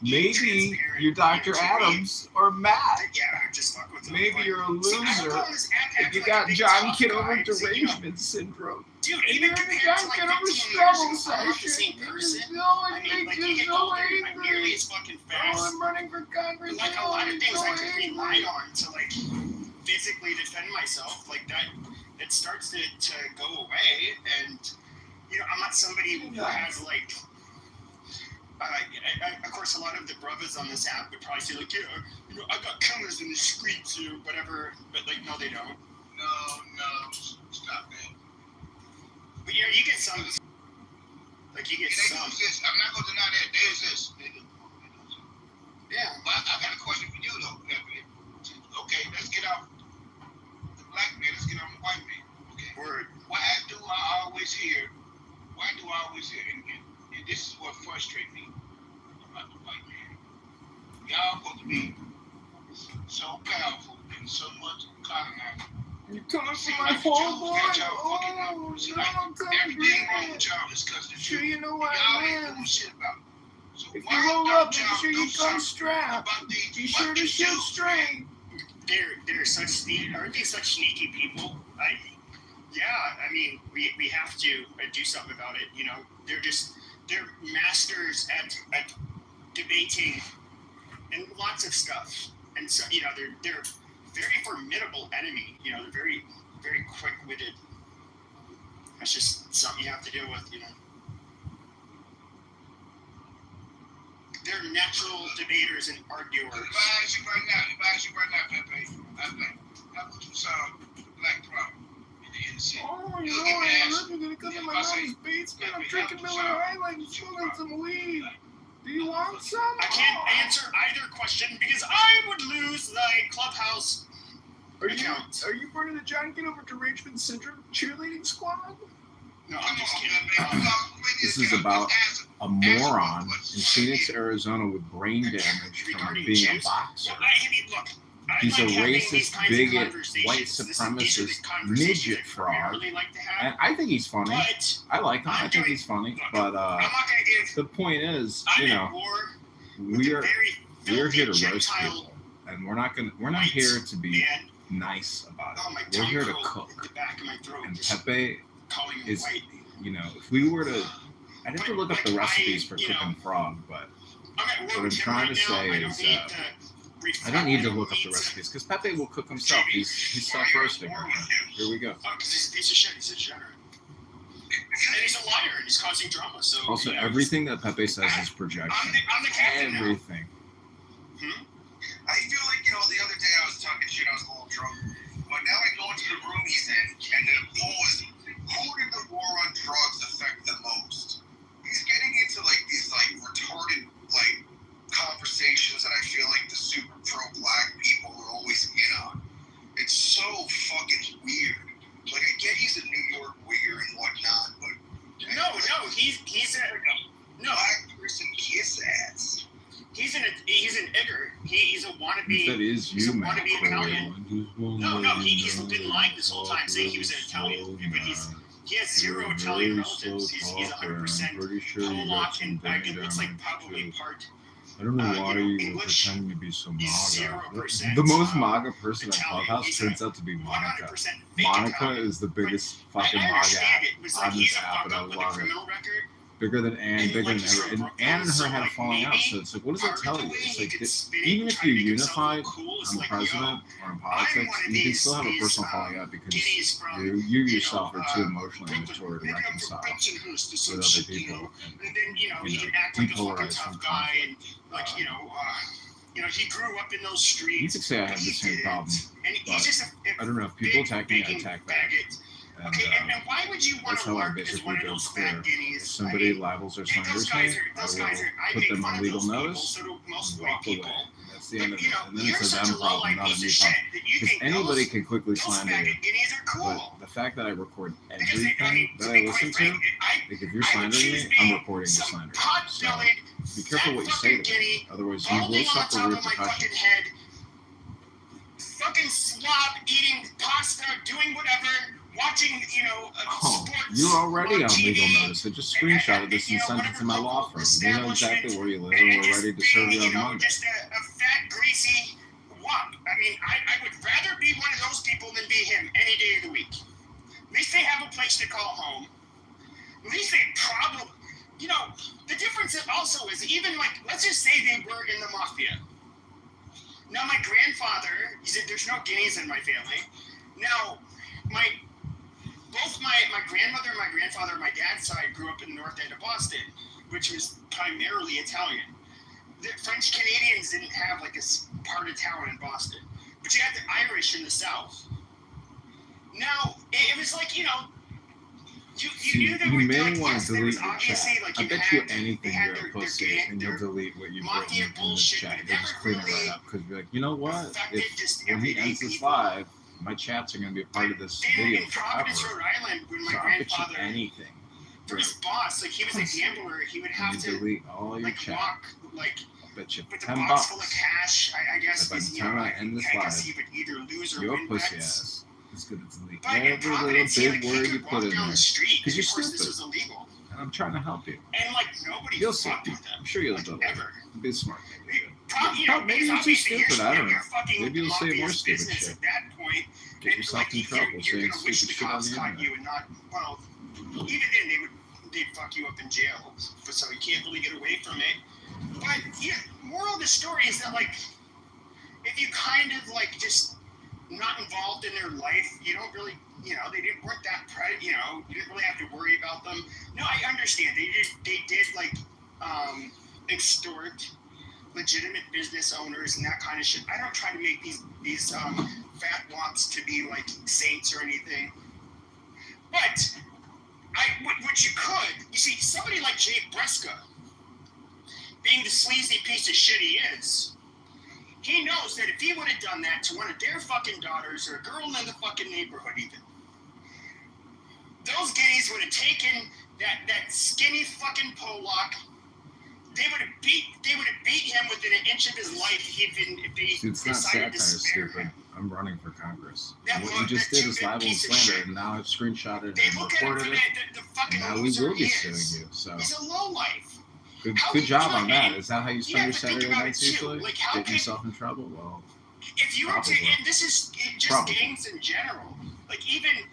Maybe you're Dr. Adams or Matt. Yeah, just fuck with them. Maybe you're a loser if you got John Kitover derangement syndrome. Dude, And even you're in the compared John to like Kitover 15 struggle years ago, I'm not the session. same person. I I mean, like, makes you you get so older, I'm nearly angry. as fucking Oh, fast. I'm running for Congressman. Like, a lot of things so I could angry. rely on to, like, physically defend myself, like, that, it starts to go away, and, you know, I'm not somebody who has, like, of course, a lot of the brothers on this app would probably say, like, yeah, you know, I got killers in the streets or whatever, but, like, no, they don't. No, stop that. But, you know, you get some, like, you get They some. exist. I'm not going to deny that. They exist. They do. Yeah. But I got a question for you, though. Okay, let's get out the black man. Let's get on the white man. Okay. Word. Why do I always hear, and this is what frustrates me about the white man. Y'all supposed to be so powerful and so much colonized. You coming See, for my like, phone, Jews boy? got y'all fucking up. Oh, See, no, like, I'm coming, everything wrong man. with y'all is because the Sure, Jews. you know why Y'all I ain't am. doing shit about it. So If why you roll don't up, make y'all sure do you come something strapped. about these Be sure to fucking shoot Jews? straight. They're such aren't they such sneaky people? I mean, we have to do something about it. You know, they're masters at debating and lots of stuff. And so, you know, they're very formidable enemy. You know, they're very, very quick-witted. That's just something you have to deal with. You know, they're natural debaters and arguers. If I ask you right now, Pepe, how would you solve the black problem in the city? Oh, You you know, get I ass. heard you're gonna come in my If I say, mom's basement. I'm Pepe, drinking how would you Miller solve High Life and smoking some weed. Do you want some? I can't answer either question because I would lose the clubhouse account. Are you part of the John Kitover derangement syndrome cheerleading squad? No, I'm just kidding. This is about a moron in Phoenix, Arizona with brain damage from Regarding being a Jews, boxer. well, I mean, look, I He's a like having these racist, kinds of bigot, conversations. white These are the supremacist, conversations midget I fraud. primarily like to have. And I think he's funny. But I like him. I I'm think doing- he's funny. look, But I'm not gonna give. the point is, I'm you at know, war with we're the very we're here to filthy roast Gentile people, and we're not white here to be man. nice about Oh, my it. We're tongue here to curled cook. at the back of my throat. And Just Pepe calling him is, white. you know, if we were to, I'd have to look up the Like, recipes for you know, cooking frog, but I'm at war what I'm with him trying right to now. say I don't is, need to I don't need to I look up need the to- recipes because Pepe will cook himself. He's self-roasting. Here we go. Oh, because he's a piece of shit. He's a degenerate. And he's a liar and he's causing drama. So Also, you know, everything that Pepe says is projection. I'm the captain now. Everything. I feel like, the other day I was talking shit, I was a little drunk. But now I go into the room he's in, and the poll is, who did the war on drugs affect the most? He's getting into, these, retarded, conversations that I feel like the super pro-black people are always in on. It's so fucking weird. Like, I get he's a New York weird and whatnot, but... No, he's a no. Black person kiss ass. He's an igger. He's a wannabe. If that is he's you, a man. wannabe Italian. No, he's been lying this whole time, saying he was an Italian, but he has zero Italian relatives. He's 100% pretty sure you got Polak, and some it looks like probably part. I don't know why you were English pretending to be so is MAGA. 0%, The most MAGA person at Italian. Clubhouse He's turns out to be Monica. 100% fake Monica Italian. is the biggest fucking I MAGA understand it. It was like on he's this a app, and I fuck up with a love it. criminal record. Bigger than Anne, And, bigger like, than he's ever. from And Brooklyn, Anne and her so, had a like, falling out, maybe so it's like, what does that part of tell the you? way It's he like, could spin it even and if try you're to make himself unified look cool, it's on the like, president yo, or in I'm politics, one of you can these- still have a these, personal falling out because guineas from, you yourself are too Brooklyn, emotionally immature to maybe I'm from reconcile Bensonhurst or some with other shit, people. And then, he can act like a fucking tough guy and, he grew up in those streets. You could say I have the He same didn't. problem, And but he's just I don't know, if people big, attack me, I begging attack back. faggot. And, Okay, and why would you want that's to how I work as basically one of go those clear. fat guineas? If somebody I mean, libels or those slanders guys me, are, those I guys will are, I put make them fun on of legal those people, notice so do most and white walk away. people. That's the end of But, it. And then you're it's a such them a problem, low-life not a piece me of shit problem. that you Because think anybody those, can quickly those slander you. faggot guineas are cool. But the fact that I record Because everything that I listen to, like if you're slandering me, I'm recording the slander. So be careful what you say to me. Otherwise, you will suffer on top of my fucking repercussions. head, fucking slob, eating pasta, doing whatever, watching, Oh, sports. you're already on TV, legal notice. I just screenshotted this and sent it to my law firm. We know exactly where you live, and we're ready to serve you on Monday. Just a fat, greasy wump. I mean, I would rather be one of those people than be him any day of the week. At least they have a place to call home. At least they probably, the difference also is even let's just say they were in the mafia. Now, my grandfather, there's no Guineas in my family. Now, both my grandmother and my grandfather on my dad's side grew up in the north end of Boston, which was primarily Italian. The French Canadians didn't have a part of town in Boston, but you had the Irish in the south. Now, it was you knew they were may want to delete your obviously chat. I bet you anything you're a pussy, and you'll delete what you've written in the chat. You'll just clean it right up because you'll be like, you know what? When he ends this live, my chats are going to be a part of this video in forever. Providence, Rhode Island, when my So I bet you grandfather, anything. for his boss, he was a gambler, he would have to delete all your chat. walk, I bet you with the $10 box full of cash. I guess by the he's, time I end this I live, guess he would either lose or your win pussy bets. ass is going to delete But in every little Providence, big he word could you walk put in down there. the street, Because you're of course, this stupid. was illegal. And I'm trying to help you. And nobody You'll see. fucked with them. I'm sure you'll do it. Ever. Be smart. Maybe you're too stupid. I don't know. Maybe Maybe you'll say more stupid business shit. At that point, Get yourself in trouble you're saying gonna wish stupid the shit on cops the caught internet. you and not. Well, even then they'd fuck you up in jail, so you can't really get away from it. But moral of the story is that if you kind of just not involved in their life, you don't really, they weren't that you didn't really have to worry about them. No, I understand. They did extort legitimate business owners and that kind of shit. I don't try to make these fat womps to be saints or anything. But what you could, you see, somebody like Jay Bresca, being the sleazy piece of shit he is, he knows that if he would have done that to one of their fucking daughters or a girl in the fucking neighborhood even, those guineas would have taken that skinny fucking Pollock. They would have beat him within an inch of his life even if they See, it's not decided satire, to spare stupid. him. I'm running for Congress. That What look- you just that did is stupid libel and piece of slander, shit. and now I've screenshotted They and look at him reported for it. the fucking And now we loser will be he suing is. you. So He's a lowlife. good How- job you know, on that. and- Is that how you you spend have your to think Saturday about nights it, too. usually? How Getting could- yourself in trouble? Well, If you were to, Probably. and this is just Probably. gangs in general, even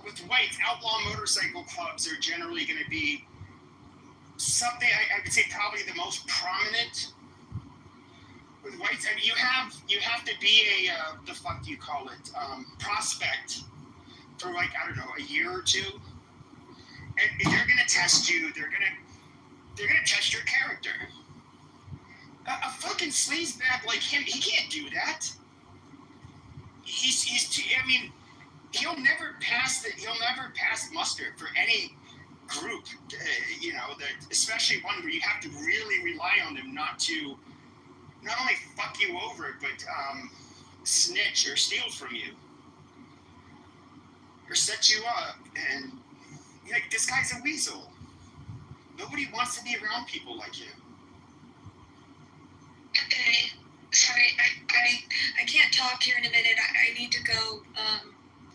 with whites, outlaw motorcycle clubs are generally going to be something I would say probably the most prominent with whites. I mean, you have to be a the fuck do you call it prospect for I don't know, a year or two, and they're going to test you. They're going to test your character. A fucking sleazebag like him, he can't do that. He's too, I mean, he'll never pass muster for any group, that especially one where you have to really rely on them not only fuck you over, but snitch or steal from you or set you up. And this guy's a weasel. Nobody wants to be around people like him. Okay, sorry, I can't talk here in a minute. I need to go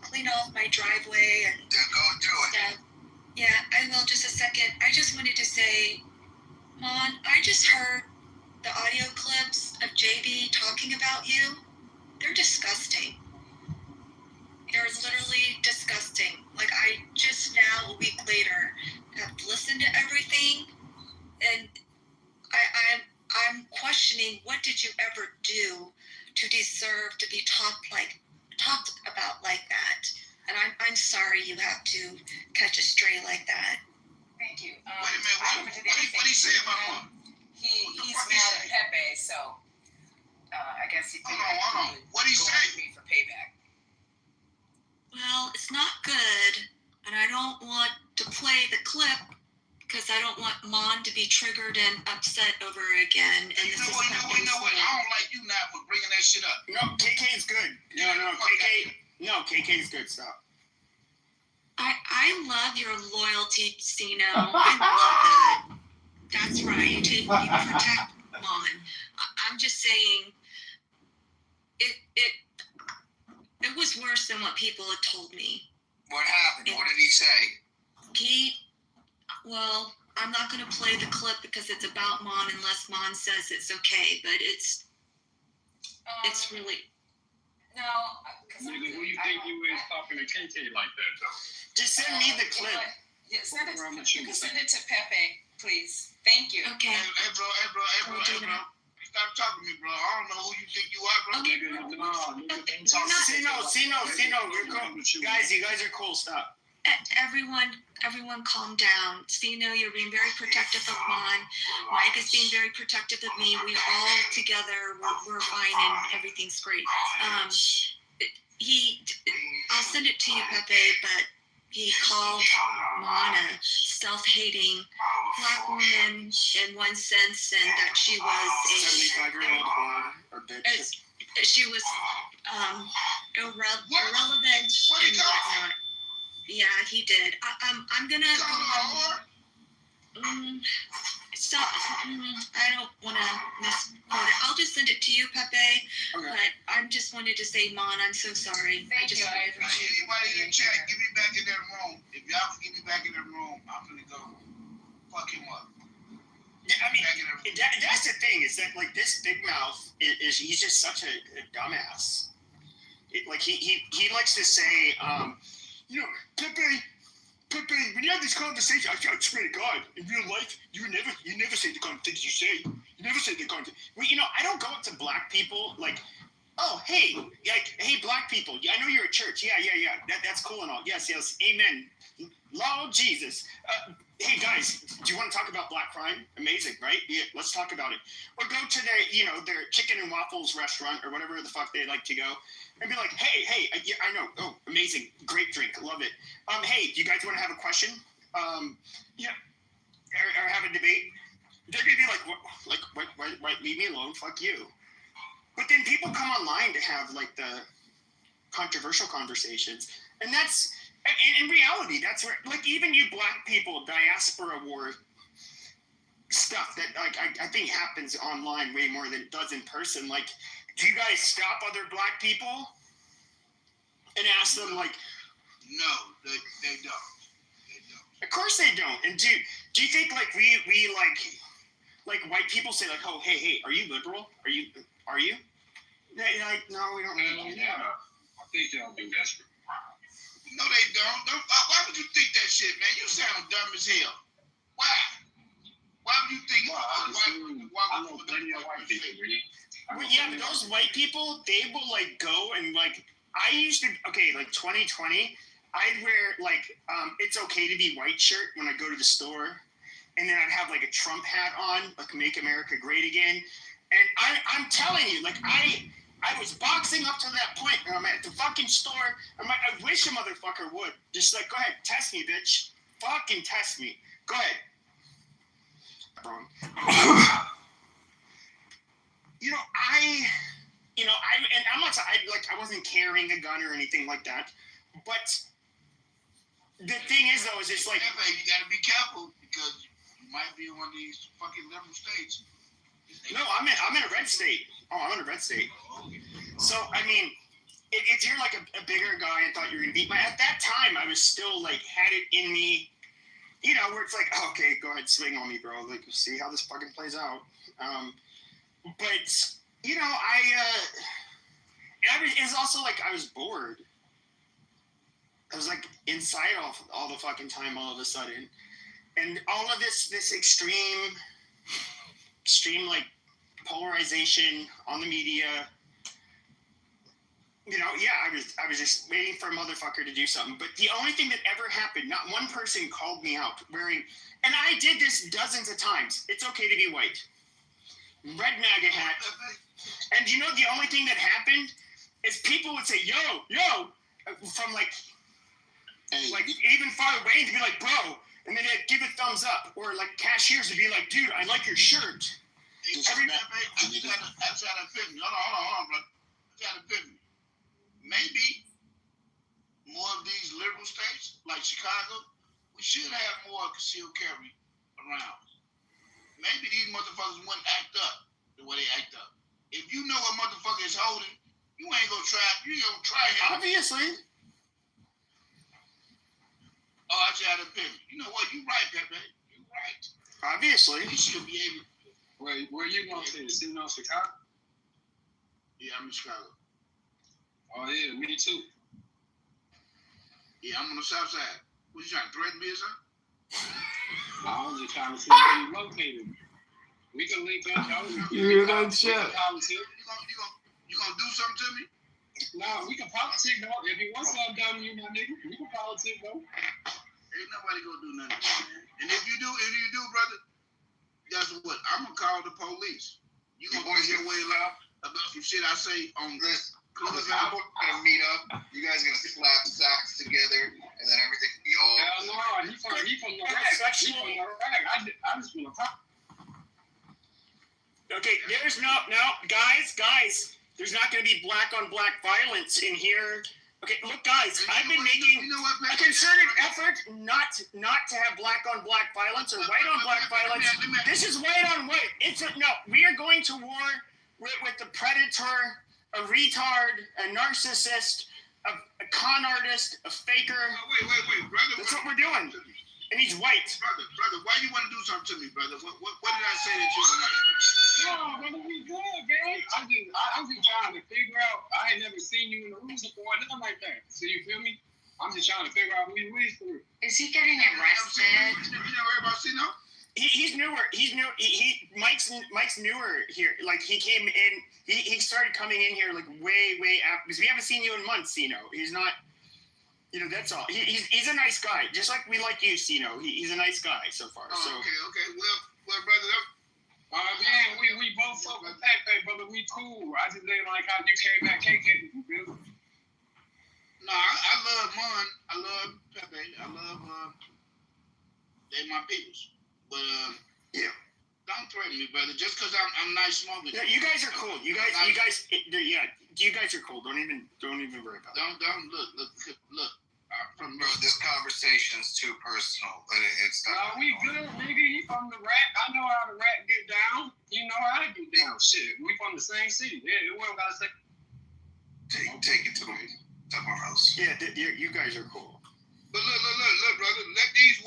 clean off my driveway and Then go do it. yeah, I will just a second. I just wanted to say, Mon, I just heard the audio clips of JB talking about you. They're disgusting. They're literally disgusting. I just now, a week later, have listened to everything, and I'm questioning, what did you ever do to deserve to be talked about like that? And I'm sorry you have to catch a stray like that. Thank you. Wait a minute, what did he say about him? He's mad at Pepe, so I guess he figured Hold on. he would What'd he go say? after me for payback. Well, it's not good, and I don't want to play the clip because I don't want Mon to be triggered and upset over again. And this is You know what? I don't like you not for bringing that shit up. No, KK is good. No, KK is good. Stop. I love your loyalty, Sino. I love that. That's right. You protect Mon. I'm just saying, It was worse than what people had told me. What happened? What did he say? Well, I'm not going to play the clip because it's about Mon unless Mon says it's okay, but it's really... No, because Nigga, who you think you is talking to KK like that, though? Just send me the clip. Yeah, send it. What's wrong with You you? can send it to Pepe, please. Thank you. Okay. Hey, bro. Stop talking to me, bro. I don't know who you think you are, bro. Okay. Nigga, no, nigga, ain't Okay. talking Sino, we're cool. Guys, you guys are cool. Stop. Everyone calm down. Sino, you're being very protective of Mon. Mike is being very protective of me. We all together, we're fine and everything's great. I'll send it to you, Pepe, but he called Mon a self-hating black woman in one sense, and that she was 75-year-old whore or bitch. she was irrelevant and whatnot. Yeah, he did. I'm gonna go on. Stop. I don't want to misquote it. I'll just send it to you, Pepe. Okay. But I just wanted to say, Mon, I'm so sorry. Thank you. I appreciate it. Anybody in chat, get me back in that room. If y'all can get me back in that room, I'm gonna go fuck him up. Yeah, I mean, that's the thing is that like this big mouth is he's just such a dumbass. He likes to say, Pepe, when you have this conversation, I swear to God, in real life, you never say the kind of things you say. You never say the kind of things. Well, I don't go up to black people like, oh, hey, black people. Yeah, I know you're at church. Yeah. That's cool and all. Yes. Amen. Lord Jesus. Hey guys, do you want to talk about black crime? Amazing, right? Yeah, let's talk about it. Or go to their chicken and waffles restaurant or whatever the fuck they like to go, and be like, hey, yeah, I know. Oh, amazing, great drink, love it. Hey, do you guys want to have a question? Yeah, or have a debate? They're gonna be like, what, leave me alone, fuck you. But then people come online to have like the controversial conversations, and that's. In reality, that's where, like, even you black people, diaspora war stuff that, like, I think happens online way more than it does in person. Like, do you guys stop other black people and ask them, like... No, they don't. Of course they don't. And do you think, like, we like white people say, like, oh, hey, are you liberal? Are you? They're like, no, we don't really. Yeah, I think y'all do that. No, they don't. Why would you think that shit, man? You sound dumb as hell. Why? Why would you think? I know plenty of white people, really. Well, yeah, but those white people, they will, like, go and, like, I used to, like, 2020, I'd wear, like, it's okay to be white shirt when I go to the store, and then I'd have, like, a Trump hat on, like, Make America Great Again, and I'm telling you, like, I was boxing up to that point, and I'm at the fucking store. I'm like, I wish a motherfucker would. Just like, go ahead, test me, bitch. Fucking test me. Go ahead. I wasn't carrying a gun or anything like that. But the thing is, though, is it's like... Pepe, you gotta be careful, because you might be in one of these fucking liberal states. No, I'm in a red state. Oh, I'm in a red state. So, I mean, if you're like a bigger guy and thought you were going to beat at that time, I was still like, had it in me, where it's like, oh, okay, go ahead, swing on me, bro. Like, see how this fucking plays out. But, it's also like I was bored. I was like inside all the fucking time all of a sudden. And all of this extreme like polarization on the media, I was just waiting for a motherfucker to do something. But the only thing that ever happened, not one person called me out wearing, and I did this dozens of times. It's okay to be white. Red MAGA hat. And the only thing that happened is people would say, yo, from like even far away, and be like, bro, and then they'd give a thumbs up, or like cashiers would be like, dude, I like your shirt. I just had a epiphany. Hold on, bro. I just had an epiphany. Maybe more of these liberal states, like Chicago, we should have more concealed carry around. Maybe these motherfuckers wouldn't act up the way they act up. If you know a motherfucker is holding, You ain't gonna try. You ain't gonna try him. Obviously. Oh, I just had a opinion. You know what? You right, Pepe. You right. Obviously. You should be able. Where you going to? Sitting on Chicago? Yeah, I'm in Chicago. Oh yeah, me too. Yeah, I'm on the south side. What you trying to threaten me or something? I was just trying to see where you located. We can link up. You hear that shit? You gonna do something to me? No, we can politic though. If you want something done to you, my nigga, we can politic though. Ain't nobody gonna do nothing to me, man. And if you do, brother, guess what? I'm gonna call the police. You gonna get your way loud about some shit I say on this. I'm gonna meet up. You guys are gonna slap sacks together, and then everything will be all. Hell no, he from the rack. He from the rack. I just want to talk. Okay, there's no guys. There's not going to be black on black violence in here. Okay, look, guys, I've been making a concerted effort not to have black on black violence or white on black violence. This is white on white. We are going to war with the predator, a retard, a narcissist, a con artist, a faker. Wait, brother. That's what we're doing. And he's white. Brother, why you want to do something to me, brother? What did I say that you were not? No, brother, we good, gang. I'm just trying to figure out. I ain't never seen you in the rooms before, nothing like that. So you feel me? I'm just trying to figure out who you is for. Is he getting arrested? You never heard about Sino? He's newer. He's new. Mike's newer here. Like he came in. He started coming in here like way after because we haven't seen you in months. Sino. He's not. That's all. He's a nice guy, just like we like you, Sino. He's a nice guy so far. Oh, so. Okay. Well, brother. Man, we both fuck with Pepe, brother. We cool. I just didn't like how you came back KK. You feel me? No, I love Mon. I love Pepe. I love they my peoples. But yeah, don't threaten me, brother. Just because I'm nice smoking. Yeah, you guys are cool. You guys are cool. Don't even worry about it. Don't look. From Bro, this conversation's too personal, but it's not. We good, nigga. You from the rack. I know how the rack get down. You know how I get down. Shit, we from the same city. Yeah, we don't gotta say. Take it to somewhere else. Yeah, you guys are cool. But look, brother. Let these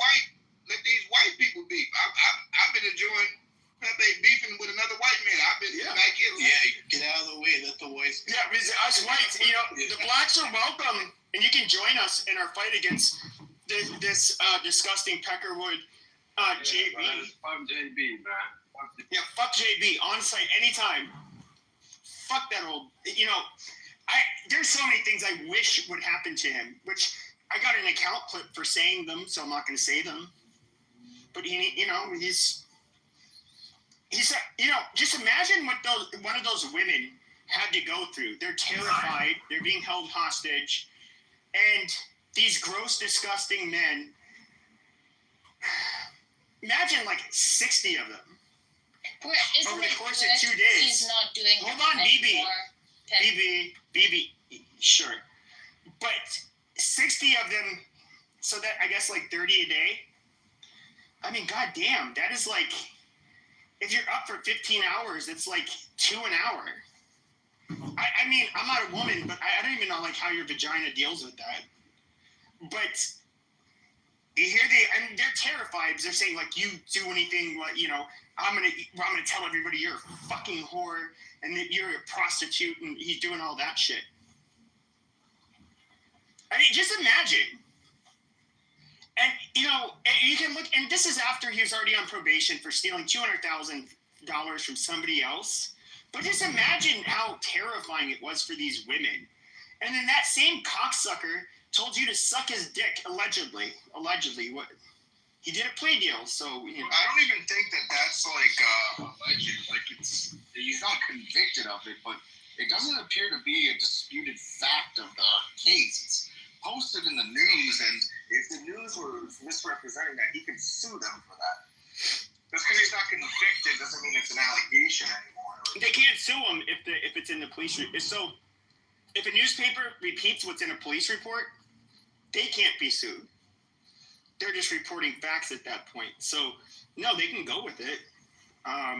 white people beef. I've been enjoying Pepe beefing with another white man. I've been back here. Yeah, get out of the way. Let the whites. Yeah, because us whites, the blacks are welcome, and you can join us in our fight against this disgusting Peckerwood JB. Fuck JB, man. Yeah, fuck JB. On site anytime. Fuck that old. There's so many things I wish would happen to him, which I got an account clip for saying them, so I'm not going to say them. But he's just imagine what one of those women had to go through. They're terrified. They're being held hostage. And these gross, disgusting men, imagine like 60 of them. Over the course of 2 days. He's not doing Hold on, BB, sure. But 60 of them, so that I guess like 30 a day. I mean, goddamn, that is like, if you're up for 15 hours, it's like 2 an hour. I mean, I'm not a woman, but I don't even know like how your vagina deals with that. But they're terrified because they're saying like, you do anything, I'm gonna tell everybody you're a fucking whore and that you're a prostitute, and he's doing all that shit. I mean, just imagine. And you can look, and this is after he was already on probation for stealing $200,000 from somebody else. But just imagine how terrifying it was for these women. And then that same cocksucker told you to suck his dick, allegedly. What? He did a plea deal, so. I don't even think that's like alleged. Like he's not convicted of it, but it doesn't appear to be a disputed fact of the case. It's posted in the news, and if the news were misrepresenting that, he could sue them for that. Just because he's not convicted doesn't mean it's an allegation anymore. They can't sue him if it's in the police report. So if a newspaper repeats what's in a police report, they can't be sued. They're just reporting facts at that point. So no, they can go with it. But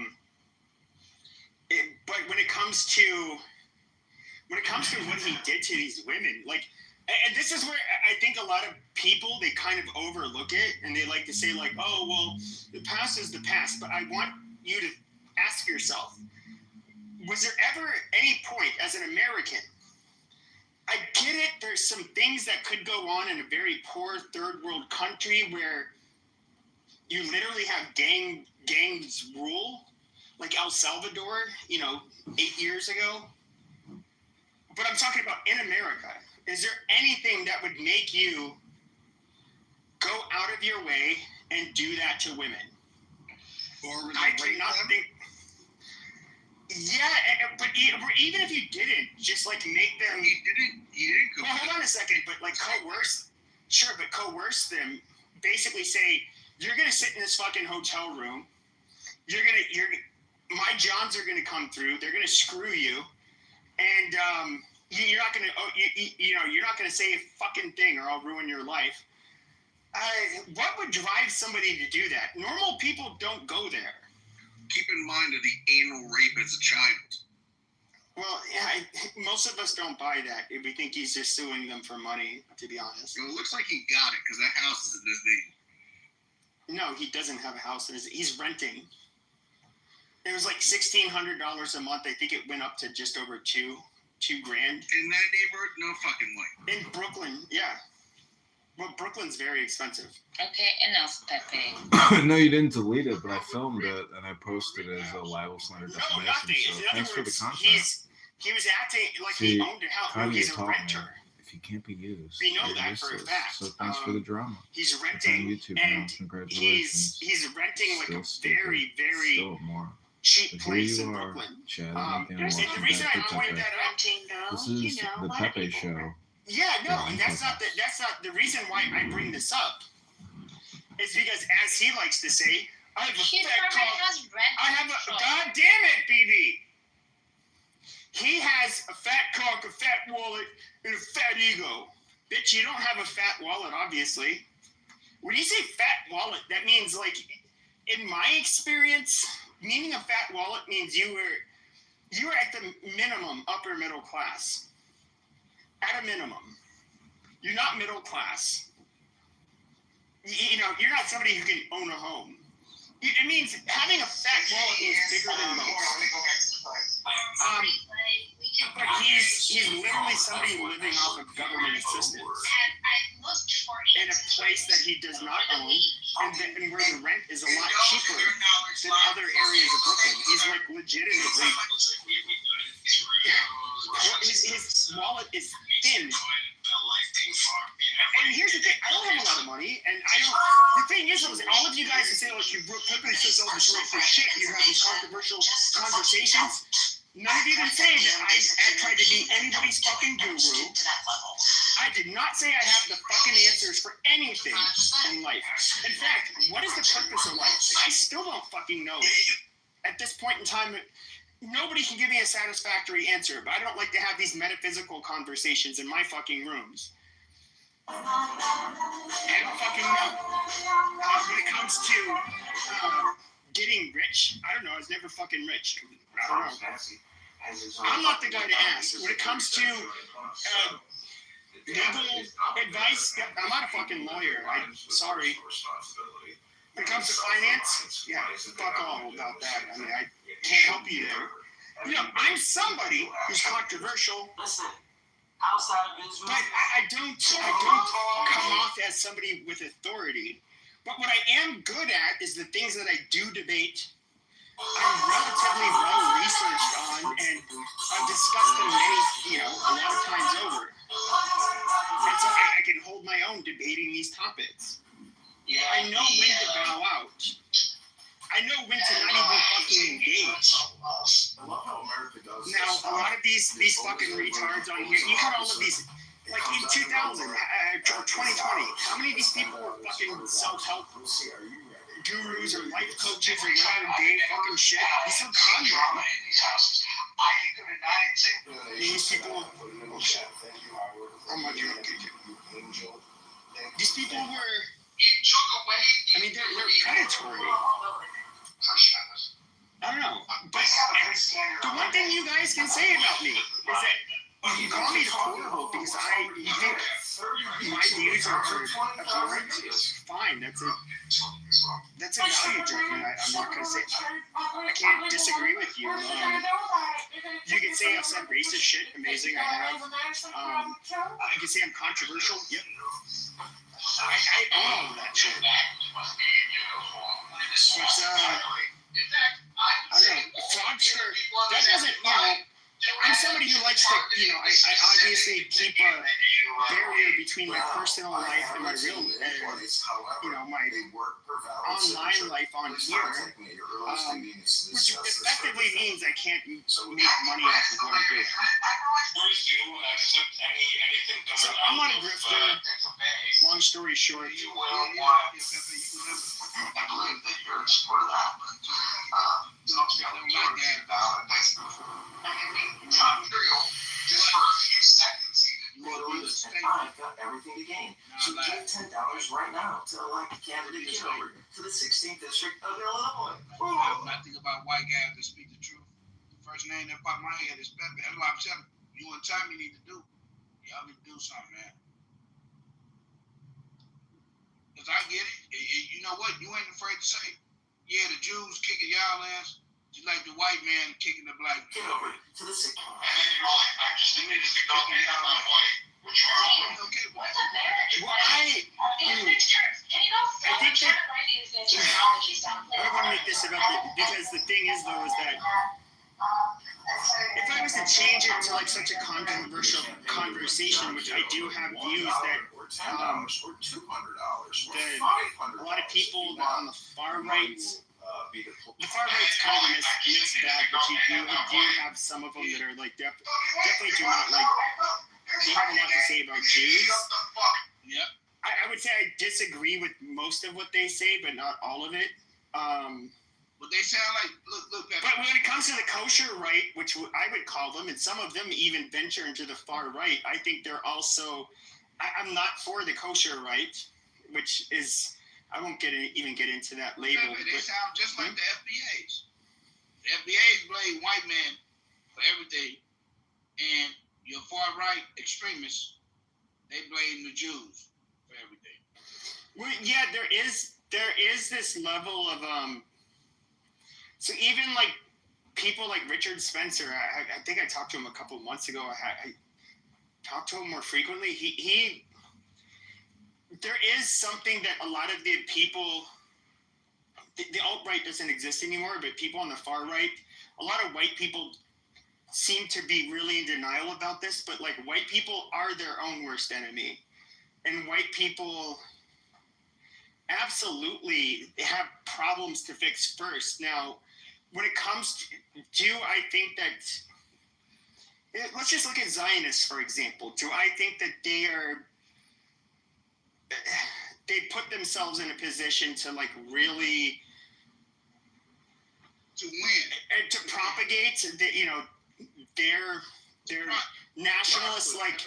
when it comes to when it comes to what he did to these women, like, and this is where I think a lot of people, they kind of overlook it, and they like to say like, oh, well, the past is the past. But I want you to ask yourself, was there ever any point as an American, I get it, there's some things that could go on in a very poor third world country where you literally have gangs rule, like El Salvador, 8 years ago. But I'm talking about in America. Is there anything that would make you go out of your way and do that to women? I do not think. Yeah, but even if you didn't, just like make them. He didn't. Well, hold on a second, but like coerce. Sure, but coerce them. Basically, say you're gonna sit in this fucking hotel room. My Johns are gonna come through. They're gonna screw you, and you're not gonna. You're not gonna say a fucking thing, or I'll ruin your life. What would drive somebody to do that? Normal people don't go there. Keep in mind that the anal rape as a child. Well, yeah, most of us don't buy that. We think he's just suing them for money, to be honest. Well, it looks like he got it because that house is in his name. No, he doesn't have a house. He's renting. It was like $1,600 a month. I think it went up to just over $2,000. In that neighborhood? No fucking way. In Brooklyn, yeah. Well, Brooklyn's very expensive. Okay, enough, Pepe. No, you didn't delete it, but I filmed it and I posted it as a libel slander No, defamation. nothing. So In other thanks for the words, content. he was acting like See, he owned a house. No, Kanye he's a taught me, renter. if you can't be used, We know you're that for a useless. fact. So thanks for the drama. He's It's on renting, YouTube now. and Congratulations. he's renting like Still a stupid. very, very Still more. cheap But here place you in are, Brooklyn. Chad, And and the welcome reason back I to pointed Pepe. that out. This is the Pepe Show. Yeah, no, Yeah, and that's not the reason why I bring this up. It's because, as he likes to say, I have a fat cock. I have a God damn it, BB. He has a fat cock, a fat wallet, and a fat ego. Bitch, you don't have a fat wallet, obviously. When you say fat wallet, that means, like, in my experience, meaning a fat wallet means you were at the minimum upper middle class. At a minimum. You're not middle class. You're not somebody who can own a home. It means having a fat wallet is bigger than most. But he's literally somebody living off of government assistance in a place that he does not own, and where the rent is a lot cheaper than other areas of Brooklyn. He's like legitimately. His wallet is thin. And here's the thing, I don't have a lot of money, and the thing is, all of you guys who say, like, you Pepe says all this for shit, you have these controversial conversations, none of you can say that I tried to be anybody's fucking guru. I did not say I have the fucking answers for anything in life. In fact, what is the purpose of life? I still don't fucking know. At this point in time, nobody can give me a satisfactory answer, but I don't like to have these metaphysical conversations in my fucking rooms. I don't fucking know. When it comes to getting rich, I don't know. I was never fucking rich. I don't know. I'm not the guy to ask. When it comes to legal advice, I'm not a fucking lawyer. I'm sorry. When it comes to finance, yeah, fuck all about that. I mean, I can't help you there. I'm somebody who's controversial. But I don't come off as somebody with authority. But what I am good at is the things that I do debate. I'm relatively well researched on, and I've discussed them a lot of times over. And so I can hold my own debating these topics. I know when to bow out. I know when to not even fucking engage. Now, a lot of these fucking retards on here, you had all of these, like in 2000 or 2020, how many of these people were fucking self-help gurus or life coaches or whatever day fucking shit? These were con men. These people, I'm not gonna get you. These people were, I mean, they're predatory. I don't know, but the one thing you guys can say about me is that You call me horrible because you think my views are abhorrent. Fine, that's a value judgment. I'm not gonna say I can't disagree with you. You can say I've said racist shit. Amazing, I have. You can say I'm controversial. Yep. I own all of that shit. But I don't know. Fraudster. That doesn't. I'm somebody who likes to, I obviously keep a barrier between my personal life and my real, my online life on here, which effectively means I can't make money off of what I'm doing. So I'm not a grifter. Long story short. Just for a few seconds. I've got everything to gain. So give $10 right now to elect candidate Kitover to the 16th district of Illinois. When I think about white guys that speak the truth, the first name that popped my head is Pepe. That's what I'm telling you. You want time you need to do. Y'all need to do something, man. Because I get it. You know what? You ain't afraid to say it. Yeah, the Jews kicking y'all ass. Just like the white man kicking the black man. Get over to the 16th. And then you're like, I just think it's to go get out of my way. Which are okay, what? Well, I think that I don't want to make this about because the thing is though is that if I was to change it to like such a controversial conversation, which I do have views that $10 or $200 or $500. a lot of people on the far right. The far right's kind of a mixed bag, but you do have some of them that are like definitely do not like. They have a lot to say about Jews. Yep. I would say I disagree with most of what they say, but not all of it. But they sound like look. But when it comes to the kosher right, which I would call them, and some of them even venture into the far right, I think they're also. I'm not for the kosher right, which is. I won't even get into that label. They sound just like the FBAs. The FBAs blame white men for everything, and your far right extremists, they blame the Jews for everything. Well, yeah, there is this level of So even like people like Richard Spencer, I think I talked to him a couple of months ago. I talked to him more frequently. He there is something that a lot of the people, the alt-right doesn't exist anymore, but people on the far right, a lot of white people seem to be really in denial about this, but like white people are their own worst enemy. And white people absolutely have problems to fix first. Now, when it comes to, I think that, let's just look at Zionists, for example. Do I think that they put themselves in a position to like really to win and to propagate their nationalist like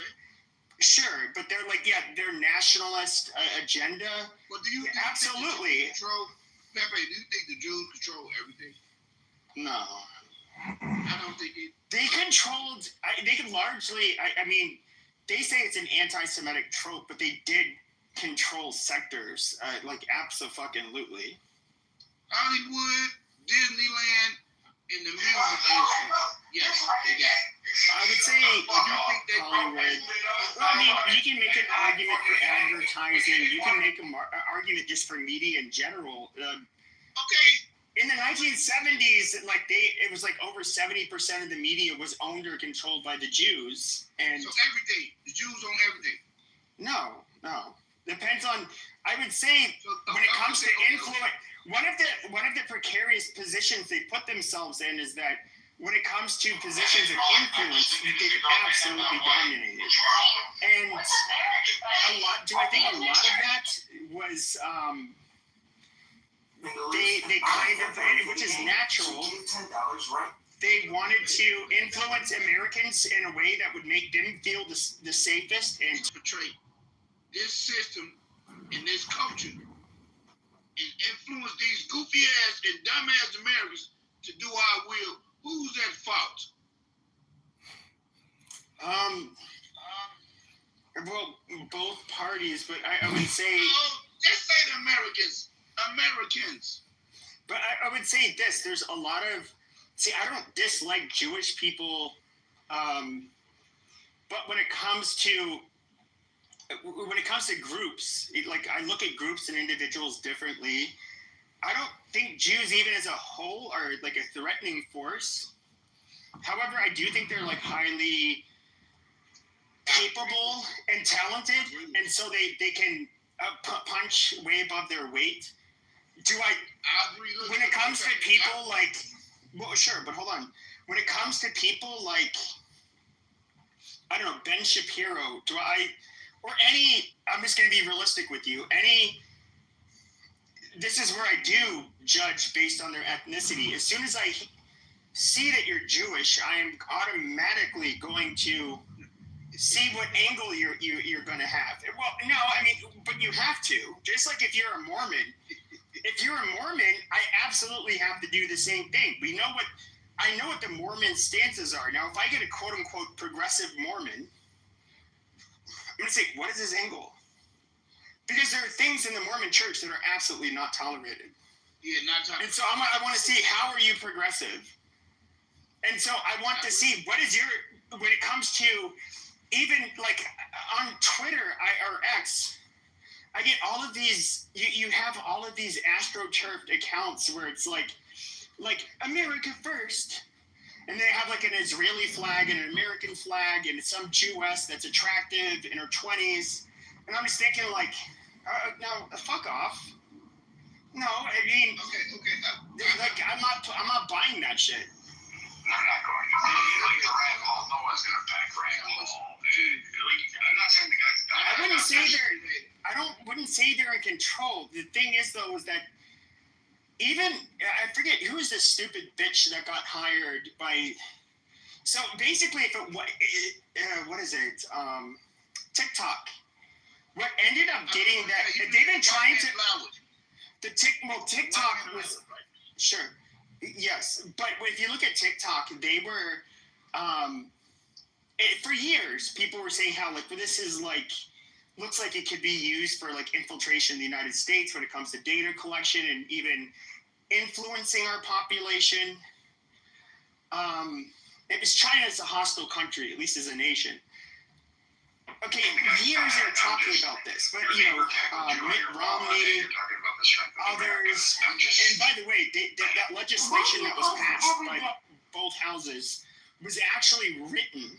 sure, but they're like their nationalist agenda. But do you absolutely control Pepe? Do you think the Jews control everything? No, I don't think it. They controlled. They can largely. I mean, they say it's an anti-Semitic trope, but they did control sectors like abso-fucking-lutely. Hollywood, Disneyland, and the music industry. Yes, they got it. I would say Hollywood. Well, I mean, you can make an argument for advertising. You can make an argument just for media in general. Okay. In the 1970s, it was like over 70% of the media was owned or controlled by the Jews, and so everything, the Jews own everything. No. Depends on. I would say when it comes to influence, one of the precarious positions they put themselves in is that when it comes to positions of influence, they've absolutely dominated. And I think a lot of that was they kind of, which is natural. They wanted to influence Americans in a way that would make them feel the safest and portray this system and this culture and influence these goofy ass and dumb ass Americans to do our will. Who's at fault? minorities, but I would say. Oh, just say the Americans. Americans. But I would say this: there's a lot of. See, I don't dislike Jewish people, but when it comes to groups, like I look at groups and individuals differently. I don't think Jews, even as a whole, are like a threatening force. However, I do think they're like highly capable and talented, and so they can punch way above their weight. When it comes to people like, well, sure, but hold on. When it comes to people like, I don't know, Ben Shapiro, I'm just going to be realistic with you. This is where I do judge based on their ethnicity. As soon as I see that you're Jewish, I am automatically going to see what angle you're going to have. Well, no, I mean, but you have to. Just like if you're a Mormon. If you're a Mormon, I absolutely have to do the same thing. I know what the Mormon stances are. Now, if I get a quote-unquote progressive Mormon, I'm going to say, what is his angle? Because there are things in the Mormon church that are absolutely not tolerated. Yeah, not tolerated. And so I want to see, how are you progressive? And so I want to see, when it comes to, even like on Twitter or X, I get all of these, you have all of these astroturfed accounts where it's like America first. And they have like an Israeli flag and an American flag and some Jewess that's attractive in her 20s. And I'm just thinking like, no, fuck off. No, I mean, Okay. like I'm not buying that shit. I'm not going to. Like the Rand Paul, no one's going to back Rand Paul. I'm not saying the guy's done. I wouldn't say they're in control. The thing is, though, is that even I forget who is this stupid bitch that got hired by. So basically, what is it? TikTok. What ended up getting that? They've been trying to. TikTok was sure. Yes, but if you look at TikTok, they were for years people were saying how like this is like looks like it could be used for like infiltration in the United States when it comes to data collection and even influencing our population. It was China as a hostile country, at least as a nation. Okay, years they're talking about this, but you know, Mitt Romney, others, and by the way, that legislation that was passed by both houses was actually written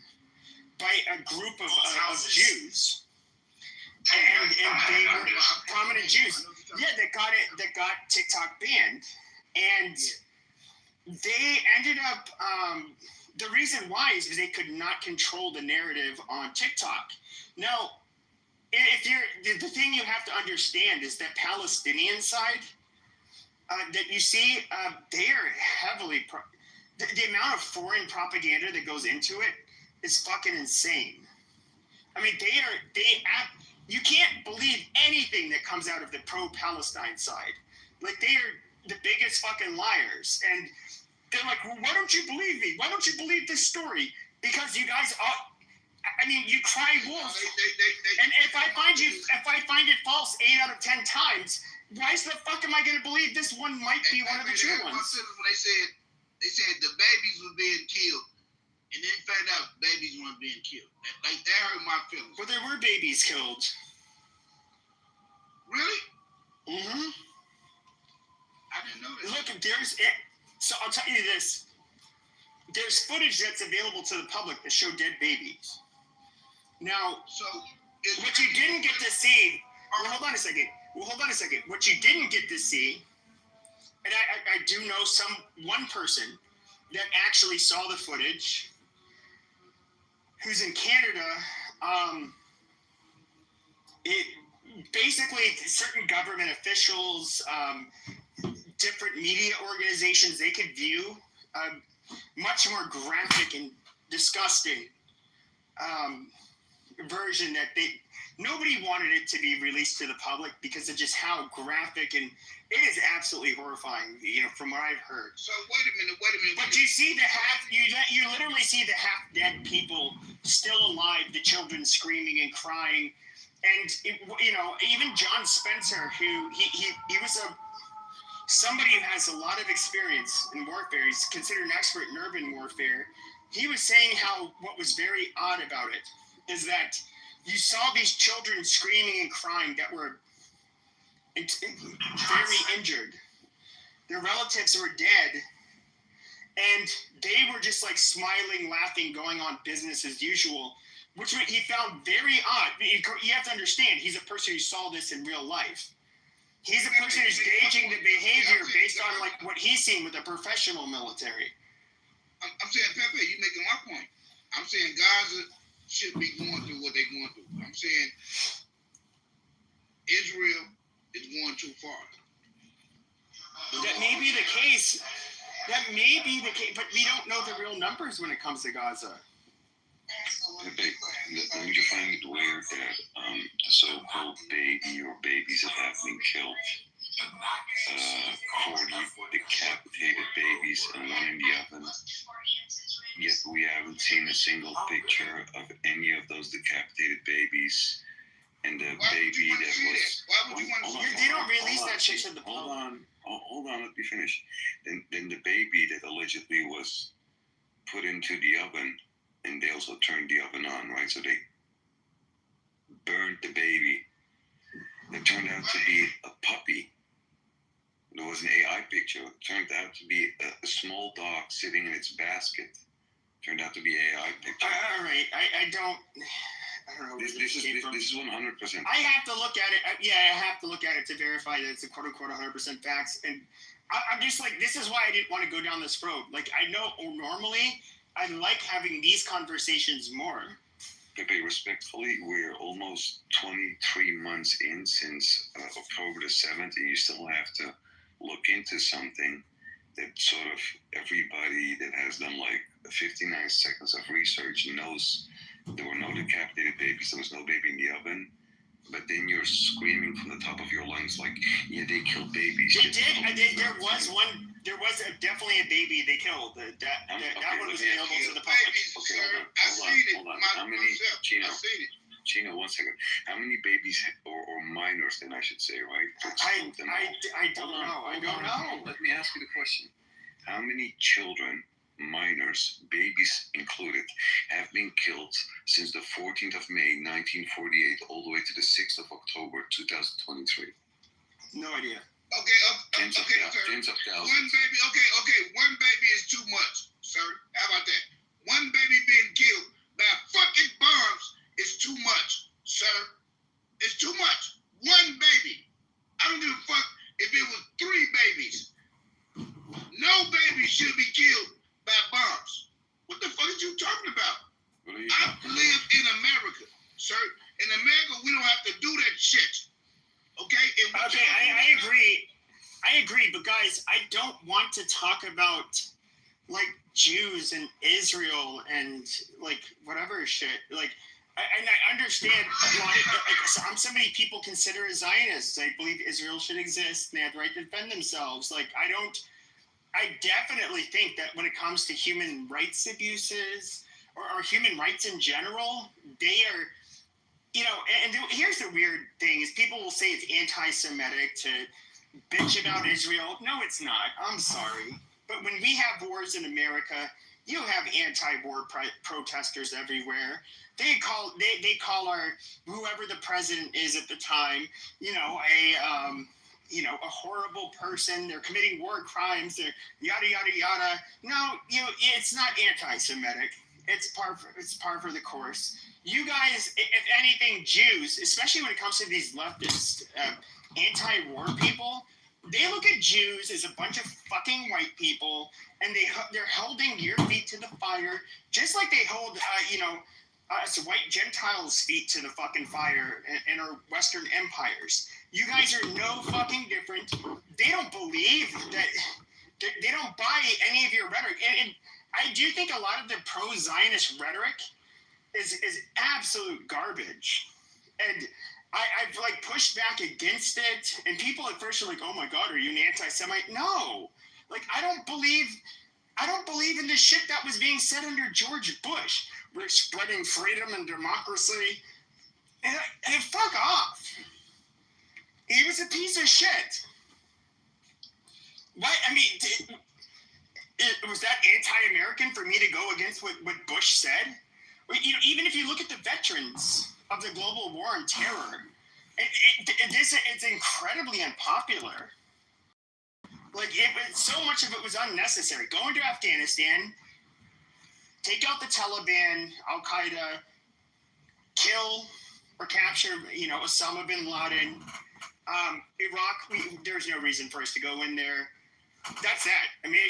by a group of Jews, and they were prominent Jews. Yeah, that got TikTok banned, and they ended up. The reason why is because they could not control the narrative on TikTok. Now, if the thing you have to understand is that Palestinian side that you see, they are heavily the amount of foreign propaganda that goes into it is fucking insane. I mean, you can't believe anything that comes out of the pro-Palestine side. Like, they are the biggest fucking liars, and they're like, well, why don't you believe me? Why don't you believe this story? Because you guys are. I mean, you cry wolf. And if I find it false 8 out of 10 times, why the fuck am I going to believe this one might be one of the true ones? When they said the babies were being killed, and then found out babies weren't being killed. Like that hurt my feelings. Well, there were babies killed. Really? Mm-hmm. I didn't know that. Look, so I'll tell you this. There's footage that's available to the public that show dead babies. Now, what you didn't get to see. Well, hold on a second. What you didn't get to see, and I do know one person that actually saw the footage, who's in Canada. It basically certain government officials, different media organizations, they could view much more graphic and disgusting version that nobody wanted it to be released to the public because of just how graphic, and it is absolutely horrifying, you know, from what I've heard. So wait a minute. But you see you literally see the half dead people still alive, the children screaming and crying, And even John Spencer, who he was somebody who has a lot of experience in warfare. He's considered an expert in urban warfare. He was saying how what was very odd about it is that you saw these children screaming and crying that were very injured. Their relatives were dead, and they were just like smiling, laughing, going on business as usual, which he found very odd. You have to understand, he's a person who saw this in real life. He's a person who's gauging the behavior based on like what he's seen with the professional military. I'm saying, Pepe, you're making my point. I'm saying Gaza should be going through what they're going through. I'm saying Israel is going too far. That may be the case. That may be the case, but we don't know the real numbers when it comes to Gaza. Don't you find it weird that the so-called baby or babies that have been killed, 40 decapitated babies and one in the oven, yet we haven't seen a single picture of any of those decapitated babies, and the baby that was... Why would you want to see They don't release that shit to the public. Hold on, let me finish. Then the baby that allegedly was put into the oven, and they also turned the oven on, right? So they burned the baby. It turned out to be a puppy. There was an AI picture. It turned out to be a small dog sitting in its basket. Turned out to be AI picture. All right, I don't know. This is 100%. I have to look at it. I have to look at it to verify that it's a quote unquote 100% facts. And I'm just like, this is why I didn't want to go down this road. Like, I know normally I like having these conversations more. Pepe, respectfully, we're almost 23 months in since October the 7th, and you still have to look into something that sort of everybody that has done like 59 seconds of research knows there were no decapitated babies, there was no baby in the oven, but then you're screaming from the top of your lungs like, yeah, they killed babies. There was definitely a baby they killed. That one was available to the public. Okay, hold on. How many, Chino, 1 second. How many babies or minors, then I should say, right? I don't know. I don't know. Let me ask you the question. How many children, minors, babies included, have been killed since the 14th of May, 1948, all the way to the 6th of October, 2023? No idea. Tens of thousands. One baby, one baby is too much, sir. How about that? One baby being killed by fucking bombs is too much, sir. It's too much. One baby. I don't give a fuck if it was 3 babies. No baby should be killed by bombs. What the fuck are you talking about? I live in America, sir. In America, we don't have to do that shit. Okay? I agree. I agree, but guys, I don't want to talk about like Jews and Israel and like whatever shit. Like, and I understand so many people consider as Zionists. I believe Israel should exist and they have the right to defend themselves. Like, I definitely think that when it comes to human rights abuses or human rights in general, they are, and here's the weird thing is people will say it's anti-Semitic to bitch about Israel. No, it's not. I'm sorry. But when we have wars in America, you have anti-war protesters everywhere. They call our whoever the president is at the time, a horrible person. They're committing war crimes. They're yada yada yada. No, it's not anti-Semitic. It's par for the course. You guys, if anything, Jews, especially when it comes to these leftist anti-war people, they look at Jews as a bunch of fucking white people, and they're holding your feet to the fire, just like they hold, us white Gentiles' feet to the fucking fire in our Western empires. You guys are no fucking different. They don't believe that. They don't buy any of your rhetoric, and I do think a lot of the pro-Zionist rhetoric is absolute garbage, and I've like pushed back against it, and people at first are like, "Oh my God, are you an anti-Semite?" No, like I don't believe in this shit that was being said under George Bush. We're spreading freedom and democracy. And fuck off. He was a piece of shit. What? I mean, was that anti-American for me to go against what Bush said? Even if you look at the veterans of the global war on terror, it's incredibly unpopular. Like, so much of it was unnecessary. Go into Afghanistan, take out the Taliban, Al Qaeda, kill or capture, Osama bin Laden. Iraq, there's no reason for us to go in there. That's that. I mean,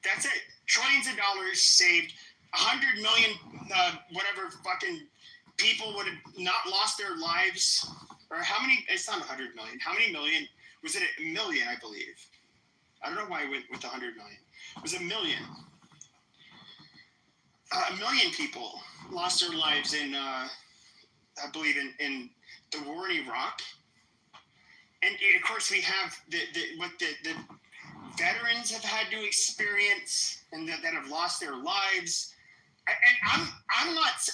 that's it. Trillions of dollars saved. 100 million, whatever fucking people would have not lost their lives. Or how many? It's not 100 million. How many million? Was it a million, I believe? I don't know why I went with 100 million. It was a million. A million people lost their lives in, I believe, in the war in Iraq. And of course, we have what the veterans have had to experience and that have lost their lives. And I'm not.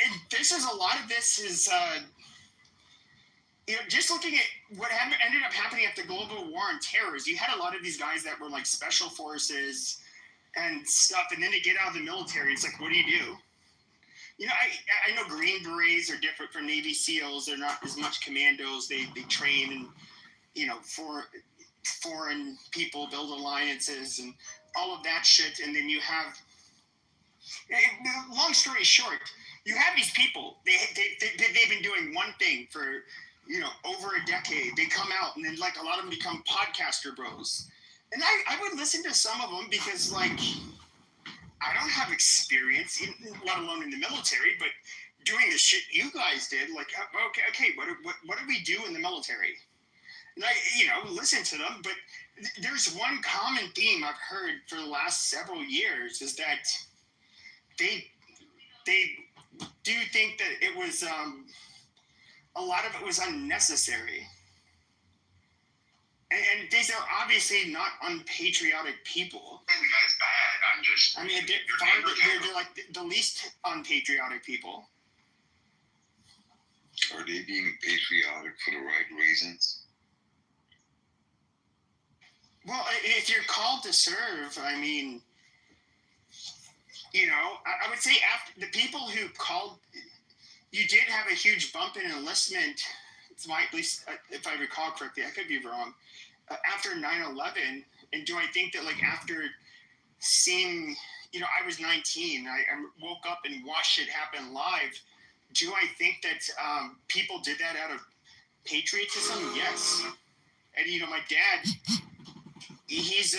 And this is a lot of this is. Just looking at what ended up happening at the global war on terror is you had a lot of these guys that were like special forces and stuff, and then they get out of the military. It's like, what do you do? I know Green Berets are different from Navy SEALs. They're not as much commandos. They train and, for foreign people, build alliances and all of that shit. And then you have, long story short, you have these people. They've been doing one thing for, over a decade. They come out and then like a lot of them become podcaster bros. And I would listen to some of them because like, I don't have experience, let alone in the military, but doing the shit you guys did, like, okay, what do we do in the military? And I, listen to them, but there's one common theme I've heard for the last several years is that they do think that it was, a lot of it was unnecessary. And these are obviously not unpatriotic people. The guy's bad. I'm just. I mean, they're like the least unpatriotic people. Are they being patriotic for the right reasons? Well, if you're called to serve, I mean, I would say after the people who called, you did have a huge bump in enlistment. It's at least, if I recall correctly, I could be wrong. After 9/11, and do I think that like after seeing, I was 19, I woke up and watched it happen live. Do I think that people did that out of patriotism? Yes. And my dad, he was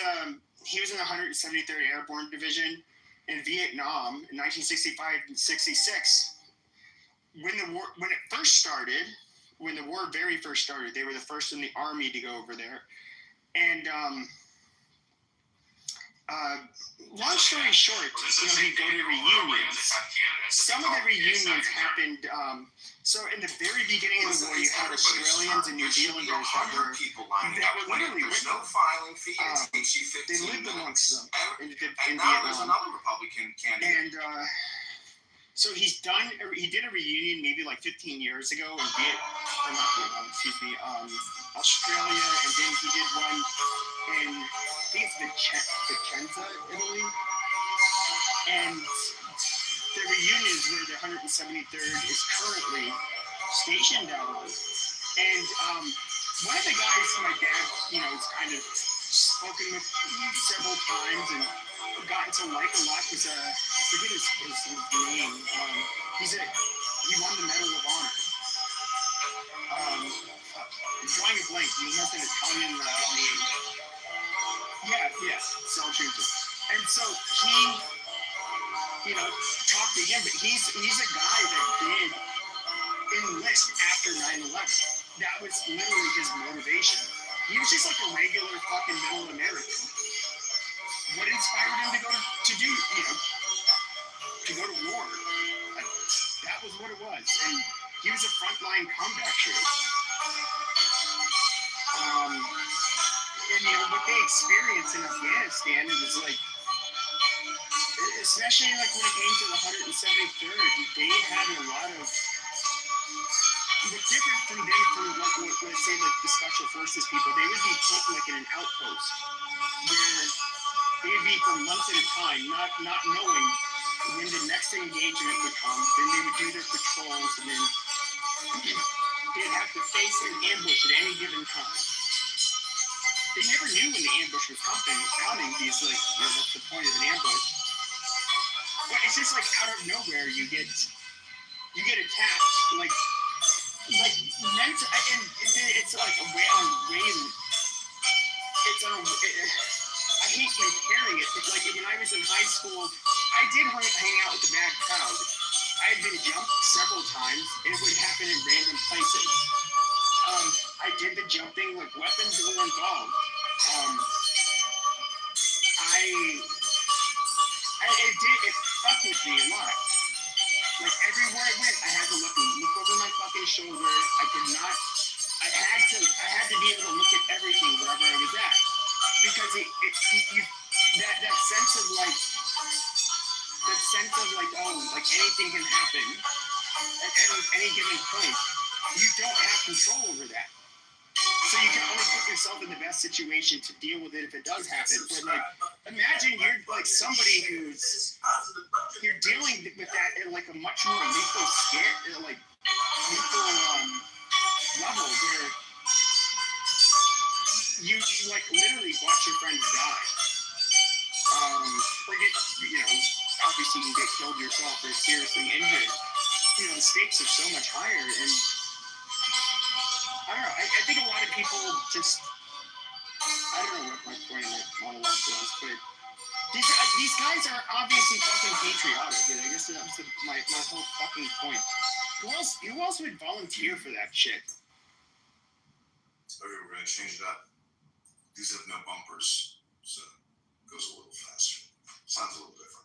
in the 173rd Airborne Division in Vietnam in 1965 and 66. When it first started. When the war very first started, they were the first in the army to go over there. And long story short, he'd go to reunions. Some of the reunions happened. So in the very beginning of the war, you had Australians and New Zealanders that were literally with them. They lived amongst them in Vietnam. And so he did a reunion maybe like 15 years ago in Australia, and then he did one in, I think it's Vicenza, Italy. And the reunion is where the 173rd is currently stationed out of. And one of the guys my dad, has kind of spoken with several times and gotten to like a lot is I forget his name. He won the Medal of Honor. I'm drawing a blank. He has an Italian name. Seljuka. And so he, talked to him, but he's a guy that did enlist after 9/11. That was literally his motivation. He was just like a regular fucking middle American. What inspired him to go to war? That was what it was, and he was a frontline combat trooper. And what they experienced in Afghanistan was like, especially like when it came to the 173rd, they had a lot of the difference from them from let's say like the special forces people, they would be put like in an outpost where they would be for months at a time, not knowing when the next engagement would come. Then they would do their patrols, and then they'd have to face an ambush at any given time. They never knew when the ambush was coming because like, what's the point of an ambush? But it's just like out of nowhere you get attacked, like mental, and it's like a way on way. It's on. I hate comparing it, but like when I was in high school, I did hang out with a bad crowd. I had been jumped several times, and it would happen in random places. I did the jumping, like weapons were involved. It fucked with me a lot. Like everywhere I went, I had to look over my fucking shoulder. I had to be able to look at everything wherever I was at. Because that sense of oh, like anything can happen at any given point. You don't have control over that. So you can only put yourself in the best situation to deal with it if it does happen. But like, imagine you're like somebody you're dealing with that at like a much more lethal scale, like lethal level where you like literally watch your friends die. Obviously you get killed yourself or seriously injured. The stakes are so much higher, and I don't know. I think a lot of people just, I don't know what my point of my monologue was, but these guys are obviously fucking patriotic, and I guess that was my whole fucking point. Who else would volunteer for that shit? Okay, we're gonna change that. These have no bumpers, so it goes a little faster. Sounds a little different.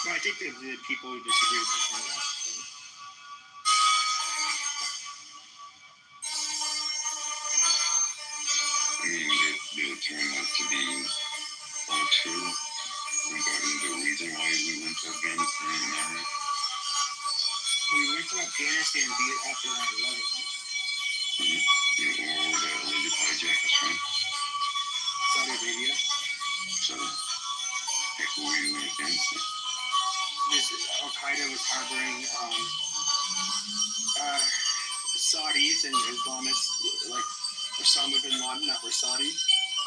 But I think the people who disagree with this one, They'll turn out to be all true regarding the reason why we went to Afghanistan and all that. We went to Afghanistan after 9/11. Or the alleged hijackers from Saudi Arabia. So, who were you in Afghanistan? Al Qaeda was harboring Saudis and Islamists like Osama bin Laden that were Saudi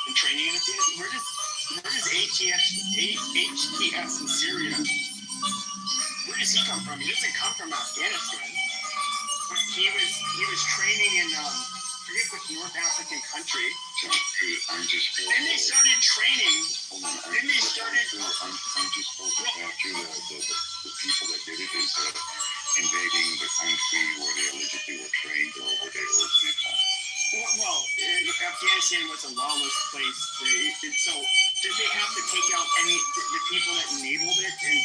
and training in Afghanistan. Where does HTS in Syria? Where does he come from? He doesn't come from Afghanistan. But he was training in I forget which North African country. So I'm just. Then they started training. Hold on. Then they started. I'm just supposed to capture the people that did it is invading the country where they allegedly were trained or where they originated from. Well, Afghanistan was a lawless place. So did they have to take out the people that enabled it and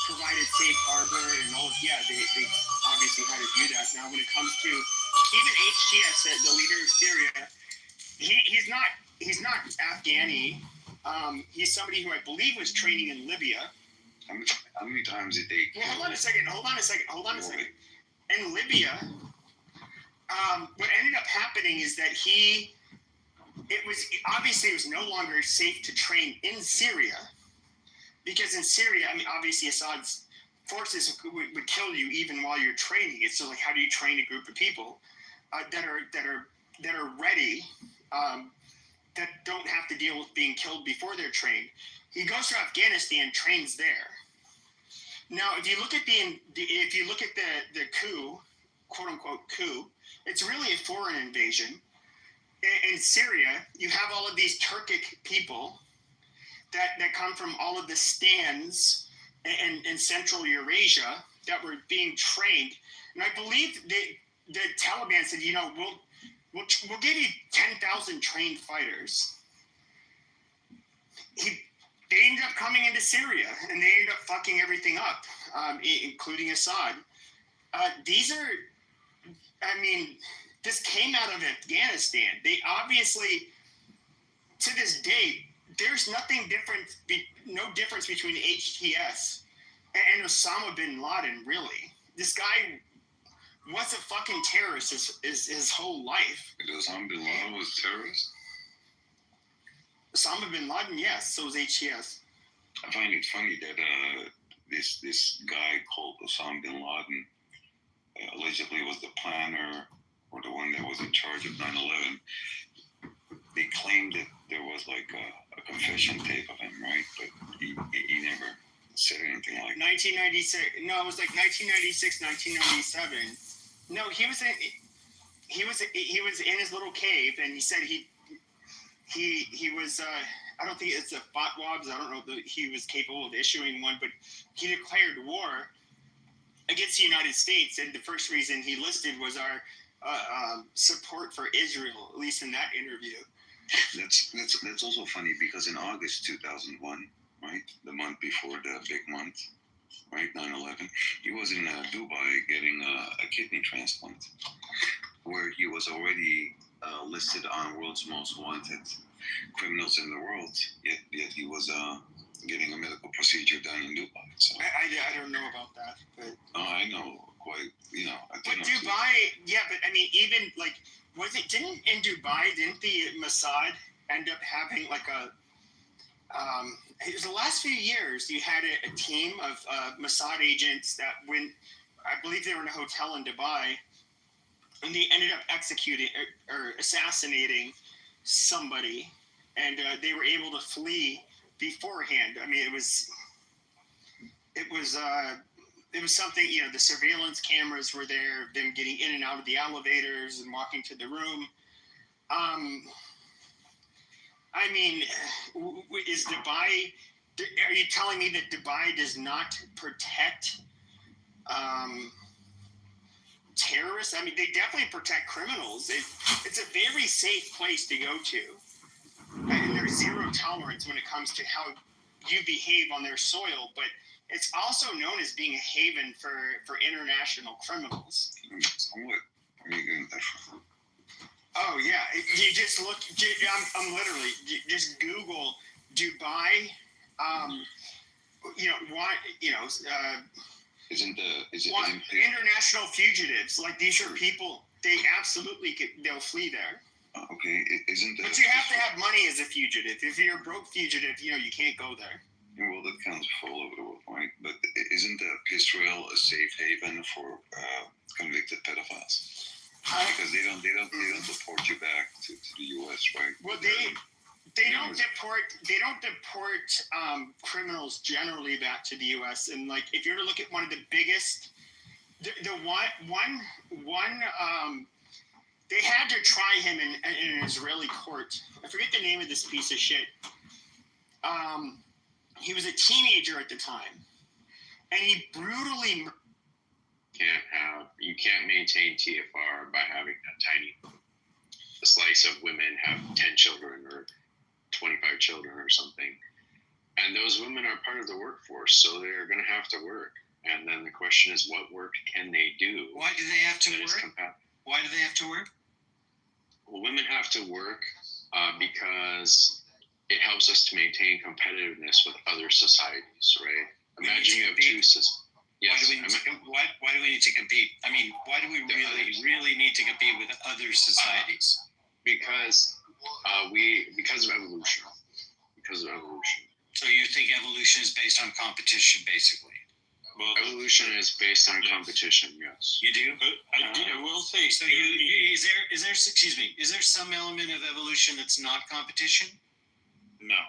provided safe harbor and all? Yeah, they obviously had to do that. Now, when it comes to even HTS, the leader of Syria, he's not Afghani. He's somebody who I believe was training in Libya. How many times did they? Well, hold on a second. In Libya, what ended up happening is that it was no longer safe to train in Syria, because in Syria, I mean, obviously Assad's forces would kill you even while you're training. It's so like, how do you train a group of people that are ready, that don't have to deal with being killed before they're trained? He goes to Afghanistan, trains there. Now, if you look at the coup, quote unquote coup, it's really a foreign invasion. In Syria, you have all of these Turkic people that come from all of the stands in Central Eurasia that were being trained. And I believe the Taliban said, we'll give you 10,000 trained fighters. They ended up coming into Syria, and they ended up fucking everything up, including Assad. This came out of Afghanistan. They obviously, to this day, there's no difference between HTS And Osama bin Laden, really. This guy was a fucking terrorist his whole life. Osama bin Laden was a terrorist? Osama bin Laden, yes. So was HTS. I find it funny that this guy called Osama bin Laden allegedly was the planner or the one that was in charge of 9/11. They claimed that there was like a confession tape of him, right? But he never said anything like that. 1996. No, it was like 1996, 1997. No, he was in his little cave, and he said he was. I don't think it's a fatwa, because I don't know that he was capable of issuing one, but he declared war against the United States, and the first reason he listed was our support for Israel, at least in that interview. That's also funny because in August 2001, right, the month before the big month, right, 9/11, he was in Dubai getting a kidney transplant, where he was already listed on world's most wanted criminals in the world. Yet he was getting a medical procedure done in Dubai. So I don't know about that, but I know quite. But Dubai, yeah, but I mean, even like, didn't the Mossad end up having like it was the last few years you had a team of Mossad agents that I believe they were in a hotel in Dubai, and they ended up executing or assassinating somebody, and they were able to flee beforehand. I mean, it was something, the surveillance cameras were there, them getting in and out of the elevators and walking to the room. I mean, is Dubai, are you telling me that Dubai does not protect terrorists? I mean, they definitely protect criminals. It's a very safe place to go to. And there's zero tolerance when it comes to how you behave on their soil, but it's also known as being a haven for international criminals. What are you getting that from? Oh yeah, you just look. I'm literally just Google Dubai. International fugitives, like these are people. They absolutely they'll flee there. Okay, isn't that? But you have to have money as a fugitive. If you're a broke fugitive, you can't go there. Well, that counts for all over the world, right? But isn't Israel a safe haven for convicted pedophiles? Because they don't deport you back to the U.S., right? Well, they don't deport criminals generally back to the U.S. And like, if you're to look at one of the biggest, they had to try him in an Israeli court. I forget the name of this piece of shit. He was a teenager at the time, and he brutally. You can't maintain TFR by having a slice of women have 10 children or 25 children or something. And those women are part of the workforce, so they're going to have to work. And then the question is, what work can they do? Why do they have to work? Why do they have to work? Well, women have to work because it helps us to maintain competitiveness with other societies, right? Imagine you have two systems. Yes. Why do we need to compete? I mean, why do we really need to compete with other societies? Because of evolution. Because of evolution. So you think evolution is based on competition, basically? Well, evolution is based on competition. Yes. You do? I will say. So is there some element of evolution that's not competition? No.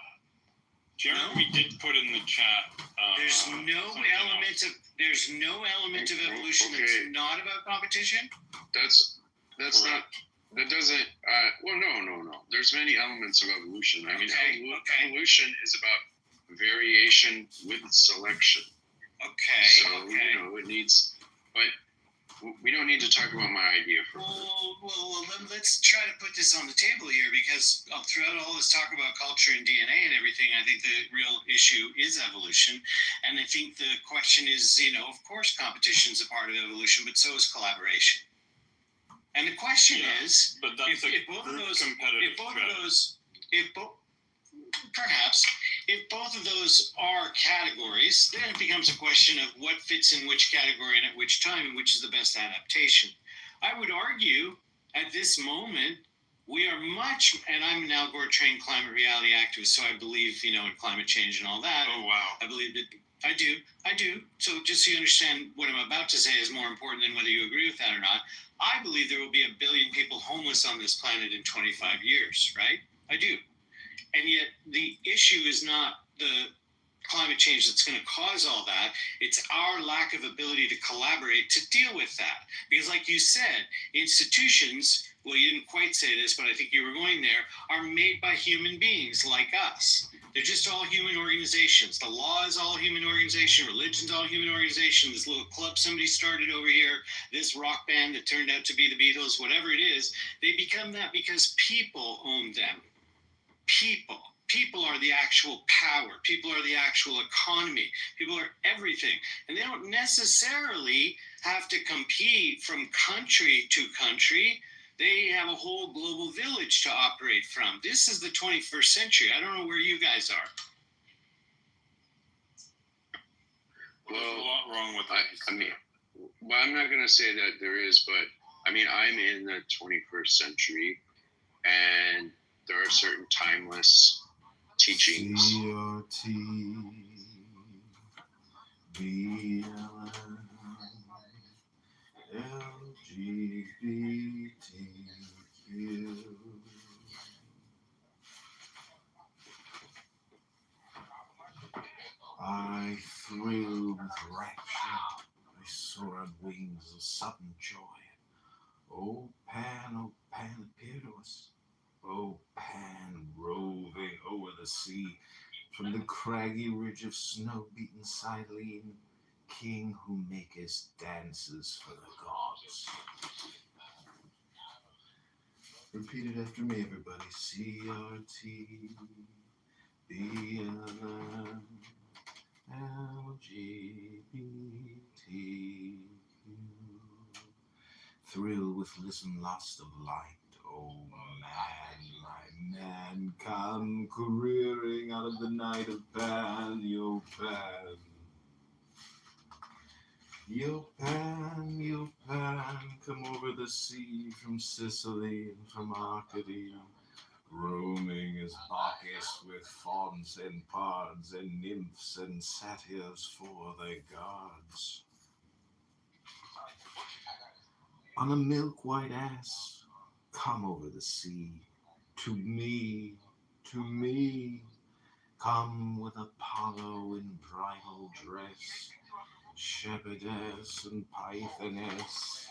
Jeremy did put in the chat. There's no element of evolution that's not about competition. That's not. That doesn't. Well, no. There's many elements of evolution. I mean, evolution is about variation with selection. So it needs, but we don't need to talk about my idea for. Well, let's try to put this on the table here, because throughout all this talk about culture and DNA and everything, I think the real issue is evolution. And I think the question is, of course, competition is a part of evolution, but so is collaboration. And the question is, but that's if both of those, perhaps, if both of those are categories, then it becomes a question of what fits in which category and at which time, and which is the best adaptation. I would argue at this moment, we are much, and I'm an Al Gore trained climate reality activist, so I believe, in climate change and all that. Oh, wow. I believe that I do. So just so you understand, what I'm about to say is more important than whether you agree with that or not. I believe there will be 1 billion people homeless on this planet in 25 years, right? I do. And yet the issue is not the climate change that's going to cause all that. It's our lack of ability to collaborate to deal with that. Because like you said, institutions, well, you didn't quite say this, but I think you were going there, are made by human beings like us. They're just all human organizations. The law is all human organization. Religion's all human organization. This little club somebody started over here, this rock band that turned out to be the Beatles, whatever it is, they become that because people own them. People are the actual power. People are the actual economy. People are everything. And they don't necessarily have to compete from country to country. They have a whole global village to operate from. This is the 21st century. I don't know where you guys are. Well, there's a lot wrong with that. Well, I'm not going to say that there is, but I'm in the 21st century, and there are certain timeless teachings. CRT, BLM, LGBTQ. I thrilled with rapture. I soar on wings of sudden joy. O Pan, appear to us. O Pan, roving over the sea, from the craggy ridge of snow-beaten Silene, king who makest dances for the gods. Repeat it after me, everybody. CRT, BLM, LGBTQ. Thrill with listen lost of light. Oh man, my man, come careering out of the night of Pan, yo Pan. Yo Pan, come over the sea from Sicily and from Arcady, roaming as Bacchus with fauns and pards and nymphs and satyrs for their gods. On a milk-white ass, come over the sea, to me, come with Apollo in bridal dress, shepherdess and pythoness.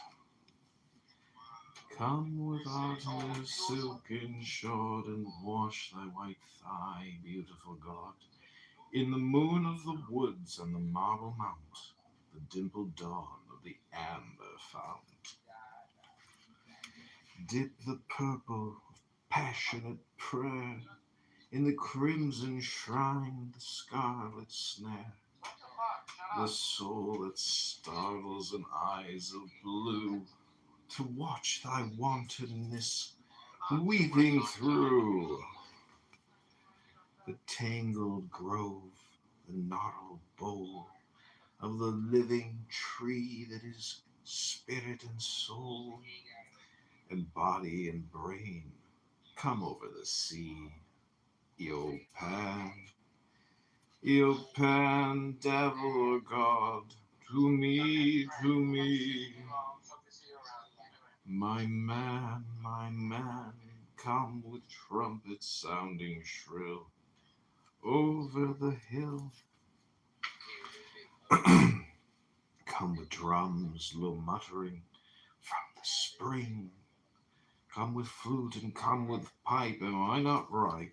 Come with Artemis silken shod, and wash thy white thigh, beautiful God, in the moon of the woods and the marble mount, the dimpled dawn of the amber fount. Dip the purple of passionate prayer in the crimson shrine, the scarlet snare, the soul that startles in eyes of blue, to watch thy wantonness weeping through the tangled grove, the gnarled bole of the living tree that is spirit and soul and body and brain. Come over the sea, yo Pan, devil or God, to me, my man, come with trumpets sounding shrill over the hill. Come with drums low muttering from the spring. Come with flute and come with pipe, am I not ripe?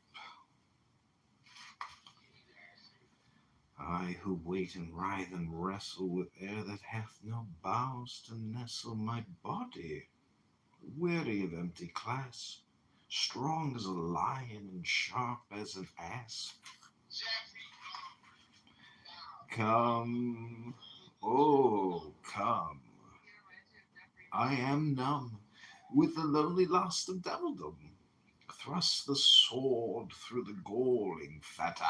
I who wait and writhe and wrestle with air that hath no boughs to nestle my body, weary of empty clasp, strong as a lion and sharp as an asp. Come, oh come, I am numb with the lonely lust of devildom, thrust the sword through the galling fetter.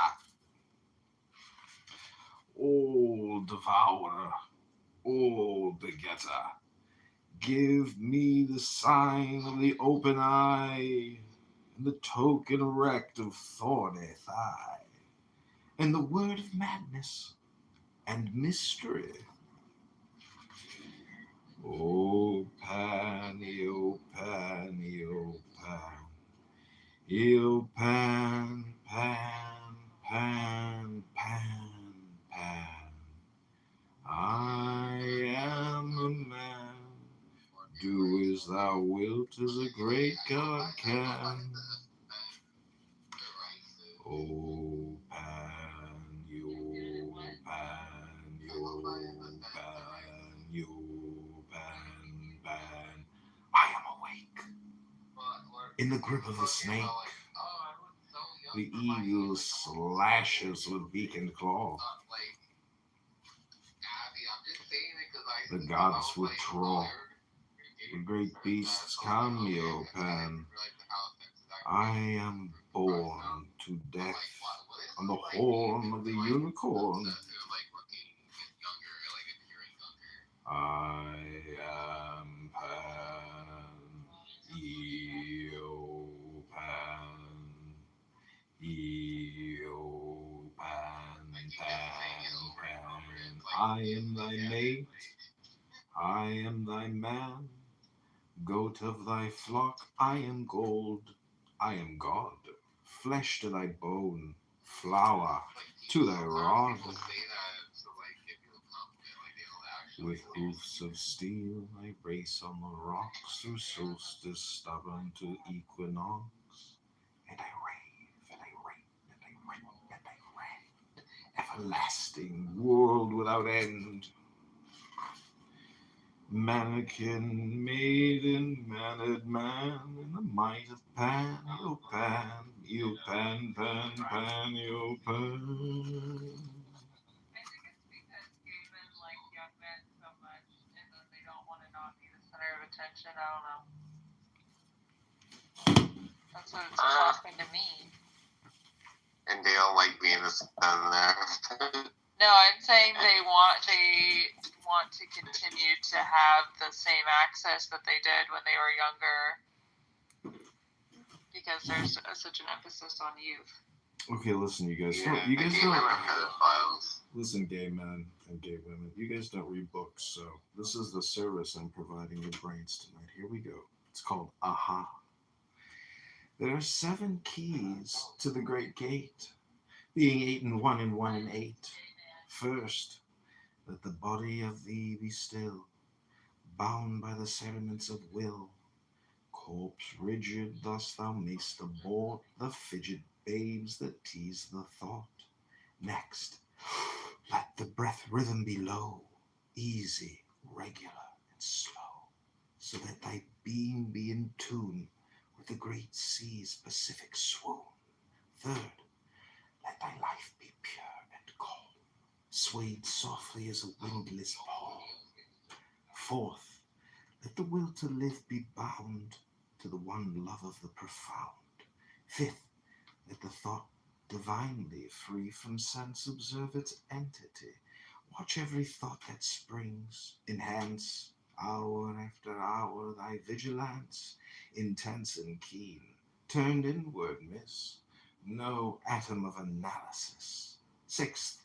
All devourer, all begetter, give me the sign of the open eye, and the token erect of thorny thigh, and the word of madness and mystery. O Pan, O Pan, O Pan, O Pan, Pan, Pan, Pan, Pan. I am a man. Do as thou wilt, as a great God can. O Pan, O Pan, O Pan, O Pan, Pan. I am awake. In the grip of the snake, the eagle slashes with beak and claw. The gods withdraw. The great beasts come, O Pan. I am born to death on the horn of the unicorn. I am Pan, Eo Pan, Eo Pan, Pan, Pan. I am thy mate, I am thy man, goat of thy flock, I am gold, I am God, flesh to thy bone, flour to thy rod. With hoofs of steel I race on the rocks, through solstice stubborn to equinox, and I rave, and I rave, and I rip, and I rend, everlasting world without end. Mannequin, maiden, mannered man, in the might of Pan, O Pan, O Pan, Pan, Pan, O Pan. Attention, I don't know. That's what it's talking to me. And they don't like being the center there. No, I'm saying they want to continue to have the same access that they did when they were younger, because there's such an emphasis on youth. Okay, listen, you guys. Yeah, You guys don't pedophiles. listen, gay men and gay women. You guys don't read books, so this is the service I'm providing your brains tonight. Here we go. It's called Aha. There are 7 keys to the great gate, being 8 and 1 and 1 and 8. First, let the body of thee be still, bound by the sediments of will. Corpse rigid, thus thou mayst abort the fidget babes that tease the thought. Next, let the breath rhythm be low, easy, regular, and slow, so that thy being be in tune with the great sea's pacific swoon. Third, let thy life be pure and calm, swayed softly as a windless palm. Fourth, let the will to live be bound to the one love of the profound. Fifth, let the thought divinely free from sense observe its entity. Watch every thought that springs, enhance hour after hour thy vigilance, intense and keen, turned inward, miss, no atom of analysis. Sixth,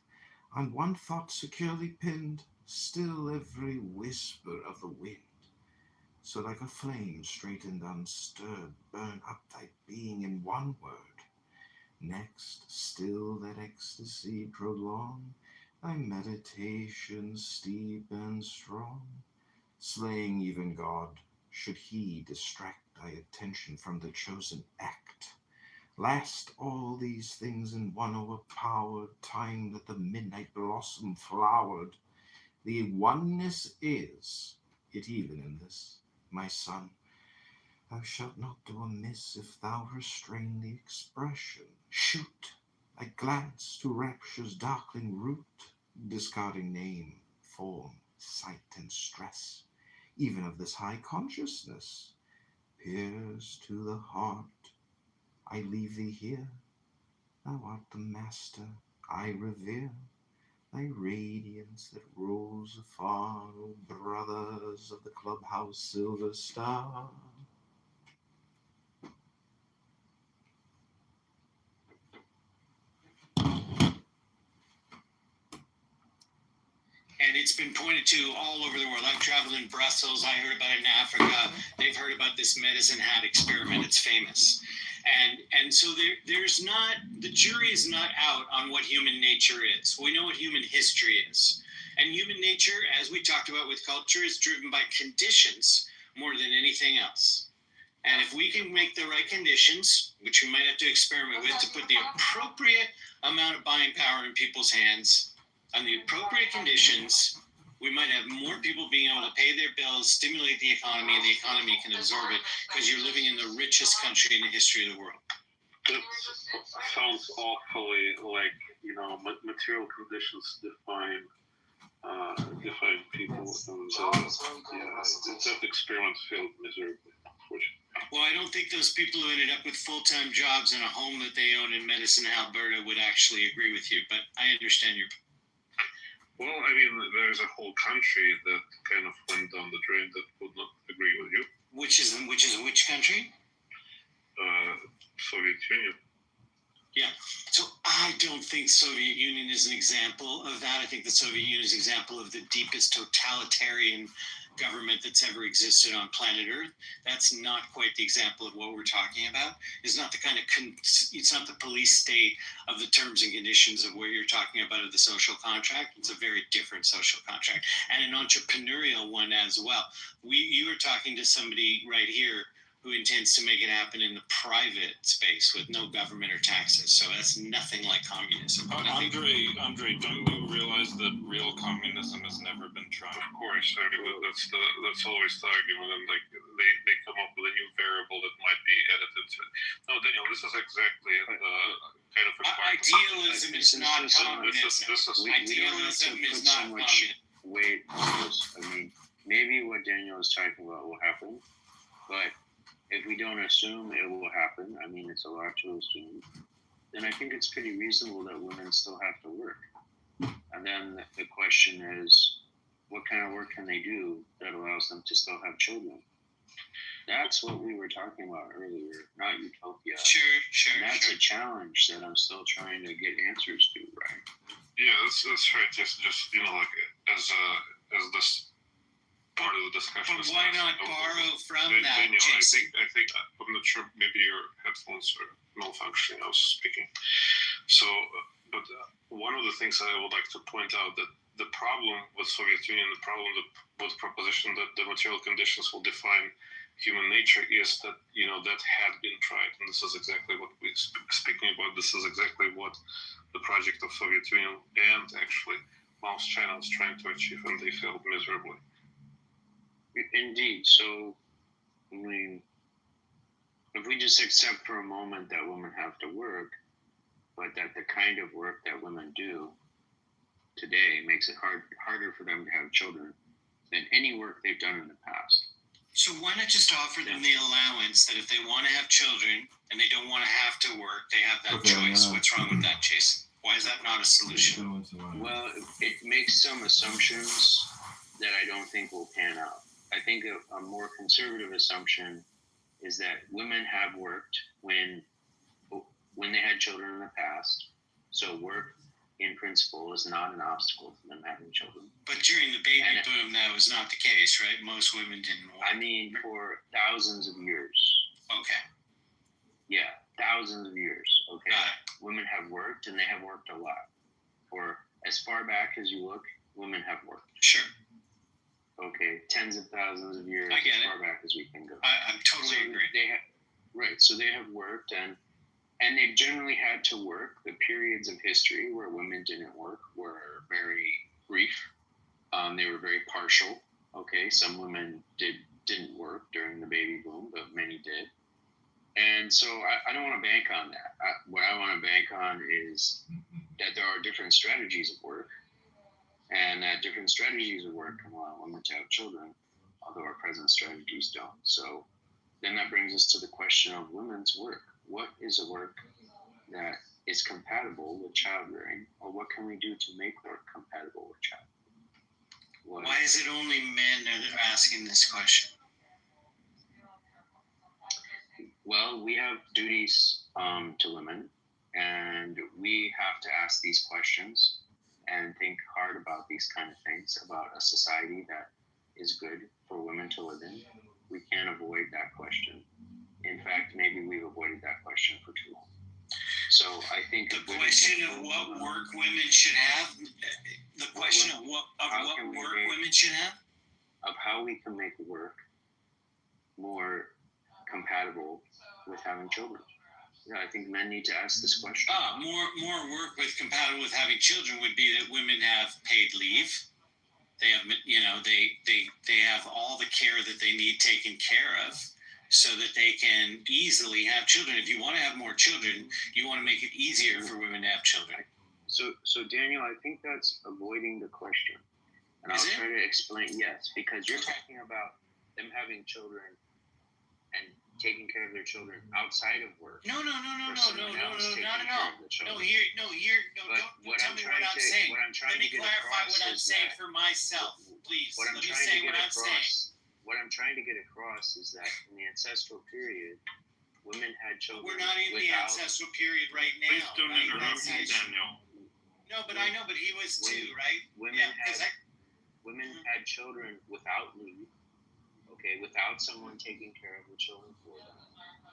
on one thought securely pinned, still every whisper of the wind, so like a flame straight and unstirred, burn up thy being in one word. Next, still that ecstasy prolong, thy meditation steep and strong, slaying even God, should he distract thy attention from the chosen act. Last, all these things in one overpowered time that the midnight blossom flowered. The oneness is, it even in this, my son, thou shalt not do amiss if thou restrain the expression. Shoot thy glance to rapture's darkling root, discarding name, form, sight, and stress, even of this high consciousness. Pierce to the heart, I leave thee here. Thou art the master I revere. Thy radiance that rose afar, O brothers of the clubhouse silver star. And it's been pointed to all over the world. I've traveled in Brussels. I heard about it in Africa. They've heard about this medicine hat experiment. It's famous. And so there's not, the jury is not out on what human nature is. We know what human history is. And human nature, as we talked about with culture, is driven by conditions more than anything else. And if we can make the right conditions, which we might have to experiment with, to put the appropriate amount of buying power in people's hands, on the appropriate conditions, we might have more people being able to pay their bills, stimulate the economy, and the economy can absorb it because you're living in the richest country in the history of the world. It sounds awfully like, material conditions define people. And that experiment failed miserably, unfortunately. Well, I don't think those people who ended up with full-time jobs in a home that they own in Medicine, Alberta would actually agree with you, but I understand your point. Well, I mean, there's a whole country that kind of went down the drain that would not agree with you. Which which country? Soviet Union. Yeah. So I don't think Soviet Union is an example of that. I think the Soviet Union is an example of the deepest totalitarian government that's ever existed on planet Earth. That's not quite the example of what we're talking about. It's not the kind of, it's not the police state of the terms and conditions of what you're talking about of the social contract. It's a very different social contract and an entrepreneurial one as well. You are talking to somebody right here who intends to make it happen in the private space with no government or taxes. So that's nothing like communism. Andre, don't you realize that real communism has never been tried? Of course, that's always the argument, and like they come up with a new variable that might be edited to. No, Daniel, this is exactly the kind of idealism is not communism. Idealism is not communism. Weight on this. I mean, maybe what Daniel is talking about will happen, but if we don't assume it will happen, I mean, it's a lot to assume, then I think it's pretty reasonable that women still have to work. And then the question is, what kind of work can they do that allows them to still have children? That's what we were talking about earlier, not utopia. Sure. And that's a challenge that I'm still trying to get answers to, right? Yeah, that's right. Just like as this part of the discussion. But why not borrow from that, Daniel, Jason? I think I'm not sure. Maybe your headphones are malfunctioning. I was speaking. So, but one of the things I would like to point out that the problem with Soviet Union, the problem with proposition that the material conditions will define human nature is that that had been tried, and this is exactly what we're speaking about. This is exactly what the project of Soviet Union and actually Mao's China is trying to achieve, and they failed miserably. Indeed. So, I mean, if we just accept for a moment that women have to work, but that the kind of work that women do today makes it harder for them to have children than any work they've done in the past. So why not just offer them the allowance that if they want to have children and they don't want to have to work, they have that choice? What's wrong with that, Jason? Why is that not a solution? Well, it makes some assumptions that I don't think will pan out. I think a more conservative assumption is that women have worked when they had children in the past. So work, in principle, is not an obstacle to them having children. But during the baby boom, that was not the case, right? Most women didn't work. I mean, for thousands of years. Okay. Yeah, thousands of years. Okay. Women have worked, and they have worked a lot. For as far back as you look, women have worked. Sure. Okay, tens of thousands of years, I get as far back as we can go. I totally agree. So they have worked, and they've generally had to work. The periods of history where women didn't work were very brief. They were very partial. Okay, some women didn't work during the baby boom, but many did. And so I don't want to bank on that. What I want to bank on is that there are different strategies of work, and that different strategies of work can allow women to have children, although our present strategies don't. So then that brings us to the question of women's work. what is a work that is compatible with child rearing, or what can we do to make work compatible with child rearing? Why is it only men that are asking this question? Well, we have duties to women, and we have to ask these questions and think hard about these kind of things, about a society that is good for women to live in. We can't avoid that question. In fact, maybe we've avoided that question for too long. So I think the question of what work women should have, the question of what work women should have, of how we can make work more compatible with having children. Yeah, I think men need to ask this question. More work with compatible with having children would be that women have paid leave. They have, they have all the care that they need taken care of, so that they can easily have children. If you want to have more children, you want to make it easier for women to have children. So Daniel, I think that's avoiding the question, and I'll try to explain. Yes, because you're talking about them having children and taking care of their children outside of work. No, not at all. No, don't tell me what I'm saying. Let me clarify what I'm saying for myself, please. Let me say what I'm saying. What I'm trying to get across is that in the ancestral period, women had children. We're not in the ancestral period right now. Please don't interrupt me, Daniel. No, but I know, but he was too, right? Women had children without leave. Okay, without someone taking care of the children for them.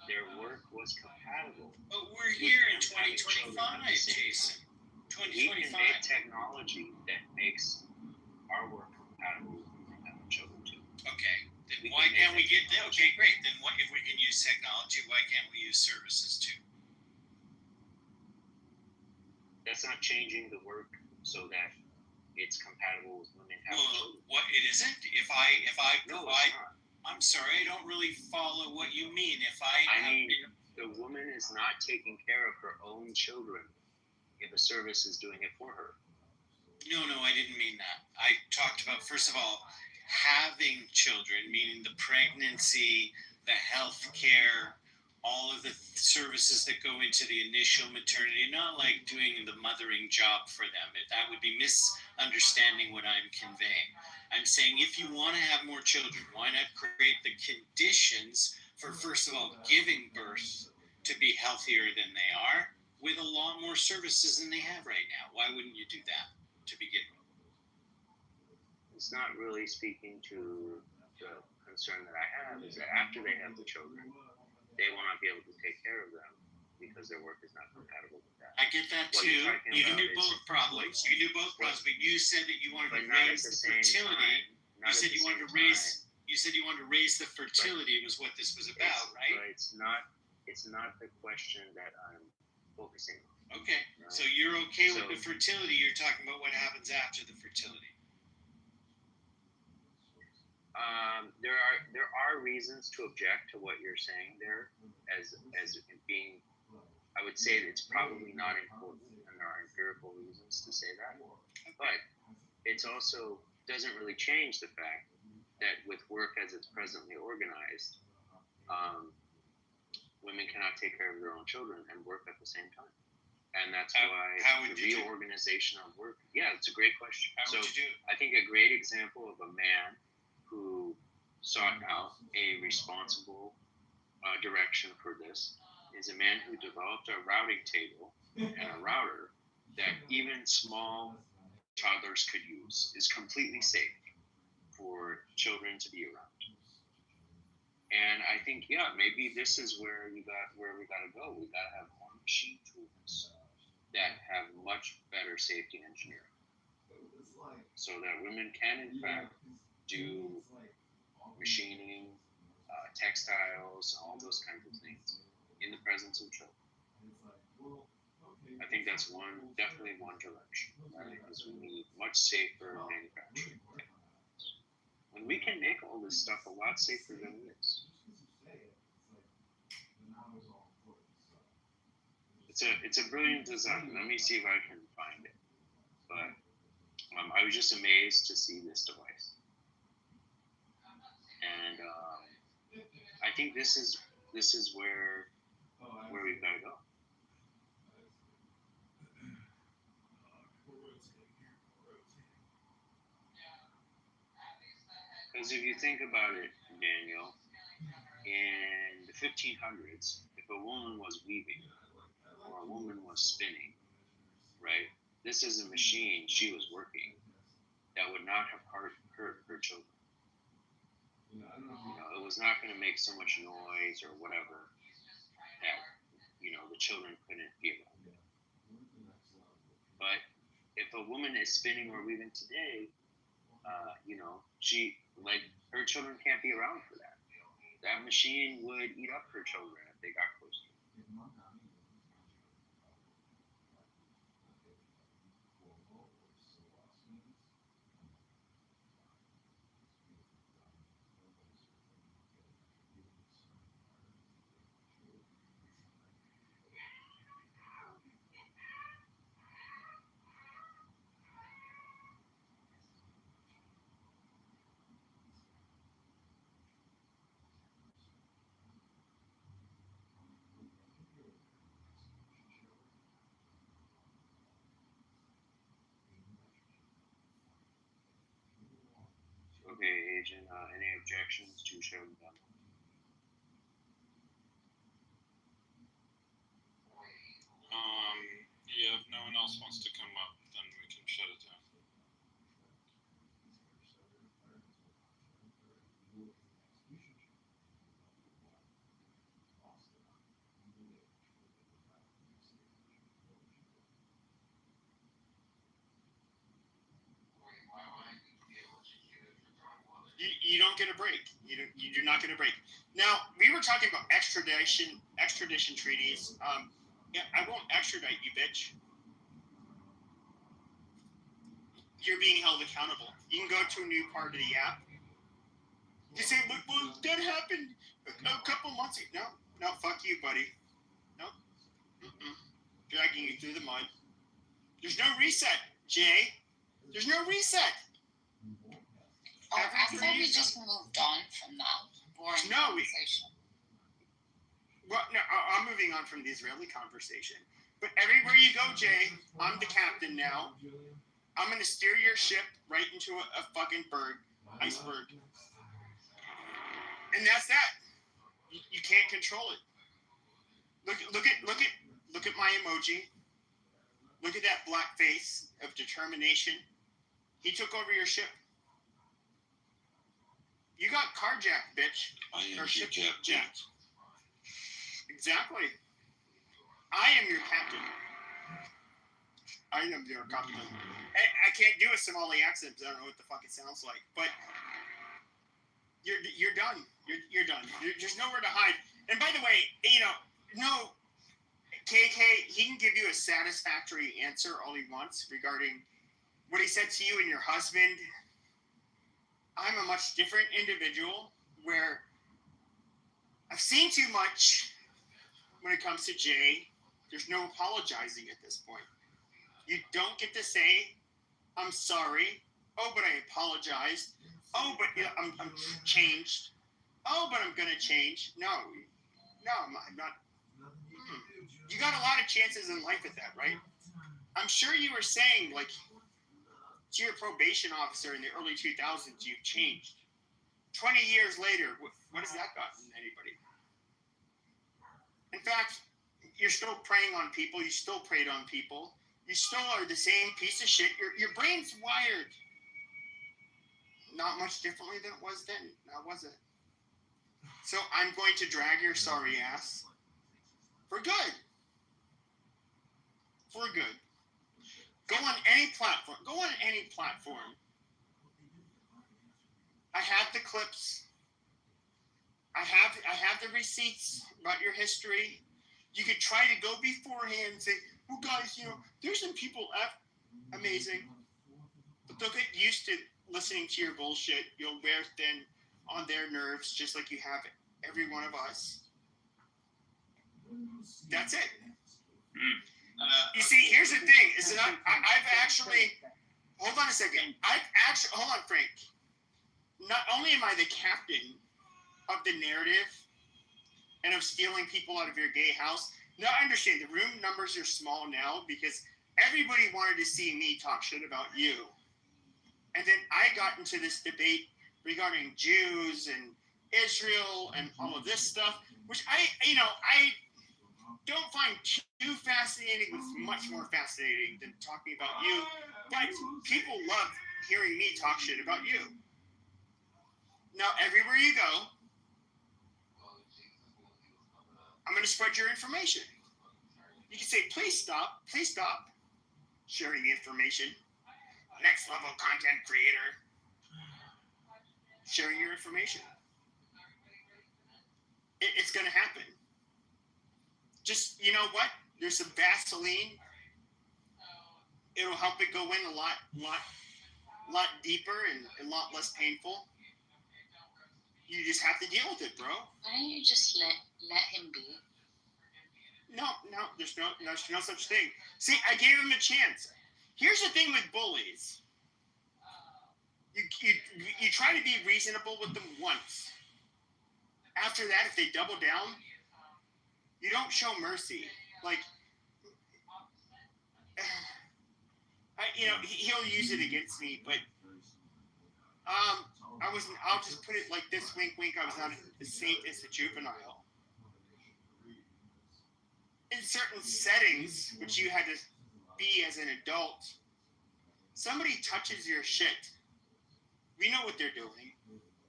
Their work was compatible. But we're here in 2025, Jason. 2025. We can make technology that makes our work compatible with having children too. Okay, then why can't we get that? Okay, great. Then what if we can use technology? Why can't we use services too? That's not changing the work so that it's compatible with women having children. What it isn't? If I provide. I'm sorry, I don't really follow what you mean. The woman is not taking care of her own children if a service is doing it for her. No, I didn't mean that. I talked about, first of all, having children, meaning the pregnancy, the health care, all of the services that go into the initial maternity, not like doing the mothering job for them. That would be misunderstanding what I'm conveying. I'm saying if you want to have more children, why not create the conditions for, first of all, giving birth to be healthier than they are with a lot more services than they have right now? Why wouldn't you do that to begin with? It's not really speaking to the concern that I have, is that after they have the children, they will not be able to take care of them because their work is not compatible with that. I get that too. You can do both problems. You can do both problems, but you said that you wanted to raise the fertility. You said you wanted to raise. You said you wanted to raise the fertility. Was what this was about, right? But it's not the question that I'm focusing on. Okay, right? So you're okay with the fertility. You're talking about what happens after the fertility. There are reasons to object to what you're saying there, as being. I would say that it's probably not important, and there are empirical reasons to say that. But it's also doesn't really change the fact that with work as it's presently organized, women cannot take care of their own children and work at the same time. And that's why the reorganization of work. Yeah, it's a great question. How would you do it? I think a great example of a man who sought out a responsible direction for this is a man who developed a routing table and a router that even small toddlers could use, is completely safe for children to be around. And I think, maybe this is where we got to go. We got to have more machine tools that have much better safety engineering, so that women can in fact do machining, textiles, all those kinds of things in the presence of children. I think that's definitely one direction, right? Because we need much safer manufacturing technologies. And we can make all this stuff a lot safer than it is. It's a brilliant design. Let me see if I can find it. But I was just amazed to see this device. And I think this is where we you gotta go. Because if you think about it, Daniel, in the 1500s, if a woman was weaving or a woman was spinning, right, this is a machine she was working that would not have hurt her children. You know, it was not going to make so much noise or whatever that, you know, the children couldn't be around. But if a woman is spinning or weaving today, you know, her children can't be around for that. That machine would eat up her children if they got close to it. Okay, Agent, any objections to showing them? Yeah, if no one else wants to come up, then we can shut it down. You don't get a break. You do not get a break. Now, we were talking about extradition treaties. Yeah, I won't extradite you, bitch. You're being held accountable. You can go to a new part of the app. You say, well, that happened a couple months ago. No, fuck you, buddy. No. Dragging you through the mud. There's no reset, Jay. There's no reset. Oh, I thought we just moved on from that boring conversation. Well, no, I'm moving on from the Israeli conversation. But everywhere you go, Jay, I'm the captain now. I'm going to steer your ship right into a fucking iceberg. And that's that. You can't control it. Look at my emoji. Look at that black face of determination. He took over your ship. You got carjacked, bitch. I am your captain. Exactly. I am your captain. I am your captain. I can't do a Somali accent because I don't know what the fuck it sounds like. But you're done. You're done. There's nowhere to hide. And by the way, you know, no, KK, he can give you a satisfactory answer all he wants regarding what he said to you and your husband. I'm a much different individual where I've seen too much when it comes to Jay. There's no apologizing at this point. You don't get to say, I'm sorry. Oh, but I apologized. Oh, but yeah, I'm changed. Oh, but I'm going to change. No, I'm not. You got a lot of chances in life at that, right? I'm sure you were saying, like, to your probation officer in the early 2000s, you've changed. 20 years later, what has that gotten anybody? In fact, you're still preying on people. You still preyed on people. You still are the same piece of shit. Your brain's wired not much differently than it was then. Now, was it? So I'm going to drag your sorry ass for good. For good. Go on any platform. Go on any platform. I have the clips. I have the receipts about your history. You could try to go beforehand and say, well, guys, you know, there's some people amazing. But they'll get used to listening to your bullshit. You'll wear thin on their nerves just like you have every one of us. That's it. You see, here's the thing. Is that I've actually... Hold on a second. Hold on, Frank. Not only am I the captain of the narrative and of stealing people out of your gay house, Now I understand the room numbers are small now because everybody wanted to see me talk shit about you. And then I got into this debate regarding Jews and Israel and all of this stuff, which I don't find too fascinating. It's much more fascinating than talking about you. But people love hearing me talk shit about you. Now, everywhere you go, I'm going to spread your information. You can say, please stop sharing the information. Next level content creator. Sharing your information. It's going to happen. Just, you know what? There's some Vaseline. It'll help it go in a lot deeper and a lot less painful. You just have to deal with it, bro. Why don't you just let him be? No, there's no such thing. See, I gave him a chance. Here's the thing with bullies. You try to be reasonable with them once. After that, if they double down, you don't show mercy. Like, he'll use it against me, but I'll just put it like this, wink, wink, I was not a saint as a juvenile. In certain settings, which you had to be as an adult, somebody touches your shit. We know what they're doing.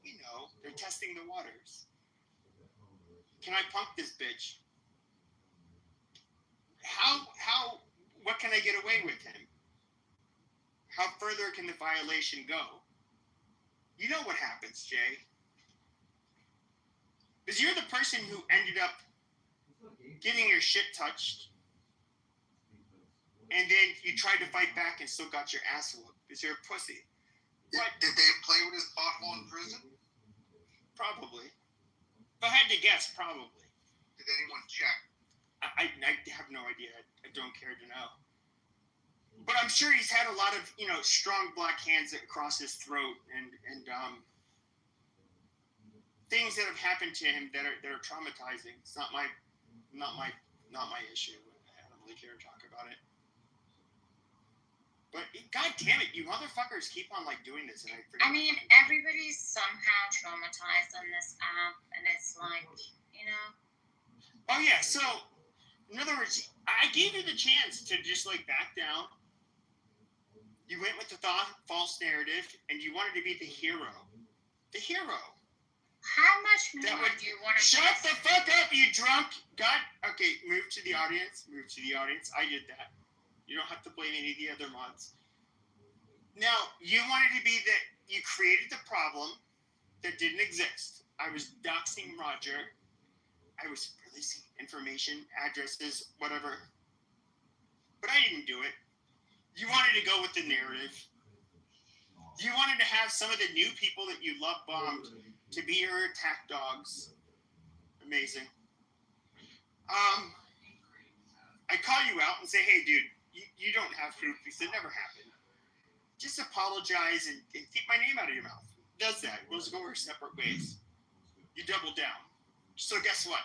We know. They're testing the waters. Can I punk this bitch? What can I get away with him? How further can the violation go? You know what happens, Jay. Because you're the person who ended up getting your shit touched, and then you tried to fight back and still got your ass whooped because you're a pussy. Did they play with his pothole in prison? Probably. If I had to guess, probably. Did anyone check? I have no idea. I don't care to know. But I'm sure he's had a lot of, strong black hands across his throat and things that have happened to him that are traumatizing. It's not my issue. I don't really care to talk about it. But god damn it, you motherfuckers keep on doing this, and I mean, everybody's somehow traumatized on this app, and it's like, Oh yeah, so in other words, I gave you the chance to just back down. You went with the false narrative, and you wanted to be the hero. The hero. How much more do you want to Shut the fuck up, you drunk! Okay, move to the audience. I did that. You don't have to blame any of the other mods. Now, you wanted to be you created the problem that didn't exist. I was doxing Roger. I was releasing information, addresses, whatever. But I didn't do it. You wanted to go with the narrative. You wanted to have some of the new people that you love bombed to be your attack dogs. Amazing. I call you out and say, hey, dude, you don't have proof because it never happened. Just apologize and keep my name out of your mouth. Does that? We'll just go our separate ways. You double down. So guess what?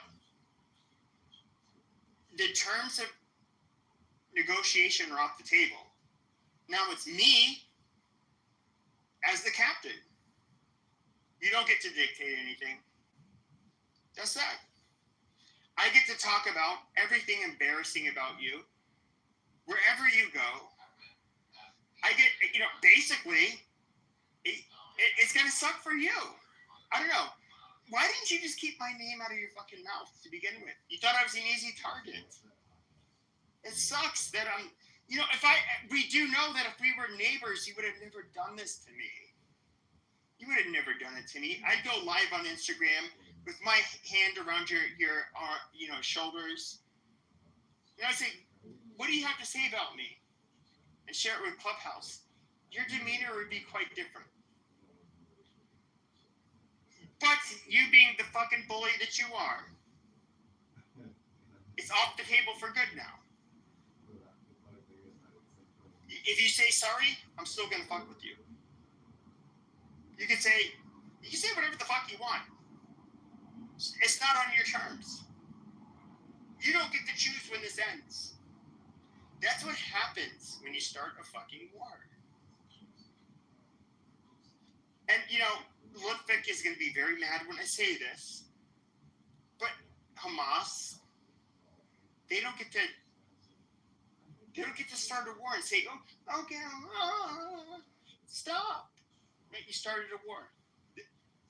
The terms of negotiation are off the table. Now it's me as the captain. You don't get to dictate anything. That's that. I get to talk about everything embarrassing about you. Wherever you go, I get, basically, it's going to suck for you. I don't know. Why didn't you just keep my name out of your fucking mouth to begin with? You thought I was an easy target. It sucks that we do know that if we were neighbors, you would have never done this to me. You would have never done it to me. I'd go live on Instagram with my hand around your shoulders. I'd say, what do you have to say about me? And share it with Clubhouse. Your demeanor would be quite different. But you being the fucking bully that you are, it's off the table for good now. If you say sorry, I'm still gonna fuck with you. You can say whatever the fuck you want. It's not on your terms. You don't get to choose when this ends. That's what happens when you start a fucking war. And, you know, Ludwig is going to be very mad when I say this, but Hamas, they don't get to start a war and say, oh, okay, stop. Right, you started a war.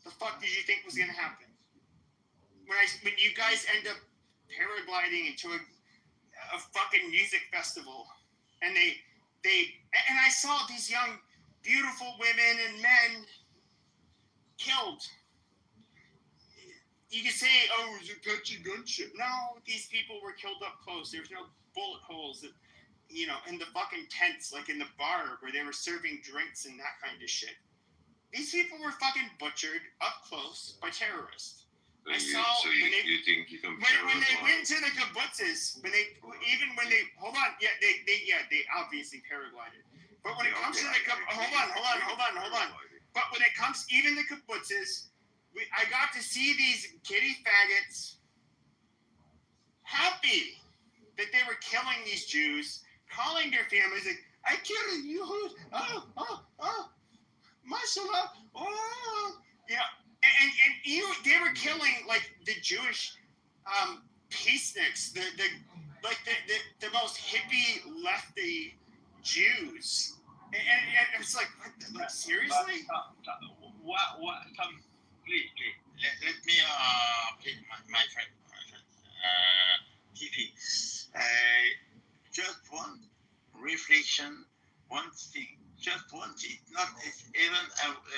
The fuck did you think was going to happen? When you guys end up paragliding into a fucking music festival, and and I saw these young, beautiful women and men killed. You can say, oh, it was a touchy gunship. No, these people were killed up close. There's no bullet holes, in the fucking tents, like in the bar where they were serving drinks and that kind of shit. These people were fucking butchered up close by terrorists. You think you compare when they went to the kibbutzes, hold on, they obviously paraglided. But when it comes to the hold on. But when it comes even the kibbutzes, I got to see these kitty faggots happy that they were killing these Jews, calling their families like, I killed you, oh, mashallah, oh, yeah. And they were killing like the Jewish peaceniks, the most hippie lefty Jews, and it's like, what, seriously? Please, let me please, my friend, TV. Just one reflection, one thing, just one thing. Not even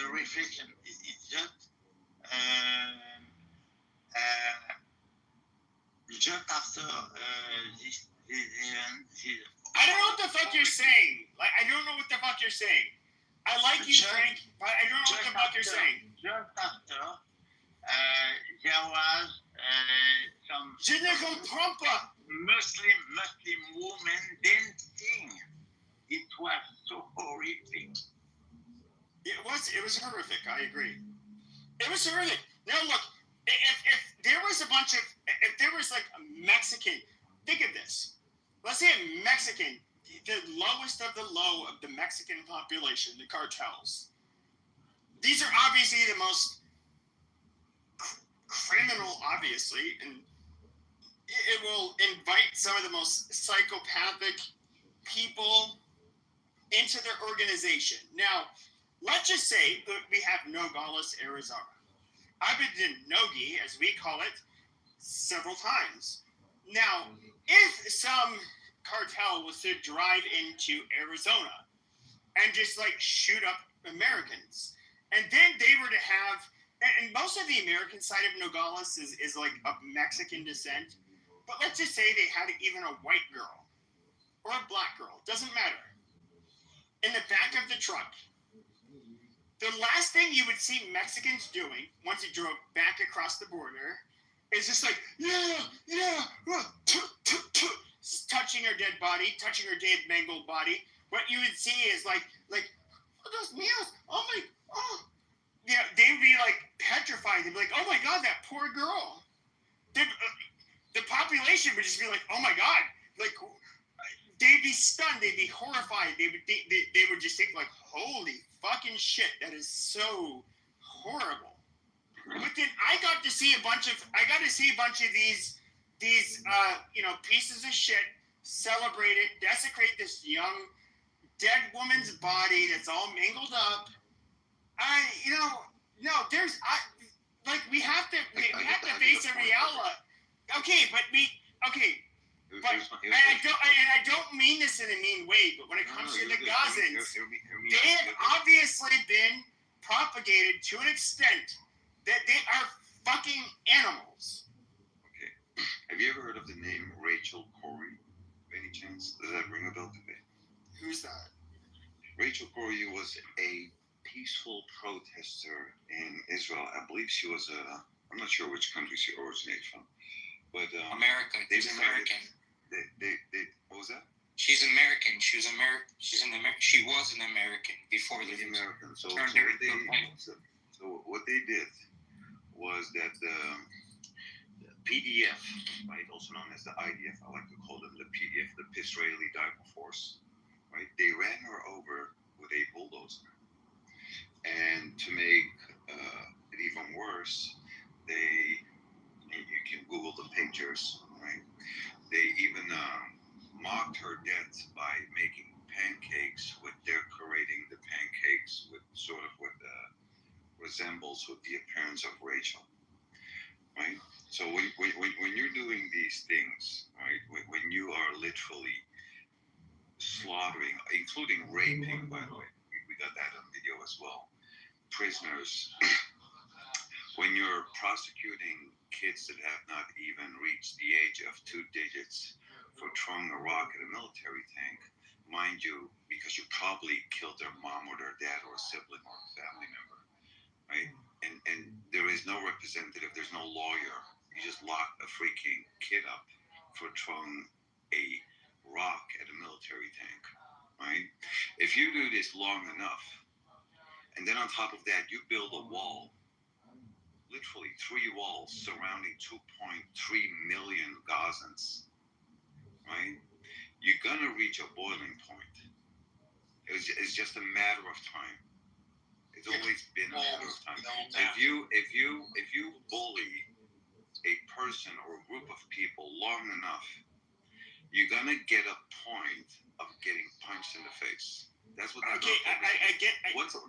a reflection. It's just after this event. I don't know what the fuck you're saying. Like, I don't know what the fuck you're saying. I like you, Frank, but I don't know what the fuck you're saying. Just after, there was some Muslim women dancing. It was so horrific. It was horrific. I agree. It was horrific. Now look, if there was like a Mexican, think of this. Let's say a Mexican, the lowest of the low of the Mexican population, the cartels. These are obviously the most criminal, obviously, and it will invite some of the most psychopathic people into their organization. Now, let's just say that we have Nogales, Arizona. I've been to Nogi, as we call it, several times. Now, if some cartel was to drive into Arizona and just like shoot up Americans, and then they were to have, and most of the American side of Nogales is like of Mexican descent, but let's just say they had even a white girl or a black girl, doesn't matter, in the back of the truck. The last thing you would see Mexicans doing once you drove back across the border is just like, touching her dead body, touching her dead mangled body. What you would see is like, oh, those meals, they'd be like petrified. They'd be like, oh my God, that poor girl. The population would just be like, oh my God, like, they'd be stunned, they'd be horrified. They would just think like, holy fucking shit, that is so horrible. But then I got to see a bunch of these pieces of shit celebrate it, desecrate this young dead woman's body that's all mangled up. We have to face a reality. I don't mean this in a mean way, but when it comes to the Gazans, they have obviously been propagated to an extent that they are fucking animals. Okay. Have you ever heard of the name Rachel Corrie? By any chance? Does that ring a bell today? Who's that? Rachel Corrie was a peaceful protester in Israel. I believe she was I'm not sure which country she originated from. But America. She's American. What was that? She's American. She was an American before the American. So what they did was that PDF, right, also known as the IDF, I like to call them the PDF, the Israeli Diver Force, right? They ran her over with a bulldozer. And to make it even worse, you can Google the pictures, right? They even mocked her death by making pancakes with decorating the pancakes with sort of what resembles with the appearance of Rachel, right? So when you're doing these things, right, when you are literally slaughtering, including raping, by the way, we got that on video as well, prisoners, when you're prosecuting kids that have not even reached the age of 2 digits for throwing a rock at a military tank, mind you, because you probably killed their mom or their dad or a sibling or a family member, right? And there is no representative, there's no lawyer. You just lock a freaking kid up for throwing a rock at a military tank, right? If you do this long enough, and then on top of that, you build a wall, literally 3 walls surrounding 2.3 million Gazans, right? You're gonna reach a boiling point. It's just a matter of time. It's always been a matter of time. If you bully a person or a group of people long enough, you're gonna get a point of getting punched in the face. That's what. Okay, I get.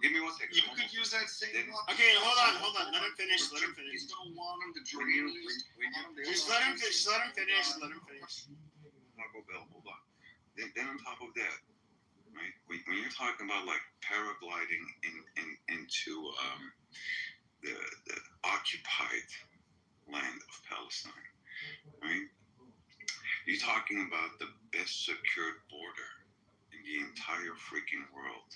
Give me 1 second. You could use that same. Okay, hold on. Let him finish. You don't want him to drain. Just let him finish. Taco Bell, hold on. Then on top of that, right? When you're talking about like paragliding into the occupied land of Palestine, right? You're talking about the best secured border in the entire freaking world,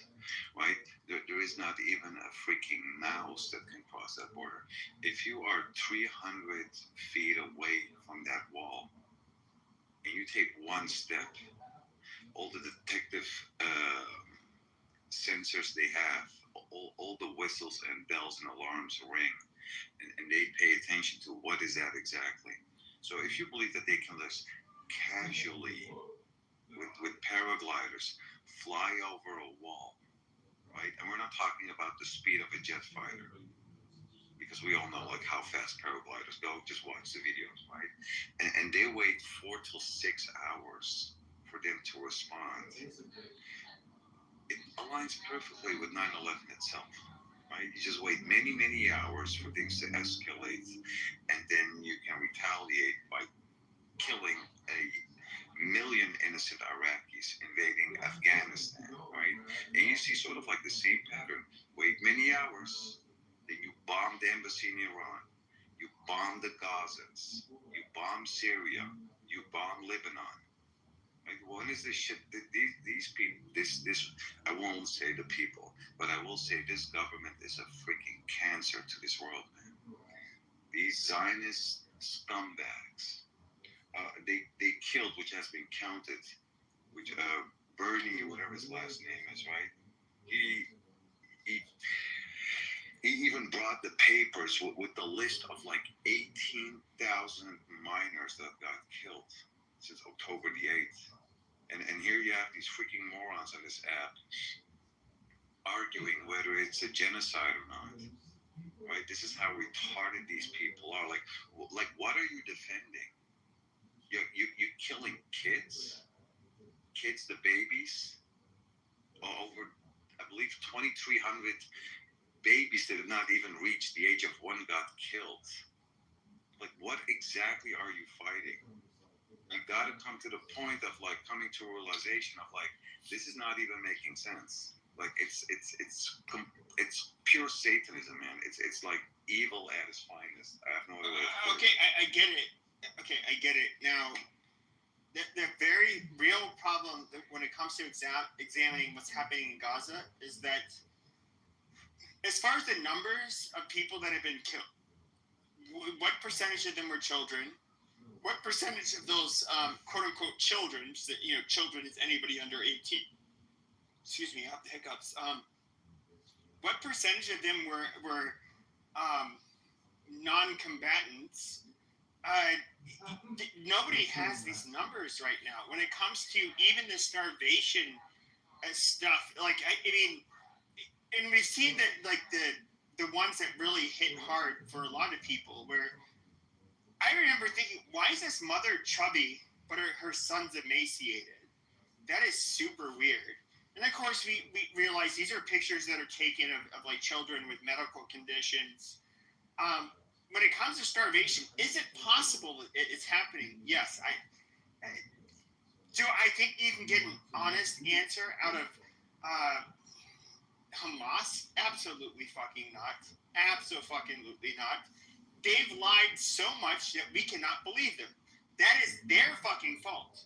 right? There is not even a freaking mouse that can cross that border. If you are 300 feet away from that wall and you take one step, all the detective sensors they have, all the whistles and bells and alarms ring, and they pay attention to what is that exactly. So if you believe that they can just casually, with paragliders, fly over a wall, right? And we're not talking about the speed of a jet fighter, because we all know like how fast paragliders go. Just watch the videos, right? And they wait 4 to 6 hours for them to respond. It aligns perfectly with 9/11 itself, right? You just wait many, many hours for things to escalate, and then you can retaliate by killing a million innocent Iraqis invading Afghanistan, right? And you see sort of like the same pattern. Wait many hours, then you bomb the embassy in Iran, you bomb the Gazans, you bomb Syria, you bomb Lebanon. Like, when is this shit? These people, this I won't say the people, but I will say this government is a freaking cancer to this world, man. These Zionist scumbags. They killed, which has been counted, which Bernie, whatever his last name is, right? He even brought the papers with the list of like 18,000 minors that got killed since October the 8th. And here you have these freaking morons on this app arguing whether it's a genocide or not. Right? This is how retarded these people are. Like what are you defending? You're killing kids, the babies. Over, I believe, 2,300 babies that have not even reached the age of 1 got killed. Like, what exactly are you fighting? You got to come to the point of like coming to a realization of like, this is not even making sense. Like, it's pure Satanism, man. It's like evil at its finest. I have no other way to put it. Okay, I get it. Okay, I get it. Now, the very real problem when it comes to examining what's happening in Gaza is that, as far as the numbers of people that have been killed, what percentage of them were children? What percentage of those quote-unquote children, children is anybody under 18? Excuse me, I have the hiccups. What percentage of them were non-combatants? nobody has these numbers right now. When it comes to even the starvation stuff, like I mean, and we've seen that like the ones that really hit hard for a lot of people. Where I remember thinking, why is this mother chubby but her son's emaciated? That is super weird. And of course, we realize these are pictures that are taken of like children with medical conditions. When it comes to starvation, is it possible that it's happening? Yes. Do I think you can get an honest answer out of Hamas? Absolutely fucking not. Absolutely not. They've lied so much that we cannot believe them. That is their fucking fault.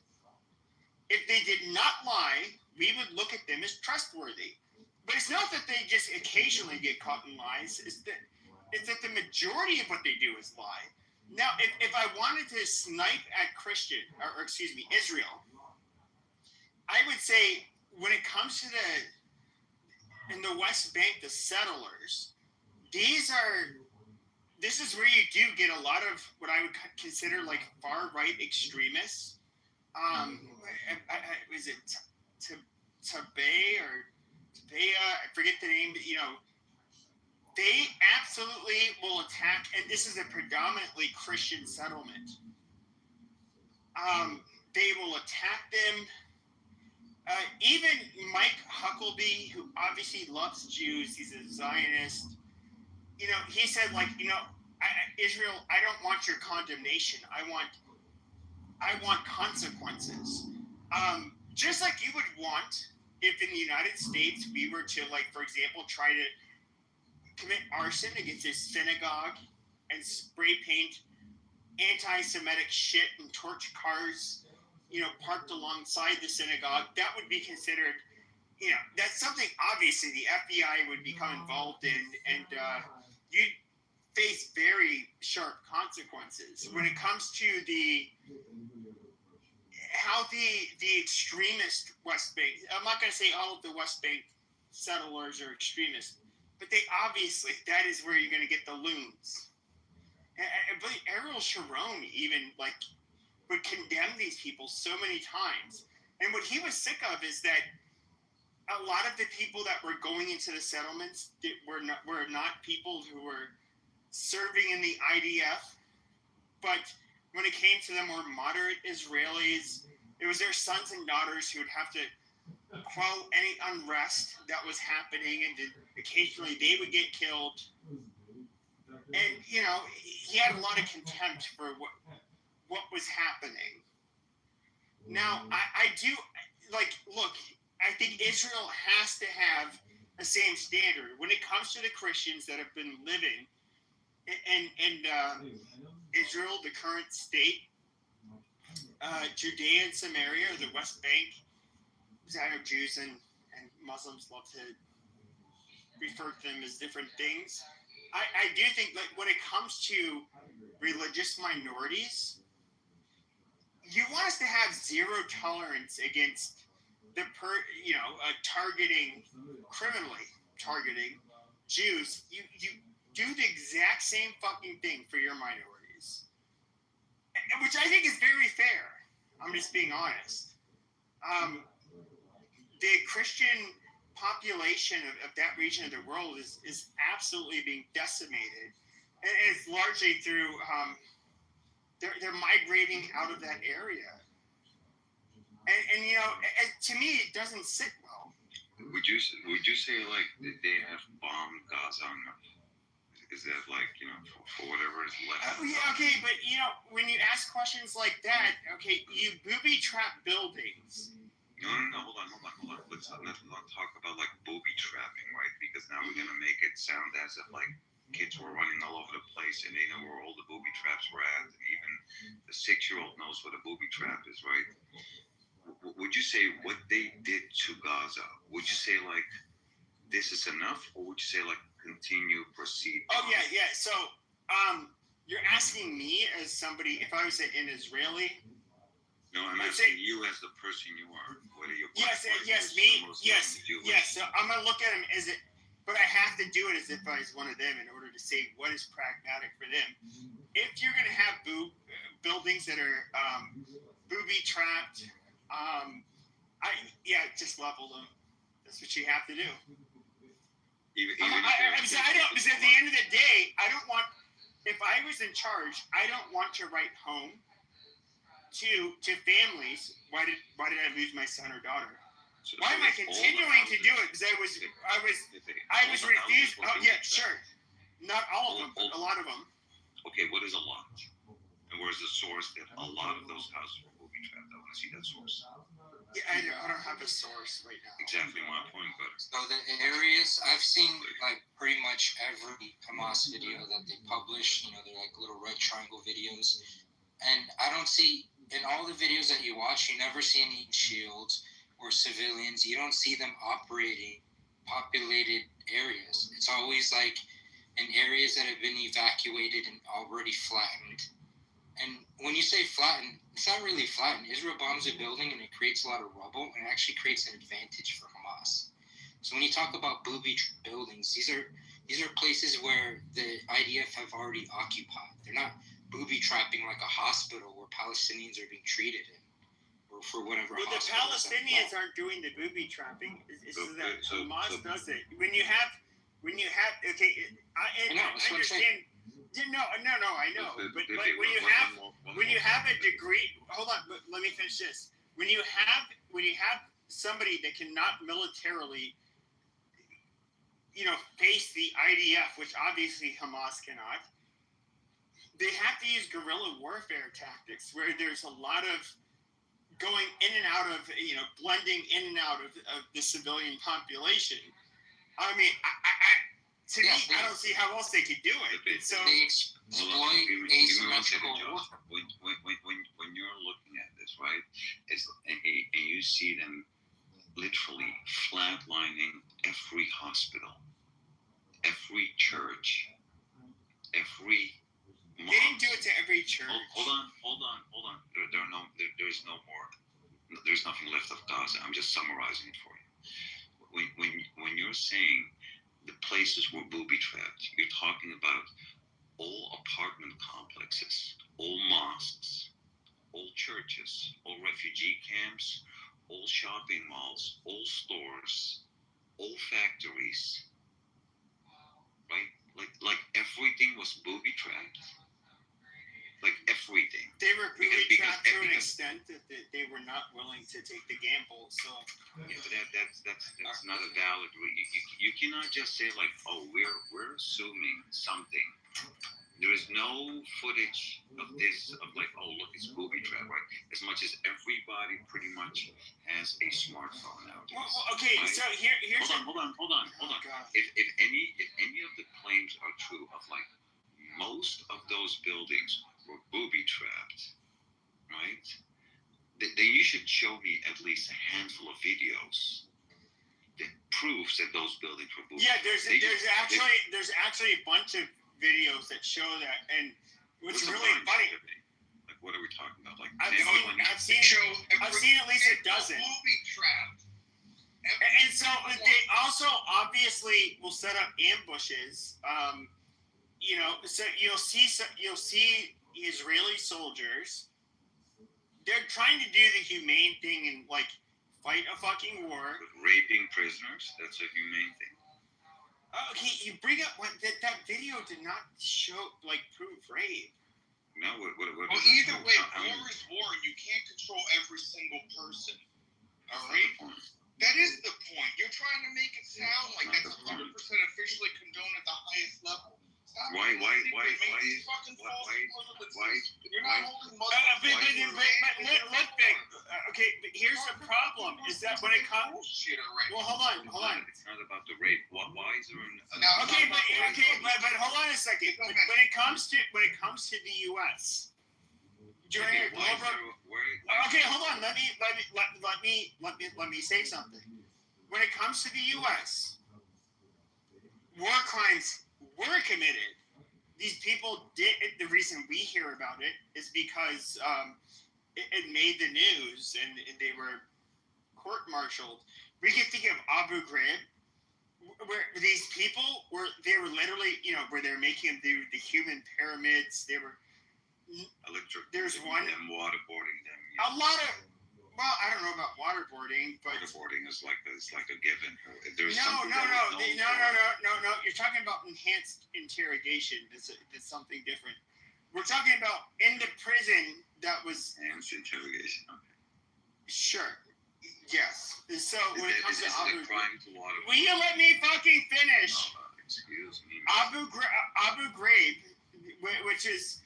If they did not lie, we would look at them as trustworthy. But it's not that they just occasionally get caught in lies. It's that the majority of what they do is lie. Now, if I wanted to snipe at Israel, I would say when it comes to in the West Bank, the settlers, this is where you do get a lot of what I would consider like far-right extremists. Is it Tabay or Tabea? I forget the name, but they absolutely will attack, and this is a predominantly Christian settlement. They will attack them. Even Mike Huckabee, who obviously loves Jews, he's a Zionist. He said, Israel, I don't want your condemnation. I want consequences. Just like you would want if in the United States we were to, for example, try to commit arson against a synagogue and spray paint anti-Semitic shit and torch cars, parked alongside the synagogue. That would be considered, that's something obviously the FBI would become involved in, and you'd face very sharp consequences. When it comes to how the extremist West Bank, I'm not going to say all of the West Bank settlers are extremists, but they obviously, that is where you're going to get the loons. And I believe Ariel Sharon even would condemn these people so many times. And what he was sick of is that a lot of the people that were going into the settlements were not people who were serving in the IDF, but when it came to the more moderate Israelis, it was their sons and daughters who would have to quell any unrest that was happening, and occasionally they would get killed. And, he had a lot of contempt for what was happening. Now, I do, look, I think Israel has to have the same standard when it comes to the Christians that have been living in Israel, the current state, Judea and Samaria, or the West Bank, because I know Jews and Muslims love to refer to them as different things. I do think when it comes to religious minorities, you want us to have zero tolerance against criminally targeting Jews. You do the exact same fucking thing for your minorities, which I think is very fair. I'm just being honest. The Christian population of that region of the world is absolutely being decimated, and it's largely through they're migrating out of that area, and to me it doesn't sit well. Would you say they have bombed Gaza enough? Is that for whatever is left? Yeah, okay, but when you ask questions like that, okay, you booby trap buildings. No, hold on. Let's not talk about booby trapping, right? Because now we're gonna make it sound as if kids were running all over the place and they know where all the booby traps were at, and even the 6-year-old knows what a booby trap is, right? Would you say what they did to Gaza? Would you say this is enough, or would you say proceed? Oh yeah. So you're asking me as somebody, if I was an Israeli. No, I'm asking you as the person you are. Whether you're yes. So I'm gonna look at him as it, but I have to do it as if I was one of them in order to say what is pragmatic for them. if you're gonna have buildings that are booby trapped, just level them. That's what you have to do. Because at the end of the day, I don't want. If I was in charge, I don't want to write home to families. Why did I lose my son or daughter? So Why am I continuing to do it? Because I was refused. Oh yeah, sure. Not all of them, but a lot of them. Okay, what is a lot? And where's the source that a lot of those houses will be trapped? I want to see that source. Yeah, I don't have a source right now. Exactly my point, but So the areas I've seen, like pretty much every Hamas video that they publish, they're like little red triangle videos, and I don't see in all the videos that you watch, you never see any shields or civilians. You don't see them operating populated areas. It's always like in areas that have been evacuated and already flattened. And when you say flattened, it's not really flattened. Israel bombs a building and it creates a lot of rubble, and it actually creates an advantage for Hamas. So when you talk about booby buildings, these are places where the IDF have already occupied. They're not booby trapping like a hospital where Palestinians are being treated in, or for whatever. Well, the Palestinians aren't doing the booby trapping. Hamas does it. When you have okay, I understand. No, I know. But when you have a degree, hold on, but let me finish this. When you have somebody that cannot militarily, face the IDF, which obviously Hamas cannot, they have to use guerrilla warfare tactics where there's a lot of going in and out of, blending in and out of the civilian population. I mean, I don't see how else they could do it. So they exploit asymmetrical warfare. When you're looking at this, right, and you see them literally flatlining every hospital, every church, every mosque. They didn't do it to every church. Hold on. There's nothing left of Gaza. I'm just summarizing it for you. When you're saying the places were booby trapped, you're talking about all apartment complexes, all mosques, all churches, all refugee camps, all shopping malls, all stores, all factories, right? Like everything was booby trapped. Like everything. They were booby trapped to an extent that they were not willing to take the gamble. So yeah, but that's not a valid. You cannot just say like, oh, we're assuming something. There is no footage of this, of like, oh, look, it's booby trap, right? As much as everybody pretty much has a smartphone nowadays. Well, okay, right? So here's hold on. If any of the claims are true of like most of those buildings were booby trapped, right? Then you should show me at least a handful of videos that proves that those buildings were booby trapped. Yeah, there's actually a bunch of videos that show that, and what's really funny. Like, what are we talking about? Like, I've seen at least a dozen. Booby trapped. And so they also obviously will set up ambushes. So you'll see Israeli soldiers. They're trying to do the humane thing and like fight a fucking war. But raping prisoners, that's a humane thing. Okay, you bring up that video did not prove rape. No, what well, either way, war is war, and you can't control every single person. All right? That is the point. You're trying to make it sound like that's 100% officially condoned at the highest level. Why? You're not holding okay, but here's the problem: is that when it comes, well, hold on. It's not about the rape. Why is there but hold on a second. When it comes to the U.S. during a global, okay, hold on. Let me say something. When it comes to the U.S., war crimes were committed. These people did. The reason we hear about it is because it made the news and they were court-martialed. We can think of Abu Ghraib, where these people were literally, where they're making them do the human pyramids. They were There's one. Them, waterboarding them. A lot of. Well, I don't know about waterboarding, but waterboarding is like a given. There's no. You're talking about enhanced interrogation. That's something different. We're talking about in the prison that was enhanced interrogation. Okay. Sure. Yes. So when it comes to Abu, will you let me fucking finish? Excuse me. Abu Ghraib, which is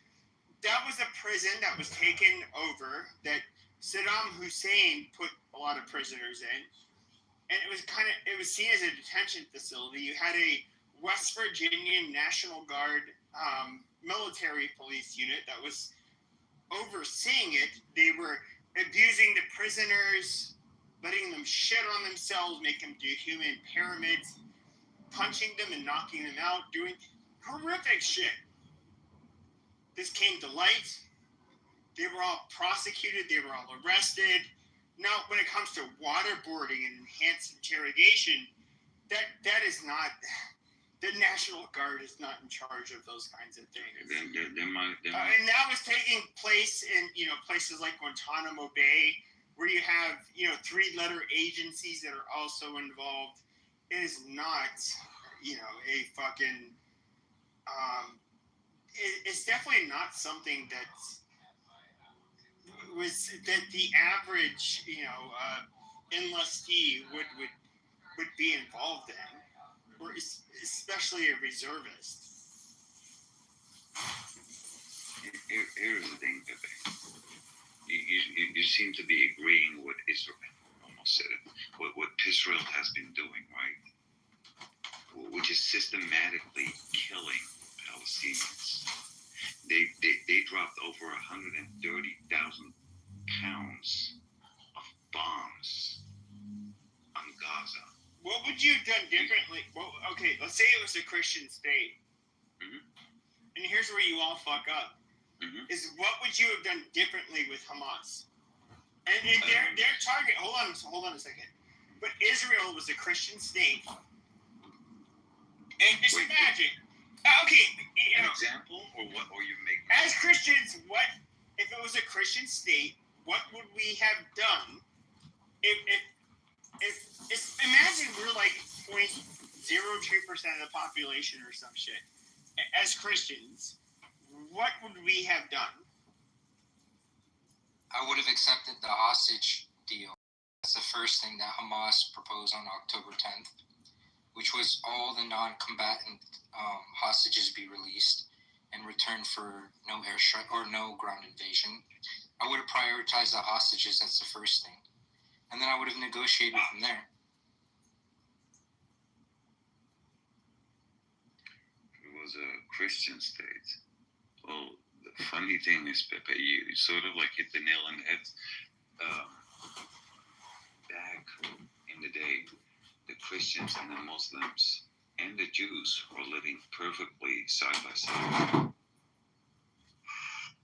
that was a prison that was taken over that Saddam Hussein put a lot of prisoners in, and it was seen as a detention facility. You had a West Virginia National Guard military police unit that was overseeing it. They were abusing the prisoners, letting them shit on themselves, making them do human pyramids, punching them and knocking them out, doing horrific shit. This came to light. They were all prosecuted. They were all arrested. Now, when it comes to waterboarding and enhanced interrogation, that is not. The National Guard is not in charge of those kinds of things. And that was taking place in places like Guantanamo Bay, where you have 3-letter agencies that are also involved. It is not a fucking. It's definitely not something that the average enlistee would be involved in, or especially a reservist. Here's the thing, Pepe. You seem to be agreeing with Israel. Almost said it. What Israel has been doing, right? Which is systematically killing Palestinians. They dropped over 130,000 pounds of bombs on Gaza. What would you have done differently? Well, okay, let's say it was a Christian state. Mm-hmm. And here's where you all fuck up. Mm-hmm. Is what would you have done differently with Hamas? And their target, hold on a second. But Israel was a Christian state. And just imagine. Okay, an example, or what? Or you make as Christians, what if it was a Christian state? What would we have done if imagine we're like 0.02% of the population or some shit. As Christians, what would we have done? I would have accepted the hostage deal. That's the first thing that Hamas proposed on October 10th, which was all the non-combatant hostages be released in return for no airstrike or no ground invasion. I would have prioritized the hostages. That's the first thing. And then I would have negotiated from there. It was a Christian state. Well, the funny thing is, Pepe, you sort of like hit the nail on the head. Back in the day, the Christians and the Muslims and the Jews were living perfectly side by side.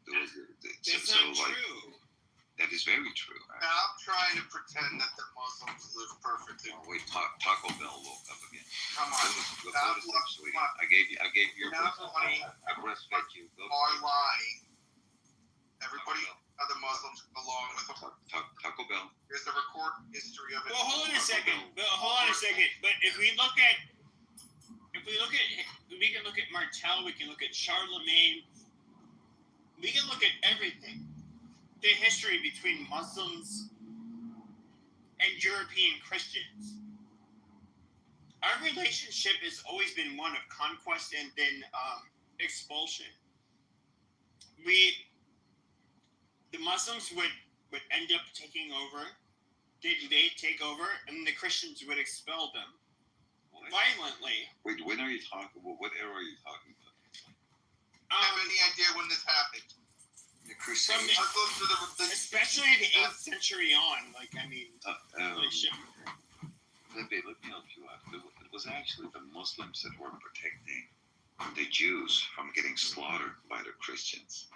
That's not true. That is very true. Stop trying to pretend that the Muslims live perfectly. Oh, wait, Taco Bell woke up again. Come on. Stop sweetie. I gave you your money. I breastfed you. Are lying. Everybody, other Muslims go along with them. Taco Bell. There's a recorded history of it. Well, hold on a second. But if we can look at Martel, we can look at Charlemagne, we can look at everything. The history between Muslims and European Christians. Our relationship has always been one of conquest and then expulsion. The Muslims would end up taking over. They'd take over, and the Christians would expel them violently. Wait, when are you talking? What era are you talking about? I have any idea when this happened. The Crusades. Especially the 8th century on. Like, I mean, let me help you out. It was actually the Muslims that were protecting the Jews from getting slaughtered by the Christians.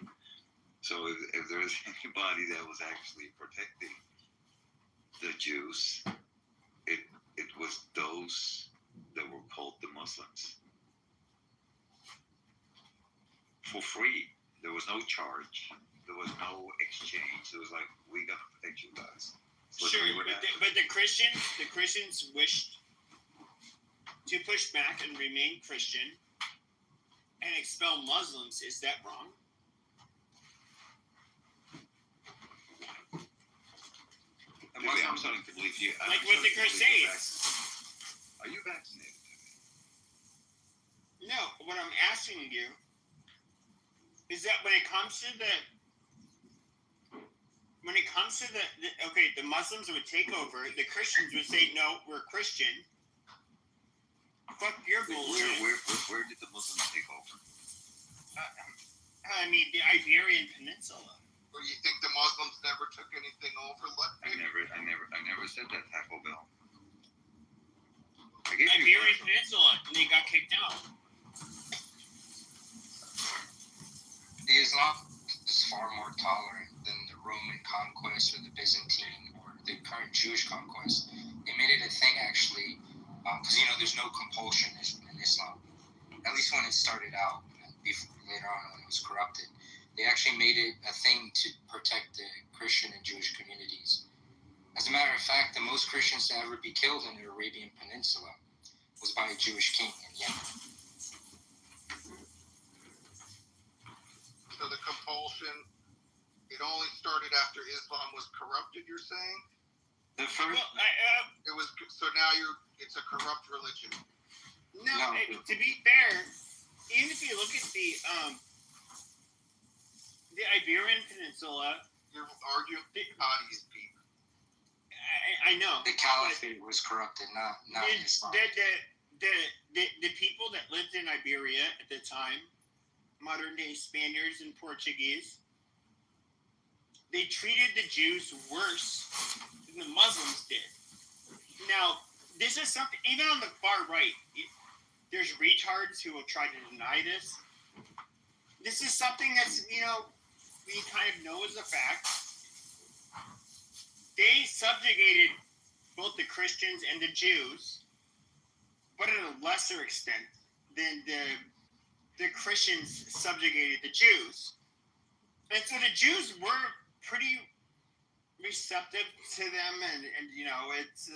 So if there was anybody that was actually protecting the Jews, it was those that were called the Muslims. For free. There was no charge. There was no exchange. It was like, we gotta protect you guys. Sure, but the Christians wished to push back and remain Christian and expel Muslims. Is that wrong? I'm starting to believe you. Like with the Crusades. Are you vaccinated? No, what I'm asking you is that when it comes to the Muslims would take over, the Christians would say, no, we're Christian. Fuck your bullshit. Where did the Muslims take over? I mean, the Iberian Peninsula. Or you think the Muslims never took anything over? I never said that, Taco Bell. Iberian Peninsula, and they got kicked out. The Islam is far more tolerant than the Roman conquest or the Byzantine or the current Jewish conquest. They made it a thing, actually, because, there's no compulsion in Islam. At least when it started out, before, later on when it was corrupted. They actually made it a thing to protect the Christian and Jewish communities. As a matter of fact, the most Christians to ever be killed in the Arabian Peninsula was by a Jewish king in Yemen. So the compulsion, it only started after Islam was corrupted, you're saying? The first... it was, so now it's a corrupt religion. No, to be fair, even if you look at the Iberian Peninsula, you're arguing Qadi's people. I know. The caliphate was corrupted, not Islam. The people that lived in Iberia at the time, modern day Spaniards and Portuguese, they treated the Jews worse than the Muslims did. Now, this is something, even on the far right, there's retards who will try to deny this. This is something that's, we kind of know as a fact. They subjugated both the Christians and the Jews, but at a lesser extent than the Christians subjugated the Jews. And so the Jews were pretty receptive to them, and it's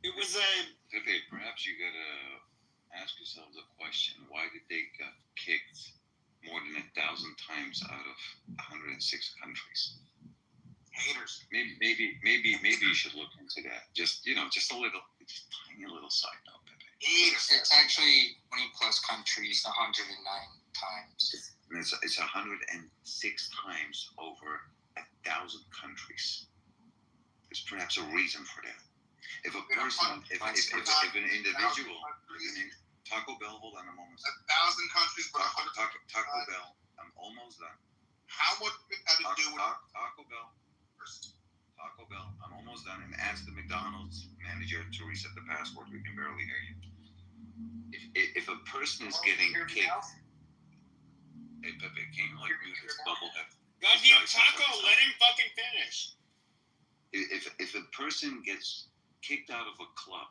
it was a... Okay, perhaps you gotta ask yourself the question, why did they get kicked more than 1,000 times out of 106 countries? Haters. Maybe you should look into that. Just a tiny little side note, Pepe. It's actually 20 plus countries, 109 times. And it's 106 times over 1,000 countries. There's perhaps a reason for that. If an individual, Taco Bell, hold on a moment. 1,000 countries, but Taco Bell, I'm almost done. How much did that do with Taco Bell? I'm almost done. And ask the McDonald's manager to reset the password. We can barely hear you. If a person is getting kicked, hey Pepe, can you mute this bubblehead? Goddamn Taco, let him fucking finish. If a person gets kicked out of a club,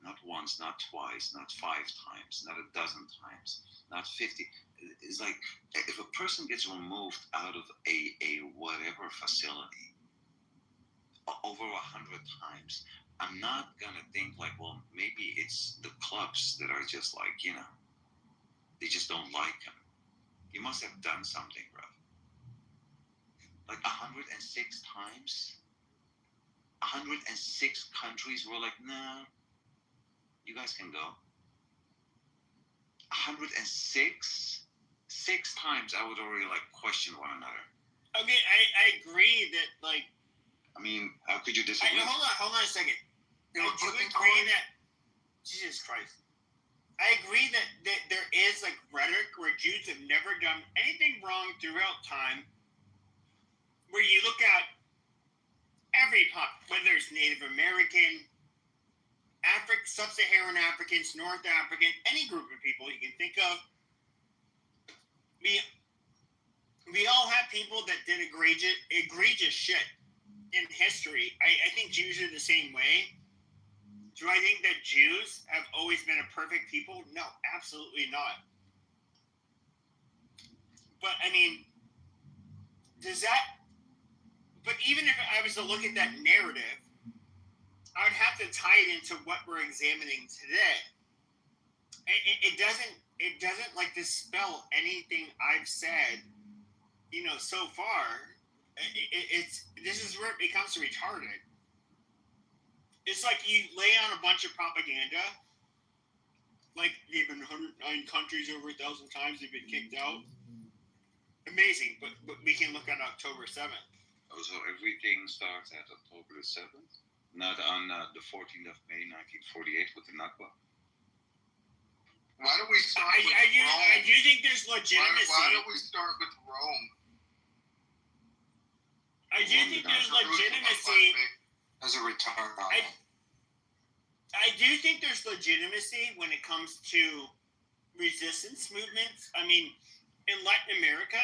not once, not twice, not 5 times, not 12 times, not 50. It's like if a person gets removed out of a whatever facility over 100 times, I'm not gonna think like, well, maybe it's the clubs that are just like, they just don't like him. You must have done something, bro. Like 106 times. 106 countries were like, nah, you guys can go. 106? 6 times I would already question one another. Okay, I agree that how could you disagree? Hold on a second. I do agree that Jesus Christ. I agree that there is rhetoric where Jews have never done anything wrong throughout time. Where you look at every whether it's Native American, Sub-Saharan Africans, North African, any group of people you can think of, we all have people that did egregious shit in history. I think Jews are the same way. Do I think that Jews have always been a perfect people? No, absolutely not. But I mean, does that? But even if I was to look at that narrative, I would have to tie it into what we're examining today. It doesn't like dispel anything I've said, so far. This is where it becomes retarded. It's like you lay on a bunch of propaganda, like they've been 109 countries over 1,000 times, they've been kicked out. Amazing, but we can look at October 7th. Oh, so everything starts at October the 7th? Not on the 14th of May, 1948 with the Nakba? Why do we start with Rome? I do think there's legitimacy. Why do we start with Rome? I do think there's legitimacy. As a retard. I do think there's legitimacy when it comes to resistance movements. I mean, in Latin America,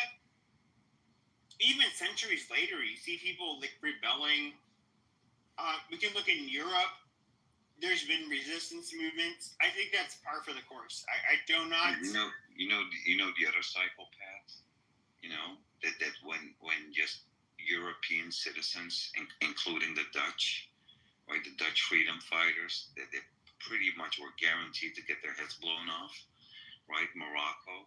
even centuries later, you see people like rebelling. We can look in Europe. There's been resistance movements. I think that's par for the course. I do not. You know the other psychopath. That when just European citizens, including the Dutch, right, the Dutch freedom fighters, that they pretty much were guaranteed to get their heads blown off, right? Morocco,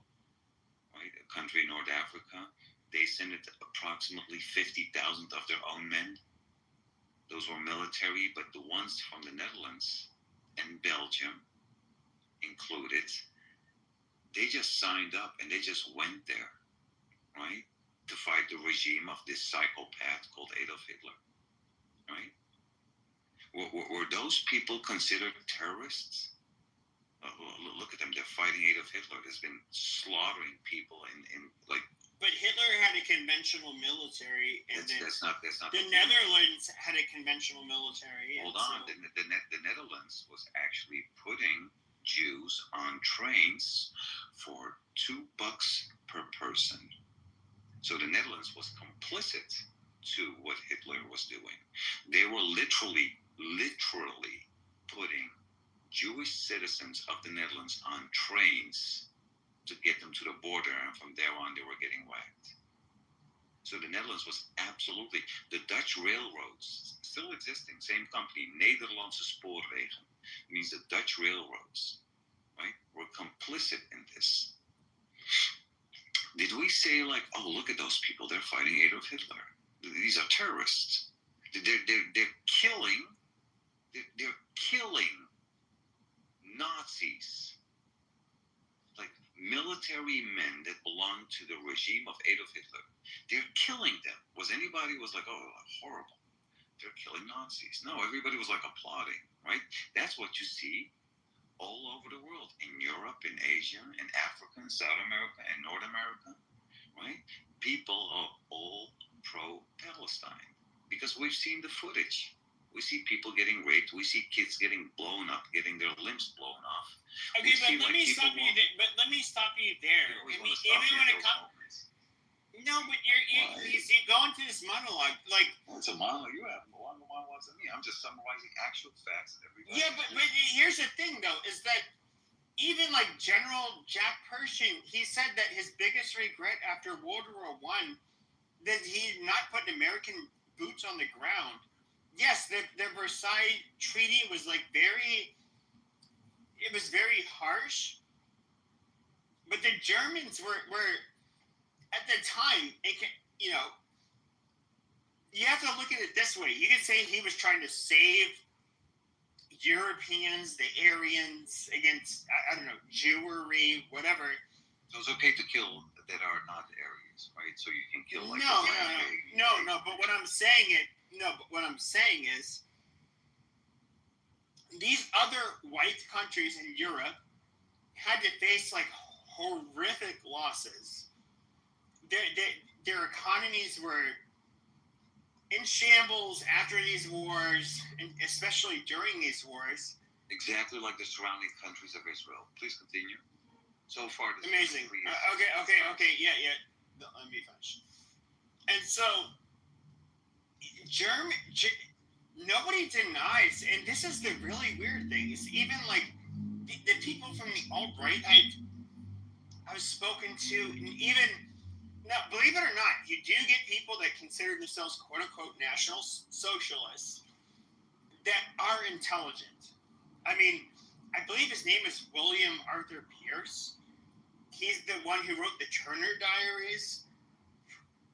right, a country in North Africa, they sent approximately 50,000 of their own men. Those were military, but the ones from the Netherlands and Belgium included, they just signed up and they just went there, right, to fight the regime of this psychopath called Adolf Hitler, right? Were those people considered terrorists? Look at them, they're fighting Adolf Hitler. There's been slaughtering people in like. But Hitler had a conventional military, and that's not the Netherlands had a conventional military. Hold on, so. The Netherlands was actually putting Jews on trains for $2 per person. So the Netherlands was complicit to what Hitler was doing. They were literally putting Jewish citizens of the Netherlands on trains to get them to the border, and from there on they were getting whacked. So the Netherlands was absolutely, the Dutch railroads, still existing, same company, Nederlandse Spoorwegen, means the Dutch railroads, right, were complicit in this. Did we say like, oh, look at those people, they're fighting Adolf Hitler. These are terrorists. They're killing Nazis. Like military men that belong to the regime of Adolf Hitler. They're killing them. Was like, oh, horrible. They're killing Nazis. No, everybody was like applauding, right? That's what you see all over the world, in Europe, in Asia, in Africa, in South America, and North America, right? People are all pro-Palestine because we've seen the footage. We see people getting raped. We see kids getting blown up, getting their limbs blown off. Okay, but let me stop you there. Even when it comes, no, but you see, go into this monologue like. It's a monologue. You have more monologues than me. I'm just summarizing actual facts. Yeah, but here's the thing, though, is that even like General Jack Pershing, he said that his biggest regret after World War I, that he had not put American boots on the ground. Yes, the Versailles Treaty was like very harsh, but the Germans were at the time, you have to look at it this way. You could say he was trying to save Europeans, the Aryans, against, I don't know, Jewry, whatever. So it's okay to kill that are not Aryans, right? So you can kill like no. But what I'm saying is these other white countries in Europe had to face like horrific losses. Their economies were in shambles after these wars, and especially during these wars. Exactly like the surrounding countries of Israel. Please continue. So far, this amazing. Okay. Yeah. Let me finish. And so, nobody denies, and this is the really weird thing, is even like the people from the alt-right I've spoken to, and even Now, believe it or not, you do get people that consider themselves quote-unquote national socialists that are intelligent. I mean, I believe his name is William Arthur Pierce. He's the one who wrote the Turner Diaries.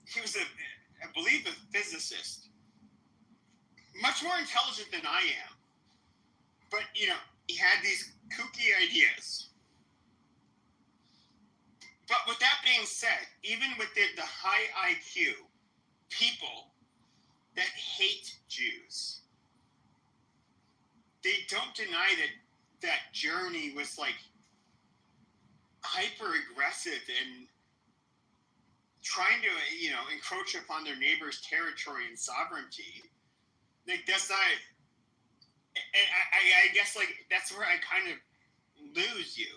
He was, I believe, a physicist. Much more intelligent than I am. But, he had these kooky ideas. But with that being said, even with the high IQ people that hate Jews, they don't deny that Germany was like hyper aggressive and trying to, encroach upon their neighbor's territory and sovereignty. Like, that's not. And I guess, like, that's where I kind of lose you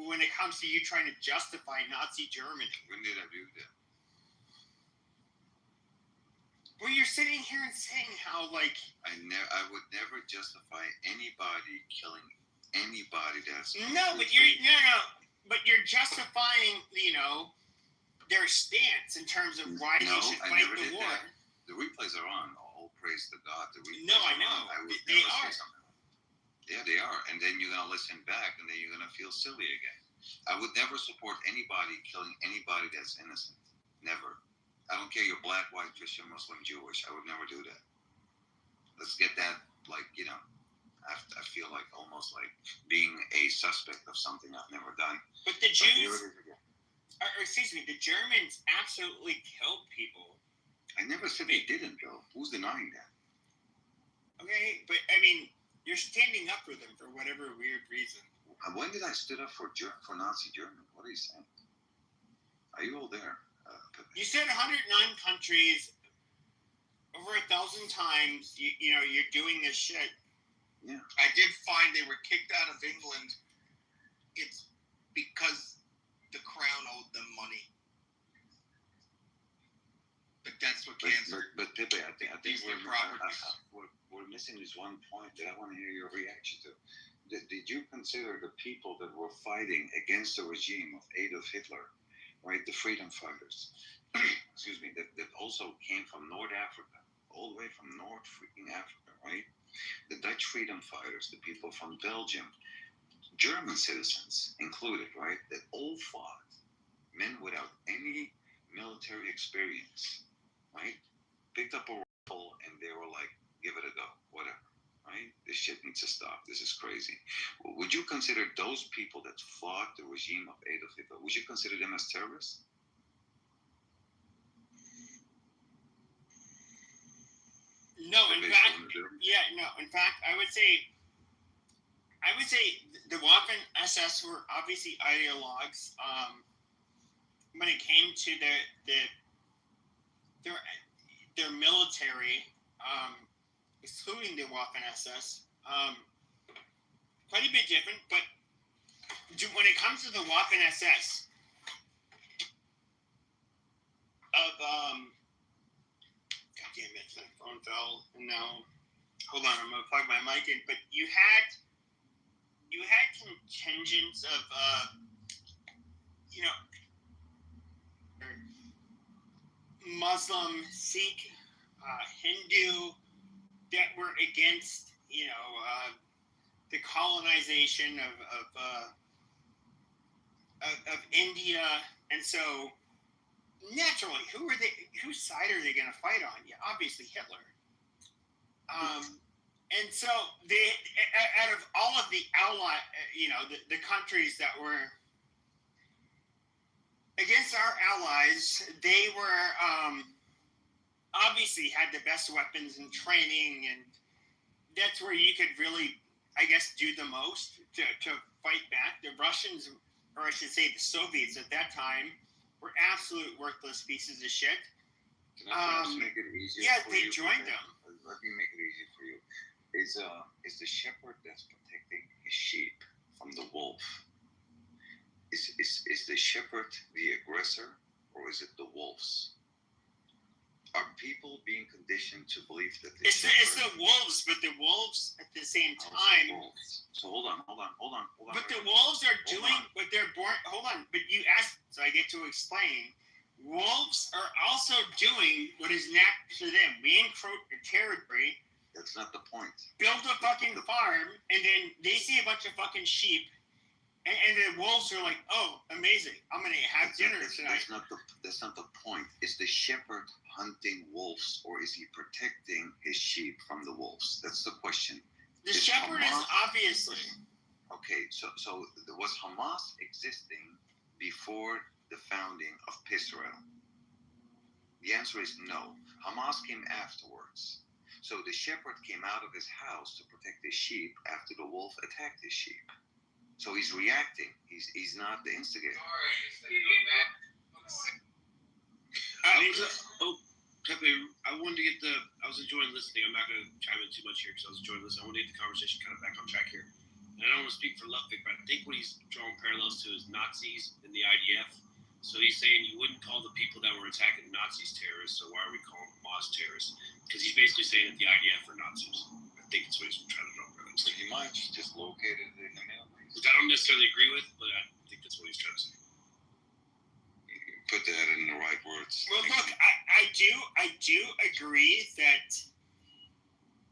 when it comes to you trying to justify Nazi Germany. When did I do that? Well, you're sitting here and saying how, like... I would never justify anybody killing anybody that's... No, but you're justifying, their stance in terms of why they should fight the war. That. The replays are on. All praise to God. No, I know. They are. Yeah, they are. And then you're going to listen back, and then you're going to feel silly again. I would never support anybody killing anybody that's innocent. Never. I don't care you're black, white, Christian, Muslim, Jewish. I would never do that. Let's get that, like, I feel like almost like being a suspect of something I've never done. But the Jews, the Germans absolutely killed people. I never said they didn't, Joe. Who's denying that? Okay, but I mean, you're standing up for them for whatever weird reason. When did I stood up for Nazi Germany? What are you saying? Are you all there? You said 109 countries, over 1,000 times. You're doing this shit. Yeah. I did find they were kicked out of England. It's because the crown owed them money. But that's what cancer. But Pepe, I think we're missing this one point that I want to hear your reaction to. Did you consider the people that were fighting against the regime of Adolf Hitler, right? The freedom fighters, excuse me, that also came from North Africa, all the way from North freaking Africa, right? The Dutch freedom fighters, the people from Belgium, German citizens included, right? That all fought, men without any military experience, right? Picked up a rifle and they were like, give it a go, whatever, right? This shit needs to stop. This is crazy. Would you consider those people that fought the regime of Adolf Hitler, would you consider them as terrorists? No, in fact, In fact, I would say the Waffen SS were obviously ideologues. When it came to their military, excluding the Waffen SS, quite a bit different. But when it comes to the Waffen SS of damn it, my phone fell, and now, hold on, I'm going to plug my mic in, but you had contingents of, Muslim, Sikh, Hindu, that were against, the colonization of India, and so, naturally, whose side are they going to fight on? Yeah, obviously Hitler. And so out of all of the the countries that were against our allies, they were obviously had the best weapons and training, and that's where you could really, I guess, do the most to fight back. The Russians, or I should say the Soviets at that time, were absolute worthless pieces of shit. Can I perhaps make it easier? Yeah, for they you? joined them. Let me make it easy for you. Is the shepherd that's protecting his sheep from the wolf? Is the shepherd the aggressor, or is it the wolves? Are people being conditioned to believe that it's the wolves, but the wolves at the same time. So hold on. But the wolves are doing what they're born. Hold on, but you asked, so I get to explain. wolves are also doing what is next to them. We encroach the territory. That's not the point. Build a fucking farm, and then they see a bunch of fucking sheep, and the wolves are like, "Oh, amazing! I'm gonna have dinner tonight." That's not the point. Is the shepherd hunting wolves, or is he protecting his sheep from the wolves? That's the question. The shepherd is obviously. Okay, so was Hamas existing before the founding of Israel? The answer is no. Hamas came afterwards. So the shepherd came out of his house to protect his sheep after the wolf attacked his sheep. So he's reacting. He's not the instigator. Pepe, I wanted to get I was enjoying listening. I'm not going to chime in too much here because I was enjoying listening. I want to get the conversation kind of back on track here. And I don't want to speak for Ludwig, but I think what he's drawing parallels to is Nazis in the IDF. So he's saying you wouldn't call the people that were attacking Nazis terrorists, so why are we calling Hamas terrorists? Because he's basically saying that the IDF are Nazis. I think that's what he's trying to draw parallels to. He might just located in the Middle East. Which I don't necessarily agree with, but I think that's what he's trying to say. Put that in the right words. Well, look, I do agree that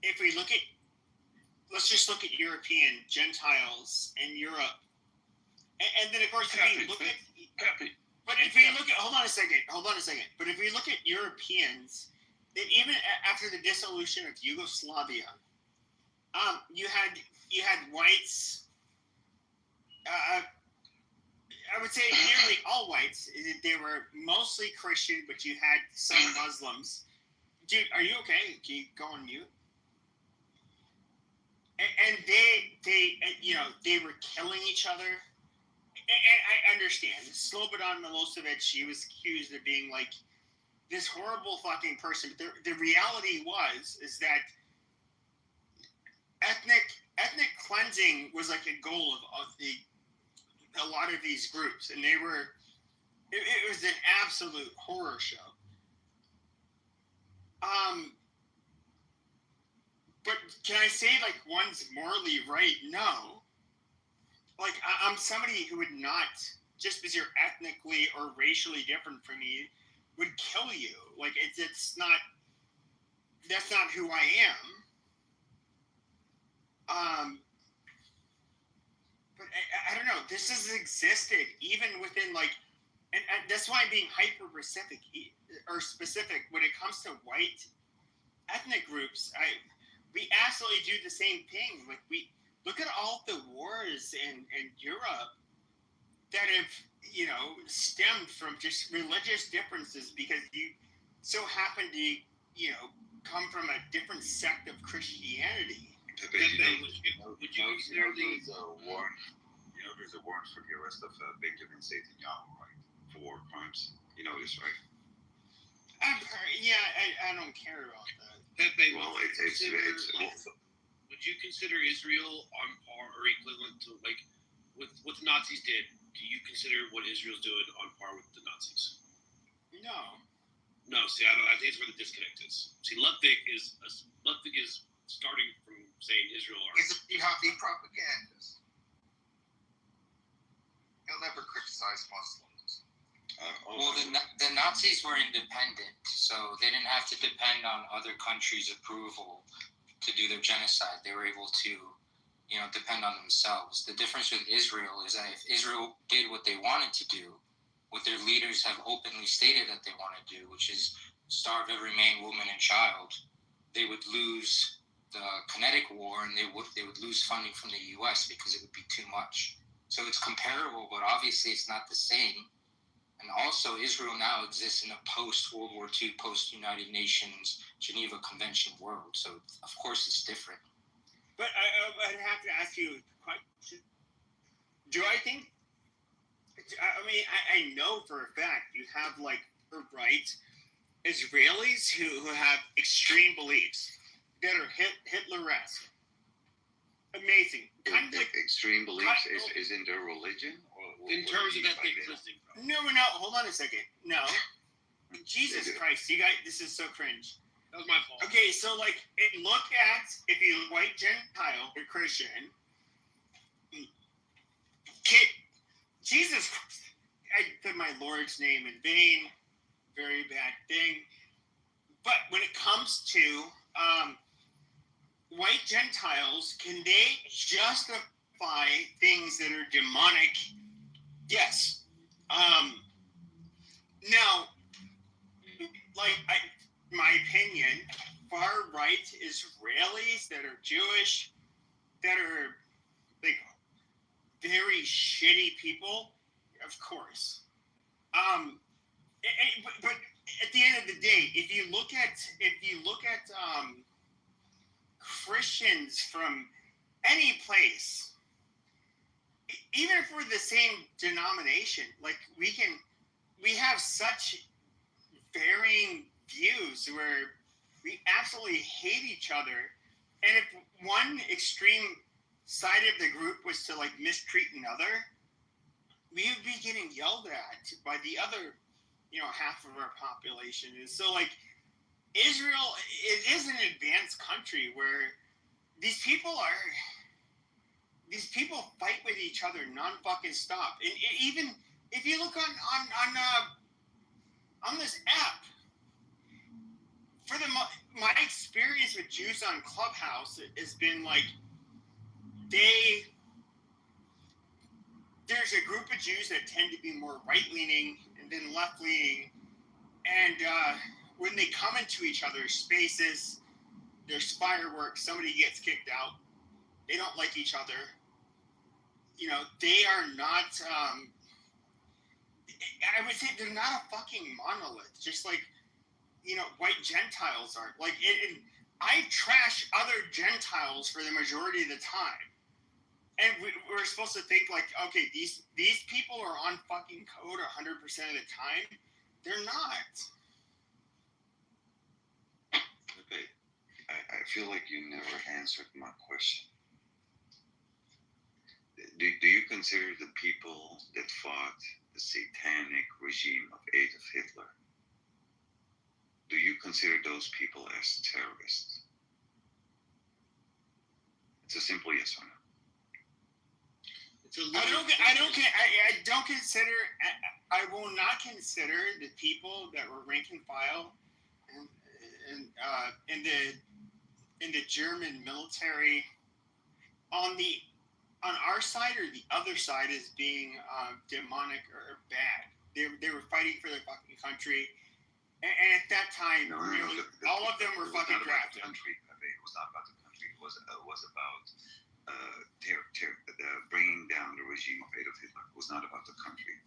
if we look at, let's just look at European Gentiles in Europe, and then of course if we look at, but if we look at, hold on a second. But if we look at Europeans, then even after the dissolution of Yugoslavia, you had whites. I would say nearly all whites. They were mostly Christian, but you had some Muslims. Dude, are you okay? Can you go on mute? And they were killing each other. And I understand. Slobodan Milosevic, he was accused of being like this horrible fucking person. But the reality is that ethnic cleansing was like a goal of a lot of these groups, and it was an absolute horror show. But can I say like one's morally right? No. Like I'm somebody who would not, just because you're ethnically or racially different from me, would kill you. Like it's not. That's not who I am. But I don't know. This has existed even within like, and that's why I'm being hyper-specific when it comes to white ethnic groups. We absolutely do the same thing. Like we look at all the wars in Europe that have stemmed from just religious differences because you so happen to come from a different sect of Christianity. There's a warrant for the arrest of Benjamin Netanyahu, right? For war crimes. You know this, right? I don't care about that. Pepe, well, would you consider Israel on par or equivalent to like what the Nazis did? Do you consider what Israel's doing on par with the Nazis? No. See, I think it's where the disconnect is. See, Ludwig is starting from saying Israel are. He's a jihadi propagandist. He'll never criticize Muslims. Well, the Nazis were independent, so they didn't have to depend on other countries' approval to do their genocide. They were able to, depend on themselves. The difference with Israel is that if Israel did what they wanted to do, what their leaders have openly stated that they want to do, which is starve every man, woman, and child, they would lose the Kinetic War, and they would lose funding from the U.S. because it would be too much. So it's comparable, but obviously it's not the same. And also, Israel now exists in a post-World War II, post-United Nations, Geneva Convention world. So, of course, it's different. But I'd have to ask you a question. Do I think... I know for a fact you have, Israelis who have extreme beliefs that are Hitler-esque. Amazing. Kind of like extreme beliefs is in their religion? In terms of ethnic cleansing. No, hold on a second. No. Jesus Christ, you guys, this is so cringe. That was my fault. Okay, so look at, if you white Gentile or Christian, Jesus Christ, I put my Lord's name in vain. very bad thing. But when it comes to white Gentiles, can they justify things that are demonic? Yes. Now, my opinion, far right Israelis that are Jewish, that are like very shitty people, of course. But at the end of the day, if you look at Christians from any place, even if we're the same denomination, like we have such varying views where we absolutely hate each other, and if one extreme side of the group was to like mistreat another, we would be getting yelled at by the other, half of our population. And so like Israel, it is an advanced country where these people fight with each other non-fucking stop. And even if you look on this app, for my experience with Jews on Clubhouse has been like there's a group of Jews that tend to be more right-leaning and then left-leaning, and when they come into each other's spaces, there's fireworks, somebody gets kicked out, they don't like each other. They are not, I would say they're not a fucking monolith, just like, white Gentiles aren't. Like, I trash other Gentiles for the majority of the time. And we're supposed to think like, okay, these people are on fucking code 100% of the time. They're not. Okay, I feel like you never answered my question. Do you consider the people that fought the satanic regime of Adolf Hitler, do you consider those people as terrorists? It's a simple yes or no. I will not consider the people that were rank and file in the German military on our side or the other side as being demonic or bad. They were fighting for their fucking country, and at that time, all of them were fucking drafted. It was not about the country. It was about bringing down the regime of Adolf Hitler. It was not about the country.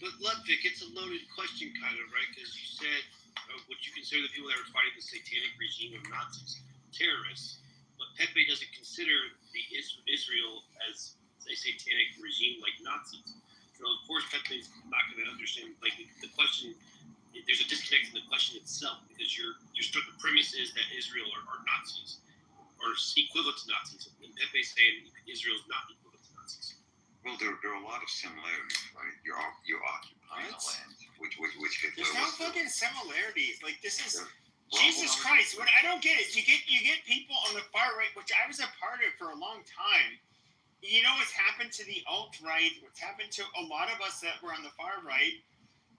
But Ludwig, it's a loaded question, kind of, right? Because you said would you consider the people that were fighting the satanic regime of Nazis terrorists? But Pepe doesn't consider the Israel as a satanic regime like Nazis. So of course Pepe's not going to understand. Like the question, there's a disconnect in the question itself because the premise is that Israel are Nazis or equivalent to Nazis, and Pepe's saying Israel's not equivalent to Nazis. Well, there are a lot of similarities, right? You're occupying a land, which Hitler. There's no fucking similarities. Like this is Jesus Christ. What I don't get is you get people on the far right, which I was a part of for a long time. You know what's happened to the alt-right, what's happened to a lot of us that were on the far right,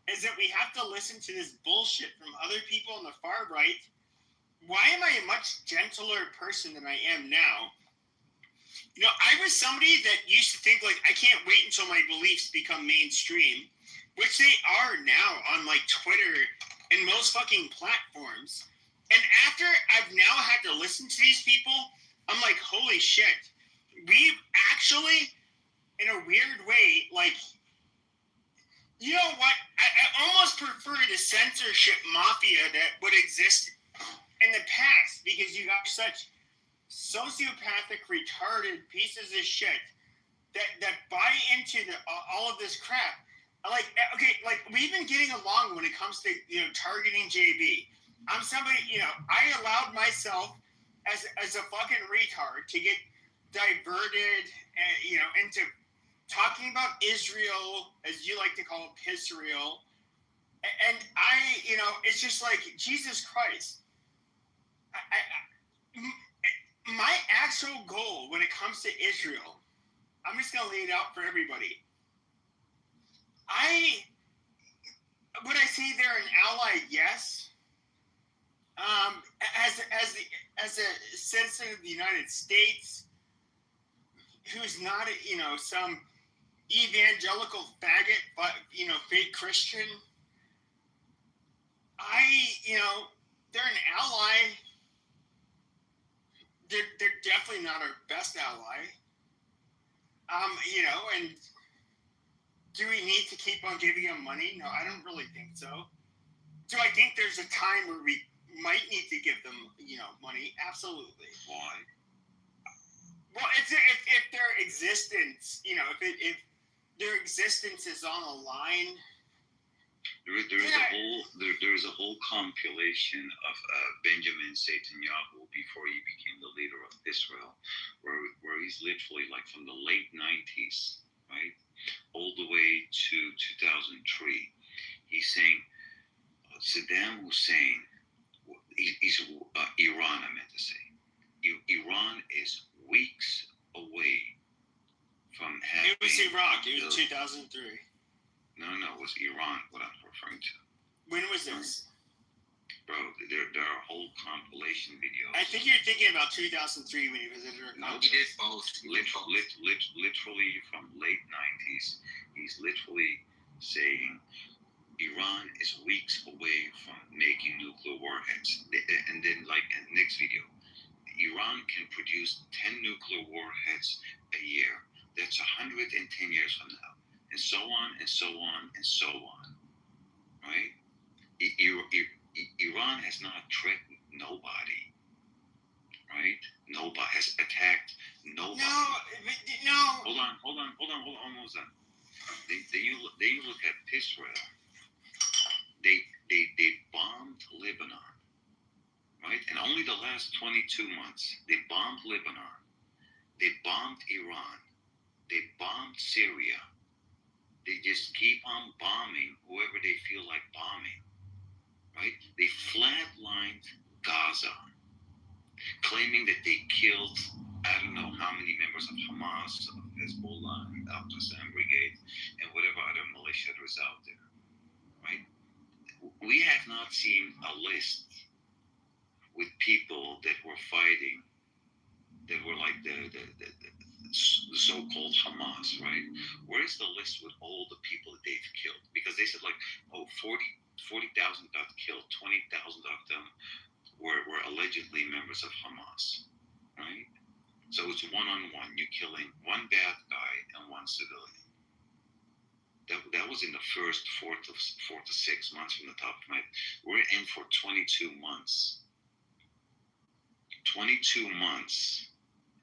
is that we have to listen to this bullshit from other people on the far right. Why am I a much gentler person than I am now? I was somebody that used to think, like, I can't wait until my beliefs become mainstream, which they are now on, like, Twitter and most fucking platforms. And after I've now had to listen to these people, I'm like, holy shit. We've actually, in a weird way, like, you know what? I almost prefer the censorship mafia that would exist in the past because you got such sociopathic, retarded pieces of shit that buy into all of this crap. Like, okay, like we've been getting along when it comes to targeting JB. I'm somebody, I allowed myself as a fucking retard to get diverted, into talking about Israel, as you like to call it, Pisrael. And it's just like, Jesus Christ. My actual goal when it comes to Israel, I'm just going to lay it out for everybody. would I say they're an ally? Yes. As a citizen of the United States, who's not some evangelical faggot, but fake Christian, they're an ally. They're definitely not our best ally. And do we need to keep on giving them money? No, I don't really think so. Do I think there's a time where we might need to give them, money? Absolutely. Why? Well, if their existence, if their existence is on the line. There's a whole compilation of Benjamin Netanyahu before he became the leader of Israel, where he's literally like from the late 90s, right, all the way to 2003. He's saying Saddam Hussein, he's Iran, I meant to say. Iran is weeks away from having... It was Iraq. It was 2003. No, it was Iran, what I'm referring to. When was this? Bro, there are whole compilation videos. I think you're thinking about 2003 when he visited her. No, he did both. Literally from late 90s, he's literally saying Iran is weeks away from making nuclear warheads. And then, like, in the next video, Iran can produce 10 nuclear warheads a year. That's 110 years from now. And so on, and so on, and so on. Right? Iran has not threatened nobody. Right? Nobody has attacked nobody. No. Hold on, almost done. Then you look at Israel. They bombed Lebanon. Right? And only the last 22 months, they bombed Lebanon. They bombed Iran. They bombed Syria. They just keep on bombing whoever they feel like bombing, right? They flatlined Gaza, claiming that they killed, I don't know how many members of Hamas, of Hezbollah, and Al-Qassam Brigade, and whatever other militia there is out there, right? We have not seen a list with people that were fighting, that were like the so-called Hamas, right? Where's the list with all the people that they've killed? Because they said 40,000 got killed, 20,000 of them were allegedly members of Hamas, right? So it's one-on-one. You're killing one bad guy and one civilian. That was in the first 4 to 6 months from the top of my head. We're in for 22 months. 22 months.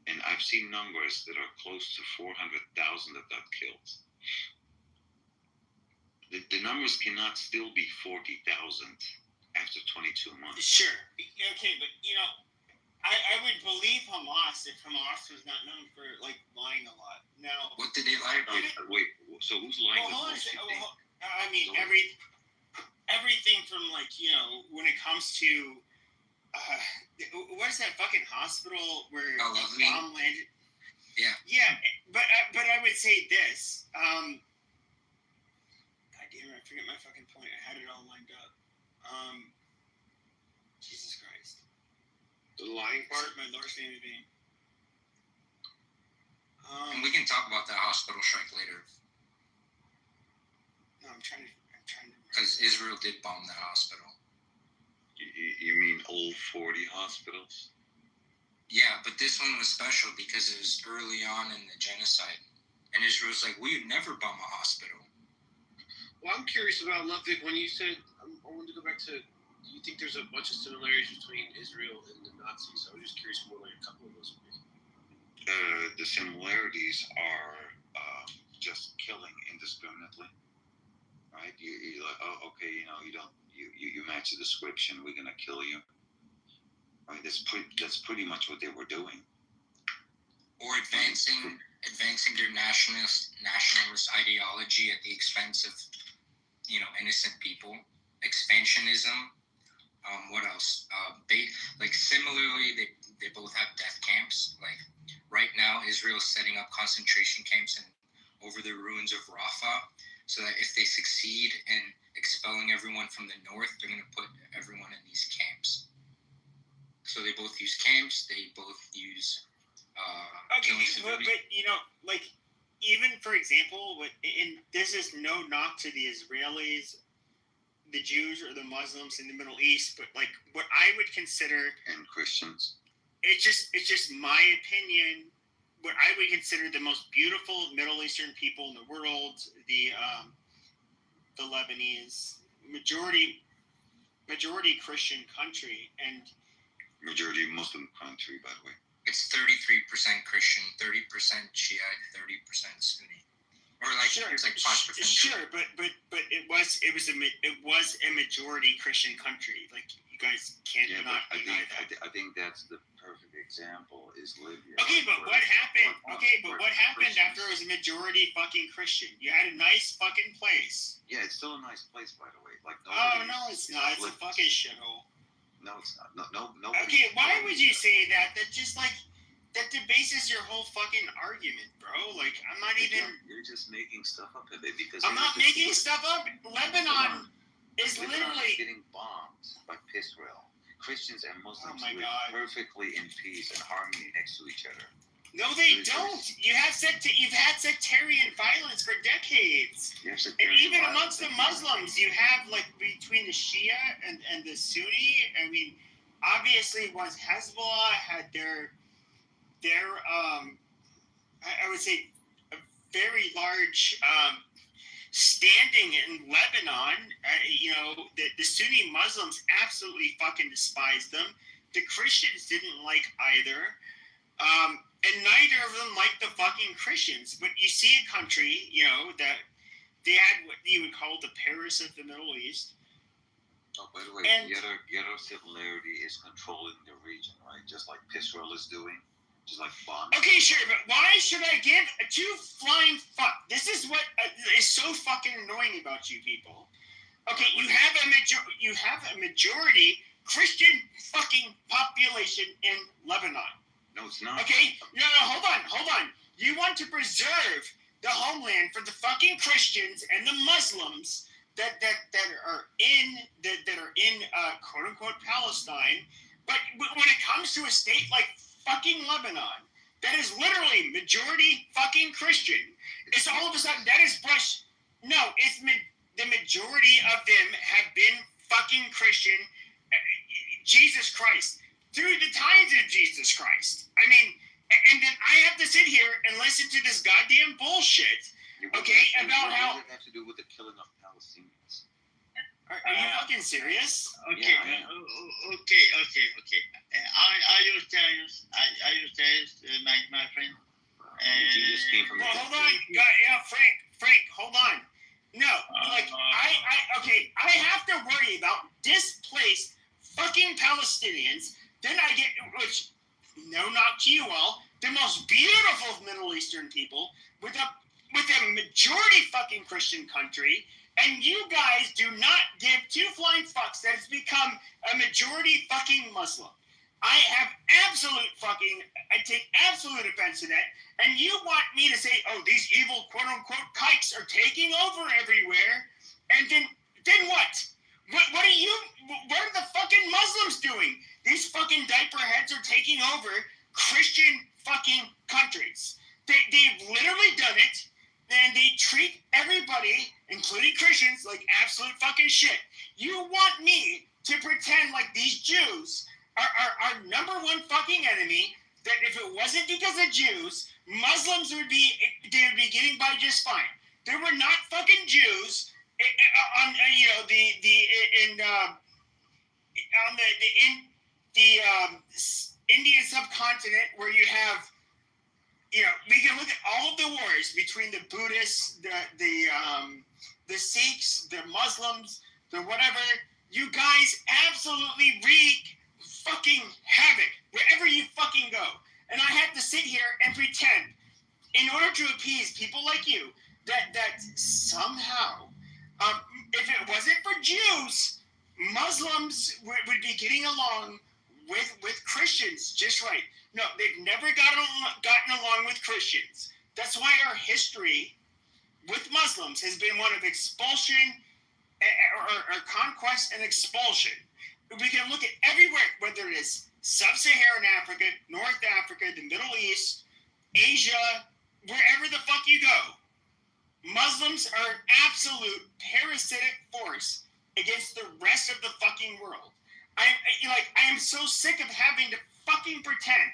And I've seen numbers that are close to 400,000 that got killed. The numbers cannot still be 40,000 after 22 months. Sure. Okay, but I would believe Hamas if Hamas was not known for lying a lot. Now, what did they lie about? Wait, so who's lying? I mean, everything from when it comes to. What is that fucking hospital where a bomb landed? Yeah, but I would say this. God damn it, I forget my fucking point. I had it all lined up. Jesus Christ. The lying part? My Lord's name is being. And we can talk about that hospital strike later. No, I'm trying to. Because Israel did bomb that hospital. You mean all 40 hospitals? Yeah, but this one was special because it was early on in the genocide. And Israel's like, we would never bomb a hospital. Well, I'm curious about Ludwig. When you said, I wanted to go back to, do you think there's a bunch of similarities between Israel and the Nazis? I was just curious what a couple of those would be. The similarities are just killing indiscriminately. Right? You're like, oh, okay, you match the description, we're gonna kill you. Right? That's pretty much what they were doing. Or advancing their nationalist ideology at the expense of, innocent people. Expansionism. What else? Similarly, they both have death camps. Like right now, Israel is setting up concentration camps in over the ruins of Rafah, so that if they succeed in expelling everyone from the north, they're going to put everyone in these camps. So they both use camps. They both use. But like, even for example, and this is no knock to the Israelis, the Jews, or the Muslims in the Middle East, but like what I would consider, and Christians. It's just my opinion. What I would consider the most beautiful Middle Eastern people in the world, the Lebanese, majority Christian country, and majority Muslim country, by the way. It's 33% Christian, 30% Shiite, 30% Sunni, or like sure, it's like 5%. Sure, but it was a majority Christian country. Like you guys can't deny that. I think that's the perfect example is Libya. Okay, but what happened? What happened after it was a majority fucking Christian? You had a nice fucking place. Yeah, it's still a nice place, by the way. Like no, it's not. It's a fucking shithole. No, it's not. No. Okay, why would you say that? That just like that debases your whole fucking argument, bro. Like I'm not even. You're just making stuff up a bit because. I'm not making stuff up. Lebanon is literally getting bombed by Israel. Christians and Muslims live perfectly in peace and harmony next to each other. No, they don't. You've had sectarian violence for decades. And even amongst the Muslims, you have like between the Shia and the Sunni. I mean, obviously, once Hezbollah had their I would say a very large standing in Lebanon, the Sunni Muslims absolutely fucking despised them. The Christians didn't like either. And neither of them liked the fucking Christians. But you see a country, that they had what you would call the Paris of the Middle East. Oh, by the way, ghetto similarity is controlling the region, right? Just like Israel is doing. Just like bombs. Okay, sure, but why should I give a two flying fuck? This is what is so fucking annoying about you people. Okay, you have a majority Christian fucking population in Lebanon. No, it's not. Okay, no, hold on. You want to preserve the homeland for the fucking Christians and the Muslims that are in quote unquote Palestine, but when it comes to a state like fucking Lebanon, that is literally majority fucking Christian, it's all of a sudden that is brushed. No, it's the majority of them have been fucking Christian. Jesus Christ. Through the times of Jesus Christ. I mean, and then I have to sit here and listen to this goddamn bullshit, about how... What does it have to do with the killing of Palestinians? Are you fucking serious? Okay. I understand, my friend. Jesus came from hold on. Frank, hold on. No, I have to worry about displaced fucking Palestinians. Then I get, which, no knock to you all, the most beautiful of Middle Eastern people with a majority fucking Christian country, and you guys do not give two flying fucks that it's become a majority fucking Muslim. I take absolute offense to that, and you want me to say, oh, these evil quote-unquote kikes are taking over everywhere, and then what? What are the fucking Muslims doing? These fucking diaper heads are taking over Christian fucking countries. They've literally done it, and they treat everybody, including Christians, like absolute fucking shit. You want me to pretend like these Jews are our number one fucking enemy, that if it wasn't because of Jews, Muslims would be getting by just fine. There were not fucking Jews on the Indian subcontinent, where you have, we can look at all of the wars between the Buddhists, the Sikhs, the Muslims, the whatever. You guys absolutely wreak fucking havoc wherever you fucking go. And I have to sit here and pretend, in order to appease people like you, that somehow, if it wasn't for Jews, Muslims would be getting along with Christians just right. No, they've never gotten along with Christians. That's why our history with Muslims has been one of expulsion or conquest and expulsion. We can look at everywhere, whether it is Sub-Saharan Africa, North Africa, the Middle East, Asia, wherever the fuck you go. Muslims are an absolute parasitic force against the rest of the fucking world. I am so sick of having to fucking pretend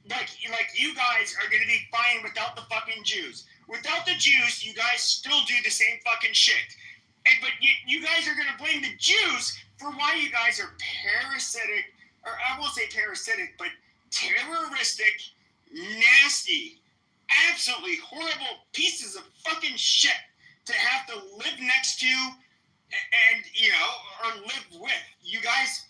like you guys are gonna be fine without the fucking Jews. Without the Jews, you guys still do the same fucking shit. But you guys are gonna blame the Jews for why you guys are parasitic, or I won't say parasitic, but terroristic, nasty, absolutely horrible pieces of fucking shit to have to live next to and, or live with. You guys,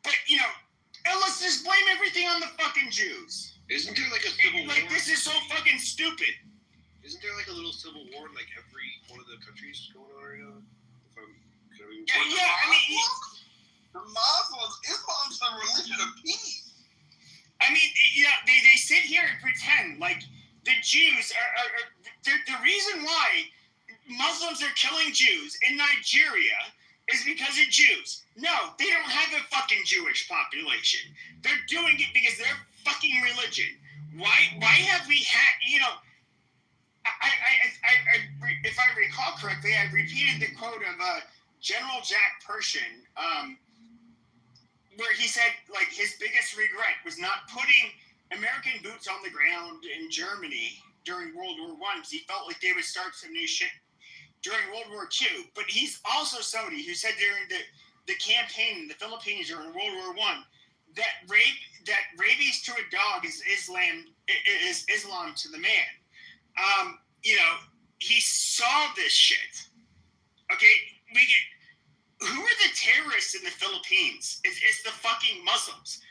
but, and let's just blame everything on the fucking Jews. Isn't there like a civil war? Like, this is so fucking stupid. Isn't there like a little civil war in like every one of the countries going on right now? The Muslims, Islam's the religion of peace. I mean, they sit here and pretend like the Jews are the reason why Muslims are killing Jews in Nigeria is because of Jews. No, they don't have a fucking Jewish population. They're doing it because they're fucking religion. Why have we had, if I recall correctly, I repeated the quote of General Jack Pershing, where he said, like, his biggest regret was not putting American boots on the ground in Germany during World War I, because he felt like they would start some new shit during World War II. But he's also somebody who said during the campaign in the Philippines during World War I that rabies to a dog is Islam to the man. He saw this shit. Okay, who are the terrorists in the Philippines? It's the fucking Muslims.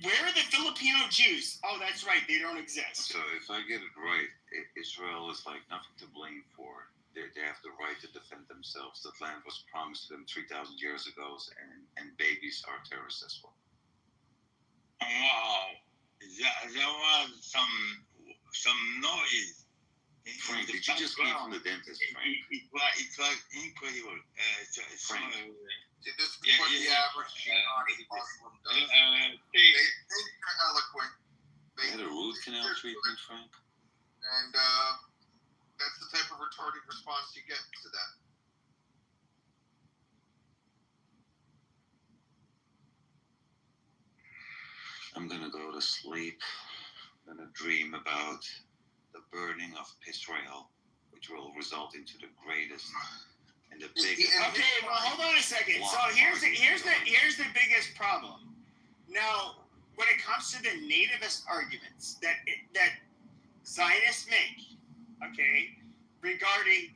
Where are the Filipino Jews? Oh, that's right, they don't exist. So if I get it right, Israel is like nothing to blame for. They have the right to defend themselves. The land was promised to them 3,000 years ago, and babies are terrorists as well. Wow, there was some noise. Frank, did you just came from the dentist, Frank? It was incredible. Frank. This is what the average Muslim does. They're eloquent. They had a root canal treatment, Frank? And that's the type of retarded response you get to that. I'm gonna go to sleep. I'm gonna dream about the burning of Israel, which will result into the greatest and the biggest. Okay, well, hold on a second. So here's the biggest problem. Now, when it comes to the nativist arguments that Zionists make, okay, regarding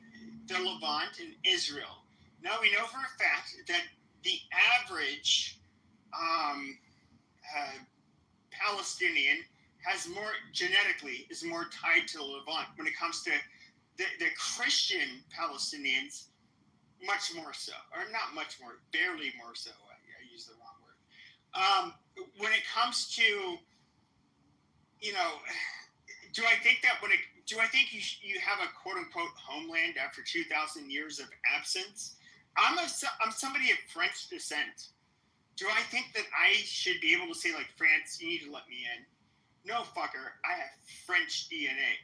the Levant and Israel. Now we know for a fact that the average Palestinian is more tied to the Levant. When it comes to the Christian Palestinians, much more so, or not much more, barely more so. I used the wrong word. When it comes to, do I think you have a quote unquote homeland after 2,000 years of absence? I'm somebody of French descent. Do I think that I should be able to say, like, France, you need to let me in? No, fucker, I have French DNA.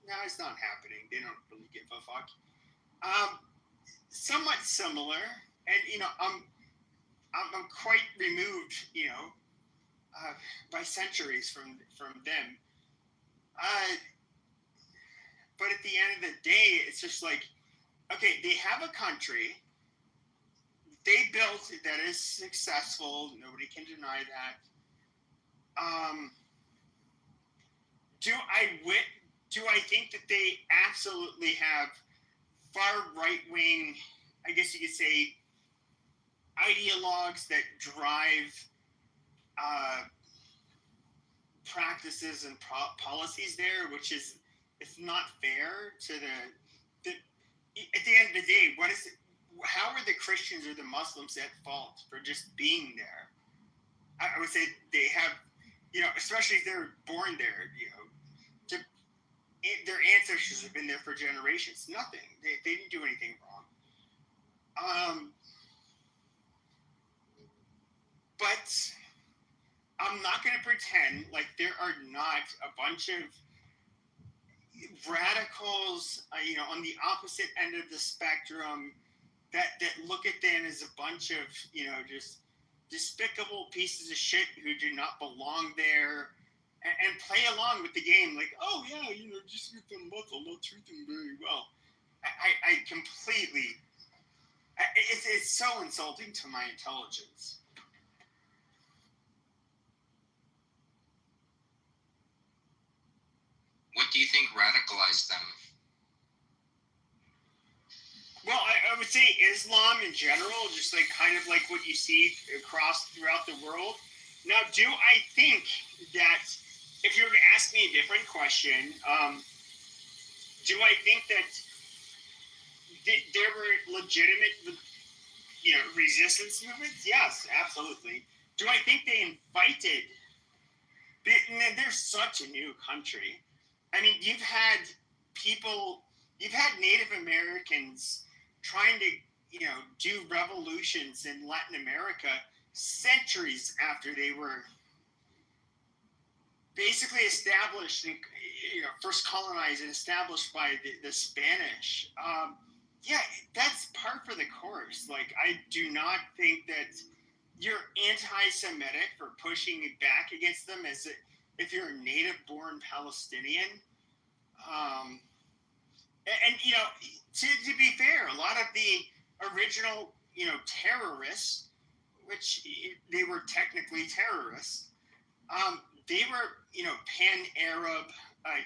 No, it's not happening. They don't really give a fuck. Somewhat similar, and I'm quite removed, by centuries from them. But at the end of the day, it's just like, okay, they have a country they built that is successful. Nobody can deny that. Do I think that they absolutely have far right-wing, I guess you could say, ideologues that drive practices and policies there, which is, it's not fair to the at the end of the day, how are the Christians or the Muslims at fault for just being there? I would say they have, especially if they're born there, their ancestors have been there for generations. Nothing. They didn't do anything wrong. But I'm not going to pretend like there are not a bunch of radicals, on the opposite end of the spectrum that look at them as a bunch of, just despicable pieces of shit who do not belong there and play along with the game like, oh, yeah, just with them muzzle, not treat them very well. I completely, it's so insulting to my intelligence. What do you think radicalized them? Well, I would say Islam in general, just like kind of like what you see throughout the world. Now, do I think that, if you were to ask me a different question, do I think that there were legitimate, resistance movements? Yes, absolutely. Do I think they invited? They're such a new country. I mean, you've had Native Americans trying to, do revolutions in Latin America centuries after they were basically established and, first colonized and established by the Spanish. Yeah, that's par for the course. Like, I do not think that you're anti-Semitic for pushing back against them as if you're a native-born Palestinian. To be fair, a lot of the original, terrorists, which they were technically terrorists, they were, pan-Arab.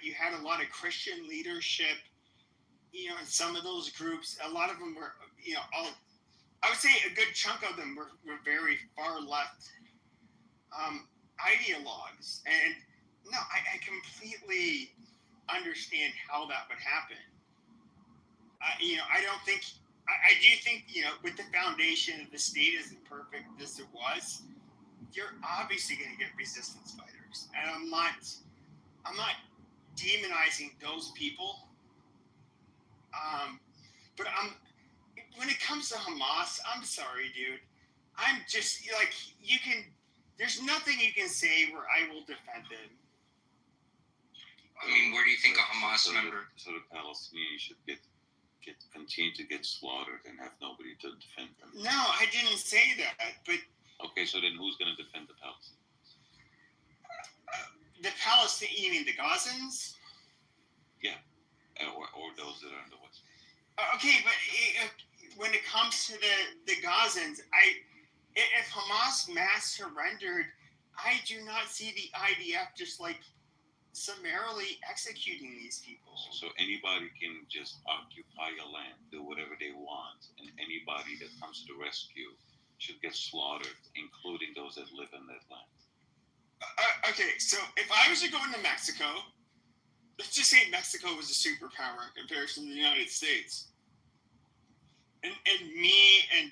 You had a lot of Christian leadership, in some of those groups. A lot of them were, I would say a good chunk of them were very far left ideologues. And no, I completely understand how that would happen. I don't think, I do think, with the foundation of the state as imperfect as it was, you're obviously going to get resistance fighters. And I'm not demonizing those people. But when it comes to Hamas, I'm sorry, dude. I'm just like, there's nothing you can say where I will defend them. I mean, where do you think a Hamas member? So the Palestinians should continue to get slaughtered and have nobody to defend them. No, I didn't say that, but... Okay, so then who's going to defend the Palestinians? The Palestinians, you mean the Gazans? Yeah, or those that are in the West. Okay, but when it comes to the Gazans, if Hamas mass surrendered, I do not see the IDF just like summarily executing these people. So anybody can just occupy a land, do whatever they want, and anybody that comes to the rescue should get slaughtered, including those that live in that land. Okay, so if I was to go into Mexico, let's just say Mexico was a superpower in comparison to the United States. And me and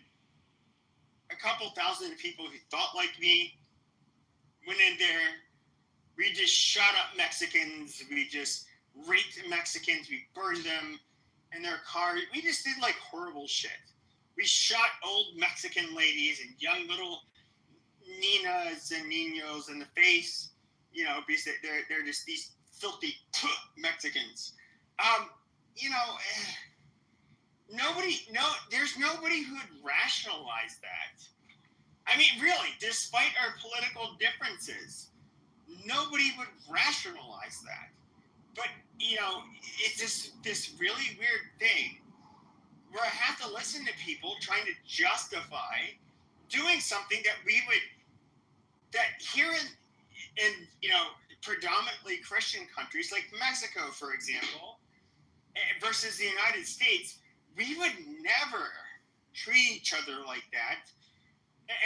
a couple thousand people who thought like me went in there. We just shot up Mexicans. We just raped Mexicans. We burned them in their cars. We just did like horrible shit. We shot old Mexican ladies and young little Ninas and Ninos in the face, because they're just these filthy Mexicans. There's nobody who'd rationalize that. I mean, really, despite our political differences, nobody would rationalize that. But, it's just this really weird thing where I have to listen to people trying to justify doing something that here in predominantly Christian countries like Mexico, for example, versus the United States, we would never treat each other like that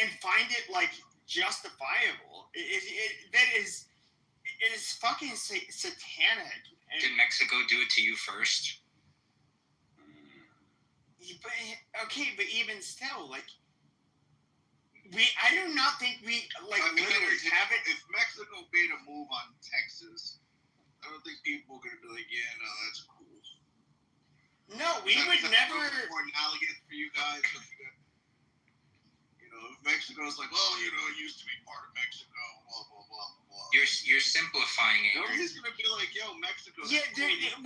and find it like justifiable. It is fucking satanic. Did Mexico do it to you first? But even still, like, I do not think we literally have it. If Mexico made a move on Texas, I don't think people are going to be like, yeah, no, No, we would never. More analogous for you guys. You know, if Mexico's like, oh, you know, it used to be part of Mexico, blah blah blah blah. You're simplifying it. Nobody's gonna be like, yo, Mexico. Yeah,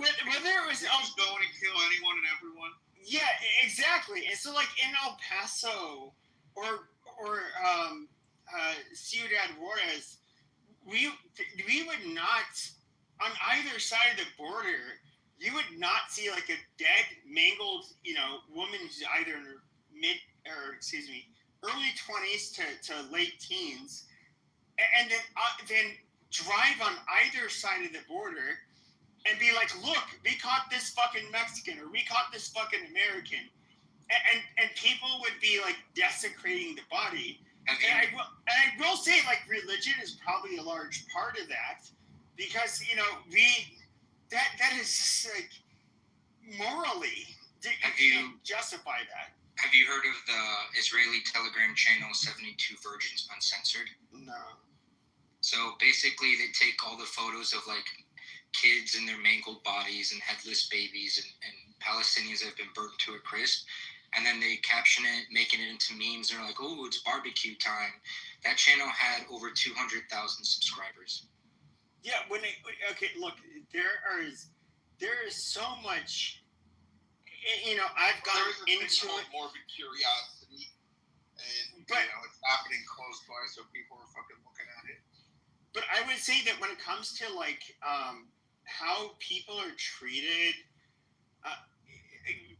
whether it was just go and kill anyone and everyone. Yeah, exactly. And so, like in El Paso or Ciudad Juarez, we would not, on either side of the border, you would not see like a dead, mangled, you know, woman who's either in her early 20s to late teens, and then drive on either side of the border and be like, look, we caught this fucking Mexican, or we caught this fucking American, and people would be like desecrating the body. And I will say, like, religion is probably a large part of that, because, you know, that is just like morally, you can't justify that. Have you heard of the Israeli Telegram channel 72 Virgins Uncensored? No. So basically, they take all the photos of like kids and their mangled bodies and headless babies and Palestinians that have been burnt to a crisp, and then they caption it, making it into memes. They're like, oh, it's barbecue time. That channel had over 200,000 subscribers. Yeah, okay, look, there is so much, you know, I've gotten into it. Morbid curiosity, and you know, it's happening close by, so people are fucking looking at it. But I would say that when it comes to like how people are treated,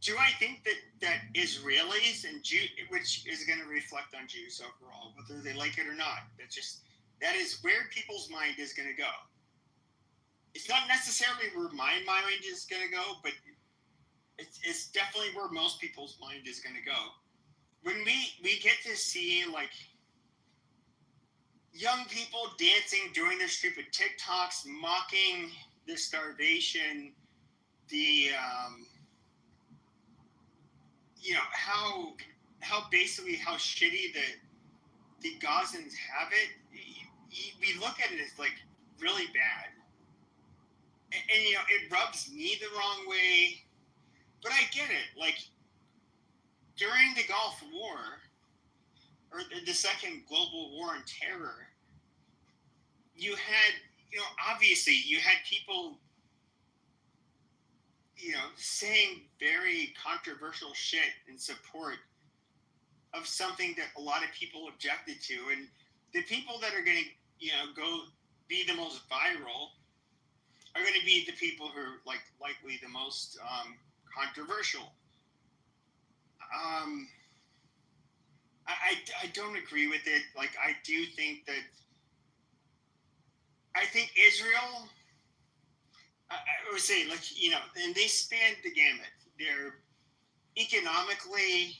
do I think that Israelis and Jews, which is going to reflect on Jews overall, whether they like it or not, that is where people's mind is going to go. It's not necessarily where my mind is going to go, but it's definitely where most people's mind is going to go. When we get to see like young people dancing, doing their stupid TikToks, mocking the starvation, the you know, how basically how shitty the Gazans have it. We look at it as like really bad, and you know, it rubs me the wrong way, but I get it. Like during the Gulf War, or the second global war on terror, you had, you know, obviously you had people, you know, saying very controversial shit in support of something that a lot of people objected to. And the people that are going to, you know, go be the most viral are going to be the people who are like likely the most controversial. I don't agree with it. Like, I do think that, I think Israel, I would say, like, you know, and they span the gamut. They're economically,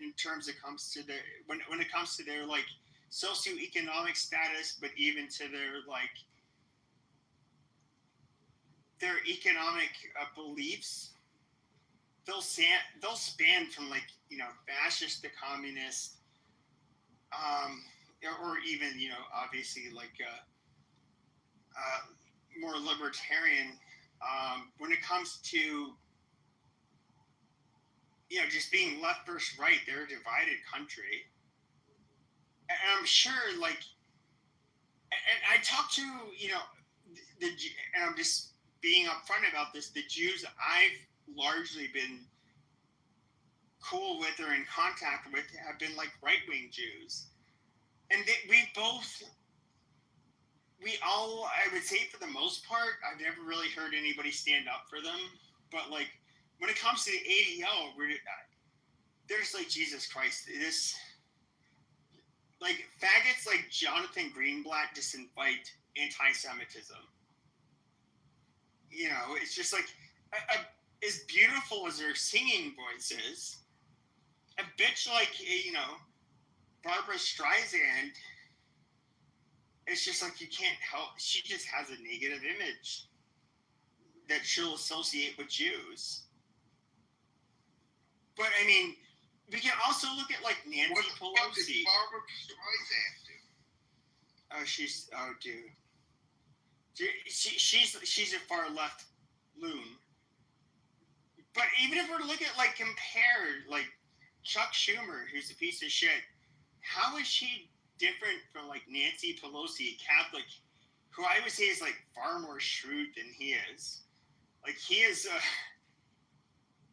in terms it comes to their, when it comes to their like socioeconomic status, but even to their like their economic beliefs, they'll span from like, you know, fascist to communist, or even, you know, obviously like more libertarian. When it comes to, you know, just being left versus right, they're a divided country. And I'm sure, like, and I talked to, you know, and I'm just being upfront about this, the Jews I've largely been cool with or in contact with have been like right-wing Jews. And we all, I would say for the most part, I've never really heard anybody stand up for them. But like, when it comes to the ADL, there's like, Jesus Christ, this, like, faggots like Jonathan Greenblatt just invite anti-Semitism. You know, it's just like, as beautiful as their singing voice is, a bitch like, you know, Barbara Streisand, it's just like, you can't help, she just has a negative image that she'll associate with Jews. But I mean, we can also look at like Nancy Pelosi. What did Barbara Streisand do? Dude. She's a far left loon. But even if we're looking at, like, compared, like, Chuck Schumer, who's a piece of shit, how is she different from, like, Nancy Pelosi, a Catholic, who I would say is, like, far more shrewd than he is? Like, he is,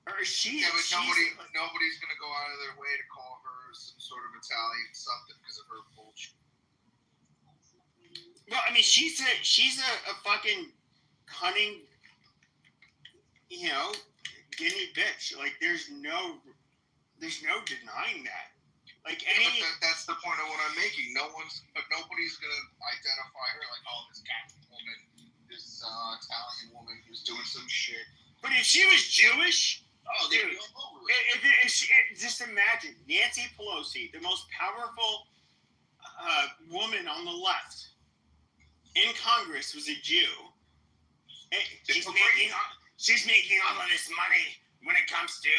or she. Yeah, but nobody's gonna go out of their way to call her some sort of Italian something because of her bullshit. Well, I mean, she's a fucking cunning, guinea bitch. Like, there's no denying that. Like, any. But that's the point of what I'm making. Nobody's gonna identify her like, oh, this Catholic woman, this Italian woman who's doing some shit. But if she was Jewish, dude, just imagine Nancy Pelosi, the most powerful woman on the left in Congress, was a Jew. And she's making all of this money when it comes to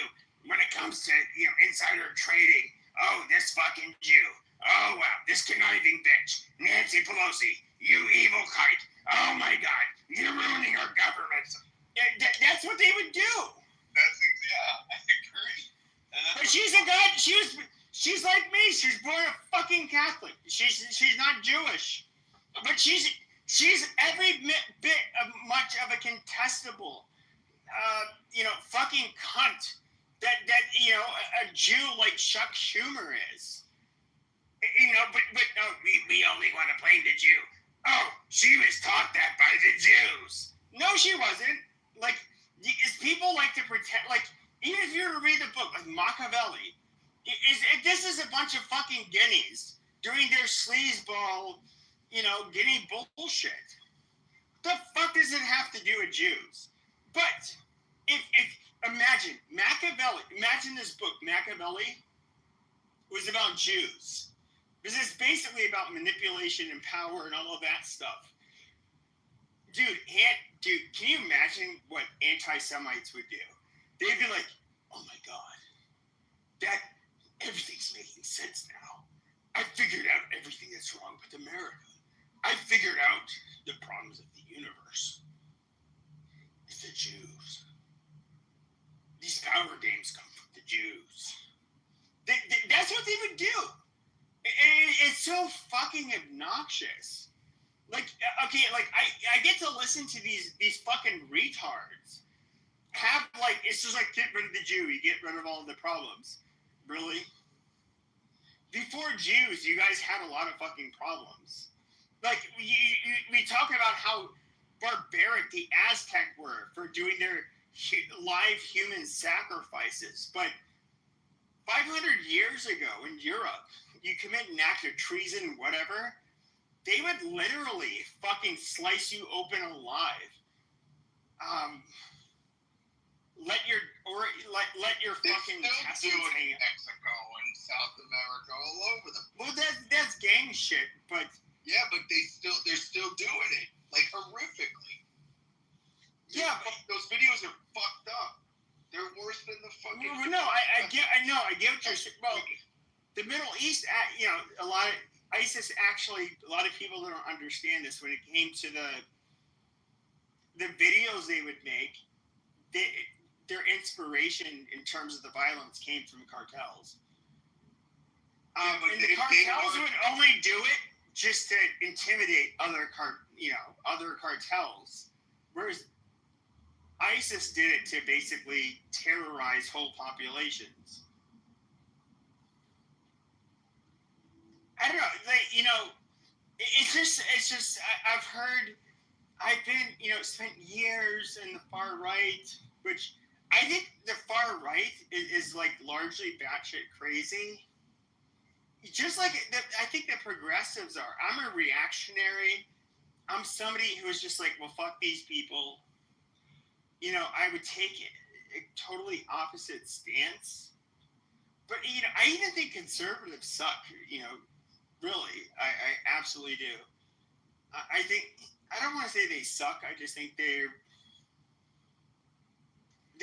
insider trading. Oh, this fucking Jew. Oh wow, this conniving bitch, Nancy Pelosi, you evil kite. Oh my God, you're ruining our government. That's what they would do. I agree. But she's a god. She's like me. She's born a fucking Catholic. She's not Jewish, but she's every bit of much of a contestable, fucking cunt that a Jew like Chuck Schumer is. But no, we only want to blame the Jew. Oh, she was taught that by the Jews. No, she wasn't. Like, people like to pretend, like, even if you were to read the book, like Machiavelli, this is a bunch of fucking guineas doing their sleazeball, guinea bullshit. The fuck does it have to do with Jews? But if imagine Machiavelli, imagine this book, Machiavelli, was about Jews. Because it's basically about manipulation and power and all of that stuff. Dude, can you imagine what anti-Semites would do? They'd be like, oh my God, everything's making sense now. I figured out everything that's wrong with America. I figured out the problems of the universe. It's the Jews. These power games come from the Jews. That's what they would do. It's so fucking obnoxious. Like, okay, like, I get to listen to these fucking retards have, like, it's just like, get rid of the Jew, you get rid of all of the problems. Really? Before Jews, you guys had a lot of fucking problems. Like, we talk about how barbaric the Aztec were for doing their live human sacrifices, but 500 years ago in Europe, you commit an act of treason, whatever, they would literally fucking slice you open alive. Let your fucking intestines hang out. Mexico and South America, all over the place. Well, that's gang shit, but yeah, but they're still doing it, like, horrifically. Yeah, those videos are fucked up. They're worse than the fucking. Well, no, I get what you're saying. Well, the Middle East, a lot of ISIS actually, a lot of people don't understand this. When it came to the videos they would make, their inspiration in terms of the violence came from cartels. And the cartels would only do it just to intimidate other cartels, whereas ISIS did it to basically terrorize whole populations. I don't know. It's just. I've been, spent years in the far right, which I think the far right is like largely batshit crazy. Just like I think the progressives are. I'm a reactionary. I'm somebody who is just like, well, fuck these people. I would take a totally opposite stance. But, I even think conservatives suck, really. I absolutely do. I think, I don't want to say they suck. I just think they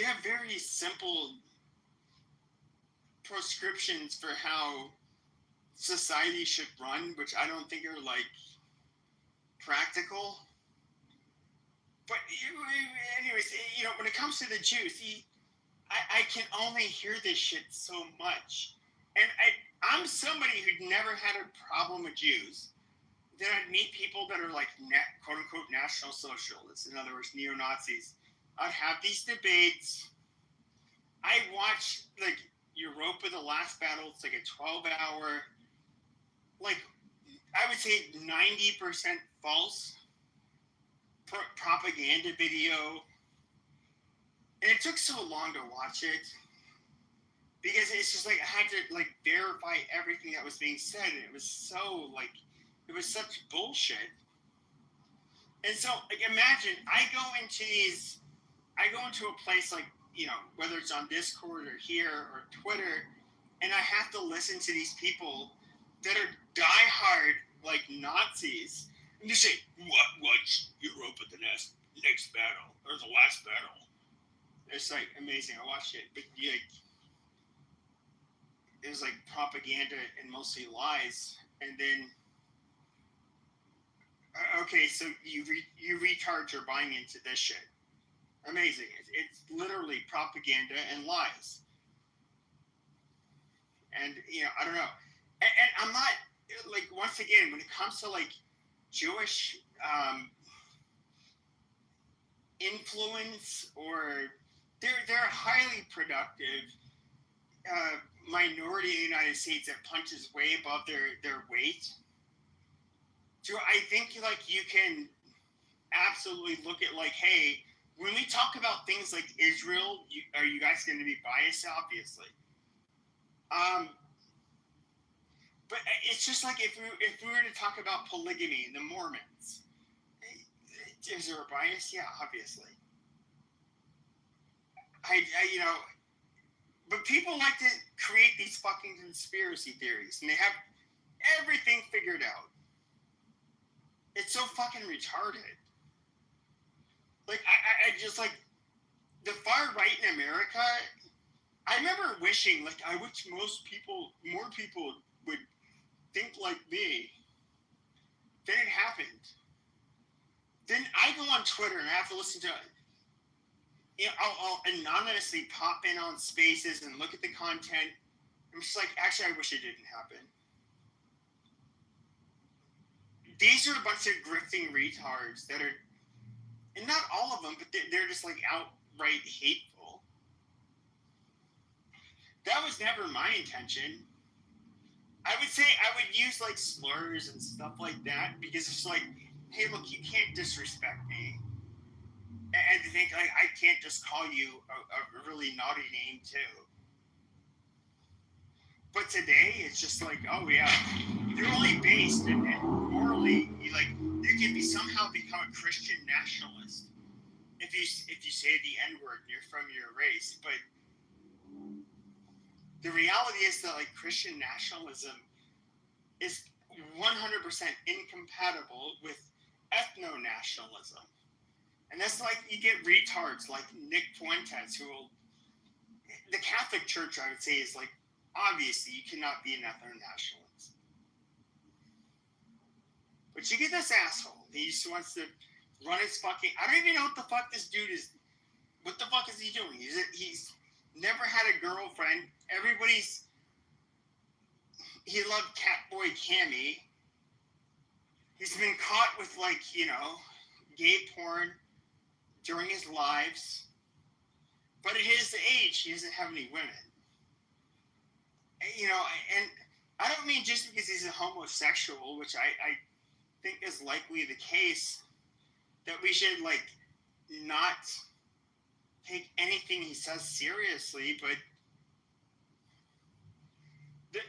have very simple prescriptions for how society should run, which I don't think are, like, practical. But anyways, when it comes to the Jews, I can only hear this shit so much. And I'm somebody who'd never had a problem with Jews. Then I'd meet people that are like quote unquote national socialists, in other words, neo-Nazis. I'd have these debates. I watch like Europa, the Last Battle. It's like a 12-hour, like I would say 90% false propaganda video. And it took so long to watch it because it's just like I had to like verify everything that was being said, and it was so like it was such bullshit. And so like imagine I go into a place like, you know, whether it's on Discord or here or Twitter, and I have to listen to these people that are diehard like Nazis, and they say, "What's Europa the next battle or the last battle?" It's like amazing. I watched it, but like it was like propaganda and mostly lies. And then, okay, so you retards are buying into this shit. Amazing. It's literally propaganda and lies. And you know, I don't know. And I'm not like, once again, when it comes to like Jewish influence, or they're highly productive minority in the United States that punches way above their weight. So I think like you can absolutely look at like, hey, when we talk about things like Israel, are you guys going to be biased? Obviously. But it's just like if we were to talk about polygamy and the Mormons, is there a bias? Yeah, obviously. I you know, but people like to create these fucking conspiracy theories, and they have everything figured out. It's so fucking retarded. Like I just like the far right in America. I remember wishing, like, I wish more people would think like me. Then it happened. Then I go on Twitter and I have to listen to, you know, I'll anonymously pop in on spaces and look at the content. I'm just like, actually, I wish it didn't happen. These are a bunch of grifting retards that are, and not all of them, but they're just like outright hateful. That was never my intention. I would say I would use like slurs and stuff like that because it's like, hey, look, you can't disrespect me. And to think like I can't just call you a really naughty name too. But today it's just like, oh yeah, you're only based and morally, you can somehow become a Christian nationalist if you say the N-word and you're from your race. But the reality is that like Christian nationalism is 100% incompatible with ethno-nationalism. And that's like, you get retards like Nick Fuentes, who will, the Catholic Church, I would say, is like, obviously you cannot be an ethno-nationalist. But you get this asshole, he just wants to run his fucking, I don't even know what the fuck this dude is, what the fuck is he doing? He's never had a girlfriend, he loved Catboy Cammy. He's been caught with like, you know, gay porn during his lives. But at his age, he doesn't have any women. You know, and I don't mean just because he's a homosexual, which I think is likely the case, that we should like not take anything he says seriously, but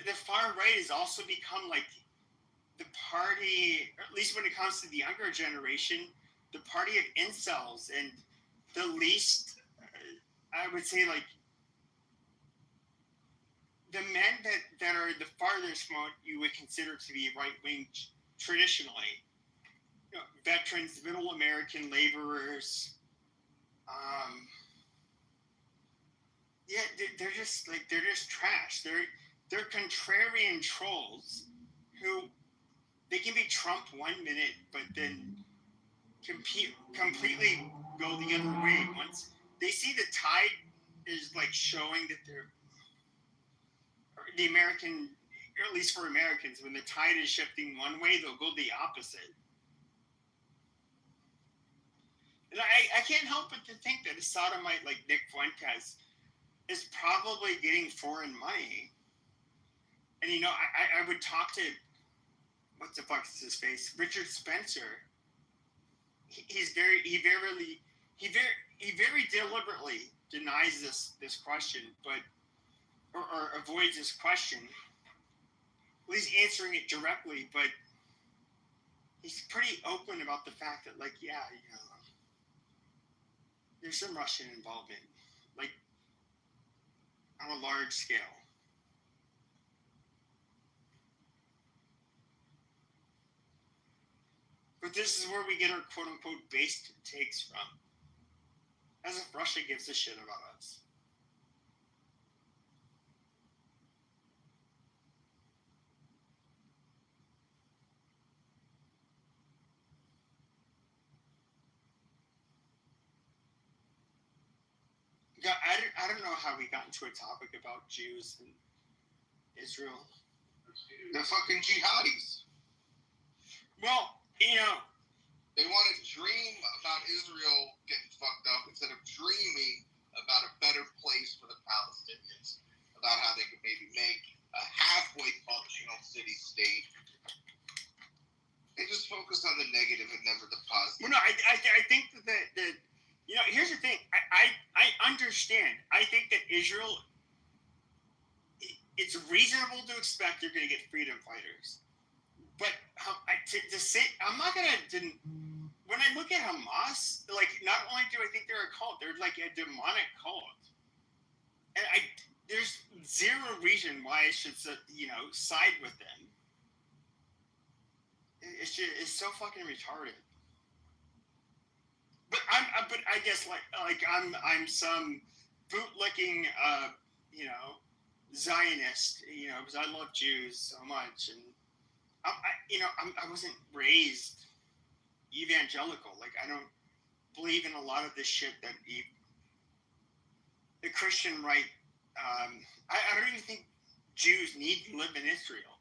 the far right has also become like the party, or at least when it comes to the younger generation, the party of incels, and the least, I would say, like, the men that are the farthest from what you would consider to be right-wing traditionally. You know, veterans, middle American laborers, yeah, they're just trash. They're contrarian trolls who, they can be Trump 1 minute, but then completely go the other way once they see the tide is like showing that they're the American, or at least for Americans, when the tide is shifting one way, they'll go the opposite. And I can't help but to think that a sodomite like Nick Fuentes is probably getting foreign money. And you know, I would talk to, what the fuck is his face? Richard Spencer. He very deliberately denies this question, but or avoids this question. Well, he's answering it directly, but he's pretty open about the fact that, like, yeah, you know, there's some Russian involvement, like, on a large scale. But this is where we get our quote-unquote based takes from. As if Russia gives a shit about us. I don't know how we got into a topic about Jews and Israel. They're fucking jihadis. Well, you know, they want to dream about Israel getting fucked up instead of dreaming about a better place for the Palestinians, about how they could maybe make a halfway functional city-state. They just focus on the negative and never the positive. Well, no, I think that the you know, here's the thing. I understand. I think that Israel, it's reasonable to expect they're going to get freedom fighters. But to say, I'm not going to, when I look at Hamas, like, not only do I think they're a cult, they're like a demonic cult. And there's zero reason why I should, you know, side with them. It's so fucking retarded. But I guess like I'm some bootlicking you know, Zionist, you know, because I love Jews so much, and I wasn't raised evangelical. Like, I don't believe in a lot of this shit that the Christian right. I don't even think Jews need to live in Israel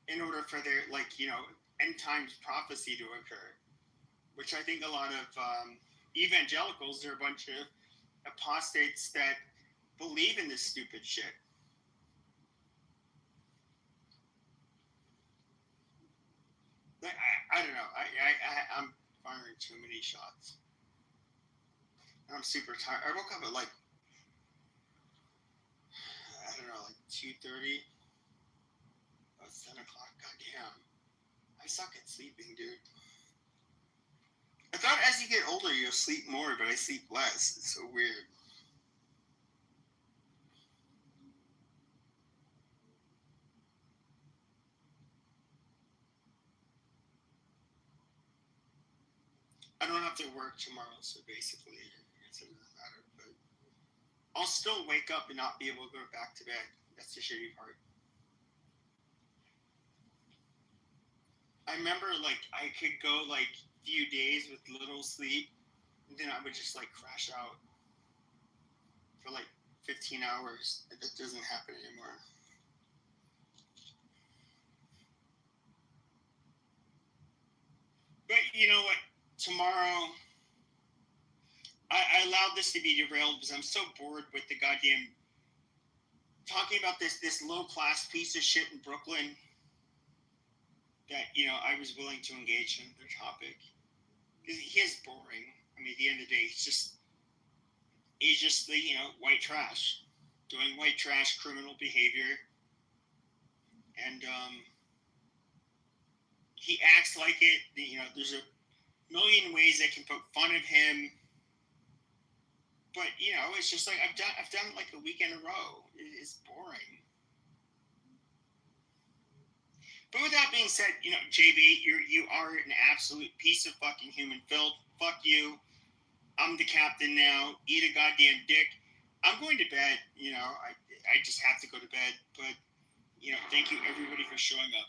in order for their, like, you know, end times prophecy to occur. Which I think a lot of evangelicals are a bunch of apostates that believe in this stupid shit. I don't know. I'm firing too many shots. I'm super tired. I woke up at like, I don't know, like 2:30. Oh, it's 10 o'clock. Goddamn. I suck at sleeping, dude. I thought as you get older, you'll sleep more, but I sleep less. It's so weird. I don't have to work tomorrow, so basically it doesn't matter. But I'll still wake up and not be able to go back to bed. That's the shitty part. I remember, like, I could go, like, few days with little sleep, and then I would just, like, crash out for, like, 15 hours. That doesn't happen anymore. But you know what? Tomorrow, I allowed this to be derailed because I'm so bored with the goddamn talking about this low-class piece of shit in Brooklyn that, you know, I was willing to engage in their topic. Because he is boring. I mean, at the end of the day, he's just the, you know, white trash. Doing white trash criminal behavior. And he acts like it. You know, there's a million ways that can poke fun of him. But, you know, it's just like I've done like a week in a row. It's boring. But with that being said, you know, JB, you are an absolute piece of fucking human filth. Fuck you. I'm the captain now. Eat a goddamn dick. I'm going to bed. You know, I just have to go to bed. But, you know, thank you everybody for showing up.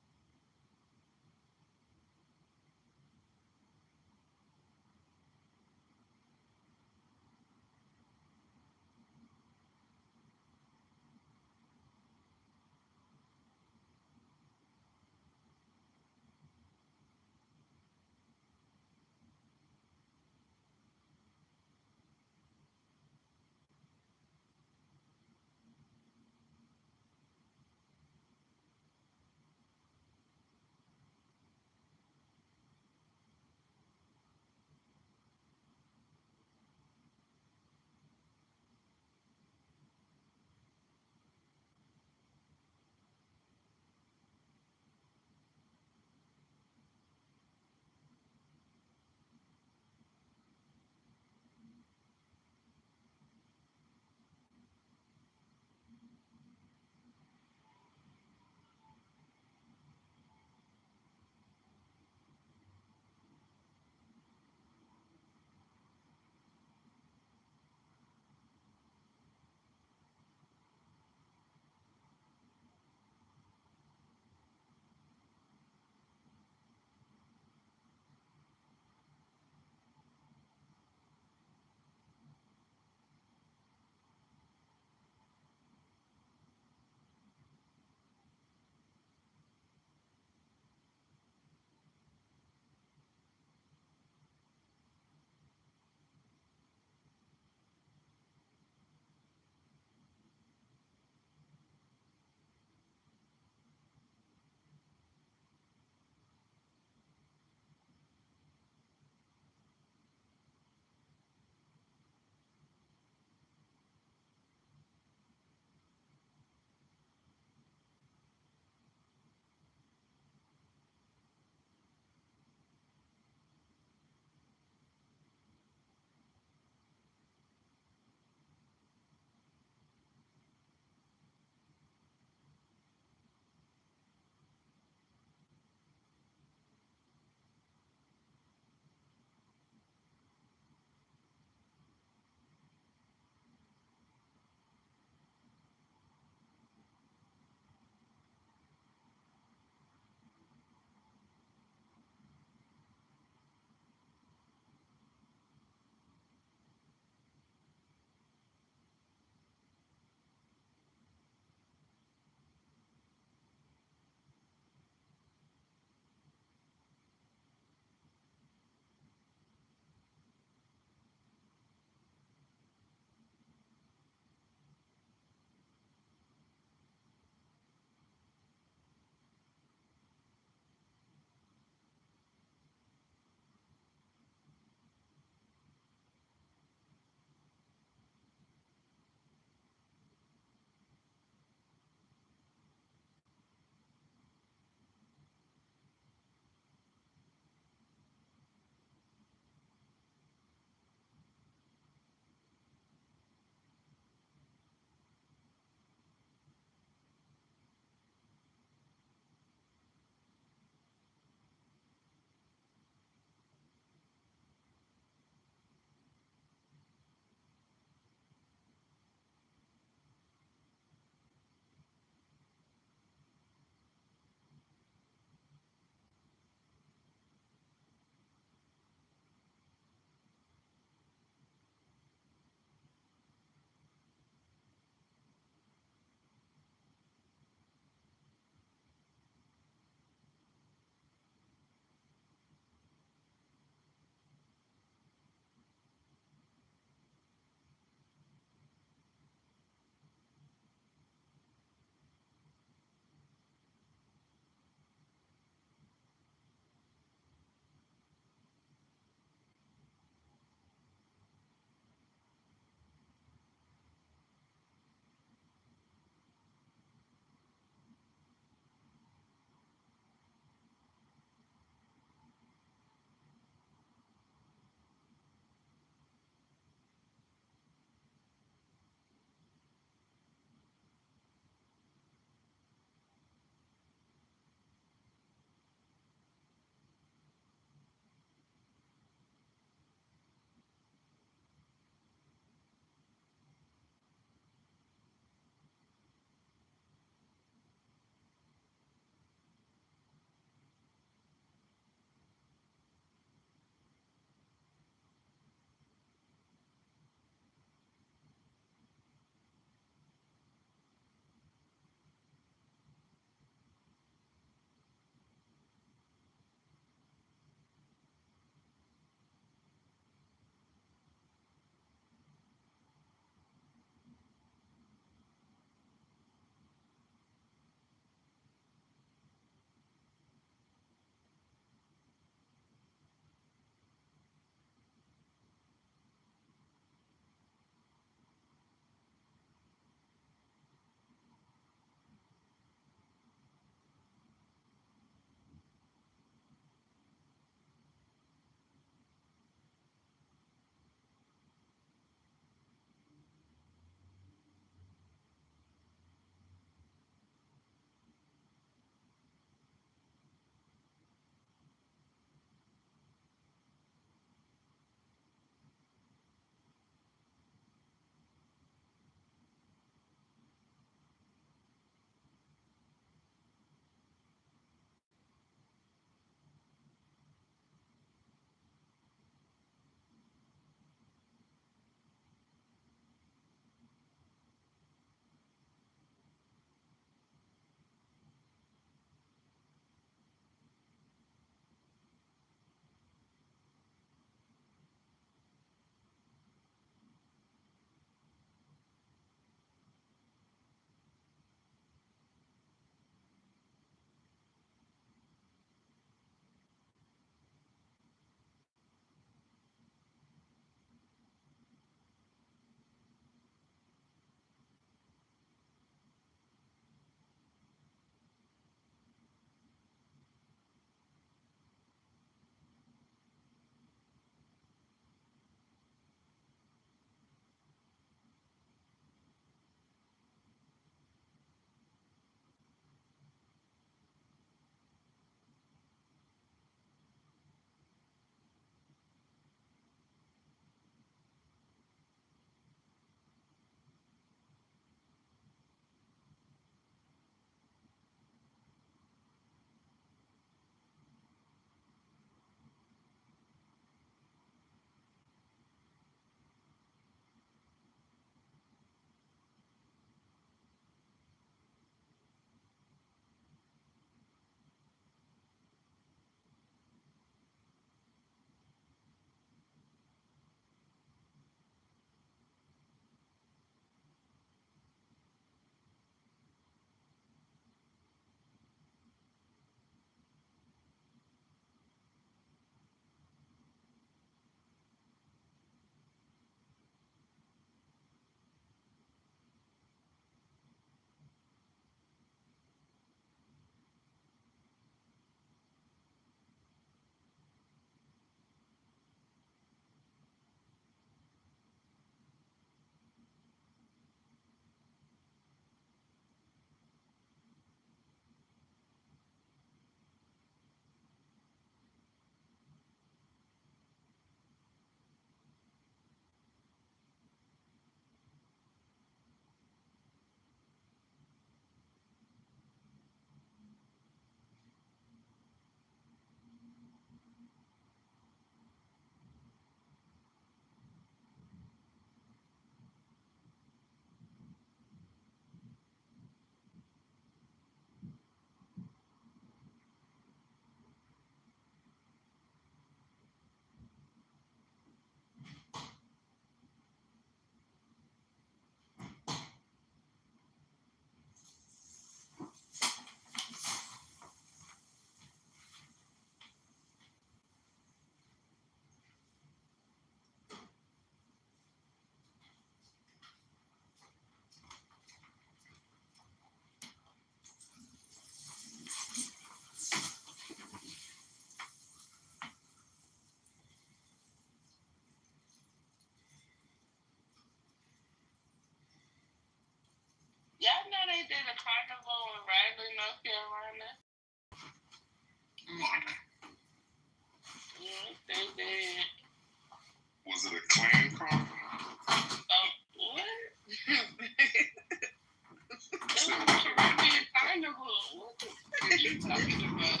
what the fuck are you talking about?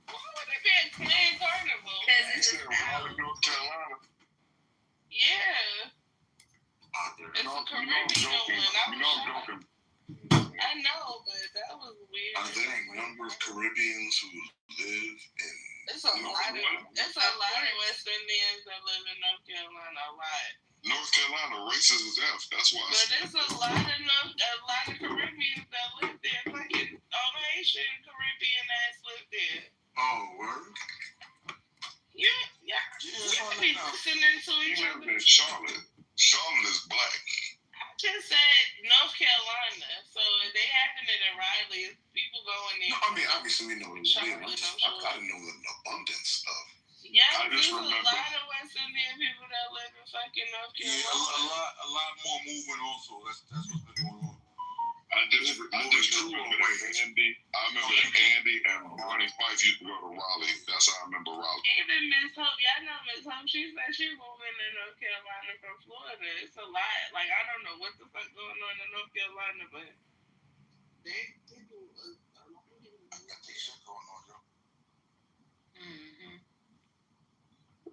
Why would it be a clan carnival? Because it's It's in Raleigh, North Carolina. Yeah. It's a Caribbean one. I'm joking. I know, but that was weird. Are there a number of Caribbeans who live in It's a lot of West Indians that live in North Carolina. A lot. North Carolina? Racist as F. That's why. But there's a lot of Caribbeans that live there. Fucking all Haitian Caribbean ass live there. Oh, word? Yeah. We be listening to each You other. live in Charlotte. Charlotte is black. I just said North Carolina, so they having it in Raleigh. People going there. No, I mean, obviously we know it's weird. I didn't know an abundance of. Yeah, I just there's a remember. lot of West Indian people that live in fucking North Carolina. Yeah, a lot more moving also. That's what's been going on. I just remember Andy. I remember Andy and Ronnie's wife used to go to Raleigh. That's how I remember Raleigh. Even Miss Hope, y'all know Miss Hope, she said she moving to North Carolina from Florida. It's a lot. Like, I don't know what the fuck going on in North Carolina, but they do a lot of it. I got this shit going on, yo.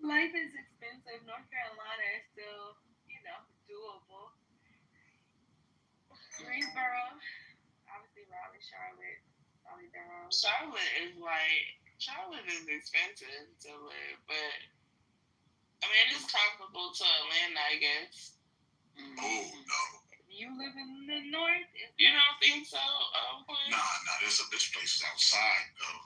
Life is expensive. North Carolina is still, doable. Greensboro, obviously Raleigh, Charlotte, Raleigh, Durham. Charlotte is expensive to live, but I mean it's comparable to Atlanta, I guess. Oh no. You live in the north? You don't think so? Nah. There's places outside of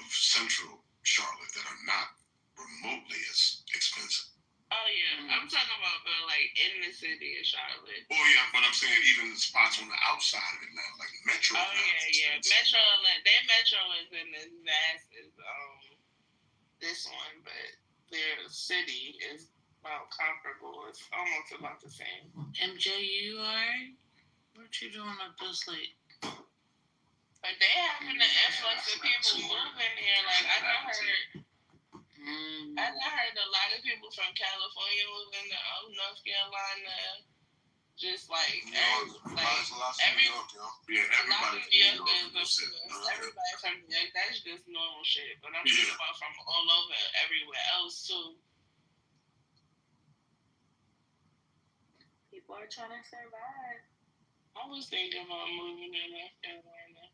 central Charlotte that are not remotely as expensive. Oh yeah, I'm talking about like in the city of Charlotte. Oh yeah, but I'm saying even the spots on the outside of Atlanta, like Metro. Oh yeah. Metro Atlanta. Their Metro is in as vast as this one, but their city is about comparable. It's almost about the same. MJ, you alright? What you doing up this late? But they having an influx of people moving here. Like I heard a lot of people from California moving to North Carolina. Just like everybody from New York. That's just normal shit. But I'm talking about from all over, everywhere else too. People are trying to survive. I was thinking about moving to North Carolina.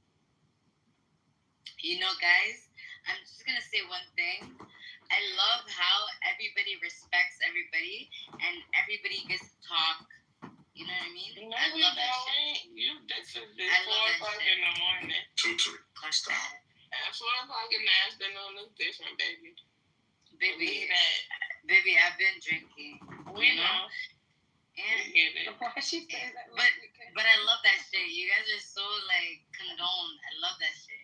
Guys, I'm just gonna say one thing. I love how everybody respects everybody and everybody gets to talk. You know what I mean? No, I love that shit. This is 4 o'clock in the morning. 2-3. Stop. At 4 o'clock in the afternoon is different, baby. Baby, I've been drinking. We know. And why she say that? But I love that shit. You guys are so condoned. I love that shit.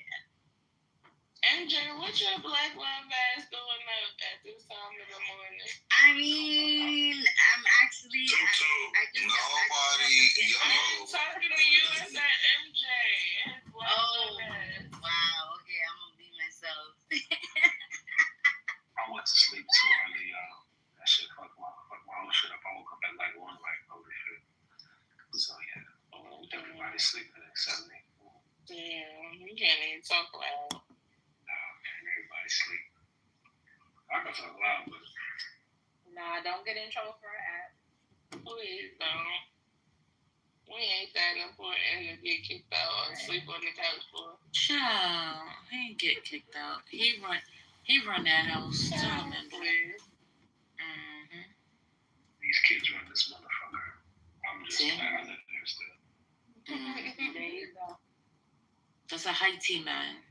MJ, what your black love ass doing up at this time of the morning? I mean, I'm actually. Nobody. I'm talking to you and that MJ. Wow. Okay, I'm gonna be myself. I went to sleep too early, y'all. That shit fucked my whole shit up. I woke up at 1, holy shit. So yeah, everybody sleeping except me. Damn, you can't even talk loud. Everybody sleep. I can talk loud, but nah, don't get in trouble for an app. Please don't. We ain't that important to get kicked out or sleep on the couch for. Child, he ain't get kicked out. He run that house. Tell him, please. These kids run this motherfucker. I'm just glad I live there still. There you go. That's a Haiti man.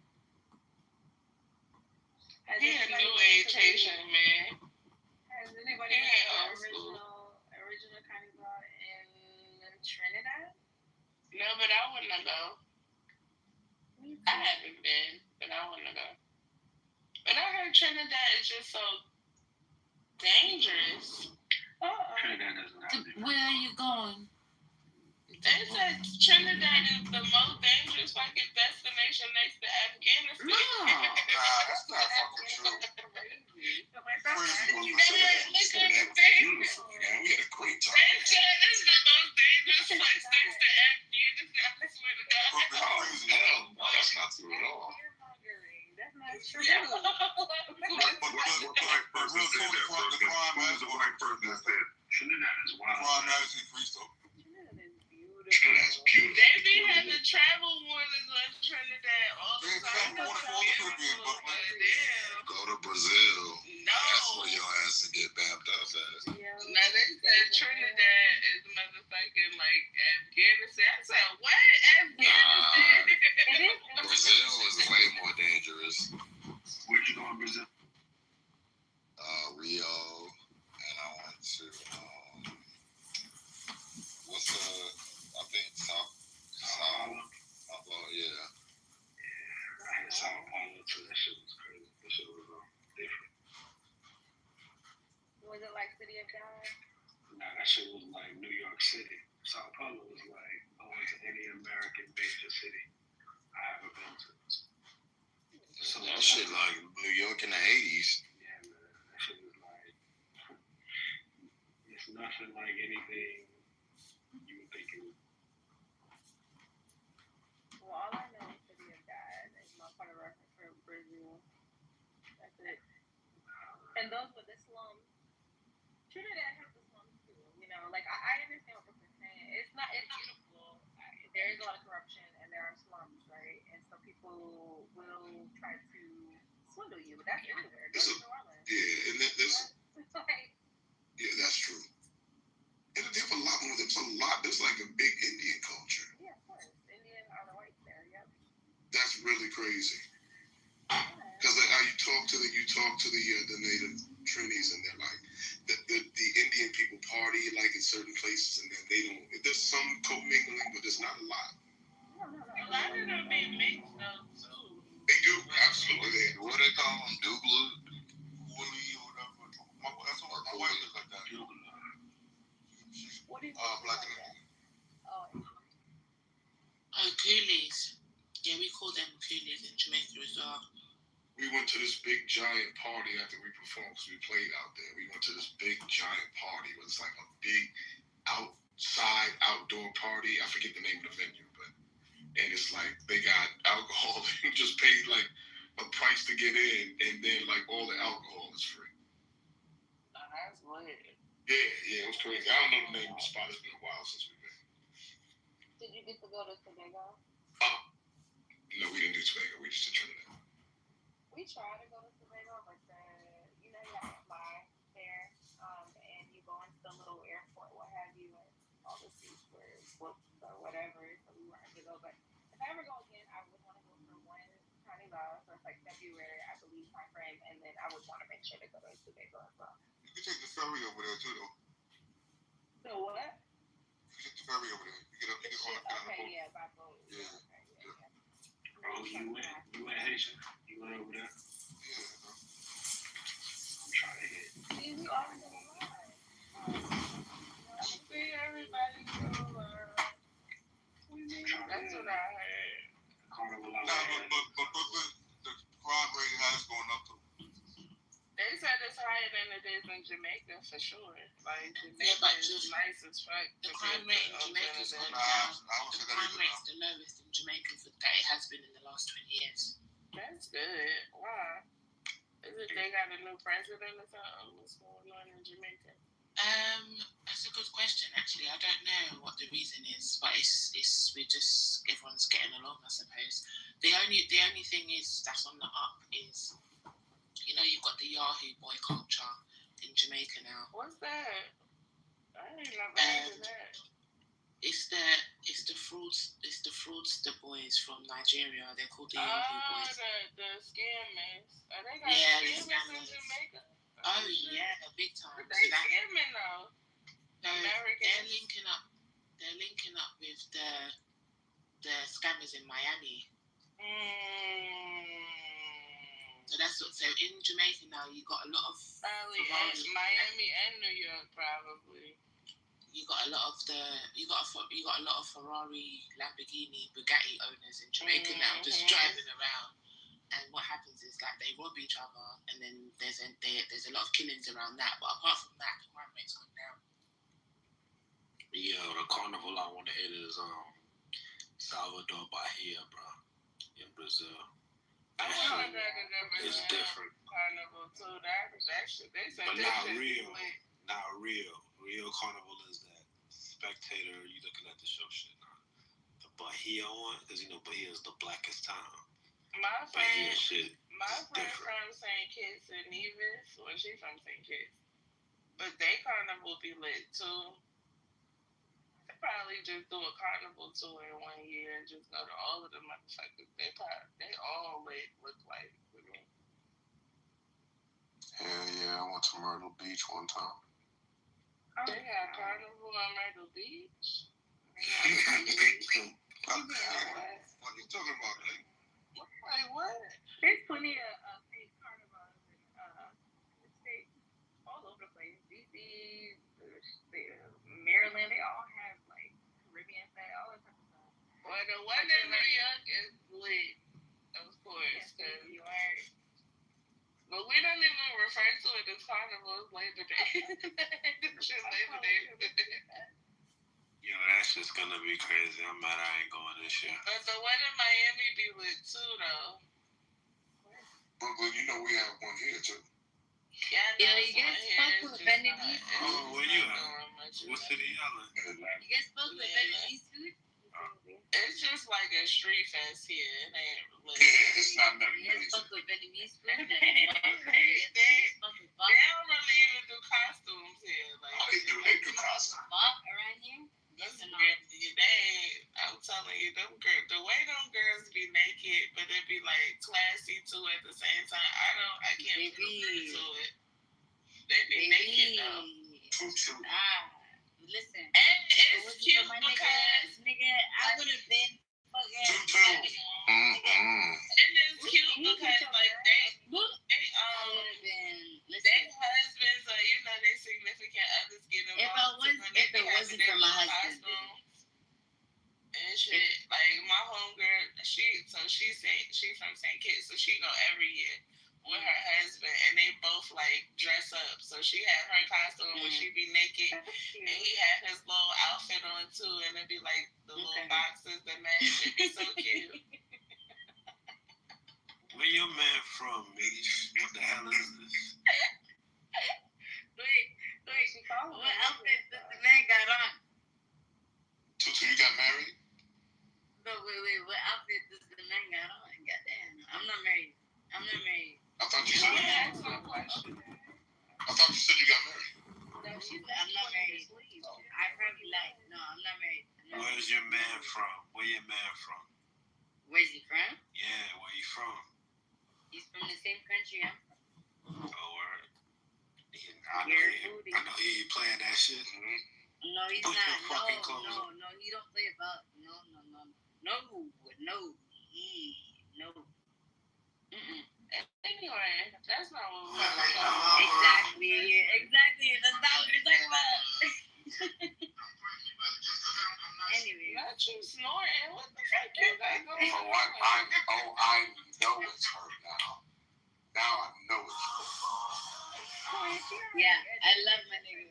He a new age Haitian man. Has anybody been to the original carnival in Trinidad? No, but I want to go. I haven't been, but I want to go. But I heard Trinidad is just so dangerous. Trinidad doesn't have to. Where are you going? They said Trinidad is the most dangerous fucking destination next to Afghanistan. No. That's not fucking true. You man. We had a great time. They said it's the most dangerous place next to Afghanistan. I swear to God. But the true. But real talk, the crime has the white person that said Trinidad is wild. crime has increased though. That's beautiful. They be having travel warnings on Trinidad all the time. Go to Brazil. No. That's where your ass to get bapped up at. Now they said Trinidad is motherfucking like Afghanistan. I said, what? Afghanistan? Brazil is way more dangerous. Where'd you go in Brazil? Rio, and I went to I think Sao Paulo, yeah. I had Sao Paulo too. That shit was crazy. That shit was different. Was it like City of God? Nah, that shit was like New York City. Sao Paulo was like going to any American major city I ever been to. So That shit like New York in the 80s. Yeah, man. That shit was like, it's nothing like anything you would think it would. Well, all I know is City of God. That's my part of reference for Brazil. That's it. And those were the slums. Trinidad has the slums too. You know, like I understand what you're saying. It's beautiful. There is a lot of corruption and there are slums, right? And so people will try to swindle you, but that's everywhere. Go to New Orleans. Yeah, and It's like, yeah, that's true. And there's a lot more. There's like a big Indian culture. yeah, of course. Indian are the whites there, yep. That's really crazy. Because like how you talk to the native Trinis, and they're like the Indian people party like in certain places, and then they don't. There's some commingling, but there's not a lot. a lot of them be mixed though too. They do, absolutely. What do they call them? Douglas? Wooly or whatever. My wife is like that. She's What is black and Coolies. Yeah, we call them coolies in Jamaica as well. We went to this big giant party after we performed because we played out there. We went to this big giant party. It was like a big outdoor party. I forget the name of the venue, and it's like they got alcohol. You just paid like a price to get in, and then like all the alcohol is free. Oh, that's weird. Yeah, it was crazy. I don't know the name of the spot. It's been a while since we've been. Did you get to go to Tobago? No, we didn't do Tobago. We just did Trinidad. We tried to go to Tobago, but you have to fly there, and you go into the little airport, what have you, and all the seats were booked or whatever, so we weren't able to go. But if I ever go again, I would want to go for one carnival, so it's like February, I believe, time frame, and then I would want to make sure to go to Tobago as well. You can take the ferry over there too, though. So what? You can take the ferry over there. You get on the boat. Okay, yeah, by boat. Yeah. Oh, you went Haitian? You went over there? Yeah. I'm trying to hit. See, we all know a lot. See, everybody go. That's what I heard. Carnival out Nah, but Brooklyn, the crime rate has gone up though. They said it's higher than it is in Jamaica for sure. Like Yeah, but Jamaica is nice as fuck. The crime rate in Jamaica is going Nah, down. I would The say that crime either rate's the lowest in Jamaica that it has been in the last 20 years. That's good. Why? Is it they got a new president or something? What's going on in Jamaica? That's a good question. Actually, I don't know what the reason is, but it's we just everyone's getting along, I suppose. The only thing is that's on the up is, you know, you've got the Yahoo boy culture in Jamaica now. What's that? I ain't never heard of that. It's the fraudster boys from Nigeria. They're called the Yahoo boys. the scammers. Are they got Yeah, scammers in Jamaica? Oh yeah, big time. But they scamming though. They're linking up with the scammers in Miami. So that's what. So in Jamaica now, you got a lot of Miami and New York probably. You got a lot of Ferrari, Lamborghini, Bugatti owners in Jamaica now, just driving around. And what happens is like they rob each other, and then there's a lot of killings around that. But apart from that, the crime rate's gone down. Yeah, the carnival I want to hit is Salvador Bahia, bro, in Brazil. It's different. Carnival too. That shit. They said But that not shit real. lit. Not real. Real carnival is that spectator. You looking at the show shit. The Bahia one, because Bahia is the blackest town. My Bahia friend shit. from St. Kitts and Nevis, well, she from St. Kitts, but they carnival be lit too. They probably just do a carnival tour in 1 year and just go to all of the motherfuckers. They all lit, look like with me. Hell yeah, I went to Myrtle Beach one time. They got carnival on Myrtle Beach. What are you talking about, Nick? Like what? There's plenty of fake carnivals in the states, all over the place. DC, Maryland, they all have like Caribbean thing, all that type of stuff. Well, the one in New York is lit, of course. You are. But we don't even refer to it as carnival. It's Labor Day. It's just Labor Day. Yo, that shit's gonna be crazy. I'm mad I ain't going this year. But the one in Miami be lit too, though. Brooklyn, we have one here too. Yeah, you guys fuck with Vietnamese food? Oh, where you at? What city y'all in? You guys fuck with Vietnamese food? It's just like a street fest here. It ain't lit. It's not nothing. You guys fuck with Vietnamese food? They don't really even do costumes here. Like, they do costumes. Fuck around here? I'm telling you, the way them girls be naked, but it be like classy too at the same time. I can't be to it. They be naked though. Listen. And it's cute because I would have been fucking. And it's cute because like they husbands or they significant others get involved. If it wasn't for my husband. And shit, like my homegirl, she's from St. Kitts, so she go every year with her husband, and they both like dress up. So she had her costume where she be naked, and he had his little outfit on too, and it'd be like the little boxes that match. It'd be so cute. Where your man from, Miggy? What the hell is this? Wait. What outfit does the man got on? Tutu, you got married? No, wait. What outfit does the man got on? Goddamn. I'm not married. I thought you said That's my question. I thought you said you got married. No, I'm not married. I probably lied. No, I'm not married. Where's your man from? Where your man from? Where's he from? Yeah, where you from? He's from the same country I'm from. Oh, word. I know he ain't playing that shit. Mm-hmm. No, he's Put not. your fucking clothes on. No, he don't play about. No. Anyway, that's not what we're talking about. Exactly. That's not what we're talking about. Anyway. Not you snoring. What the fuck you got going on? I know it's her now. Now I know it's her. Yeah, I love my nigga.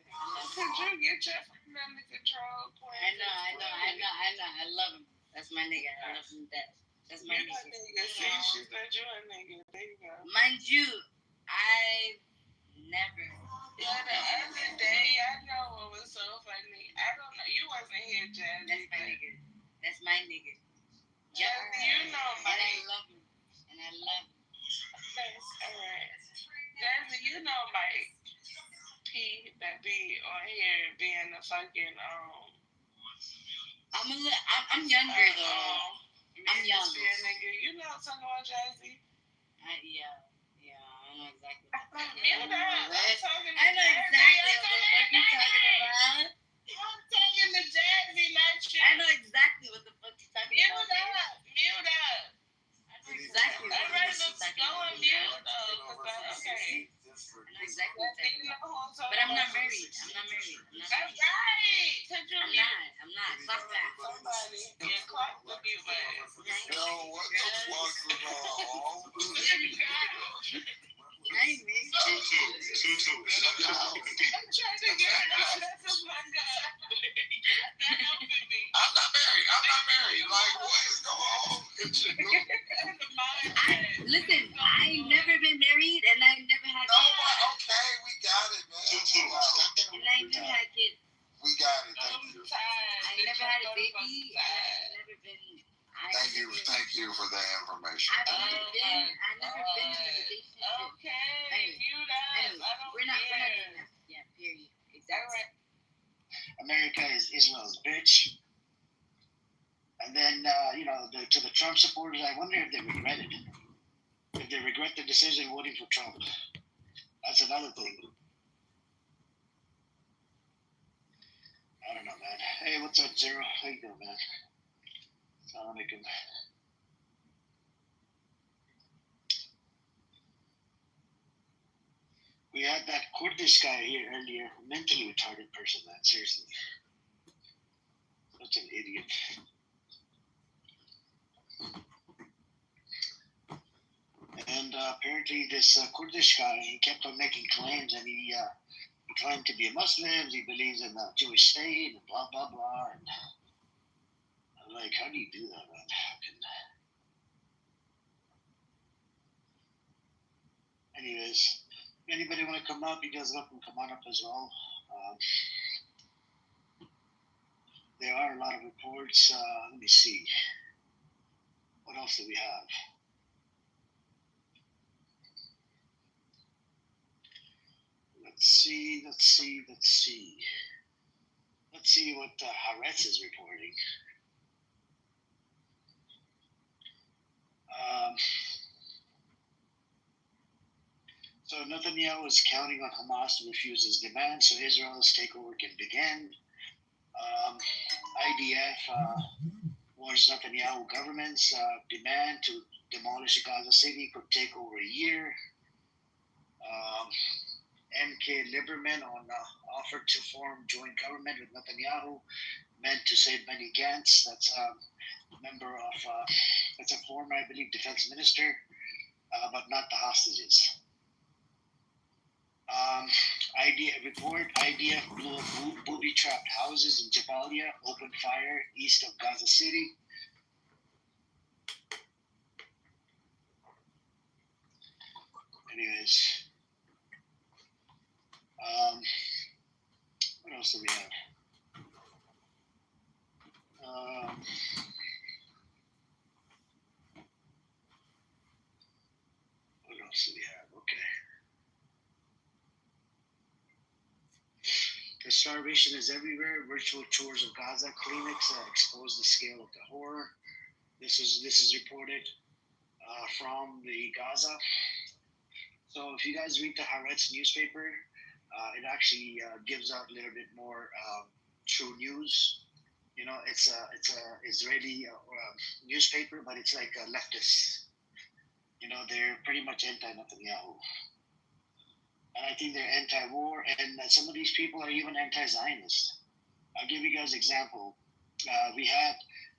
Could you get your friend under control? I know. I love him. That's my nigga. I love him to death. That's my nigga. See, she said you a nigga. There you go. Mind you, I never. Yeah, the other day, I know what was so funny. I don't know. You wasn't here, Jazzy. That's my nigga. Jazzy, you know Mike. And I love him. Okay, alright. Jazzy, you know Mike P that be on here being a fucking, I'm younger though. I'm young. Nigga. You know what I'm talking about, Jazzy? Yeah, I know exactly. Mute up. I know exactly what the fuck you're talking about. I'm talking to Jazzy, not you. I know exactly what the fuck you're talking about. Mute up. I know exactly what I'm ready to go on mute though. Okay. I know exactly what you're talking about. But I'm not married. That's right. I'm not. Fuck that. Somebody. Yeah, clock the mute button. Yo, what the fuck is all? I ain't married. Tutu. I'm trying to get it. That's my God. I'm not married. Like, what is going on? Listen, I ain't never been married and I never had kids. Okay, we got it, man. And I never had kids. We got it. Thank you. I never had a baby and I've never been. Thank you for that information. I've never been in a relationship. Anyway, we're not doing that. Yeah, period. Exactly. America is Israel's bitch. And then, to the Trump supporters, I wonder if they regret it. If they regret the decision voting for Trump. That's another thing. I don't know, man. Hey, what's up, Zero? How you doing, man? Assalamu alaikum. We had that Kurdish guy here earlier, mentally retarded person, man. Seriously. Such an idiot. And apparently this Kurdish guy, he kept on making claims, and he claimed to be a Muslim, he believes in the Jewish state, and blah, blah, blah. And I'm like, how do you do that, man? Anyways, anybody want to come up? You guys welcome to come on up as well. There are a lot of reports. Let me see. What else do we have? Let's see what Haaretz is reporting. So Netanyahu is counting on Hamas to refuse his demand so Israel's takeover can begin. IDF warns Netanyahu government's demand to demolish Gaza City could take over a year. MK Lieberman offered to form joint government with Netanyahu, meant to save Benny Gantz. That's a member of, that's a former, I believe, defense minister, but not the hostages. IDF blew up booby-trapped houses in Jabalia, opened fire east of Gaza City. Anyways, what else do we have? What else do we have? Okay. The starvation is everywhere. Virtual tours of Gaza clinics expose the scale of the horror. This is reported from the Gaza. So if you guys read the Haaretz newspaper, it actually gives out a little bit more true news. You know, it's a Israeli newspaper, but it's like a leftist. You know, they're pretty much anti-Netanyahu. And I think they're anti-war, and some of these people are even anti-Zionist. I'll give you guys an example.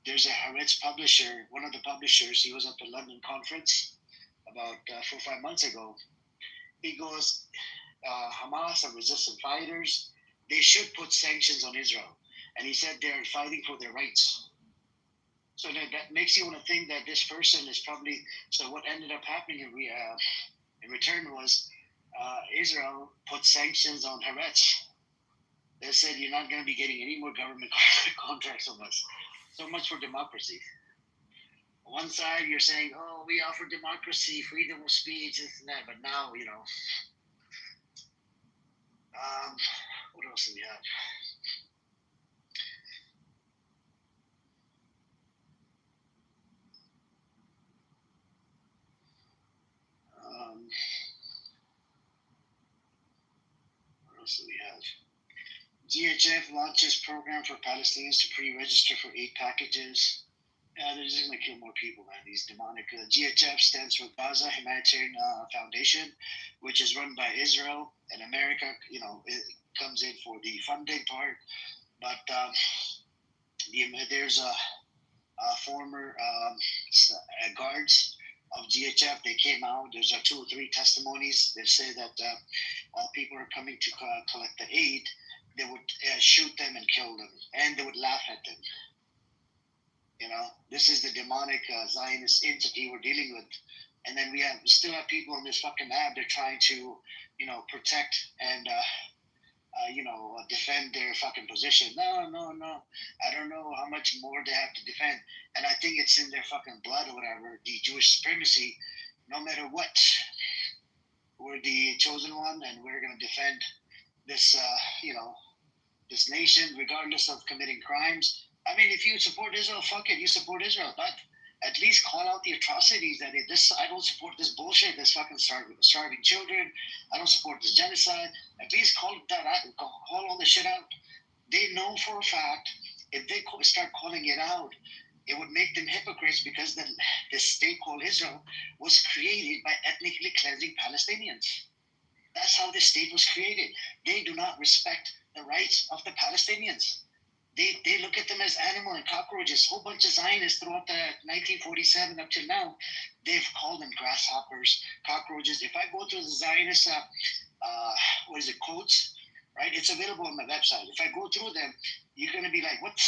There's a Haaretz publisher, one of the publishers, he was at the London conference about 4 or 5 months ago. He goes, Hamas are resistant fighters. They should put sanctions on Israel. And he said they're fighting for their rights. So that makes you want to think that this person is probably, so what ended up happening in return was Israel put sanctions on Haaretz. They said you're not going to be getting any more government contracts from us. So much for democracy. One side you're saying, oh, we offer democracy, freedom of speech, this and that, but now, you know. What else do we have? What else do we have? GHF launches program for Palestinians to pre-register for aid packages. They're just going to kill more people, man. These demonic. GHF stands for Gaza Humanitarian Foundation, which is run by Israel and America. You know, it comes in for the funding part. But there's a former guards of GHF. They came out. There's 2 or 3 testimonies. They say that people are coming to collect the aid. They would shoot them and kill them, and they would laugh at them. This is the demonic Zionist entity we're dealing with. And then we still have people on this fucking app. They're trying to, protect and, defend their fucking position. No. I don't know how much more they have to defend. And I think it's in their fucking blood or whatever. The Jewish supremacy, no matter what, we're the chosen one, and we're going to defend this, this nation, regardless of committing crimes. I mean, if you support Israel, fuck it, you support Israel. But at least call out the atrocities that I don't support this bullshit, this fucking starving children. I don't support this genocide. At least call that out, call all the shit out. They know for a fact if they start calling it out, it would make them hypocrites because the state called Israel was created by ethnically cleansing Palestinians. That's how the state was created. They do not respect the rights of the Palestinians. They look at them as animal and cockroaches. A whole bunch of Zionists throughout the 1947 up till now, they've called them grasshoppers, cockroaches. If I go to the Zionist, quotes, right? It's available on my website. If I go through them, you're going to be like, what?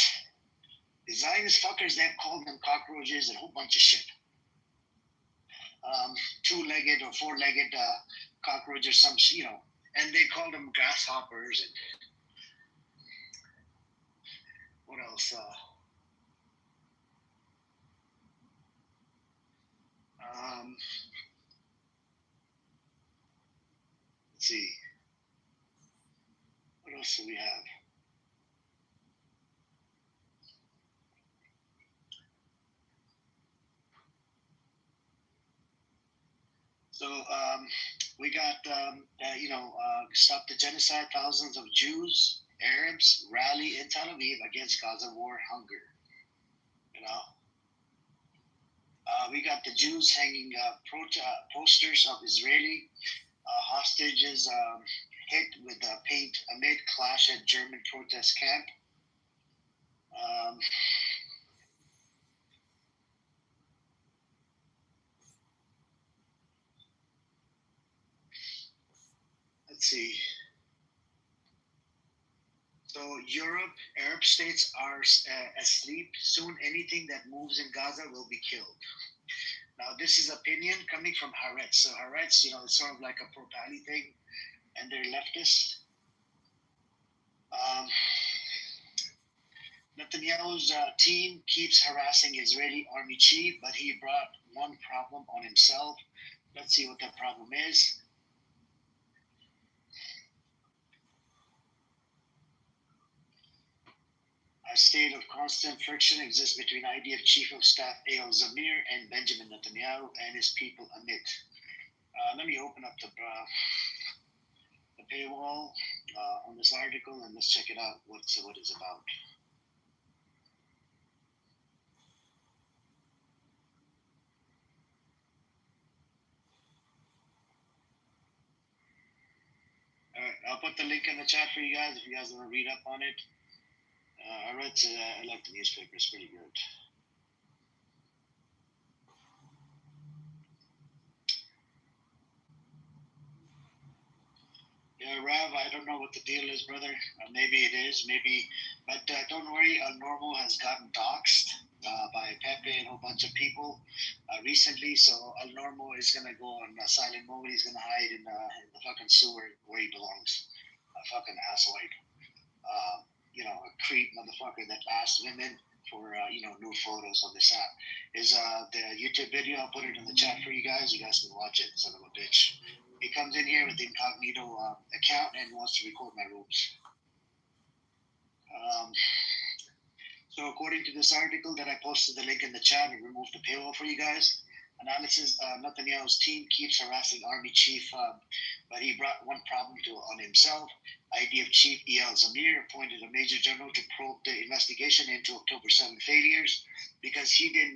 The Zionist fuckers, they've called them cockroaches and a whole bunch of shit. Two-legged or four-legged cockroaches, some, and they call them grasshoppers and what else? Let's see. What else do we have? So we got, stop the genocide. Thousands of Jews, Arabs rally in Tel Aviv against Gaza war hunger. We got the Jews hanging posters of Israeli hostages hit with paint amid clash at German protest camp. Let's see. So Europe, Arab states are asleep. Soon anything that moves in Gaza will be killed. Now this is opinion coming from Haaretz. So Haaretz, it's sort of like a pro-Pali thing, and they're leftist. Netanyahu's team keeps harassing Israeli army chief, but he brought one problem on himself. Let's see what that problem is. A state of constant friction exists between IDF Chief of Staff Eyal Zamir and Benjamin Netanyahu and his people Amit. Let me open up the paywall on this article and let's check it out. What it's about. All right, I'll put the link in the chat for you guys if you guys want to read up on it. I like the newspaper. It's pretty good. Yeah, Rav, I don't know what the deal is, brother. Maybe it is, but don't worry. Normal has gotten doxxed by Pepe and a whole bunch of people recently. So Normal is gonna go on silent mode. He's gonna hide in the fucking sewer where he belongs. A fucking asswipe. A creep motherfucker that asks women for nude photos on this app. Is the YouTube video? I'll put it in the chat for you guys. You guys can watch it. Son of a bitch. He comes in here with the incognito account and wants to record my rooms. So according to this article that I posted the link in the chat and removed the paywall for you guys, analysis, Netanyahu's team keeps harassing army chief, but he brought one problem on himself. IDF Chief Eyal Zamir appointed a major general to probe the investigation into October 7 failures because he didn't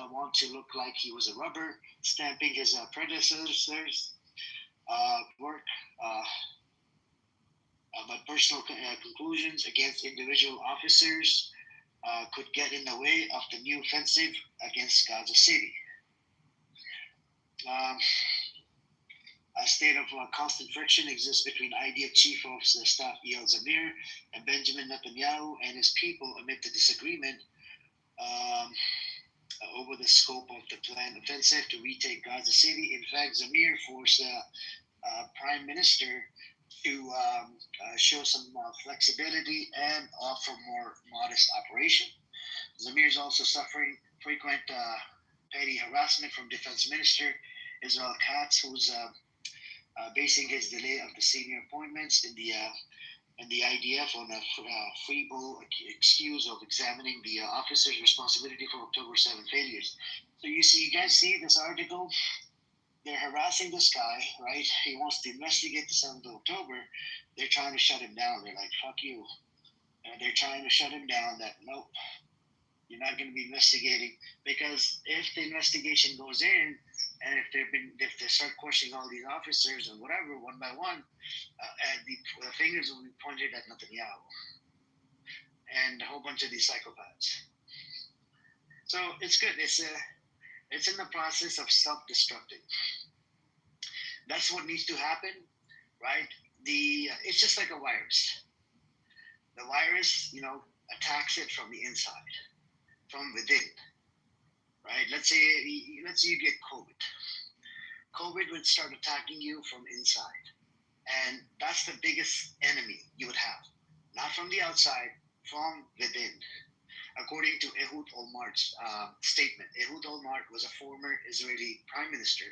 want to look like he was a rubber stamping his predecessors' work, but personal conclusions against individual officers could get in the way of the new offensive against Gaza City. A state of constant friction exists between IDF Chief of Staff Eyal Zamir and Benjamin Netanyahu and his people amid the disagreement over the scope of the planned offensive to retake Gaza City. In fact, Zamir forced Prime Minister to show some flexibility and offer more modest operation. Zamir is also suffering frequent petty harassment from Defense Minister Israel Katz, who's basing his delay of the senior appointments in the IDF on a feeble excuse of examining the officer's responsibility for October 7 failures. So you guys see this article? They're harassing this guy, right? He wants to investigate the 7th of October. They're trying to shut him down. They're like, fuck you. And they're trying to shut him down that, nope, you're not going to be investigating. Because if the investigation goes in, and if they start questioning all these officers and whatever, one by one, the fingers will be pointed at Netanyahu and a whole bunch of these psychopaths. So it's good. It's in the process of self-destructing. That's what needs to happen, right? It's just like a virus. The virus, attacks it from the inside, from within, right? Let's say you get COVID. COVID would start attacking you from inside, and that's the biggest enemy you would have, not from the outside, from within. According to Ehud Olmart's statement, Ehud Olmart was a former Israeli prime minister.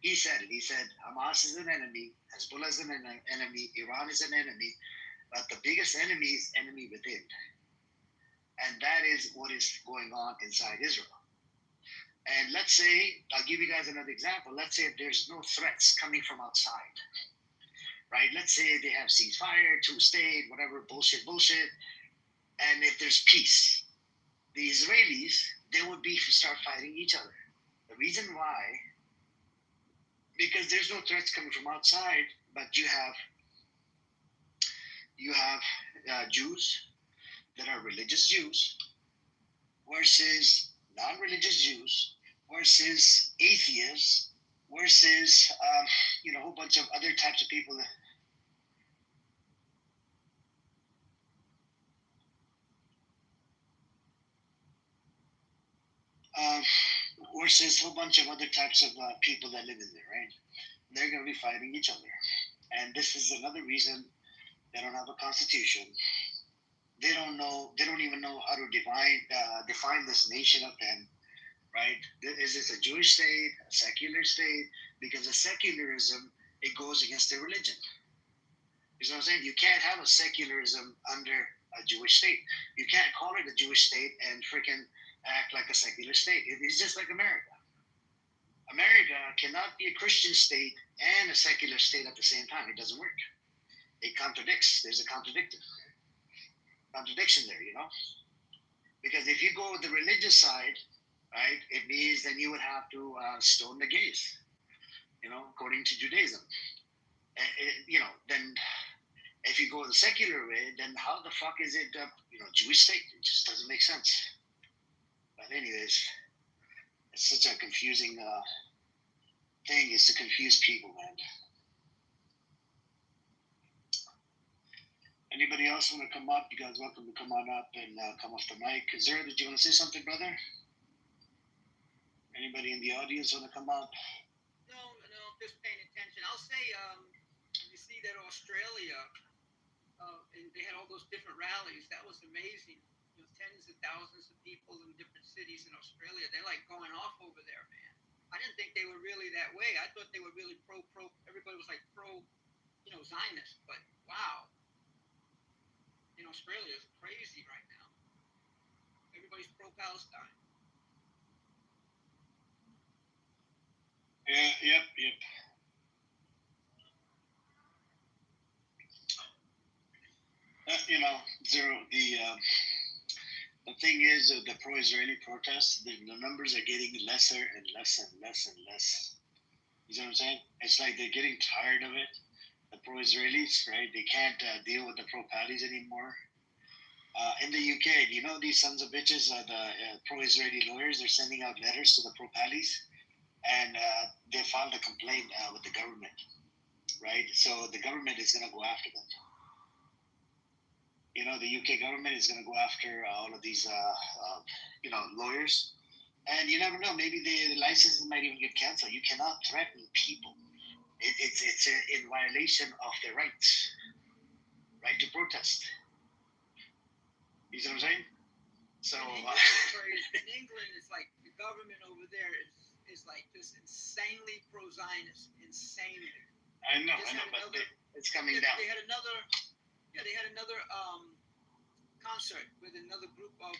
He said Hamas is an enemy, Hezbollah is an enemy, Iran is an enemy, but the biggest enemy is enemy within. And that is what is going on inside Israel. And let's say, I'll give you guys another example. Let's say if there's no threats coming from outside, right? Let's say they have ceasefire, two-state, whatever, bullshit. And if there's peace, the Israelis, they would start fighting each other. The reason why, because there's no threats coming from outside, but you have Jews that are religious Jews versus non-religious Jews versus atheists versus a whole bunch of other types of people. Versus a whole bunch of other types of people that live in there, right? They're going to be fighting each other. And this is another reason they don't have a constitution. They don't even know how to define this nation of them, right? Is this a Jewish state, a secular state? Because a secularism, it goes against their religion. You know what I'm saying? You can't have a secularism under a Jewish state. You can't call it a Jewish state and freaking act like a secular state. It's just like America. America cannot be a Christian state and a secular state at the same time. It doesn't work. It contradicts. There's a contradiction there, Because if you go with the religious side, right, it means then you would have to stone the gays, according to Judaism. Then if you go the secular way, then how the fuck is it Jewish state? It just doesn't make sense. But anyways, it's such a confusing thing is to confuse people, man. Anybody else want to come up? You guys welcome to come on up and come off the mic. Zara, did you want to say something, brother? Anybody in the audience want to come up? No, just paying attention. I'll say, you see that Australia, and they had all those different rallies. That was amazing. Tens of thousands of people in different cities in Australia. They're like going off over there, man. I didn't think they were really that way. I thought they were really pro. Everybody was like pro, Zionist. But wow. Australia is crazy right now. Everybody's pro-Palestine. Yeah, yep. Zero. The thing is, the pro-Israeli protests, the numbers are getting lesser and less and less and less. You know what I'm saying? It's like they're getting tired of it. The pro-Israelis, right? They can't deal with the pro-Pallies anymore. In the UK, these sons of bitches, the pro-Israeli lawyers, they're sending out letters to the pro-Pallies, and they filed a complaint with the government, right? So the government is going to go after them. the UK government is going to go after all of these, lawyers. And you never know. Maybe the licenses might even get canceled. You cannot threaten people. It's in violation of their rights, right to protest. You see what I'm saying? So in England, it's like the government over there is like just insanely pro-Zionist, insanely. I know, but it's coming down. They had another concert with another group of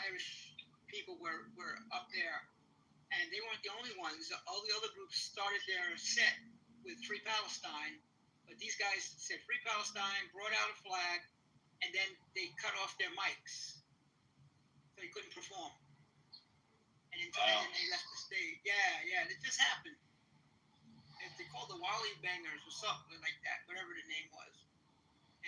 Irish people were up there, and they weren't the only ones. All the other groups started their set with Free Palestine, but these guys said Free Palestine, brought out a flag, and then they cut off their mics, so they couldn't perform. And then they left the stage. Yeah, it just happened. They called the Wally Bangers or something like that, whatever the name was.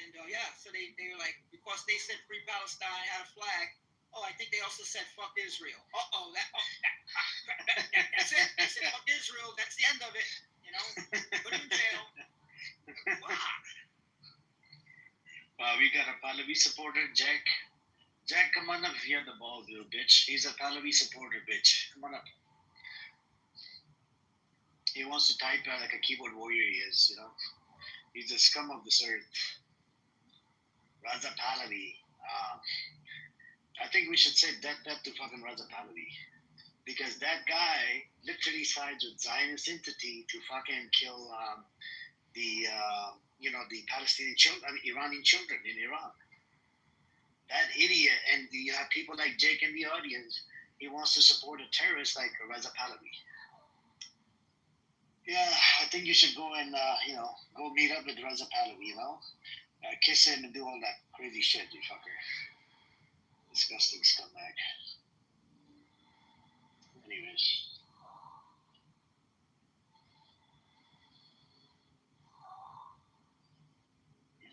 And so they were like, because they said Free Palestine, had a flag. Oh, I think they also said fuck Israel. That's it. They said fuck Israel. That's the end of it. Put him in jail. Wow, we got a Pahlavi supporter, Jack. Jack, come on up if you have the balls, little bitch. He's a Pahlavi supporter, bitch. Come on up. He wants to type like a keyboard warrior he is, He's the scum of this earth. Raza Pahlavi. I think we should say death to fucking Raza Pahlavi. Because that guy literally sides with Zionist entity to fucking kill the Palestinian children, Iranian children in Iran. That idiot, and you have people like Jake in the audience, he wants to support a terrorist like Raza Pahlavi. Yeah, I think you should go and, go meet up with Raza Pahlavi, kiss him and do all that crazy shit, you fucker. Disgusting scumbag. Anyways.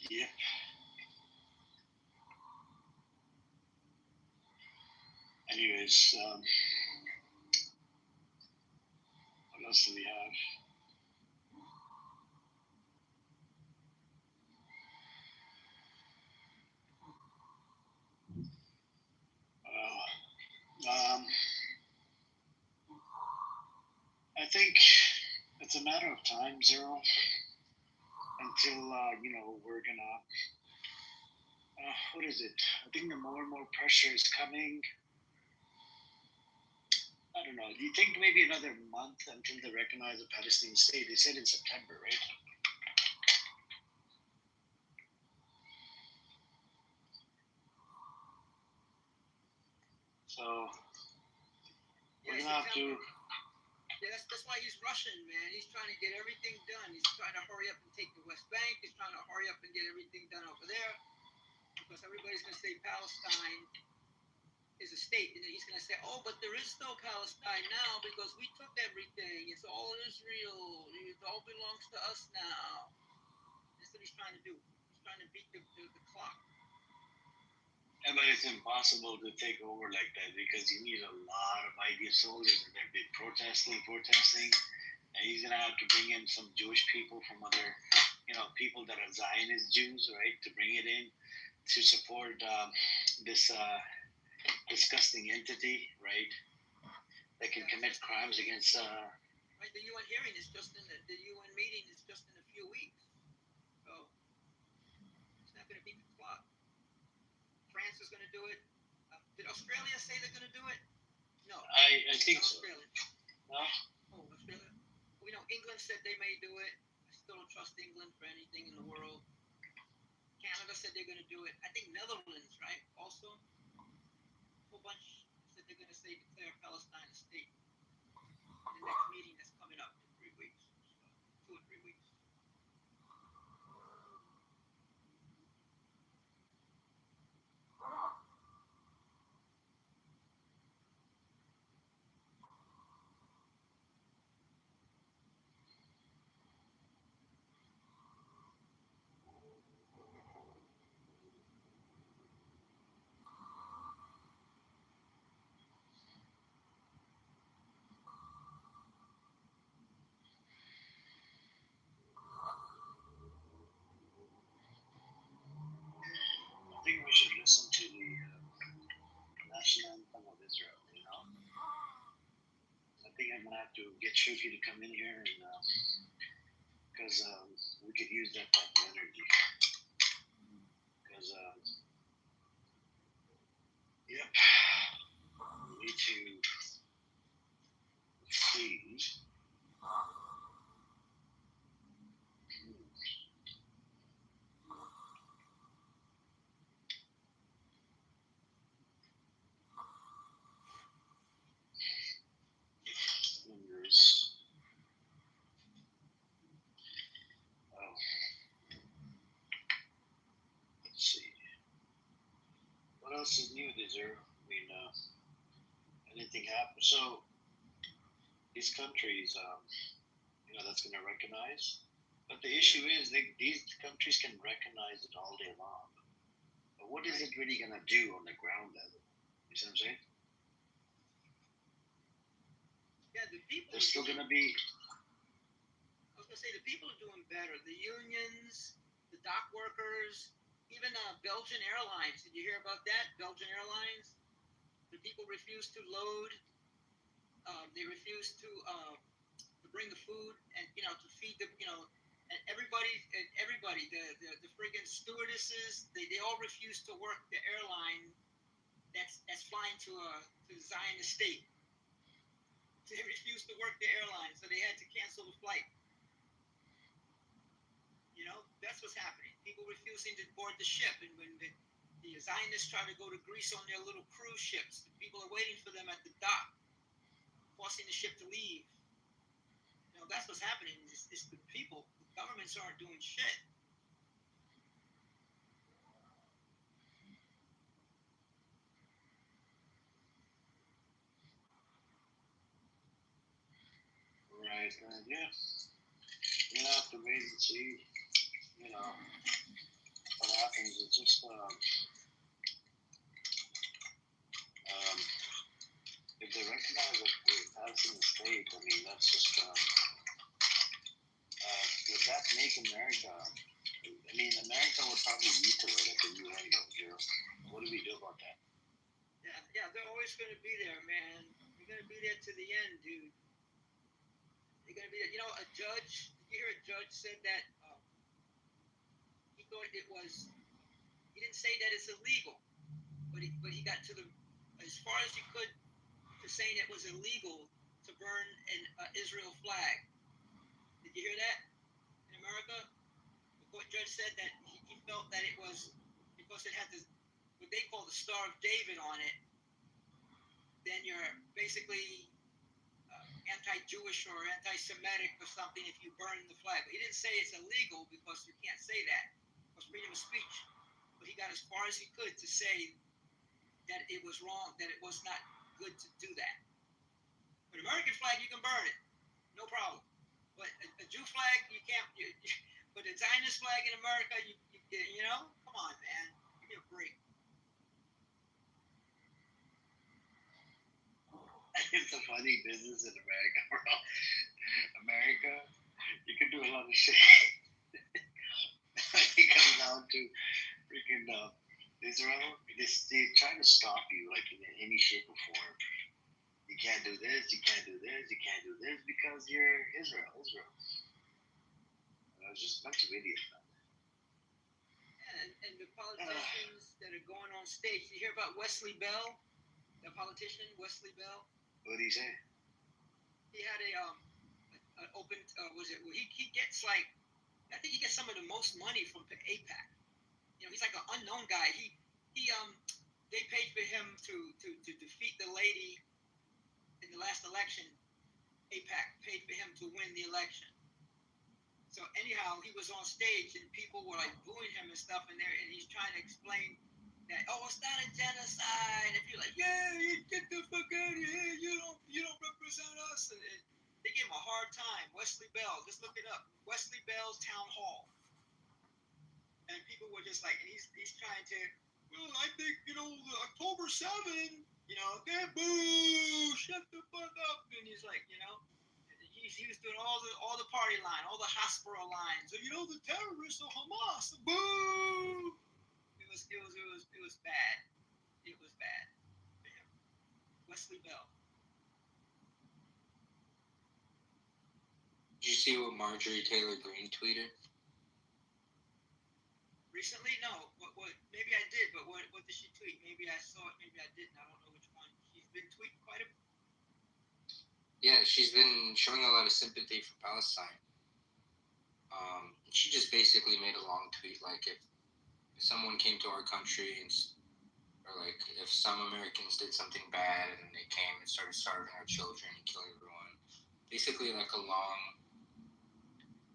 Yep. Anyways, what else do we have? I think it's a matter of time, Zero, until, we're gonna, what is it? I think the more and more pressure is coming. I don't know. Do you think maybe another month until they recognize the Palestinian state? They said in September, right? So we're gonna have to. Yeah, that's why he's rushing, man. He's trying to get everything done. He's trying to hurry up and take the West Bank. He's trying to hurry up and get everything done over there, because everybody's gonna say Palestine is a state, and then he's gonna say, oh, but there is no Palestine now because we took everything. It's all Israel. It all belongs to us now. That's what he's trying to do. He's trying to beat the clock. Yeah, but it's impossible to take over like that because you need a lot of IDF soldiers, and they've been protesting, and he's gonna have to bring in some Jewish people from other, people that are Zionist Jews, right, to bring it in to support this disgusting entity, right, that can commit crimes against. Right, the UN hearing is just in the UN meeting is just in a few weeks, so it's not gonna beat the clock. France is going to do it. Did Australia say they're going to do it? No. I think so. Australia. No? Oh, Australia. We know England said they may do it. I still don't trust England for anything in the world. Canada said they're going to do it. I think Netherlands, right? Also, a whole bunch said they're going to declare Palestine a state. In the next meeting that's coming up in 3 weeks. So 2 or 3 weeks. I'm gonna have to get Shuki to come in here and because we could use that type of energy. Because yep, we need to see. Fingers. Oh, let's see. What else is new, Deserve? I mean, anything happen? So these countries, that's going to recognize. But the issue is, these countries can recognize it all day long. But what is it really going to do on the ground level? You see what I'm saying? Yeah, the people. There's still going to be. I was gonna say the people are doing better. The unions, the dock workers, even Belgian Airlines. Did you hear about that? Belgian Airlines. The people refuse to load. They refuse to bring the food and to feed the and everybody, the friggin' stewardesses. They all refuse to work the airline that's flying to the Zionist state. They refused to work the airline, so they had to cancel the flight. That's what's happening. People refusing to board the ship, and when the Zionists try to go to Greece on their little cruise ships, the people are waiting for them at the dock, forcing the ship to leave. That's what's happening. It's the people. The governments aren't doing shit. Right, yeah. We're gonna have to wait and see, what happens. It's just, if they recognize that that's in the state, I mean, that's just, would that make America, America would probably veto it at the UN, though, What do we do about that? Yeah, they're always gonna be there, man. They're gonna be there to the end, dude. They're gonna be there. A judge. Did you hear a judge said that he thought it was? He didn't say that it's illegal, but he got to as far as he could to saying it was illegal to burn an Israel flag. Did you hear that? In America, the court judge said that he felt that it was because it had what they call the Star of David on it. Then you're basically anti-Jewish or anti-Semitic or something if you burn the flag. But he didn't say it's illegal because you can't say that. It's freedom of speech. But he got as far as he could to say that it was wrong, that it was not good to do that. But American flag, you can burn it, no problem. But a Jew flag, you can't. But a Zionist flag in America, come on, man, give me a break. It's a funny business in America, bro. America, you can do a lot of shit. It comes down to freaking Israel. They try to stop you like in any shape or form. You can't do this. You can't do this. You can't do this because you're Israel. It's just a bunch of idiots. And the politicians that are going on stage. You hear about Wesley Bell, the politician Wesley Bell? What did he say? He had an open. He gets like, I think he gets some of the most money from AIPAC. He's like an unknown guy. They paid for him to defeat the lady in the last election. AIPAC paid for him to win the election. So anyhow, he was on stage and people were like booing him and stuff in there, and he's trying to explain that, it's not a genocide. If you're like, yeah, you get the fuck out of here, you don't represent us. And they gave him a hard time. Wesley Bell, just look it up. Wesley Bell's town hall. And people were just like, and he's trying to, I think, the October 7, boo, shut the fuck up. And he's like, he was doing all the party line, all the hospital lines. So, the terrorists of Hamas, boo. It was bad. It was bad. Wesley Bell. see what Marjorie Taylor Greene tweeted? Recently? No. What? Maybe I did, but what did she tweet? Maybe I saw it, maybe I didn't. I don't know which one. She's been tweeting quite a bit. Yeah, she's been showing a lot of sympathy for Palestine. She just basically made a long tweet, like if someone came to our country or like if some Americans did something bad and they came and started starving our children and killing everyone. Basically like a long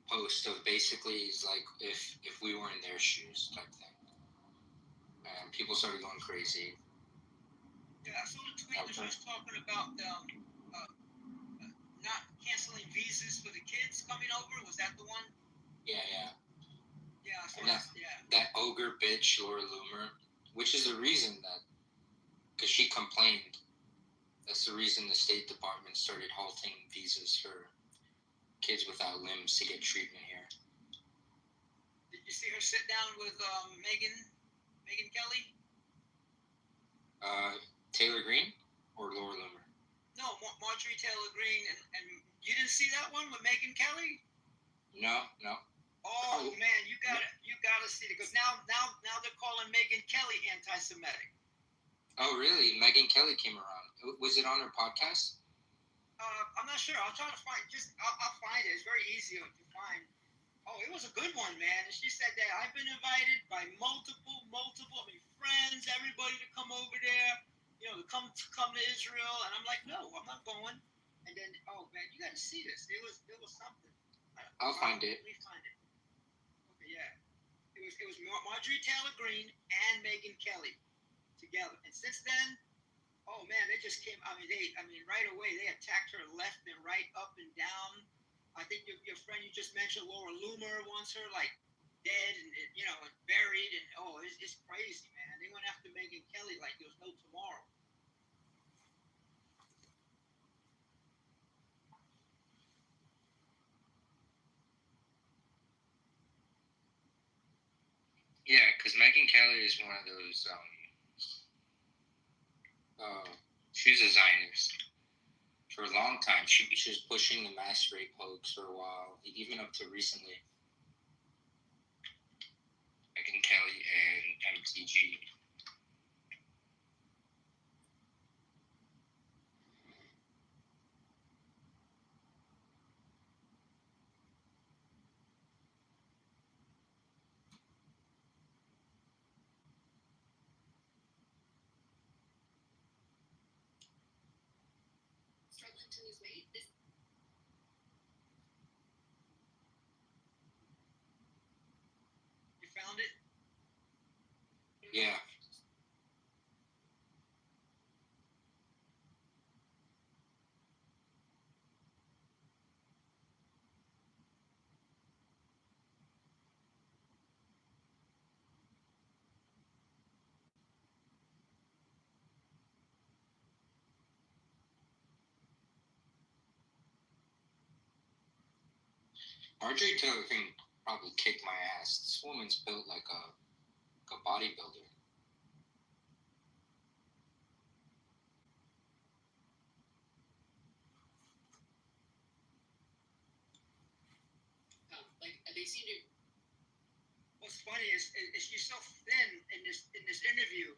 post of basically is like if we were in their shoes type thing. And people started going crazy. Yeah, I saw the tweet that she was talking about not canceling visas for the kids coming over. Was that the one? Yeah. Yeah, I saw And that ogre bitch, Laura Loomer, which is the reason that, because she complained, that's the reason the State Department started halting visas for kids without limbs to get treatment here. Did you see her sit down with Megyn Kelly? Taylor Greene or Laura Loomer? No, Marjorie Taylor Greene, and you didn't see that one with Megyn Kelly? No. Oh man, you gotta see it, because now they're calling Megyn Kelly anti-Semitic. Oh really? Megyn Kelly came around. Was it on her podcast? I'm not sure. I'll try to find. I'll find it. It's very easy to find. Oh, it was a good one, man. And she said that I've been invited by multiple, friends, everybody to come over there. To come to Israel, and I'm like, no, I'm not going. And then, oh man, you got to see this. It was something. I'll find it. Let me find it. Okay, yeah. It was Marjorie Taylor Greene and Megyn Kelly together, and since then, oh man, they just came. Right away they attacked her left and right, up and down. I think your friend you just mentioned, Laura Loomer, wants her like dead and buried, and it's crazy, man. They went after Megyn Kelly like there was no tomorrow. Yeah, because Megyn Kelly is one of those. She was a Zionist for a long time. She was pushing the mass rape hoax for a while, even up to recently. Megyn Kelly and MTG. Struggling to lose weight. You found it? Yeah. Marjorie Taylor Greene probably kicked my ass. This woman's built like a bodybuilder. They seem to. What's funny is she's so thin in this interview.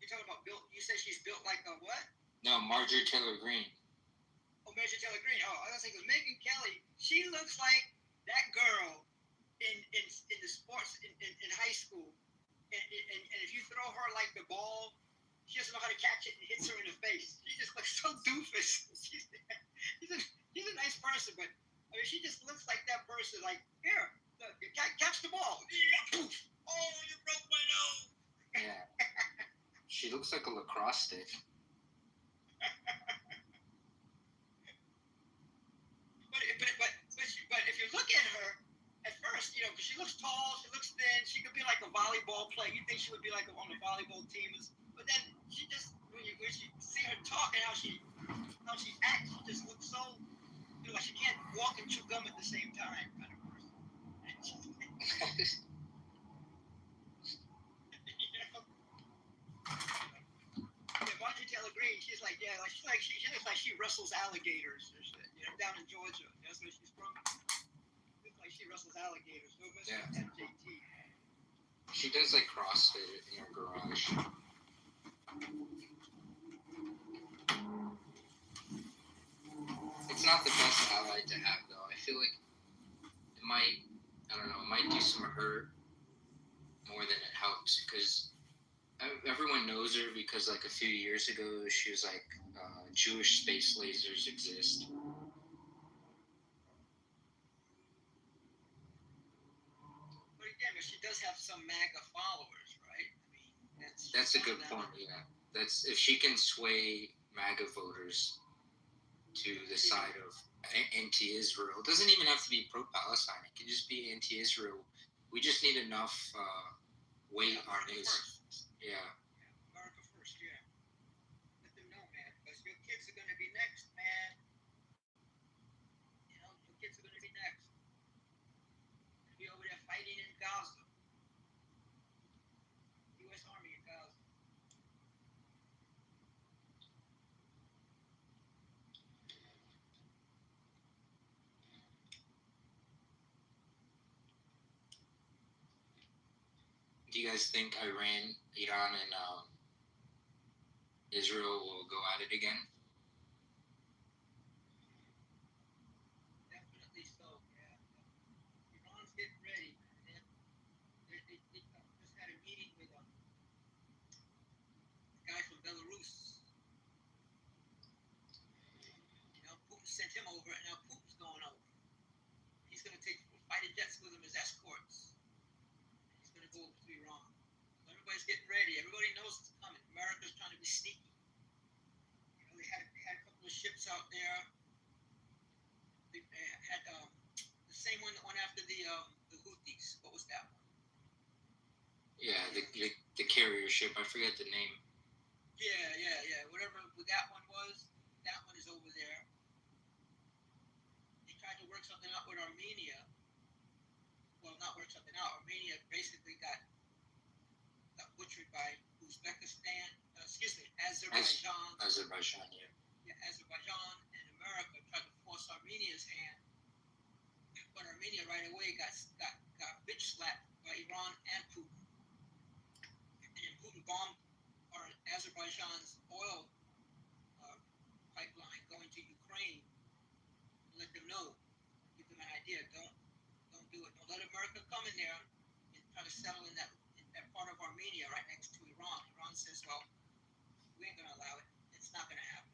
You're talking about built. You said she's built like a what? No, Marjorie Taylor Greene. Oh, Marjorie Taylor Greene. Oh, I was thinking Megyn Kelly. She looks like that girl in the sports in high school. And if you throw her like the ball, she doesn't know how to catch it and hits her in the face. She just looks so doofus. She's a nice person, but she just looks like that person. Like, here, catch the ball. Poof. Oh, you broke my nose. Yeah. She looks like a lacrosse stick. But if you look at her, at first, because she looks tall, she looks thin, she could be like a volleyball player. You think she would be like on the volleyball team, but then she just when you see her talk and how she acts, she just looks so like she can't walk and chew gum at the same time kind of person. Yeah, Marjorie Taylor Greene, she looks like she wrestles out alligators. Down in Georgia. That's where she's from. Looks like she wrestles alligators. Yeah. MJT. She does like CrossFit in her garage. It's not the best ally to have, though. I feel like it might, I don't know, it might do some hurt more than it helps, because everyone knows her because like a few years ago she was like, Jewish space lasers exist. But again, she does have some MAGA followers, right? I mean, that's a good point. Yeah, that's if she can sway MAGA voters to the side of anti-Israel. It doesn't even have to be pro-Palestine. It can just be anti-Israel. We just need enough weight on his. Yeah. America first, yeah. Let them know, man, because your kids are going to be next, man. Your kids are going to be next. They'll be over there fighting in Gaza. U.S. Army in Gaza. Do you guys think Iran, and Israel will go at it again? Definitely so, yeah. Iran's getting ready. They just had a meeting with a guy from Belarus. Putin sent him over, and now Putin's going over. He's going to take fighter jets with him as escorts. He's going to go over to Iran. So everybody's getting ready. Everybody knows it's coming. America's trying to be sneaky. They had a couple of ships out there. They had the same one that went after the Houthis. What was that one? Yeah, the carrier ship. I forget the name. Yeah. Whatever that one was, that one is over there. They tried to work something out with Armenia. Well, not work something out. Armenia basically got butchered by Uzbekistan. Azerbaijan. Azerbaijan, yeah. Yeah, Azerbaijan and America tried to force Armenia's hand, but Armenia right away got bitch slapped by Iran and Putin. And then Putin bombed Azerbaijan's oil pipeline going to Ukraine. Let them know, give them an idea. Don't do it. Don't let America come in there and try to settle in that part of Armenia right next to Iran. Iran says, well, we ain't gonna allow it. It's not gonna happen.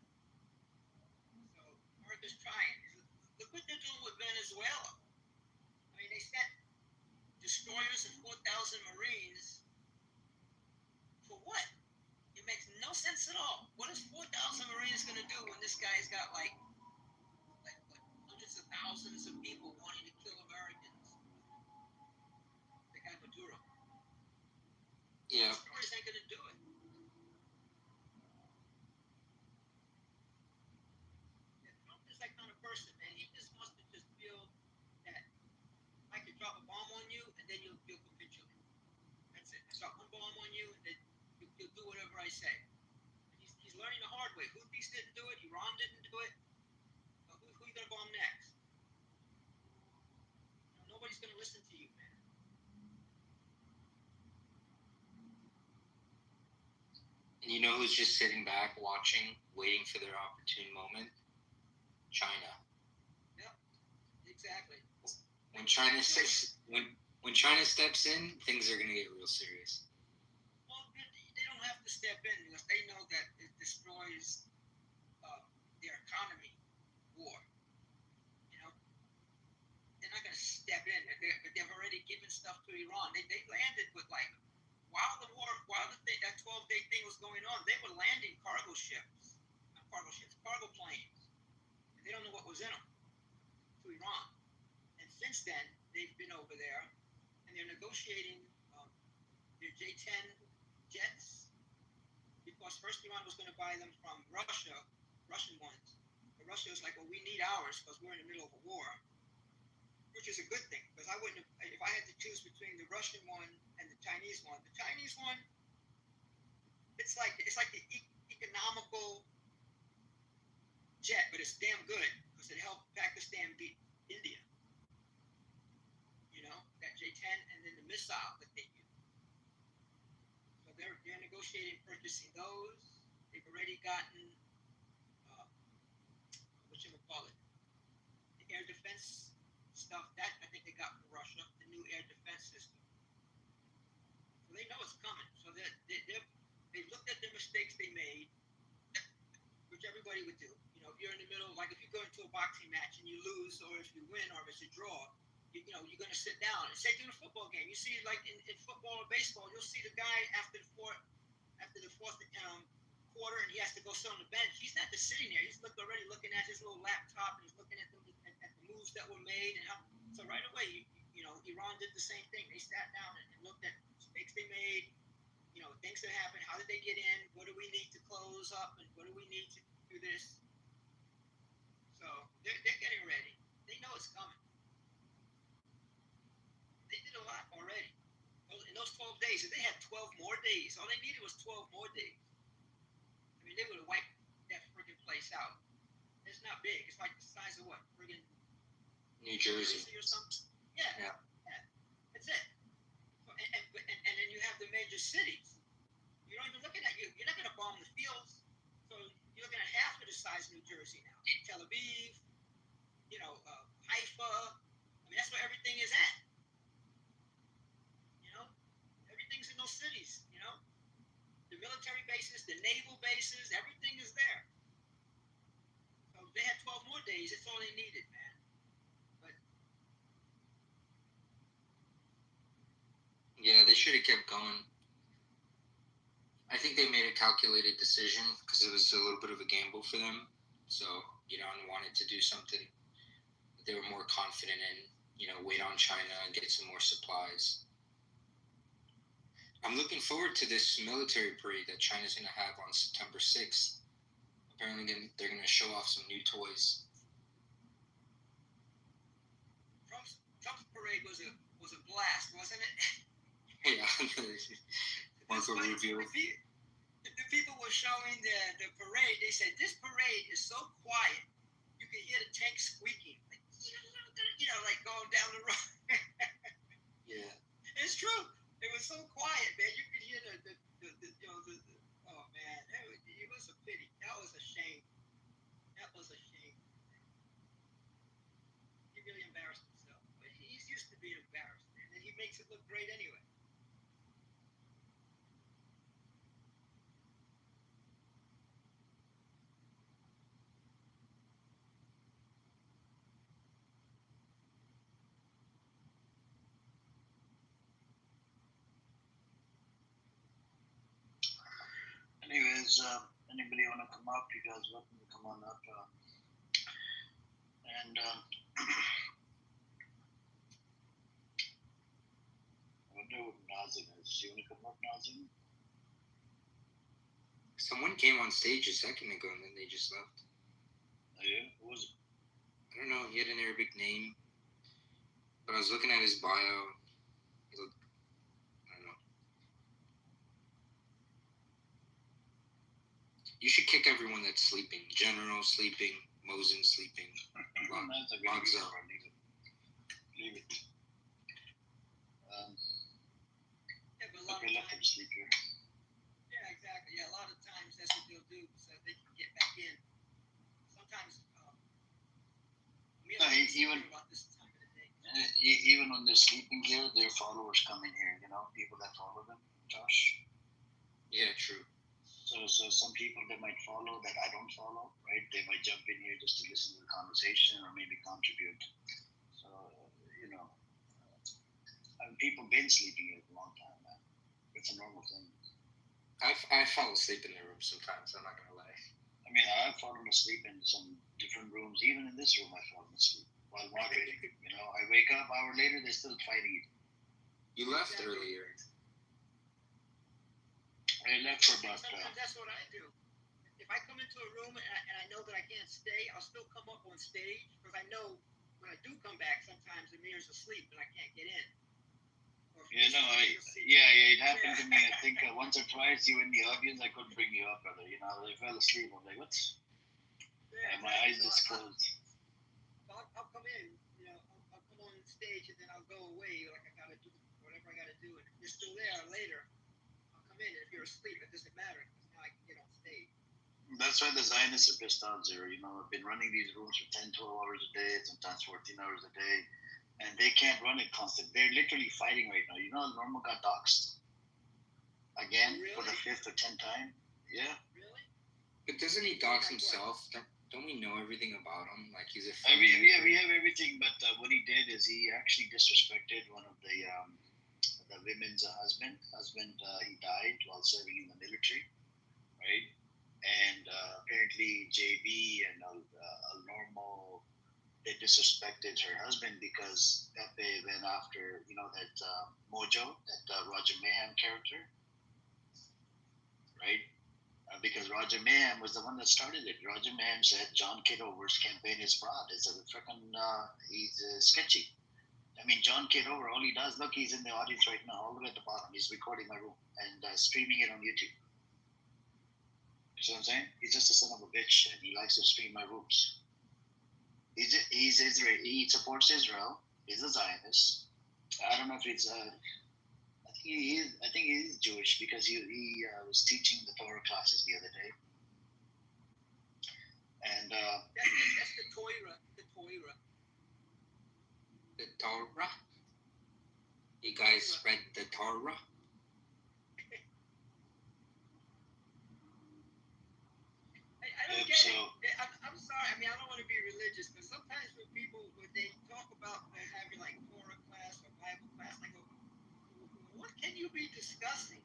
So America's trying. Look what they're doing with Venezuela. I mean, they sent destroyers and 4,000 Marines. For what? It makes no sense at all. What is 4,000 Marines gonna do when this guy's got like what, hundreds of thousands of people wanting to kill Americans? The guy Maduro. Yeah. Destroyers ain't gonna do it. Trump is that kind of person, man. He just wants to just feel that I can drop a bomb on you and then you'll capitulate. That's it. I drop one bomb on you and then you'll do whatever I say. He's learning the hard way. Houthis didn't do it. Iran didn't do it. Who are you gonna bomb next? Nobody's gonna listen to you, man. And you know who's just sitting back, watching, waiting for their opportune moment? China. Yep, exactly. When China steps in, things are gonna get real serious. Well, they don't have to step in because they know that it destroys their economy. War. They're not gonna step in. But they've already given stuff to Iran. They landed with like. While that 12-day thing was going on, they were landing cargo planes. And they don't know what was in them to Iran. And since then, they've been over there, and they're negotiating their J-10 jets, because first Iran was going to buy them from Russian ones. But Russia was like, well, we need ours because we're in the middle of a war, which is a good thing, because I wouldn't have, if I had to choose between the Russian one and the Chinese one, it's like the economical jet, but it's damn good because it helped Pakistan beat India. You know, that J-10 and then the missile that they use. So they're negotiating purchasing those. They've already gotten the air defense stuff. That I think they got from Russia, the new air defense system. So they know it's coming. So they looked at the mistakes they made, which everybody would do. You know, if you're in the middle, like if you go into a boxing match and you lose, or if you win, or if it's a draw, you know, you're going to sit down. And say in a football game, you see, like in football or baseball, you'll see the guy after the fourth quarter, and he has to go sit on the bench. He's not just sitting there. He's already looking at his little laptop, and he's looking at the moves that were made, and how. So right away, you know, Iran did the same thing. They sat down and looked at mistakes they made. You know, things that happened. How did they get in? What do we need to close up? And what do we need to do this? So they're getting ready. They know it's coming. They did a lot already. In those 12 days, if they had 12 more days, all they needed was 12 more days. I mean, they would have wiped that friggin' place out. It's not big. It's like the size of what? Friggin' New Jersey or something. Yeah. That's it. So, and then you have the major cities. You're not even looking at you're not going to bomb the fields. So you're looking at half of the size of New Jersey now. Tel Aviv, you know, Haifa. I mean, that's where everything is at. You know, everything's in those cities. You know, the military bases, the naval bases, everything is there. So they had 12 more days. That's all they needed, man. Yeah, they should have kept going. I think they made a calculated decision because it was a little bit of a gamble for them. So Iran wanted to do something that they were more confident in, you know, wait on China and get some more supplies. I'm looking forward to this military parade that China's going to have on September 6th. Apparently they're going to show off some new toys. Trump's parade was a blast, wasn't it? Yeah. Marco Rubio. The people were showing the parade. They said, this parade is so quiet, you can hear the tank squeaking. Like, you know, like going down the road. Yeah. It's true. It was so quiet, man. You could hear the you know, oh, man. It was a pity. That was a shame. That was a shame. He really embarrassed himself. But he's used to being embarrassed, man. And he makes it look great anyway. Anyways, anybody want to come up? You guys welcome to come on up. And I wonder what Nazim is. You want to come up, Nazim? Someone came on stage a second ago and then they just left. Oh, yeah? Who was it? I don't know. He had an Arabic name. But I was looking at his bio. He looked, I don't know. You should kick everyone that's sleeping. General sleeping, Mosin sleeping, Logs up. Leave it. Okay, let them sleep here. Yeah, exactly. Yeah, a lot of times that's what they'll do so they can get back in. Sometimes, even when they're sleeping here, their followers come in here, you know, people that follow them, Josh. Yeah, true. So some people that might follow that I don't follow, right? They might jump in here just to listen to the conversation or maybe contribute. So, you know, people been sleeping here for a long time, man. It's a normal thing. I fall asleep in the room sometimes, I'm not going to lie. I mean, I've fallen asleep in some different rooms. Even in this room, I've fallen asleep while moderating. You know, I wake up, an hour later, they're still fighting. You left earlier. I left for about... Sometimes that's what I do. If I come into a room and I know that I can't stay, I'll still come up on stage because I know when I do come back, sometimes Amir's asleep and I can't get in. Yeah, no, it happened to me. I think once or twice you were in the audience, I couldn't bring you up, brother. You know, I fell asleep. I'm like, what? And my eyes just closed. I'll come in, I'll come on stage and then I'll go away like I gotta do whatever I gotta do. And if you're still there later, I'll come in. If you're asleep, it doesn't matter because now I can get on stage. That's why the Zionists are pissed on Zero. I've been running these rooms for 10, 12 hours a day, sometimes 14 hours a day, and they can't run it constant. They're literally fighting right now. Normal got doxxed again for the 5th or 10th time. Yeah. Really? But doesn't he dox himself? Don't we know everything about him? Like he's a. We have everything, but what he did is he actually disrespected one of the women's husband. He died while serving in the military, right? And apparently JB and Normal, they disrespected her husband because Pepe went after that Mojo, that Roger Mayhem character, right? Because Roger Mayhem was the one that started it. Roger Mayhem said John Kitover's campaign is fraud. It's a freaking he's sketchy. I mean, John Kitover, all he does, look, he's in the audience right now, all the way at the bottom. He's recording my room and streaming it on YouTube. You see what I'm saying? He's just a son of a bitch, and he likes to stream my rooms. He's Israel. He supports Israel. He's a Zionist. I don't know if it's I think he is Jewish because he was teaching the Torah classes the other day. And that's the Torah. The Torah. The Torah. You guys read the Torah? I don't get it. I'm sorry. I mean, I don't want to be religious, but sometimes when they talk about having like Torah class or Bible class, I go, what can you be discussing?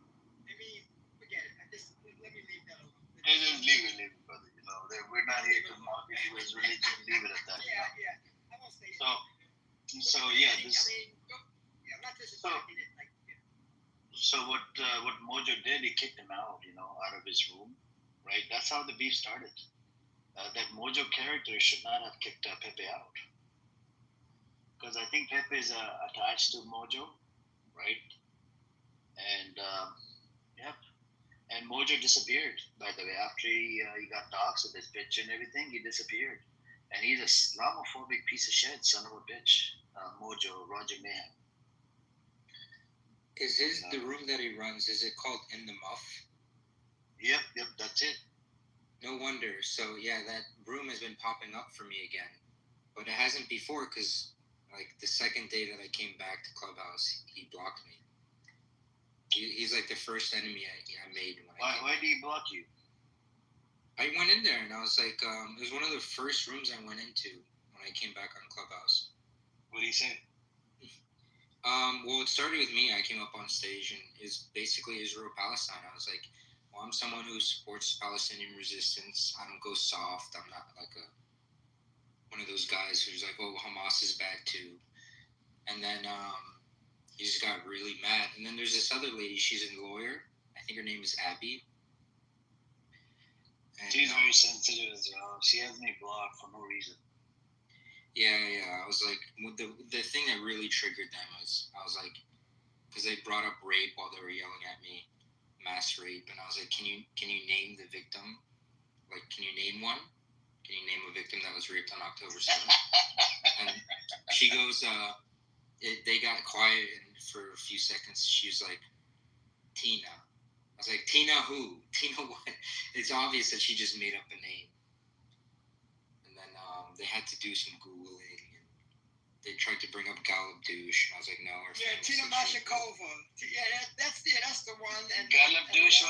I mean, forget it. Let me leave that alone. Just leave it, brother. We're not here to mock anyone's religion. Leave it at that. Yeah. I won't say so yeah, this. I'm not disrespecting it. So what Mojo did, he kicked him out, out of his room, right? That's how the beef started. That Mojo character should not have kicked Pepe out, because I think Pepe is attached to Mojo, right? And and Mojo disappeared. By the way, after he got doxxed with his bitch and everything, he disappeared. And he's a Islamophobic piece of shit, son of a bitch. Mojo, Roger Mayhem. Is the room that he runs? Is it called In the Muff? Yep, that's it. No wonder. So yeah, that room has been popping up for me again, but it hasn't before because like the second day that I came back to Clubhouse, he blocked me. He's like the first enemy I made. Why did he block you? I went in there and I was like, it was one of the first rooms I went into when I came back on Clubhouse. What did he say? Well, it started with me. I came up on stage and it's basically Israel-Palestine. I was like, well, I'm someone who supports Palestinian resistance. I don't go soft. I'm not like one of those guys who's like, oh, Hamas is bad too. And then he just got really mad. And then there's this other lady. She's a lawyer. I think her name is Abby. And, she's very sensitive as well. She has me blocked for no reason. Yeah. I was like, the thing that really triggered them was, I was like, because they brought up rape while they were yelling at me, mass rape, and I was like, can you name the victim? Like, can you name one? Can you name a victim that was raped on October 7th? And she goes, they got quiet for a few seconds. She was like, Tina. I was like, Tina who? Tina what? It's obvious that she just made up a name. And then they had to do some Googling. And they tried to bring up Gallup douche. And I was like, no. Tina Mashakova. Yeah, that's the one. And Gallup douche?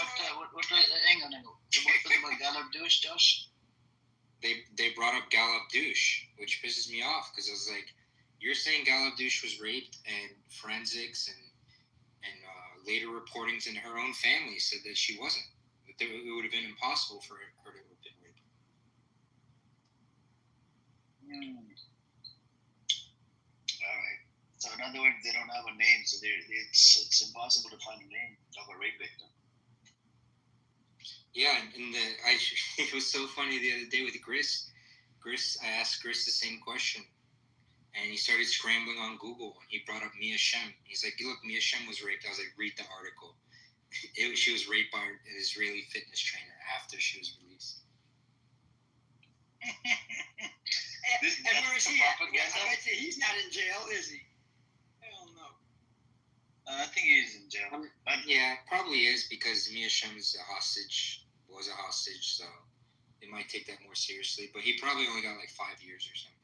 What hang on. What about Gallup douche, Josh? They brought up Gallup douche, which pisses me off because I was like, you're saying Gallup douche was raped, and forensics and later reportings in her own family said that she wasn't. That it would have been impossible for her to have been raped. All right. So in other words, they don't have a name, so it's impossible to find a name of a rape victim. Yeah, and it was so funny the other day with Gris. I asked Gris the same question, and he started scrambling on Google, and he brought up Mia Shem. He's like, look, Mia Shem was raped. I was like, read the article. She was raped by an Israeli fitness trainer after she was released. And where is he at? I bet you he's not in jail, is he? Hell no. I think he's in jail. Yeah, probably is because Mia Shem's was a hostage, so they might take that more seriously. But he probably only got like 5 years or something.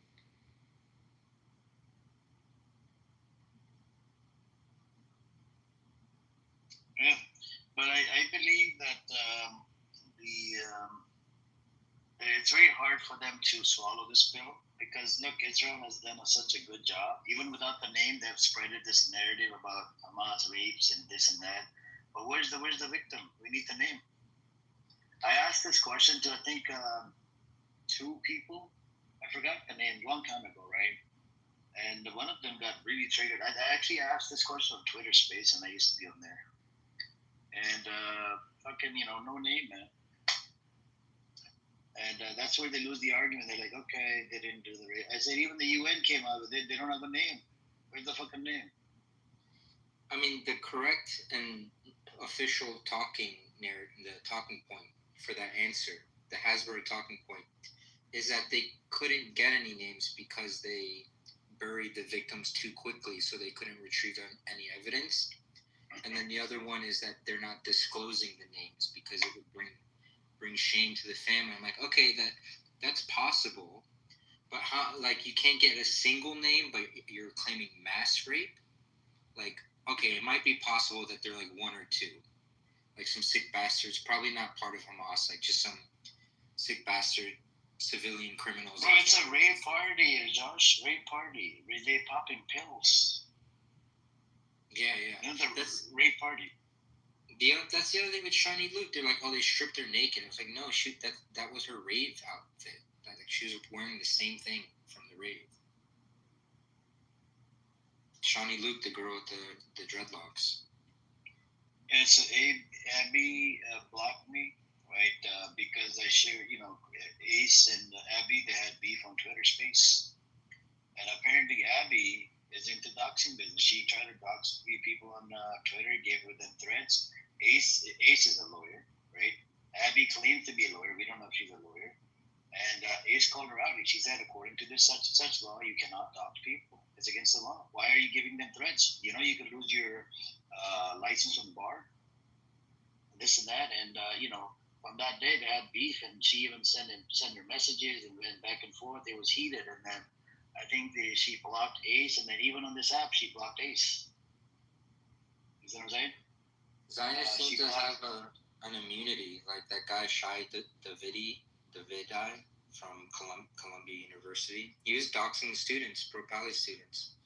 Yeah, but I believe that it's very hard for them to swallow this pill because look, Israel has done such a good job. Even without the name, they've spreaded this narrative about Hamas rapes and this and that. But where's the victim? We need the name. I asked this question to I think 2 people. I forgot the name a long time ago, right? And one of them got really triggered. I actually asked this question on Twitter Space, and I used to be on there. And fucking, no name, man. And that's where they lose the argument. They're like, okay, they didn't do the rape. I said, even the UN came out with it. They don't have a name. Where's the fucking name? I mean, the correct and official talking point for that answer, the Hasbro talking point, is that they couldn't get any names because they buried the victims too quickly, so they couldn't retrieve any evidence. And then the other one is that they're not disclosing the names because it would bring shame to the family. I'm like, okay, that's possible, but how? Like, you can't get a single name, but you're claiming mass rape. Like, okay, it might be possible that they're like 1 or 2, like some sick bastards, probably not part of Hamas, like just some sick bastard civilian criminals. Bro, it's a rape party, Josh. Rape party. They popping pills. Yeah. That's rape party. That's the other thing with Shiny Luke. They're like, oh, they stripped her naked. I was like, no, shoot, that was her rave outfit. Like, she was wearing the same thing from the rave. Shawnee Luke, the girl with the dreadlocks. And so Abby blocked me, right? Because I shared, Ace and Abby, they had beef on Twitter Space. And apparently Abby is into doxing business. She tried to dox people on Twitter, gave them threats. Ace is a lawyer, right? Abby claims to be a lawyer. We don't know if she's a lawyer. And Ace called her out, and she said, according to this such law, you cannot dox people. It's against the law. Why are you giving them threats? You could lose your license from the bar, this and that. And, on that day, they had beef, and she even sent her messages and went back and forth. It was heated, and then I think she blocked Ace, and then even on this app, she blocked Ace. You see what I'm saying? Zionists seem to have an immunity, like that guy Shai Davidi from Columbia University. He was doxing students, pro-Pali students.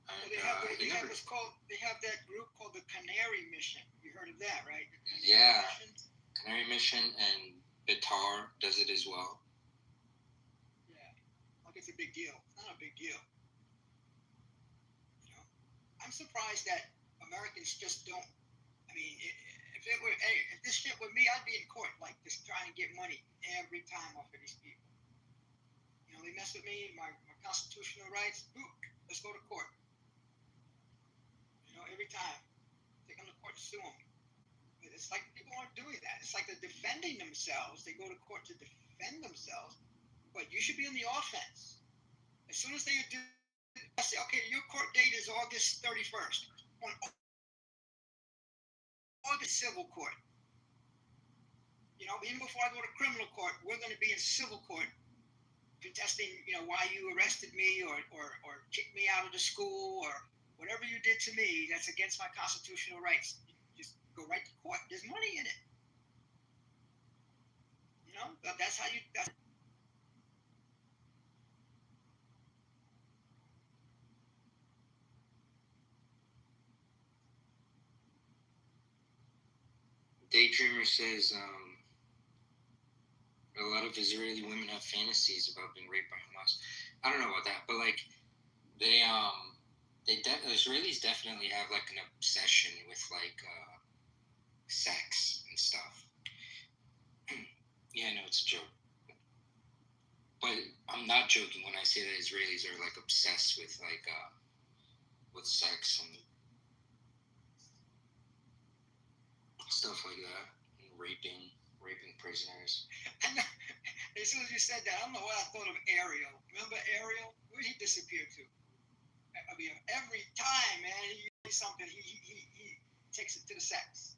And, they have that group called the Canary Mission. You heard of that, right? Canary Mission, and Bitar does it as well. Yeah, like it's a big deal. It's not a big deal. I'm surprised that Americans just don't. I mean, if this shit were me, I'd be in court, like just trying to get money every time off of these people. They mess with me, my constitutional rights. Boop, let's go to court. Every time take them to court to sue them. It's like people aren't doing that. It's like they're defending themselves. They go to court to defend themselves, but you should be on the offense. As soon as they do, I say, okay, your court date is August 31st. On August civil court. Even before I go to criminal court, we're going to be in civil court contesting, why you arrested me or kicked me out of the school or whatever you did to me that's against my constitutional rights. Just go right to court. There's money in it. That's how you. Daydreamer says a lot of Israeli women have fantasies about being raped by Hamas. I don't know about that, but like Israelis definitely have like an obsession with like sex and stuff. Yeah, I know it's a joke, but I'm not joking when I say that Israelis are like obsessed with like with sex and stuff like that, and raping. raping prisoners. And as soon as you said that, I don't know why I thought of Ariel. Remember Ariel? Where did he disappear to? I mean, every time, man, he says something, he takes it to the sex.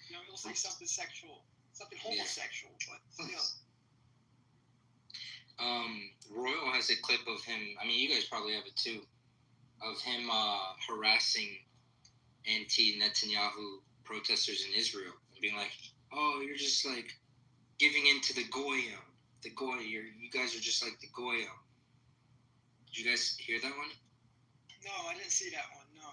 You know, he'll say something sexual, something homosexual, but still. Royal has a clip of him. I mean, you guys probably have it too, of him harassing anti-Netanyahu protesters in Israel and being like, "Oh, you're just like giving in to the goyim. The goy, you guys are just like the goyim." Did you guys hear that one? No, I didn't see that one. No.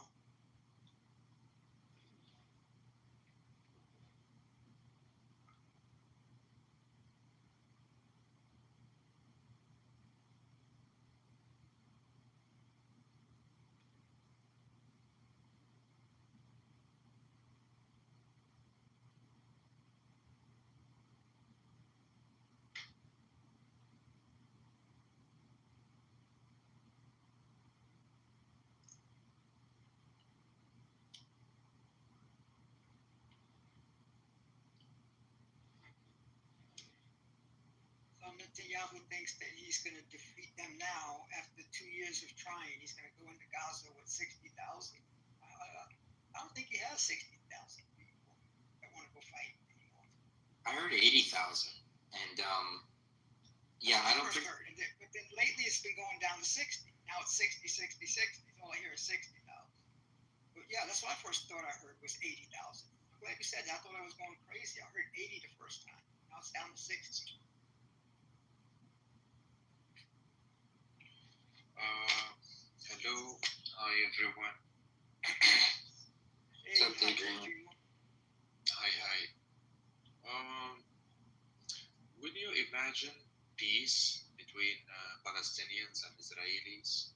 Netanyahu thinks that he's going to defeat them now after 2 years of trying. He's going to go into Gaza with 60,000. I don't think he has 60,000 people that want to go fight anymore. I heard 80,000, and yeah, I don't think. But then lately it's been going down to 60. Now it's 60, 60, 60. All I hear is 60,000. But yeah, that's what I first thought I heard was 80,000. I'm glad you said that. I thought I was going crazy. I heard 80 the first time. Now it's down to 60. Hello, hi everyone. What's up, Adrian? Hi. Would you imagine peace between Palestinians and Israelis?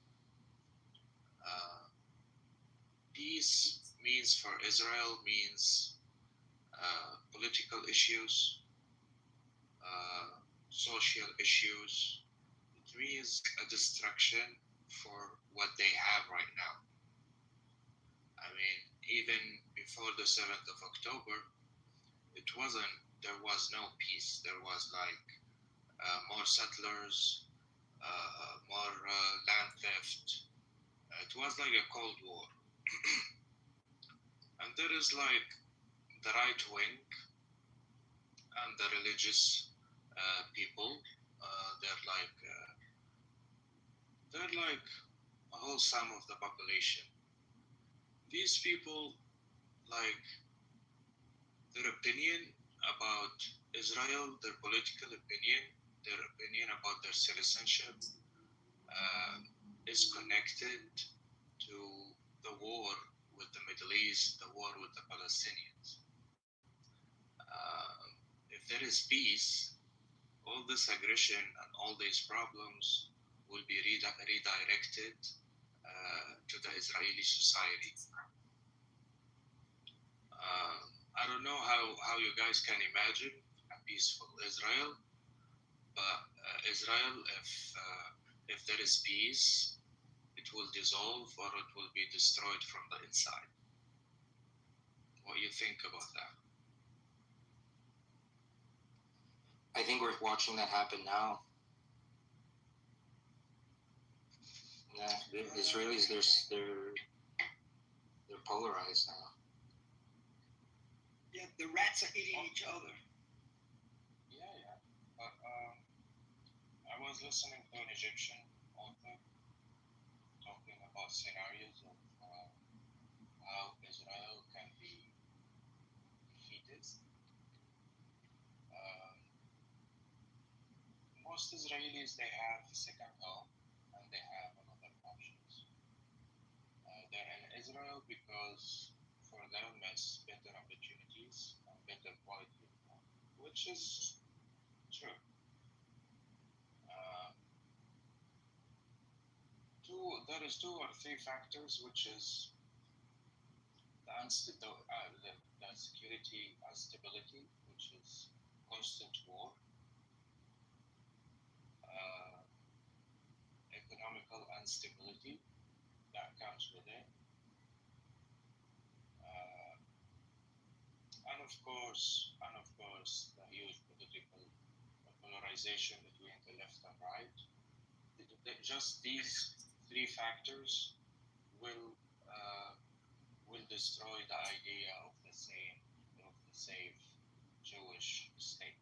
Peace means for Israel means political issues, social issues. It means a destruction for what they have right now. I mean, even before the 7th of October, there was no peace. There was like more settlers, more land theft. It was like a Cold War. And there is like the right wing and the religious people. They're like a whole sum of the population. These people, like, their opinion about Israel, their political opinion, their opinion about their citizenship is connected to the war with the Middle East, the war with the Palestinians. If there is peace, all this aggression and all these problems will be redirected to the Israeli society. I don't know how you guys can imagine a peaceful Israel, but Israel, if there is peace, it will dissolve or it will be destroyed from the inside. What do you think about that? I think we're watching that happen now. Yeah, the Israelis, they're polarized now. Yeah, the rats are eating each other. Yeah. But I was listening to an Egyptian author talking about scenarios of how Israel can be defeated. Most Israelis, they have a second home and they have another options. They're in Israel because for them it's better opportunities and better quality of life, which is true. There is 2 or 3 factors, which is the security instability, which is constant war, economical instability that comes with it, and of course, the huge political polarization between the left and right. Just these three factors will destroy the idea of the safe Jewish state.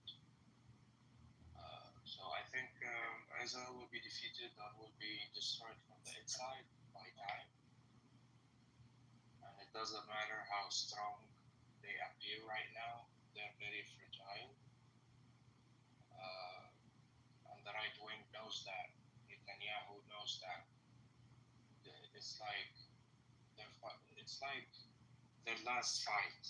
So I think Israel will be defeated and will be destroyed from the inside by time. And it doesn't matter how strong they appear right now; they're very fragile. And the right wing knows that. Netanyahu knows that. It's like their last fight.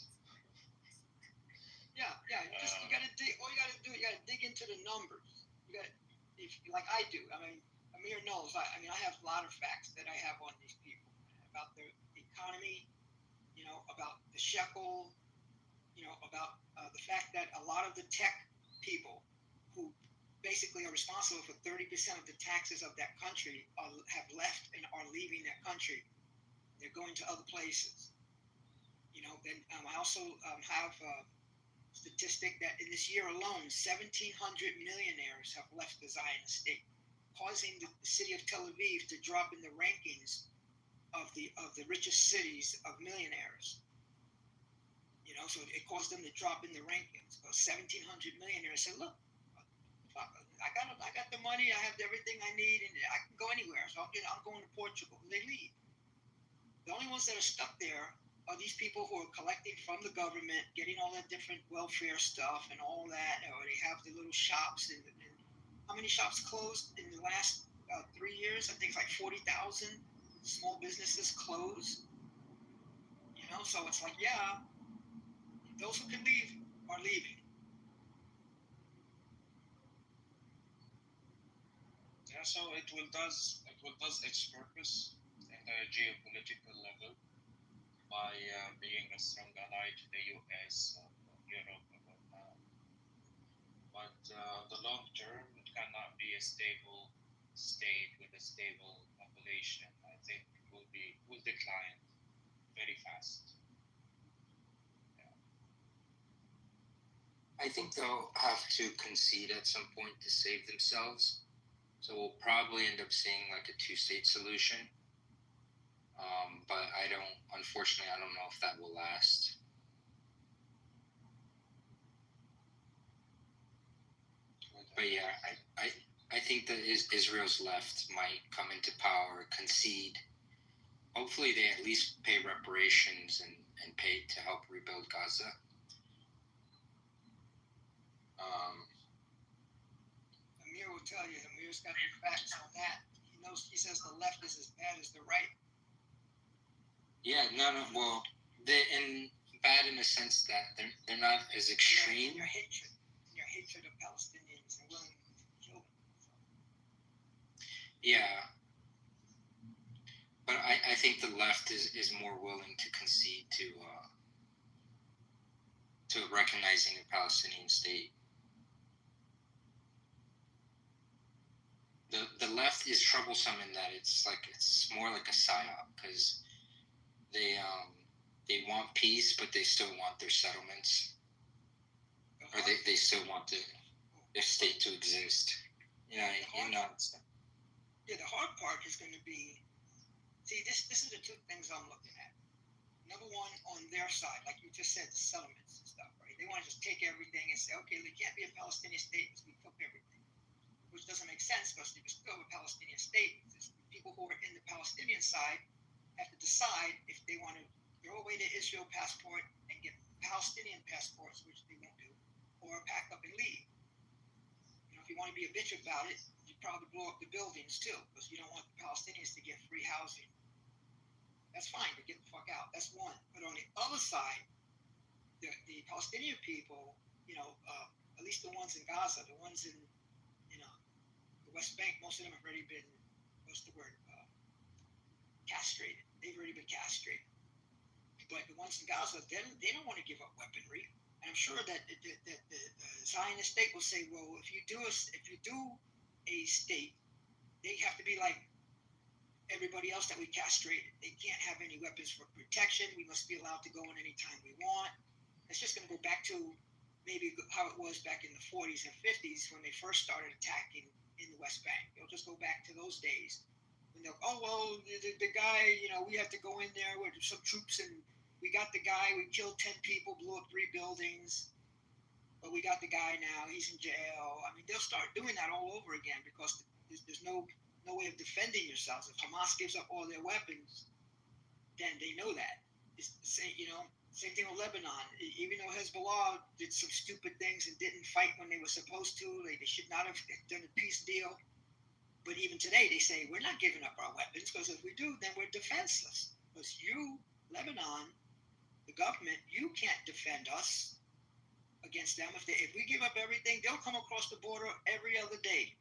Yeah. You gotta dig. All you gotta do, you gotta dig into the numbers. You gotta, if like I do. I mean, Amir knows. I have a lot of facts that I have on these people about the economy. About the shekel. About the fact that a lot of the tech people who basically are responsible for 30% of the taxes of that country have left and are leaving that country. They're going to other places. Then I also have a statistic that in this year alone, 1,700 millionaires have left the Zionist state, causing the city of Tel Aviv to drop in the rankings of the richest cities of millionaires. So it caused them to drop in the rankings. 1,700 millionaires said, "Look, I got the money, I have everything I need, and I can go anywhere. So I'm going to Portugal." And they leave. The only ones that are stuck there are these people who are collecting from the government, getting all that different welfare stuff and all that, or they have the little shops. And how many shops closed in the last 3 years? I think it's like 40,000 small businesses closed. So it's like, yeah, those who can leave are leaving. Yeah, so it will does its purpose in the geopolitical level by being a strong ally to the US, Europe, and whatnot. But the long term, it cannot be a stable state with a stable population. I think it will decline very fast. I think they'll have to concede at some point to save themselves. So we'll probably end up seeing like a two-state solution. But unfortunately, I don't know if that will last. But yeah, I think that Israel's left might come into power, concede. Hopefully they at least pay reparations and pay to help rebuild Gaza. Amir will tell you, Amir's got the facts on that. He says the left is as bad as the right. Yeah, no. Well, bad in the sense that they're not as extreme. Your hatred of Palestinians and willing to kill them. Yeah, but I think the left is more willing to concede to recognizing a Palestinian state. The left is troublesome in that it's more like a psyop because they want peace, but they still want their settlements, or they still want their state to exist. Yeah, the hard part is going to be, this is the two things I'm looking at. Number one, on their side, like you just said, the settlements and stuff, right? They want to just take everything and say, okay, there can't be a Palestinian state because we took everything, which doesn't make sense because if you still have a Palestinian state, people who are in the Palestinian side have to decide if they want to throw away their Israel passport and get Palestinian passports, which they won't do, or pack up and leave. If you want to be a bitch about it, you probably blow up the buildings too, because you don't want the Palestinians to get free housing. That's fine, but get the fuck out. That's one. But on the other side, the Palestinian people, at least the ones in Gaza, the ones in, the West Bank, most of them have already been, castrated. They've already been castrated. But the ones in Gaza, they don't want to give up weaponry. And I'm sure that the Zionist state will say, well, if you do a state, they have to be like everybody else that we castrated. They can't have any weapons for protection. We must be allowed to go in anytime we want. it's just going to go back to maybe how it was back in the 40s and 50s when they first started attacking in the West Bank. It'll just go back to those days. And they'll, oh, well, the guy, we have to go in there with some troops, and we got the guy, we killed 10 people, blew up 3 buildings, but we got the guy now, he's in jail. I mean, they'll start doing that all over again because there's no way of defending yourselves. If Hamas gives up all their weapons, then they know that. It's the same, same thing with Lebanon. Even though Hezbollah did some stupid things and didn't fight when they were supposed to, they should not have done a peace deal. But even today, they say, we're not giving up our weapons, because if we do, then we're defenseless. Because you, Lebanon, the government, you can't defend us against them. If we give up everything, they'll come across the border every other day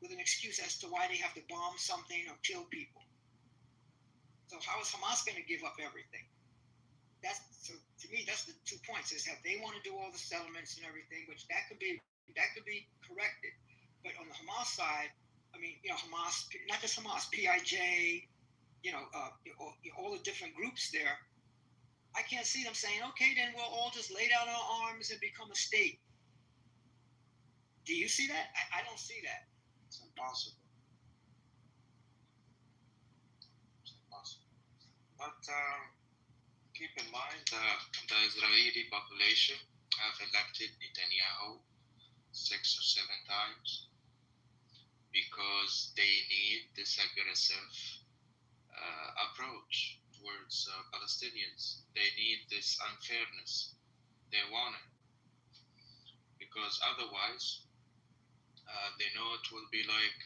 with an excuse as to why they have to bomb something or kill people. So how is Hamas going to give up everything? So to me, that's the 2 points: is that they want to do all the settlements and everything, which that could be corrected. But on the Hamas side, I mean, Hamas, not just Hamas, PIJ, all the different groups there. I can't see them saying, okay, then we'll all just lay down our arms and become a state. Do you see that? I don't see that. It's impossible. But keep in mind that the Israeli population have elected Netanyahu 6 or 7 times because they need this aggressive approach towards Palestinians. They need this unfairness. They want it. Because otherwise, they know it will be like,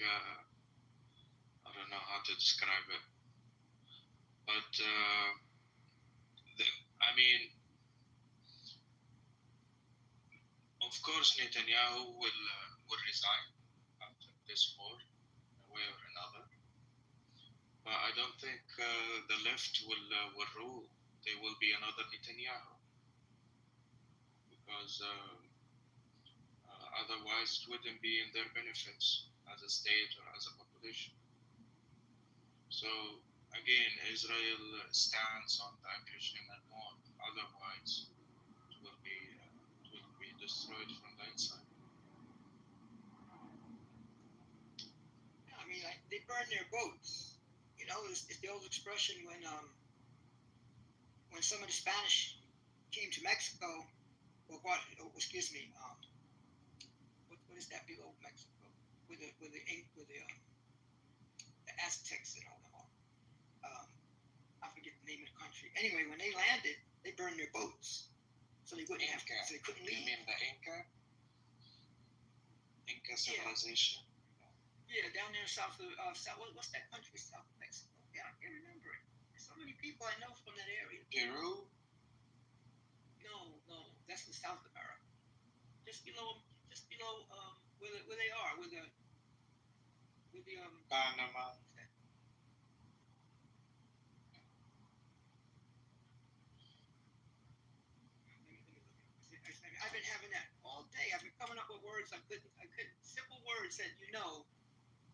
I don't know how to describe it. But, of course, Netanyahu will resign after this war, one way or another. But I don't think the left will rule. There will be another Netanyahu. Because otherwise it wouldn't be in their benefits as a state or as a population. So, again, Israel stands on the aggression and more. Otherwise, it will be destroyed from the inside. I mean, they burn their boats. It's the old expression when some of the Spanish came to Mexico, what is that below Mexico? With the Aztecs and all them. I forget the name of the country. Anyway, when they landed, they burned their boats, so they couldn't leave. You mean the Inca civilization? Yeah, down there south of what's that country south of Mexico? Yeah, I can't remember it. There's so many people I know from that area. Peru? No, that's in South America. Just below where they are, with the Panama. I've been having that all day. I've been coming up with words I couldn't simple words that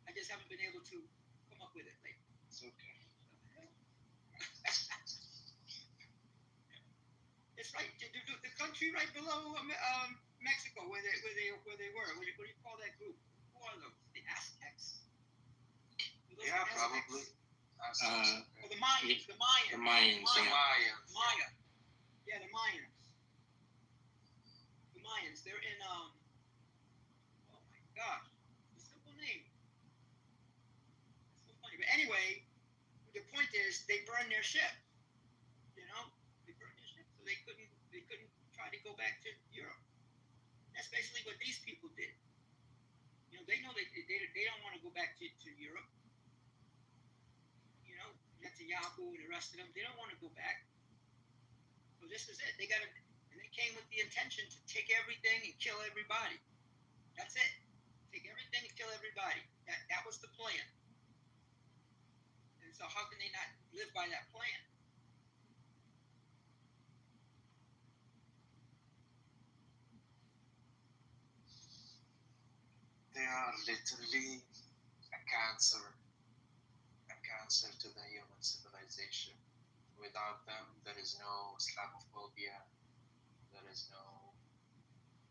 I just haven't been able to come up with it lately. It's okay. It's right, the country right below Mexico, where they were. What do you call that group? Who are those? The Aztecs? Yeah, probably. The Mayans. The Mayans. Maya. Yeah, the Mayans. The Mayans. They're in oh my gosh, the simple name. It's so funny. But anyway, the point is they burned their ship. They burned their ship, so they couldn't try to go back to Europe. That's basically what these people did. They know they don't want to go back to Europe. Netanyahu and the rest of them, they don't want to go back. So this is it. They came with the intention to take everything and kill everybody. That's it. Take everything and kill everybody. That was the plan. And so how can they not live by that plan? They are literally a cancer to the human civilization. Without them, there is no Islamophobia, there is no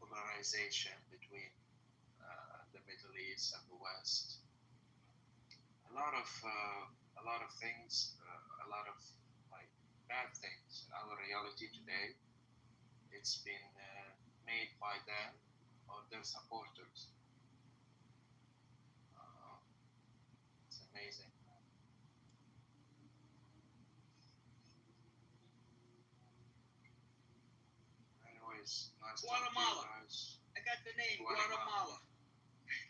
polarization between the Middle East and the West. A lot of things, a lot of like bad things in our reality today. It's been made by them or their supporters. It's amazing. Anyways, nice Guatemala. talking to you guys. I got the name, Guatemala. Guatemala.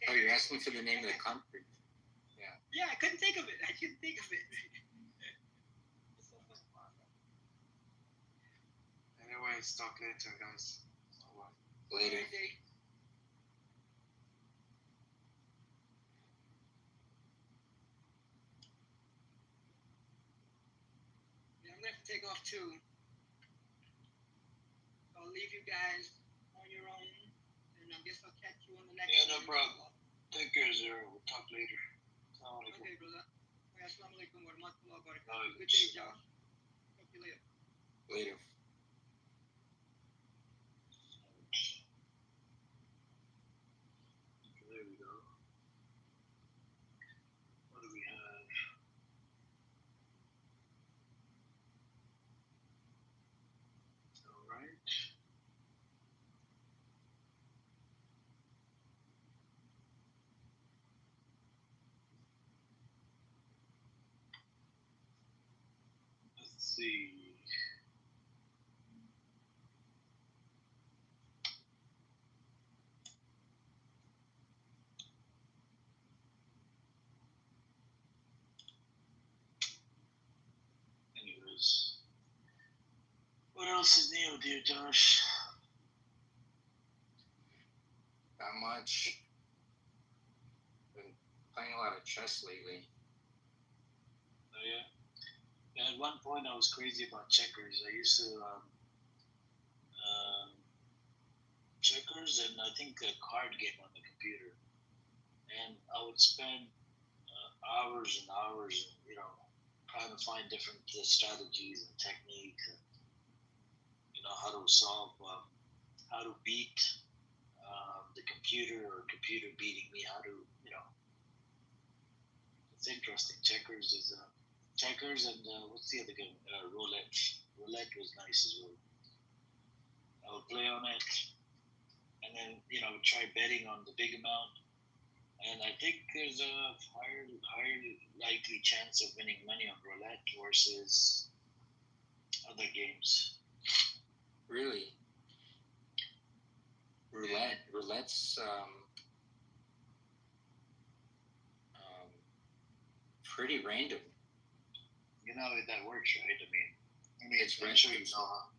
Oh, you're asking for the name of the country. Yeah, I couldn't think of it. I couldn't think of it. Anyways, talk later, guys. Bye. Later. Yeah, I'm gonna have to take off too. I'll leave you guys on your own, and I guess I'll catch you on the next Yeah, no one. problem. Take care, Zero. We'll talk later. Okay, brother. Assalamu alaikum wa rahmatullahi wa barakatuh. Alaikum Good day, salam. Josh. Talk to you later. Later. There we go. What do we have? All right. Let's see. Anyways, what else is new, dear Josh? Not much. Been playing a lot of chess lately. Oh yeah. Yeah, at one point I was crazy about checkers. I used to checkers and I think a card game on the computer, and I would spend hours and hours, trying to find different strategies and techniques, and how to solve, how to beat the computer or computer beating me. How to, it's interesting. Checkers is checkers, and what's the other game? Roulette. Roulette was nice as well. I would play on it, and then I would try betting on the big amount. And I think there's a higher likely chance of winning money on roulette versus other games. Really? Roulette's pretty random. You know how that works, right? I mean, It's red. sure you know how.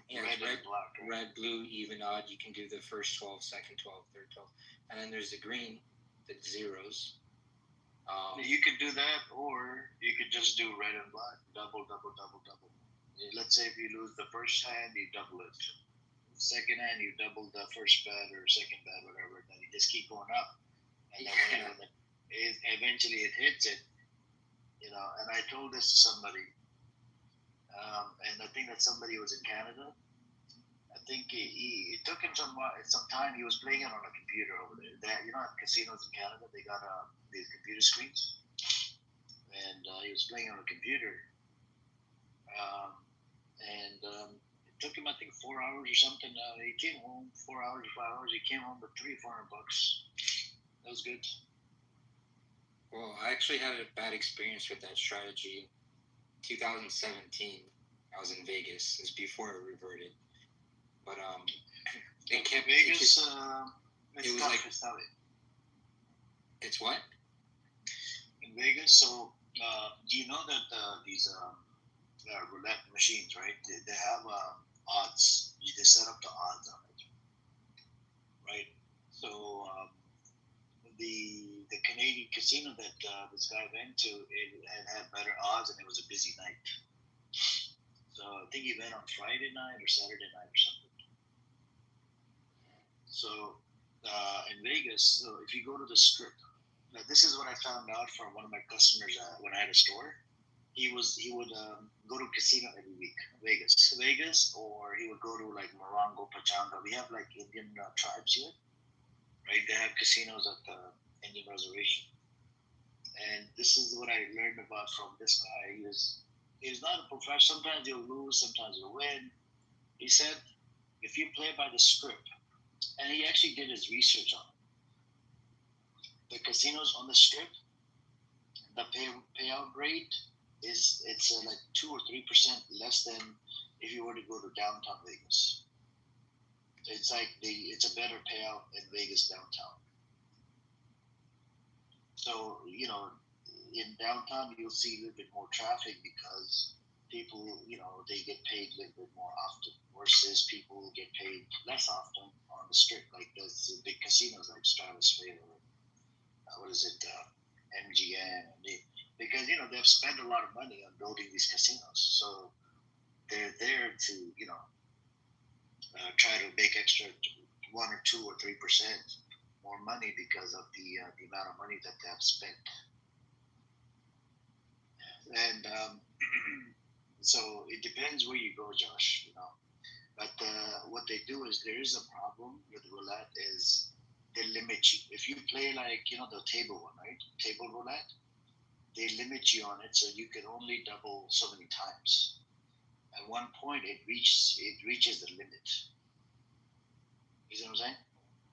Yeah, Red red, and black, right? red, blue, even, odd. You can do the first 12, second 12, third 12. And then there's the green, the zeros. You could do that, or you could just do red and black. Double, double, double, double. Let's say if you lose the first hand, you double it. Second hand, you double the first bet or second bet, whatever. Then you just keep going up. And then when eventually it hits it, and I told this to somebody, and I think that somebody was in Canada. I think it took him some time. He was playing it on a computer over there. At casinos in Canada, they got these computer screens, and he was playing on a computer. It took him, I think, 4 hours or something. He came home 4 hours, 5 hours. He came home with $300-400. That was good. Well, I actually had a bad experience with that strategy. 2017, I was in Vegas. It was before it reverted. But it kept Vegas. It was like it's what? In Vegas, so do you know that these roulette machines, right? They have odds. They set up the odds on it, right? So the Canadian casino that this guy went to, it had better odds, and it was a busy night. So I think he went on Friday night or Saturday night or something. So in Vegas, so if you go to the strip, now this is what I found out from one of my customers when I had a store. he would go to casino every week, Vegas, or he would go to like Morongo, Pachanga. We have like Indian tribes here, right? They have casinos at the Indian reservation, and this is what I learned about from this guy. He's not a professional. Sometimes you'll lose, sometimes you'll win. He said, if you play by the script, and he actually did his research on it. The casinos on the strip, the payout rate it's like 2 or 3% less than if you were to go to downtown Vegas. It's like it's a better payout in Vegas downtown. So in downtown you'll see a little bit more traffic because people they get paid a little bit more often versus people who get paid less often on the strip, like those big casinos like Stratosphere or MGM, because they've spent a lot of money on building these casinos, so they're there to try to make extra 1 or 2 or 3% more money because of the amount of money that they have spent. And so it depends where you go, Josh. But what they do is there is a problem with roulette is they limit you. If you play like the table one, right? Table roulette, they limit you on it, so you can only double so many times. At one point, it reaches the limit. You see what I'm saying?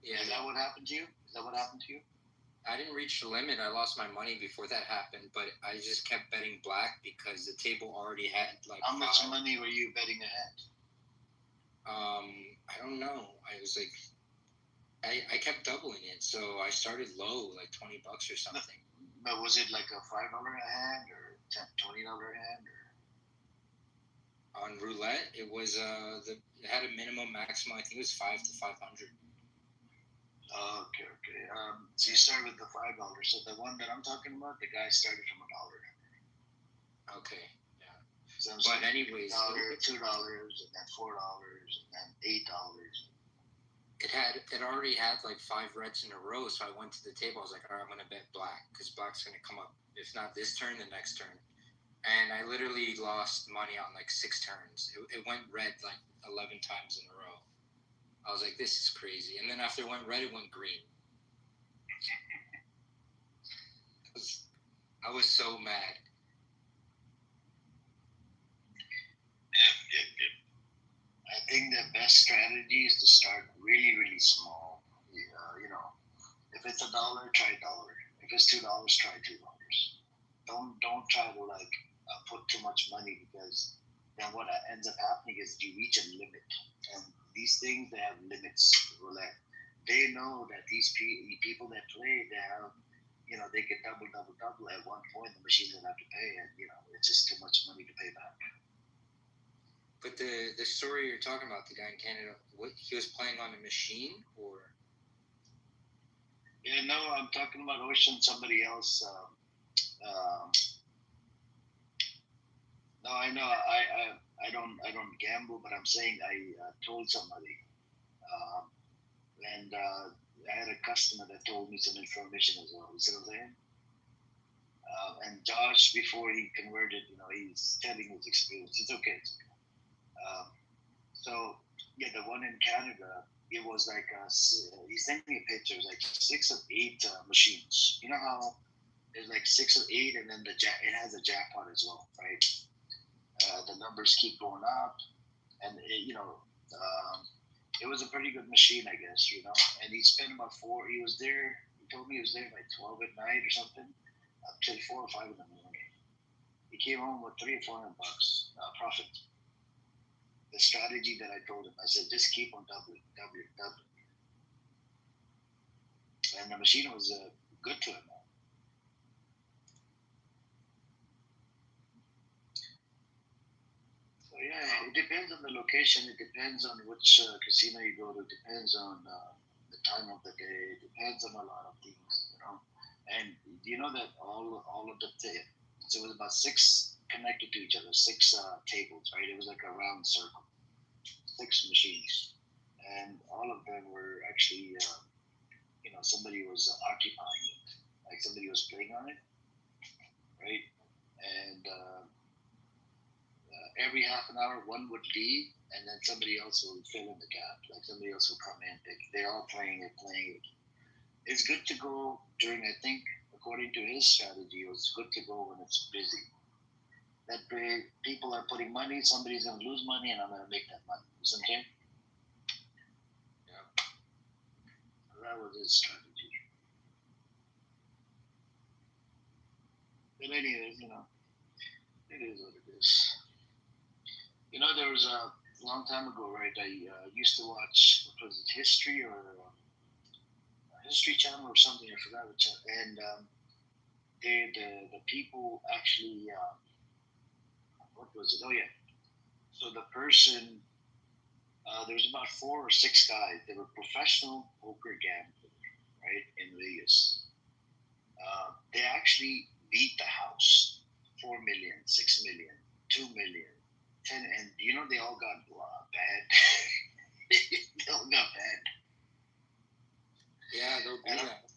Yeah. Is that what happened to you? I didn't reach the limit. I lost my money before that happened, but I just kept betting black because the table already had like. How much money were you betting ahead? I don't know. I was like, I kept doubling it, so I started low, like $20 or something. But was it like a $5 a hand or $20 a hand? Or? On roulette, it was it had a minimum, maximum. I think it was $5 to $500. Okay. So you started with the $5. So the one that I'm talking about, the guy started from $1. Okay. Yeah. So but anyways, $1, $2, and then $4, and then $8. It already had like 5 reds in a row, so I went to the table. I was like, all right, I'm gonna bet black because black's gonna come up. If not this turn, the next turn. And I literally lost money on like 6 turns. It went red like 11 times in a row. I was like, this is crazy. And then after it went red, it went green. I was so mad. I think the best strategy is to start really, really small. If it's $1, try $1. If it's $2, try $2. Don't try to put too much money, because then what ends up happening is you reach a limit, and these things, they have limits. Roulette, they know that these people that play, they have, they can double at one point. The machine doesn't have to pay, and it's just too much money to pay back. But the story you're talking about, the guy in Canada, he was playing on a machine, or? Yeah, no, I'm talking about Ocean. Somebody else. No, I know. I don't gamble, but I'm saying I told somebody, and I had a customer that told me some information as well. You see what I'm saying? And Josh, before he converted, he's telling his experience. It's okay. So yeah, the one in Canada, it was like he sent me pictures, like 6 or 8 machines. You know how there's like 6 or 8, and then it has a jackpot as well, right? The numbers keep going up, and it was a pretty good machine, I guess, And he spent about 4. He was there. He told me he was there by 12 at night or something, up till 4 or 5 in the morning. He came home with $300 or $400 profit. The strategy that I told him, I said, just keep on doubling. And the machine was good to him. So yeah, it depends on the location. It depends on which casino you go to. It depends on the time of the day. It depends on a lot of things, And you know that all of the so it was about 6 connected to each other, 6 tables, right? It was like a round circle, 6 machines, and all of them were actually, somebody was occupying it, like somebody was playing on it, right? and every half an hour one would leave, and then somebody else will fill in the gap. Like somebody else will come in. They're all playing it. It's good to go during. I think according to his strategy, it was good to go when it's busy. That way, people are putting money. Somebody's going to lose money, and I'm going to make that money. You see what I'm saying? That was his strategy. But anyways, it is what it is. There was a long time ago, right? I used to watch, what was it, History or History Channel or something. I forgot which. And the people actually, what was it? Oh yeah. So the person, there was about 4 or 6 guys. They were professional poker gamblers, right, in Vegas. They actually beat the house, 4 million, 6 million, 2 million, 10, and they all got bad. They all got bad. Yeah, they'll do that.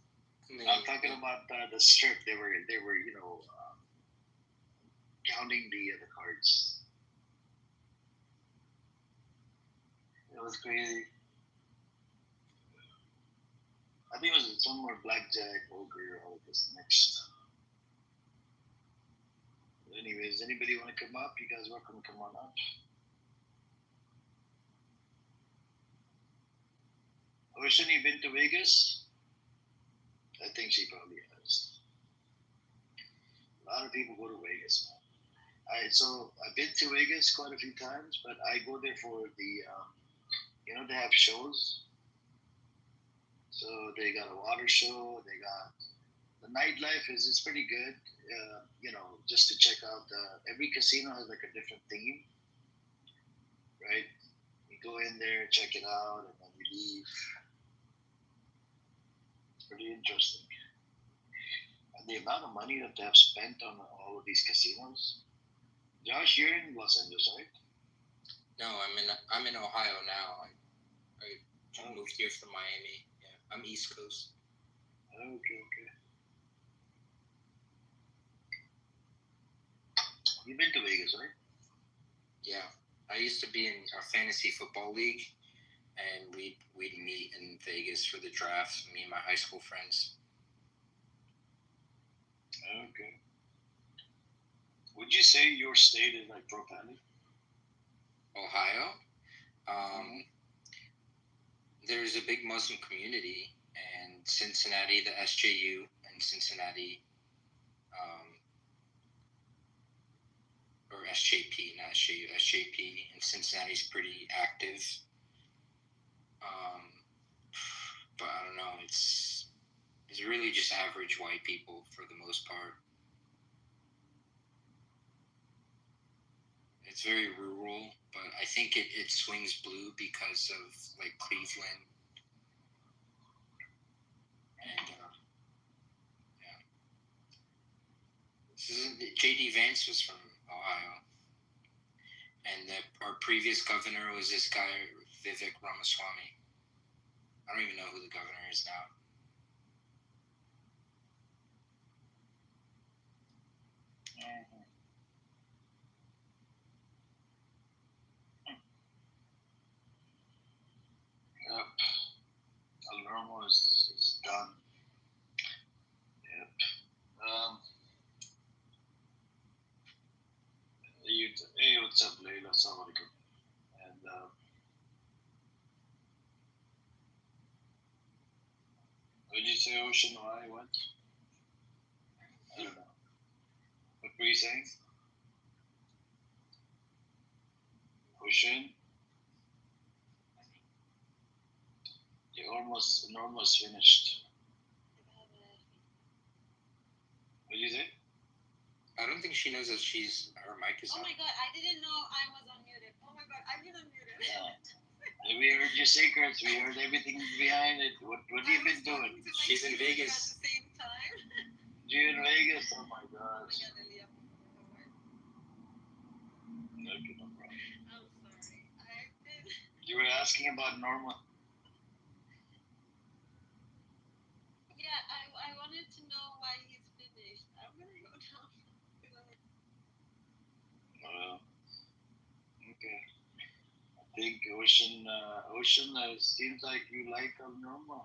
I'm talking about the strip. They were counting the cards. It was crazy. I think it was somewhere blackjack, poker, all of this mixed. Anyways, anybody want to come up? You guys welcome to come on up. Ocean, you been to Vegas? I think she probably has. A lot of people go to Vegas, man. So I've been to Vegas quite a few times, but I go there for the, they have shows. So they got a water show. They got the nightlife it's pretty good. Just to check out. Every casino has like a different theme, right? You go in there, check it out, and then you leave. It's pretty interesting. And the amount of money that they have spent on all of these casinos. Josh, you're in Los Angeles, right? No, I'm in Ohio now. I moved here from Miami. Yeah, I'm East Coast. Okay. You've been to Vegas, right? Yeah, I used to be in a fantasy football league, and we'd meet in Vegas for the draft. Me and my high school friends. Okay. Would you say your state is like pro-family? Ohio. There's a big Muslim community, and Cincinnati, the SJU in Cincinnati, or SJP, not SJU, SJP in Cincinnati is pretty active. But I don't know, it's really just average white people for the most part. It's very rural, but I think it swings blue because of like Cleveland. And J.D. Vance was from Ohio. And our previous governor was this guy, Vivek Ramaswamy. I don't even know who the governor is now. Yep. Alormo is done. Yep. Hey, what's up, Layla? Assalamu alaikum. And what did you say, Ocean? Why? What? I don't know. What were you saying? Ocean? You're almost finished. What did you say? I don't think she knows that her mic is on. Oh my god, I didn't know I was unmuted. Oh my god, I've been unmuted. Yeah. We heard your secrets. We heard everything behind it. What have you been doing? She's in Vegas. At the same time. You're in Vegas? Oh my gosh. Okay, no problem. I'm sorry. I've been. You were asking about normal. Yeah, I wanted to know why he's finished. I'm gonna go down. think Ocean seems like you like Abnormal.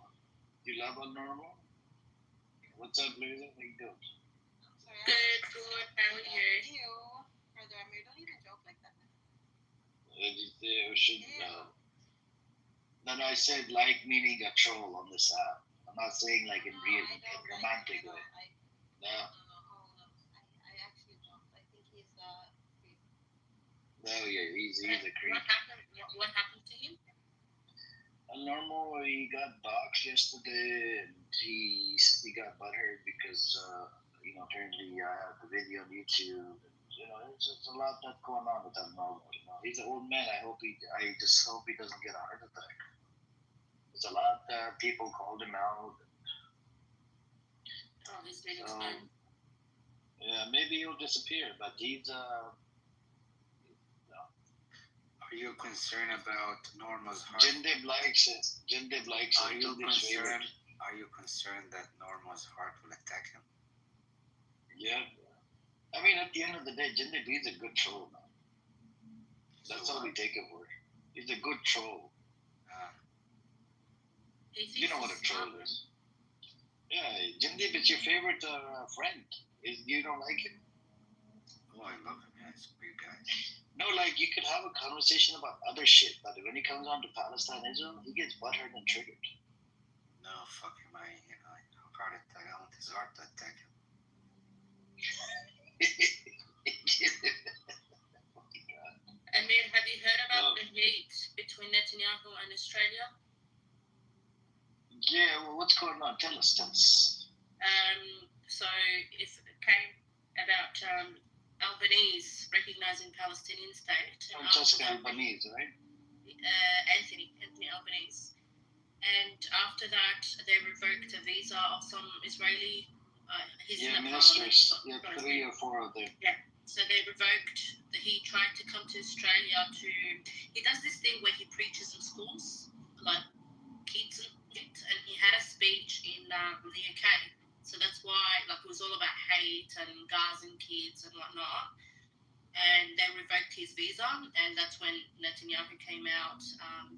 You love Abnormal? What's up, Blazer? How you doing? Good. How are you? Brother Amir, don't even joke like that. Did you say Ocean? No, I said like meaning a troll on this app. I'm not saying like in real, in romantic way. No. I actually don't. I think he's No, yeah, he's a creep. What happened to him? Normal, he got doxxed yesterday, and he got butthurt because apparently I have the video on YouTube. It's a lot that's going on with that normal. He's an old man. I just hope he doesn't get a heart attack. There's a lot that people called him out. Oh, he's been explained. Yeah, maybe he'll disappear, but he's Are you concerned about Normal's heart? Jindib likes it. Are you concerned that Normal's heart will attack him? Yeah. I mean, at the end of the day, Jindib is a good troll, man. That's all we take it for. He's a good troll. You know what a troll is. Yeah, Jindib is your favorite friend. You don't like him? Oh, I love him. Yeah, he's a great guy. No, like you could have a conversation about other shit, but when he comes on to Palestine, Israel, he gets butthurt and triggered. No, fuck him. Heart attack. I want his heart to attack him. Amir, have you heard about the hate between Netanyahu and Australia? Yeah, well, what's going on? Tell us. So it came about Albanese recognizing Palestinian state. Francesca Albanese, right? Anthony Albanese. And after that, they revoked a visa of some Israeli. Ministers. Yeah, 3 or 4 of them. Yeah. So they revoked. He tried to come to Australia he does this thing where he preaches in schools, like kids and he had a speech in the UK. So that's why, it was all about hate and Gazan kids and whatnot. And they revoked his visa, and that's when Netanyahu came out,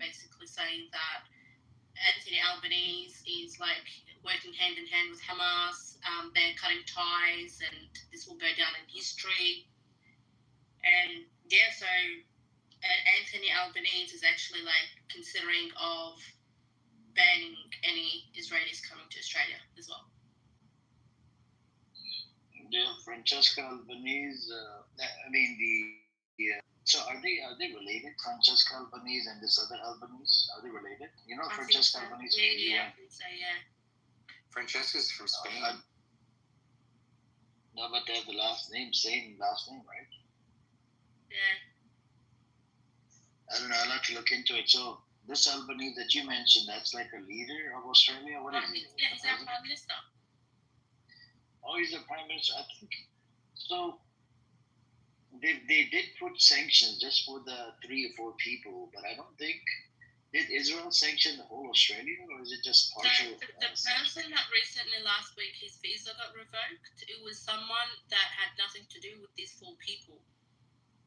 basically saying that Anthony Albanese is working hand in hand with Hamas. They're cutting ties, and this will go down in history. And yeah, so Anthony Albanese is actually considering of banning any Israelis coming to Australia as well. Yeah, Francesca Albanese. So are they related? Francesca Albanese and this other Albanese, are they related? You know, Francesca Albanese. Yeah, I think so. Yeah. Francesca's from Spain. No, but they have the same last name, right? Yeah. I don't know. I'll have to look into it. So this Albanese that you mentioned, that's like a leader of Australia. What is he? Yeah, he's our prime minister. Oh, he's a prime minister. I think so. They did put sanctions just for the 3 or 4 people, but I don't think did Israel sanction the whole Australia, or is it just partial? The person that recently last week his visa got revoked, it was someone that had nothing to do with these 4 people.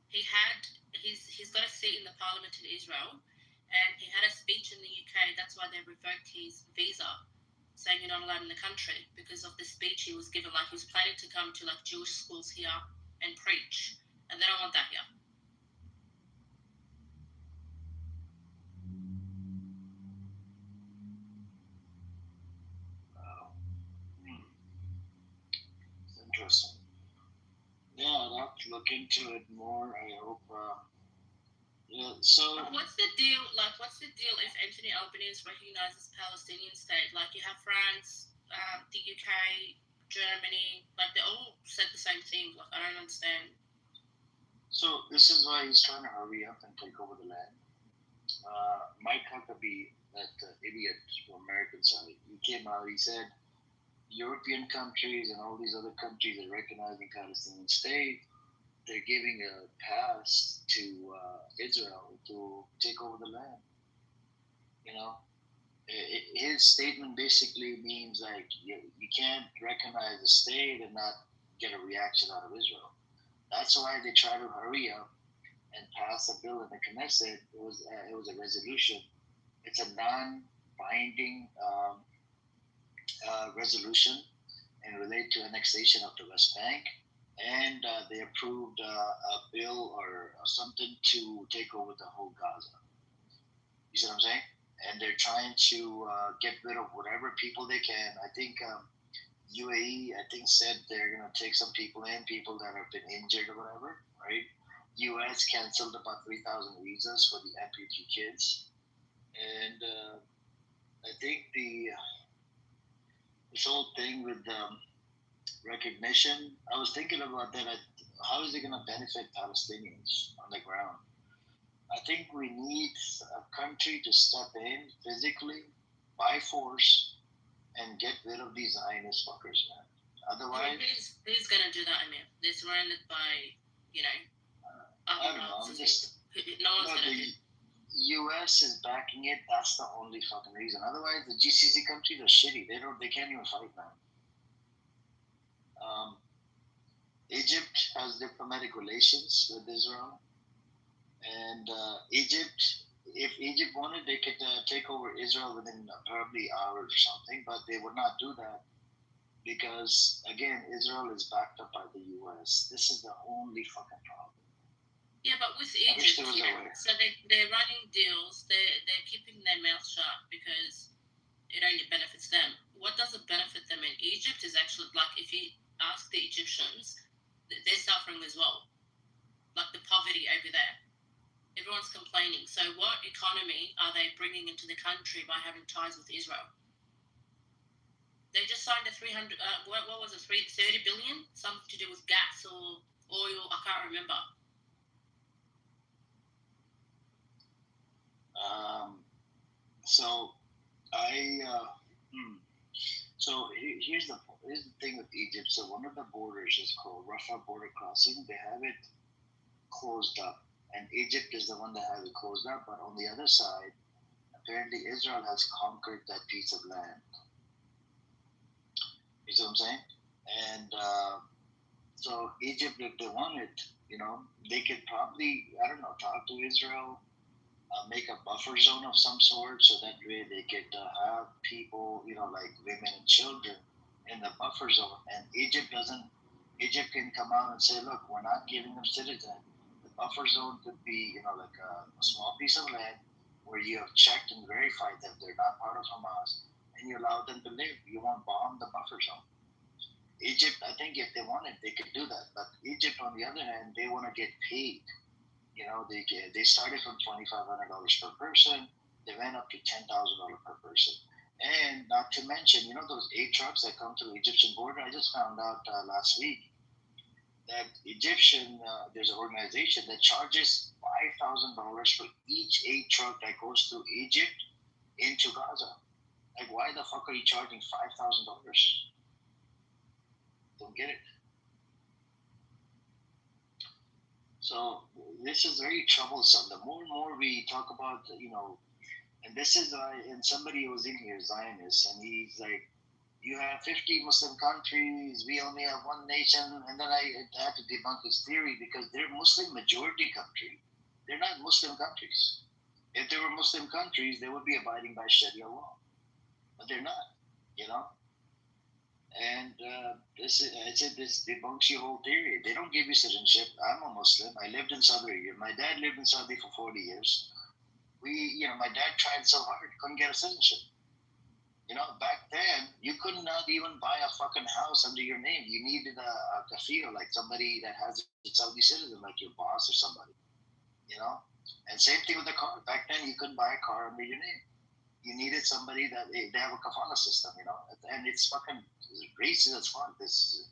He's got a seat in the parliament in Israel, and he had a speech in the UK. That's why they revoked his visa, saying you're not allowed in the country because of the speech he was given. He was planning to come to Jewish schools here and preach, and they don't want that here. It's interesting. Yeah, I'll have to look into it more. I hope. Yeah. So. What's the deal? What's the deal if Anthony Albanese recognizes Palestinian state? You have France, the UK, Germany. They all said the same thing. I don't understand. So this is why he's trying to hurry up and take over the land. Mike Huckabee, that idiot from American side, he came out. He said European countries and all these other countries are recognizing Palestinian state. They're giving a pass to Israel to take over the land. His statement basically means you can't recognize a state and not get a reaction out of Israel. That's why they try to hurry up and passed a bill in the Knesset. It was a resolution. It's a non-binding resolution and relate to annexation of the West Bank. And they approved a bill or something to take over the whole Gaza. You see what I'm saying? And they're trying to get rid of whatever people they can. I think UAE, said they're going to take some people in, people that have been injured or whatever, right? US canceled about 3,000 visas for the amputee kids. And I think this whole thing with recognition, I was thinking about that. How is it going to benefit Palestinians on the ground? I think we need a country to step in physically, by force, and get rid of these Zionist fuckers, man. Otherwise, who's going to do that? I mean, they're surrounded by, I don't know. I'm just no one's going to do. U.S. is backing it. That's the only fucking reason. Otherwise, the GCC countries are shitty. They can't even fight, man. Egypt has diplomatic relations with Israel, and if Egypt wanted, they could take over Israel within probably hours or something, but they would not do that because, again, Israel is backed up by the U.S. This is the only fucking problem. Yeah, but with Egypt, so they're running deals. They're keeping their mouth shut because it only benefits them. What doesn't benefit them in Egypt is actually, like, if you ask the Egyptians, they're suffering as well. Like the poverty over there. Everyone's complaining. So what economy are they bringing into the country by having ties with Israel? They just signed a 300, what was it, 30 billion? Something to do with gas or oil, I can't remember. Here's the thing with Egypt. So one of the borders is called Rafah border crossing. They have it closed up, and Egypt is the one that has it closed up. But on the other side, apparently Israel has conquered that piece of land. You see what I'm saying? And so Egypt, if they wanted, they could probably, talk to Israel, make a buffer zone of some sort, so that way they could have people, like women and children in the buffer zone. And Egypt can come out and say, look, we're not giving them citizens. The buffer zone could be, like a small piece of land where you have checked and verified that they're not part of Hamas, and you allow them to live. You won't bomb the buffer zone. Egypt, I think if they wanted, they could do that. But Egypt, on the other hand, they want to get paid. They started from $2,500 per person. They went up to $10,000 per person. And not to mention, those 8 trucks that come through the Egyptian border. I just found out last week that there's an organization that charges $5,000 for each 8 truck that goes through Egypt into Gaza. Like, why the fuck are you charging $5,000? Don't get it. So this is very troublesome. The more and more we talk about, and this is and somebody was in here, Zionist, and he's like, you have 50 Muslim countries, we only have one nation, and then I had to debunk his theory because they're Muslim majority country. They're not Muslim countries. If they were Muslim countries, they would be abiding by Sharia law, but they're not, And this debunks your whole theory. They don't give you citizenship. I'm a Muslim. I lived in Saudi Arabia. My dad lived in Saudi for 40 years. My dad tried so hard, couldn't get a citizenship. Back then, you could not even buy a fucking house under your name. You needed a kafir, like somebody that has a Saudi citizen, like your boss or somebody. And same thing with the car. Back then, you couldn't buy a car under your name. You needed somebody that they have a kafala system, and it's fucking racist as fuck, this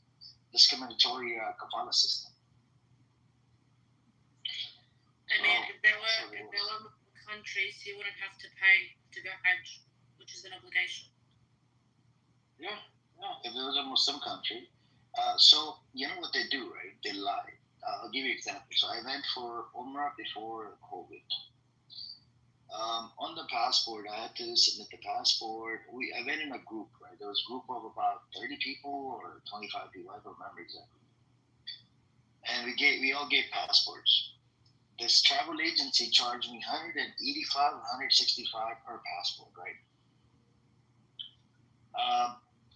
discriminatory kafala system. I mean, if there were countries, you wouldn't have to pay to go Hajj, which is an obligation. Yeah. If it was a Muslim country, so you know what they do, right? They lie. I'll give you an example. So I went for Umrah before COVID. On the passport, I had to submit the passport. I went in a group, right? There was a group of about 30 people or 25 people. I don't remember exactly. And we all gave passports. this travel agency charged me $185, $165 per passport, right?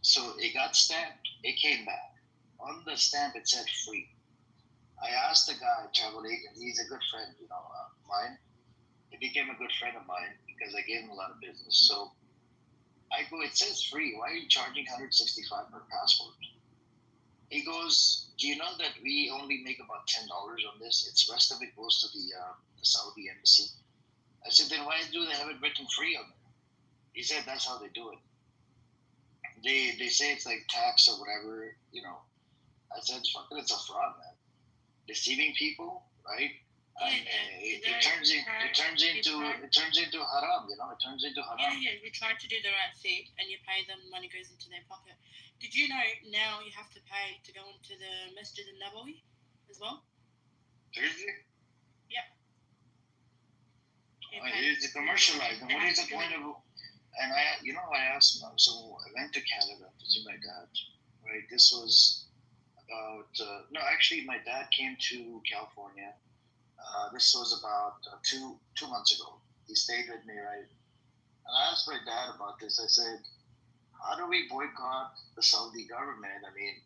So it got stamped. It came back. On the stamp, it said free. I asked the guy, travel agent, he's a good friend, mine. He became a good friend of mine because I gave him a lot of business. So I go, it says free. Why are you charging $165 per passport? He goes, do you know that we only make about $10 on this? It's the rest of it goes to the Saudi embassy. I said, then why do they have it written free on there? He said, that's how they do it. They say it's like tax or whatever, I said, fuck it, it's a fraud, man. Deceiving people, right? It turns into haram, It turns into haram. Yeah, you try to do the right thing and you pay them, money goes into their pocket. Did you know now you have to pay to go into the Masjid al-Nabawi as well? Thursday? Yep. It's commercialized. And what is the point of? And I asked. So I went to Canada to see my dad. Right. This was about no. Actually, my dad came to California. This was about two months ago. He stayed with me, right? And I asked my dad about this. I said, how do we boycott the Saudi government? I mean,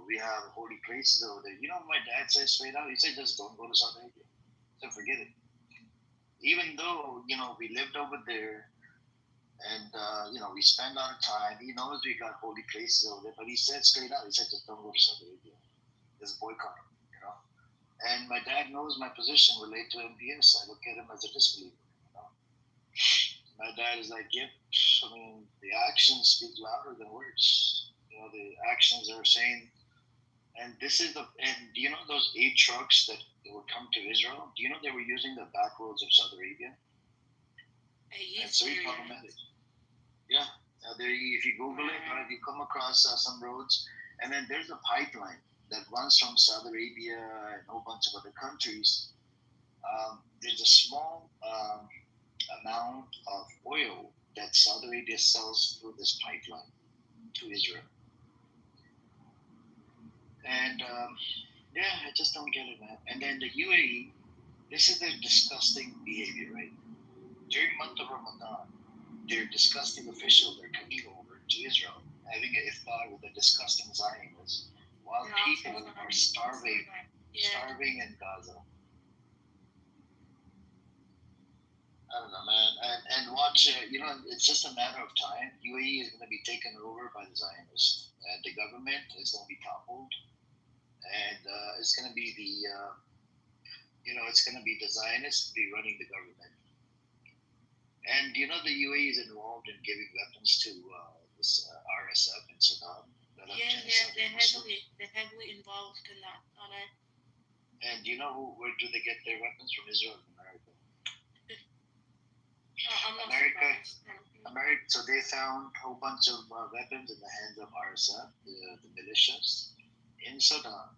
we have holy places over there. My dad said straight out, he said, just don't go to Saudi Arabia. So forget it. Even though, we lived over there and, we spent a lot of time, he knows we got holy places over there, but he said straight out, he said, just don't go to Saudi Arabia. Just boycott them, And my dad knows my position related to MBS. I look at him as a disbeliever, My dad is like, yep. I mean, the actions speak louder than words. The actions are saying, and this is and do you know those 8 trucks that would come to Israel? Do you know they were using the back roads of Saudi Arabia? It's very problematic. Yeah. If you Google it, right, you come across some roads, and then there's a pipeline that runs from Saudi Arabia and a whole bunch of other countries. There's a small amount of oil that Saudi Arabia sells through this pipeline to Israel. And I just don't get it, man. And then the UAE, this is their disgusting behavior, right? During month of Ramadan, their disgusting officials are coming over to Israel, having an iftar with the disgusting Zionists, while people are starving in Gaza. I don't know, man. And watch, it's just a matter of time. UAE is going to be taken over by the Zionists, and the government is going to be toppled, and it's going to be it's going to be the Zionists be running the government. And the UAE is involved in giving weapons to this RSF in Sudan. They're heavily involved in that. I know. And where do they get their weapons from? Israel and America. America. So they found a whole bunch of weapons in the hands of RSF, the militias in Sudan.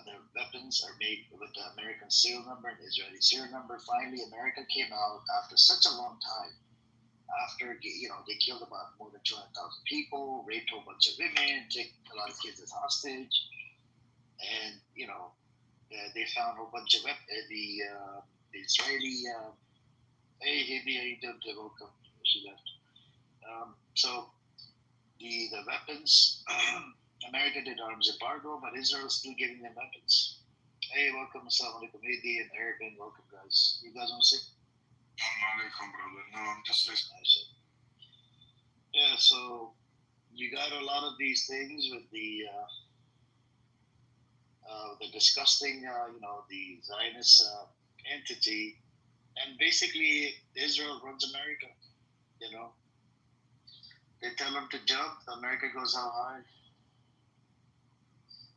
The weapons are made with the American serial number and Israeli serial number. Finally, America came out after such a long time. After they killed about more than 200,000 people, raped a whole bunch of women, took a lot of kids as hostage, and they found a whole bunch of the Israeli. Hey, welcome. She left. So the weapons, America did arms embargo, but Israel is still giving them weapons. Hey, welcome, assalamu alaikum, Hidi and Arabian, welcome, guys. You guys want to say? Assalamu alaikum, brother. No, I'm just listening. Yeah, so you got a lot of these things with the disgusting, the Zionist entity. And basically, Israel runs America, They tell them to jump, America goes how high.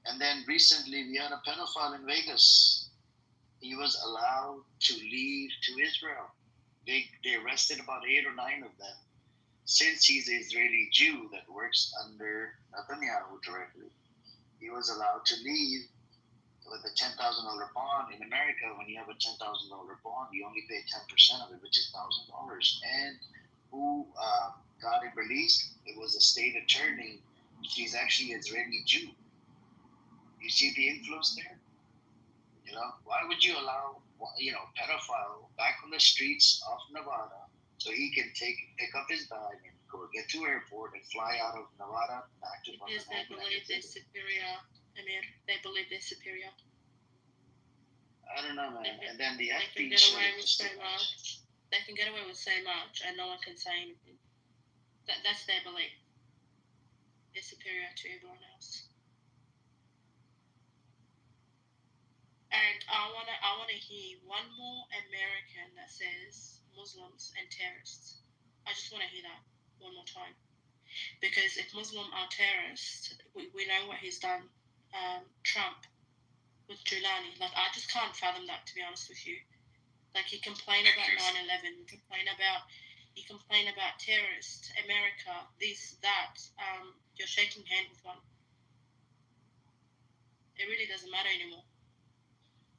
And then recently, we had a pedophile in Vegas. He was allowed to leave to Israel. They arrested about 8 or 9 of them. Since he's an Israeli Jew that works under Netanyahu directly, he was allowed to leave with a $10,000 bond. In America, when you have a $10,000 bond, you only pay 10% of it, which is $1,000. And who got him released? It was a state attorney. He's actually an Israeli Jew. You see the influence there? You know, why would you allow pedophile back on the streets of Nevada so he can pick up his bag and go get to airport and fly out of Nevada back to Because they believe they're superior, Amir. They believe they're superior. I don't know, man. And then the They can FB get shit away is with just so too much. much. They can get away with so much, and no one can say anything. That's their belief. They're superior to everyone else. And I wanna hear one more American that says Muslims and terrorists. I just wanna hear that one more time. Because if Muslims are terrorists, we know what he's done. Trump with Giuliani. Like, I just can't fathom that, to be honest with you. Like, you complain about 9/11, you complain about terrorists, America, this, that. You're shaking hand with one. It really doesn't matter anymore.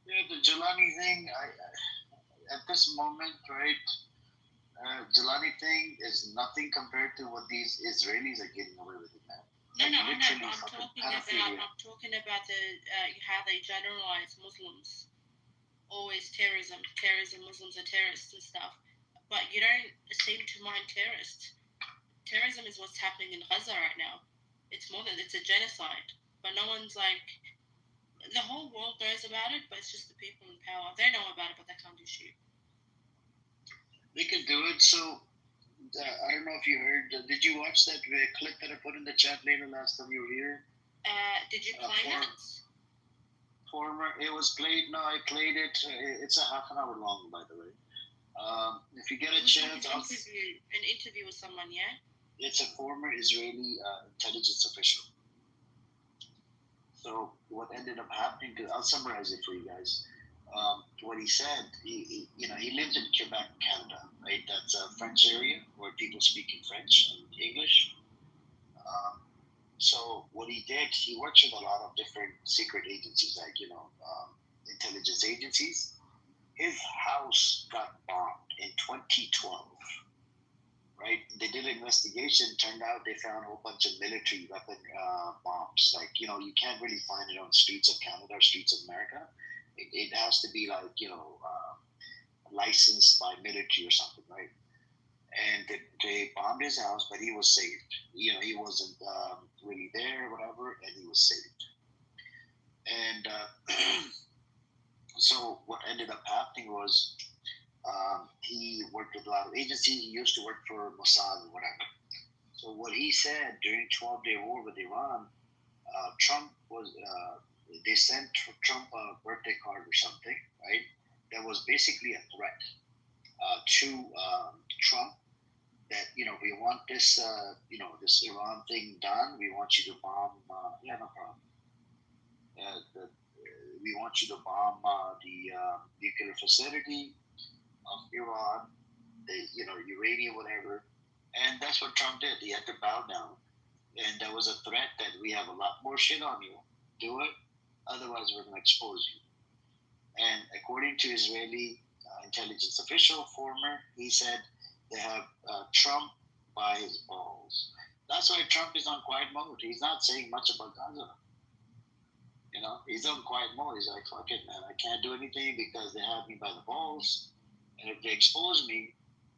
Yeah, the Jelani thing, at this moment, right, Jelani thing is nothing compared to what these Israelis are getting away with it now. No, Like, I know. literally I'm fucking talking about the how they generalize Muslims. Always terrorism, Muslims are terrorists and stuff. But you don't seem to mind terrorists. Terrorism is what's happening in Gaza right now. It's a genocide. But no one's like, the whole world knows about it, but it's just the people in power. They know about it, but they can't do shit. They could do it. So, I don't know if you heard. Did you watch that clip that I put in the chat later last time you were here? Did you play it? It was played. No, I played it. It's a half an hour long, by the way. If you get a chance, an interview with someone, yeah? It's a former Israeli intelligence official. So what ended up happening? I'll summarize it for you guys. What he said, he lives in Quebec, Canada, right? That's a French area where people speak in French and English. So what he did, he works with a lot of different secret agencies, like intelligence agencies. His house got bombed in 2012. Right? They did an investigation. Turned out they found a whole bunch of military weapon bombs. Like, you can't really find it on the streets of Canada or streets of America. It has to be like, licensed by military or something, right? And they bombed his house, but he was saved. He wasn't really there or whatever, and he was saved. And so what ended up happening was, he worked with a lot of agencies. He used to work for Mossad or whatever. So what he said during 12-day war with Iran, Trump was, they sent Trump a birthday card or something, right? That was basically a threat to Trump that, we want this, this Iran thing done. We want you to bomb, no problem. We want you to bomb the nuclear facility of Iran, uranium, whatever. And that's what Trump did. He had to bow down. And there was a threat that we have a lot more shit on you. Do it. Otherwise, we're going to expose you. And according to Israeli intelligence official, former, he said they have Trump by his balls. That's why Trump is on quiet mode. He's not saying much about Gaza. He's on quiet mode. He's like, fuck it, man. I can't do anything because they have me by the balls. And if they expose me,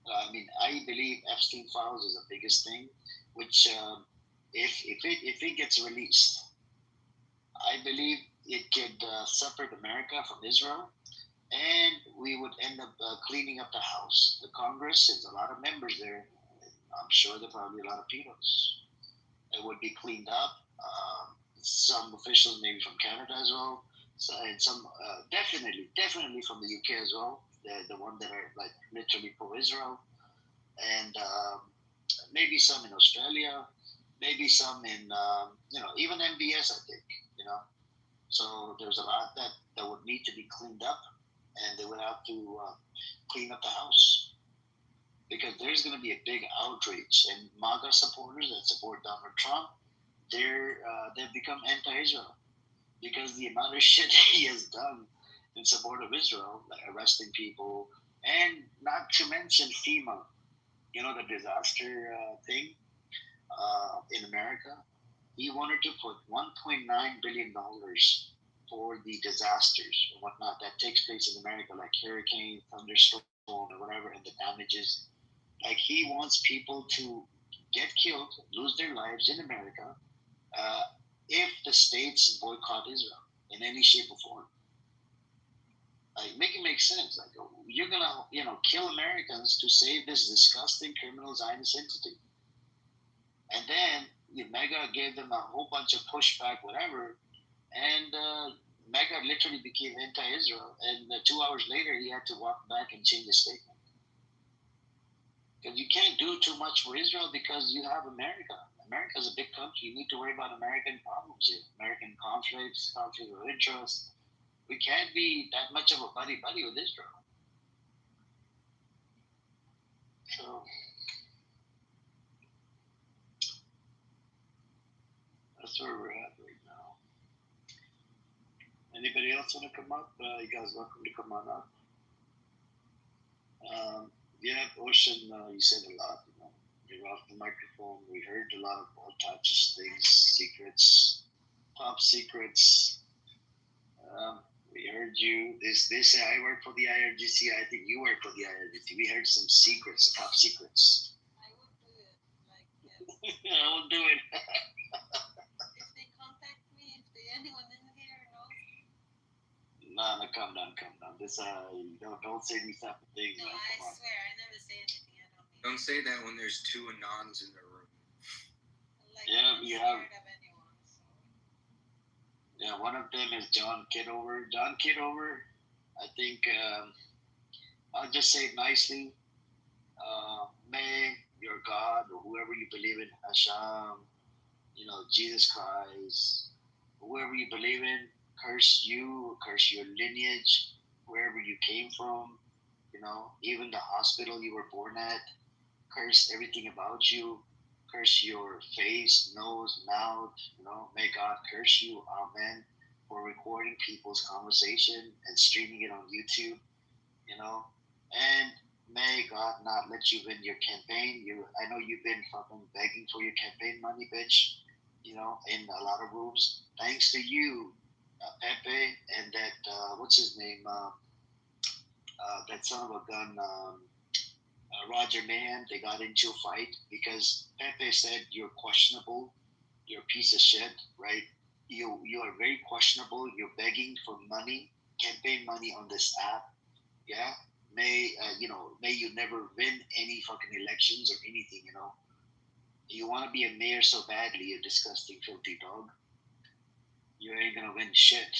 I believe Epstein files is the biggest thing, which if it gets released, I believe it could separate America from Israel, and we would end up cleaning up the House. The Congress, there's a lot of members there. I'm sure there are probably a lot of pedos. It would be cleaned up. Some officials maybe from Canada as well, and some definitely from the UK as well. The one that are like literally pro-Israel, and maybe some in Australia, maybe some in even MBS, I think. So there's a lot that would need to be cleaned up, and they would have to clean up the House, because there's going to be a big outrage, and MAGA supporters that support Donald Trump, they've become anti-Israel because the amount of shit he has done in support of Israel, like arresting people, and not to mention FEMA, the disaster thing in America. He wanted to put $1.9 billion for the disasters and whatnot that takes place in America, like hurricane, thunderstorm, or whatever, and the damages. Like he wants people to get killed, lose their lives in America, if the states boycott Israel in any shape or form. Like, make it make sense. Like, you're gonna, kill Americans to save this disgusting criminal Zionist entity, and then Mega gave them a whole bunch of pushback, whatever, and Mega literally became anti-Israel. And 2 hours later, he had to walk back and change his statement. Because you can't do too much for Israel because you have America. America's a big country. You need to worry about American problems here, American conflicts, conflict of interest. We can't be that much of a buddy-buddy with Israel. So that's where we're at right now. Anybody else want to come up? You guys welcome to come on up. Yeah, Ocean, you said a lot. You're off the microphone. We heard a lot of all types of things, secrets, top secrets. We heard you. They say I work for the IRGC. I think you work for the IRGC. We heard some secrets, top secrets. I will do it. If they contact me, if anyone in here knows. No, calm down. This, don't say these type of things. No, I swear, I never say anything I don't mean. Don't say that when there's two Anons in the room. Yeah, we have. Yeah, one of them is John Kitover. John Kitover, I think, I'll just say it nicely. May your God, or whoever you believe in, Hashem, Jesus Christ, whoever you believe in, curse you, curse your lineage, wherever you came from, even the hospital you were born at, curse everything about you. Curse your face, nose, mouth, may God curse you, amen, for recording people's conversation and streaming it on YouTube, and may God not let you win your campaign. I know you've been fucking begging for your campaign money, bitch, in a lot of rooms. Thanks to you, Pepe, and that, what's his name, that son of a gun, Roger Mayhem, they got into a fight because Pepe said you're questionable, you're a piece of shit, right? You are very questionable. You're begging for money, campaign money on this app. Yeah, may you never win any fucking elections or anything. You want to be a mayor so badly, you disgusting, filthy dog. You ain't gonna win shit.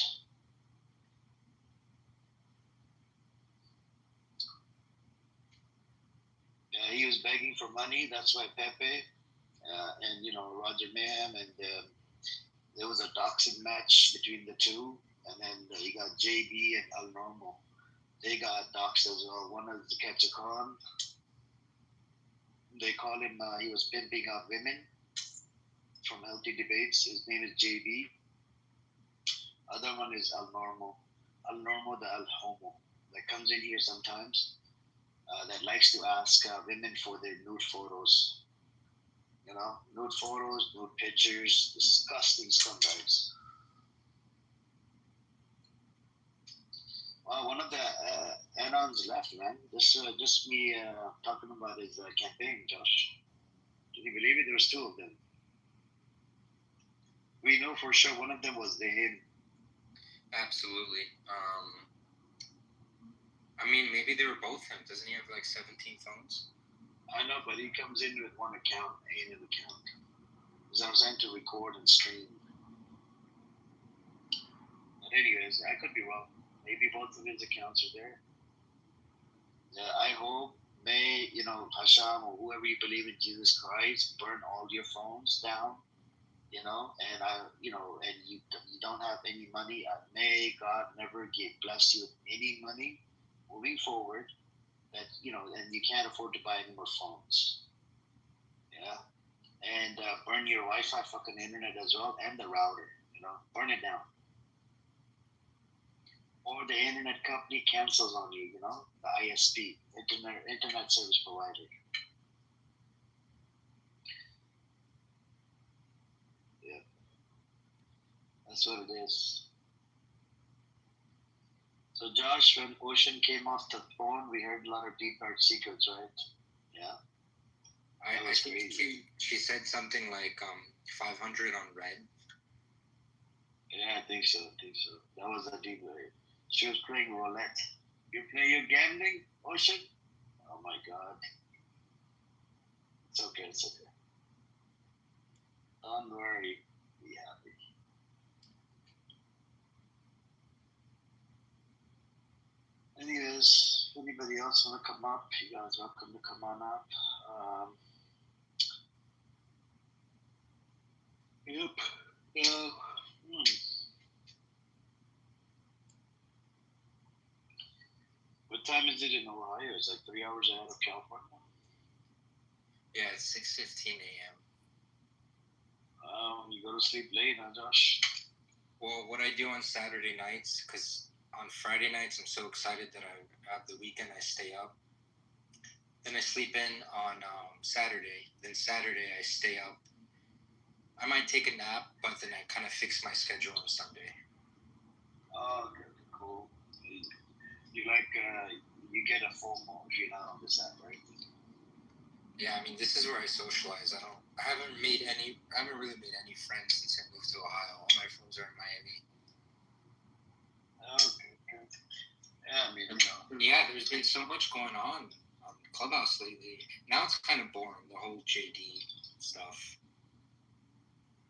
He was begging for money. That's why Pepe and Roger Mayhem, and there was a boxing match between the two, and then you got JB and El Normo. They got doxed as well. One is the Ketchakon. They call him. He was pimping out women from Healthy Debates. His name is JB. Other one is El Normo. El Normo, the El Homo, that comes in here sometimes. That likes to ask women for their nude photos. Nude photos, nude pictures, disgusting scumbags. Well, one of the Anons left, man. Just me talking about his campaign, Josh. Can you believe it? There was two of them. We know for sure one of them was him. Absolutely. Maybe they were both him. Doesn't he have like 17 phones? I know, but he comes in with one account, ain't an account. Because I was sent to record and stream. But anyways, I could be wrong. Maybe both of his accounts are there. Yeah, I hope may, Hashem or whoever you believe in Jesus Christ, burn all your phones down, and and you don't have any money. May God never bless you with any money moving forward, that and you can't afford to buy any more phones. Yeah, and burn your Wi-Fi fucking internet as well, and the router. Burn it down. Or the internet company cancels on you. The ISP, internet service provider. Yeah, that's what it is. So Josh, when Ocean came off the phone, we heard a lot of deep dark secrets, right? Yeah. I think she said something like 500 on red. Yeah, I think so. That was a deep way. She was playing roulette. You play your gambling, Ocean? Oh my God. It's okay. Don't worry. Be happy. Anyways, anybody else want to come up? You guys welcome to come on up. Yep. What time is it in Ohio? It's like 3 hours ahead of California. Yeah, it's 6:15 a.m. You go to sleep late, huh, Josh? Well, what I do on Saturday nights, because on Friday nights I'm so excited that I have the weekend, I stay up. Then I sleep in on Saturday. Then Saturday I stay up. I might take a nap, but then I kind of fix my schedule on Sunday. Oh, okay, cool. You like, you get a FOMO if you're not on this app, right? Yeah, I mean, this is where I socialize. I haven't really made any friends since I moved to Ohio. All my friends are in Miami. Okay, good. Yeah, I mean, Yeah, there's been so much going on Clubhouse lately. Now it's kind of boring, the whole JD stuff.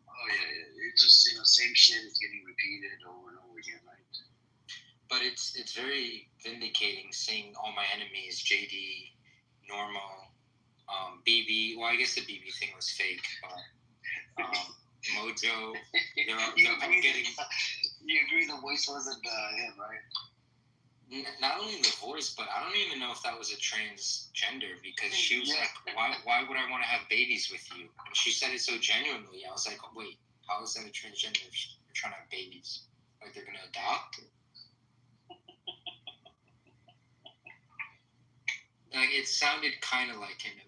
Oh yeah. It's just, same shit is getting repeated over and over again, right? But it's very vindicating seeing all my enemies, JD, Normal, BB. Well, I guess the BB thing was fake, but Mojo. I'm getting. You agree the voice wasn't him, right? Not only the voice, but I don't even know if that was a transgender, because she was like, why would I want to have babies with you? And she said it so genuinely. I was like, wait, how is that a transgender if you're trying to have babies? Like they're going to adopt? Like it sounded kind of like him.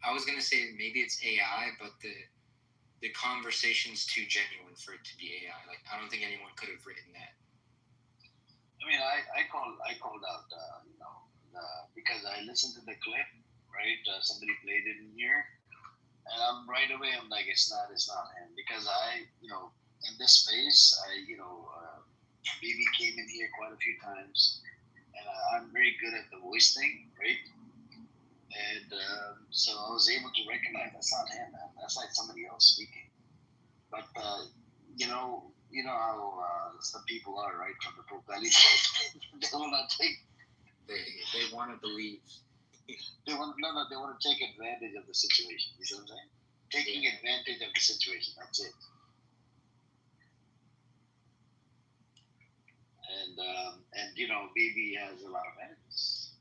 I was going to say maybe it's AI, but the conversation's too genuine for it to be AI. Like I don't think anyone could have written that. I mean, I called out, because I listened to the clip, right? Somebody played it in here, and right away I'm like, it's not him, because in this space, BB came in here quite a few times, and I'm very good at the voice thing, right? And so I was able to recognize that's not him, man. That's like somebody else speaking. But you know how some people are, right? From the Pro Valley side, they will not take. They want to believe. They want to take advantage of the situation. You see what I'm saying? Taking advantage of the situation. That's it. And BB has a lot of enemies.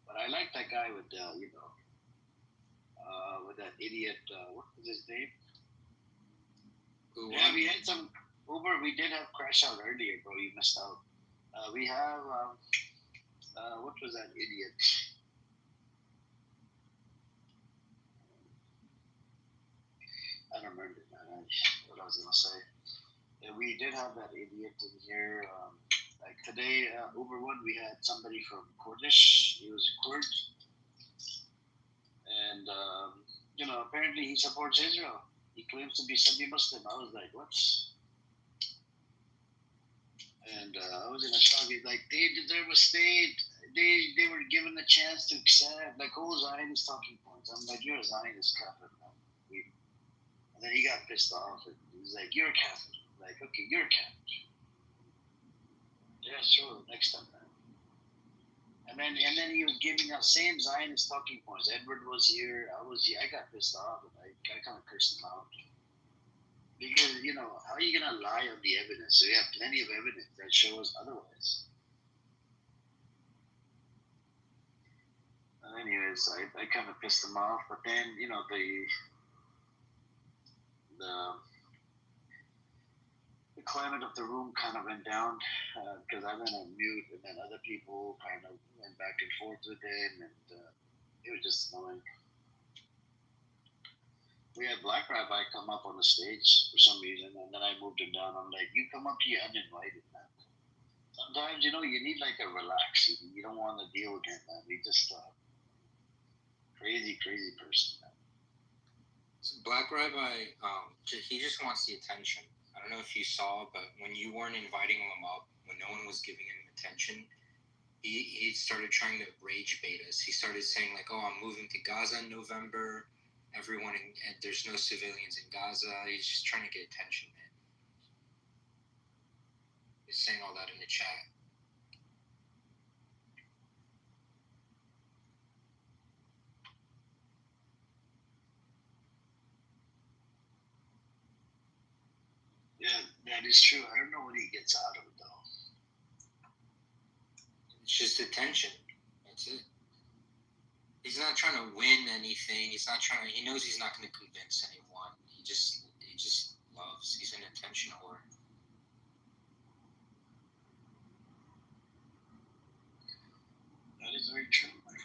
But I like that guy with with that idiot. What was his name? Yeah, we had some Uber. We did have crash out earlier, bro. You missed out. We have what was that idiot? I don't remember, man. What I was gonna say. Yeah, we did have that idiot in here. Like today, Uber One, we had somebody from Kurdish. He was Kurd, and apparently he supports Israel. He claims to be Sunni-Muslim. I was like, what? And I was in a shock. He's like, they deserve a state. They were given a chance to accept. Like, all Zionist talking points. I'm like, you're a Zionist Catholic, man. And then he got pissed off. And he was like, you're a Catholic. I'm like, okay, you're a Catholic. Yeah, sure. Next time, man. And then he was giving us same Zionist talking points. Edward was here. I was here. I got pissed off. And I kind of cursed him out. Because, how are you going to lie on the evidence? So you have plenty of evidence that shows otherwise. Anyways, I kind of pissed him off. But then, the climate of the room kind of went down because I went on mute, and then other people kind of went back and forth with him, and it was just annoying. We had Black Rabbi come up on the stage for some reason, and then I moved him down. I'm like, you come up here uninvited, man. It's sometimes, you need like a relax. You don't want to deal with him, man. He just crazy person, man. So Black Rabbi, he just wants the attention. I don't know if you saw, but when you weren't inviting him up, when no one was giving him attention, he started trying to rage bait us. He started saying like, "Oh, I'm moving to Gaza in November. Everyone, and there's no civilians in Gaza." He's just trying to get attention, man. He's saying all that in the chat. Yeah, that is true. I don't know what he gets out of it, though. It's just attention. That's it. He's not trying to win anything. He's not trying. He knows he's not going to convince anyone. He just loves. He's an attention whore. That is very true, my friend.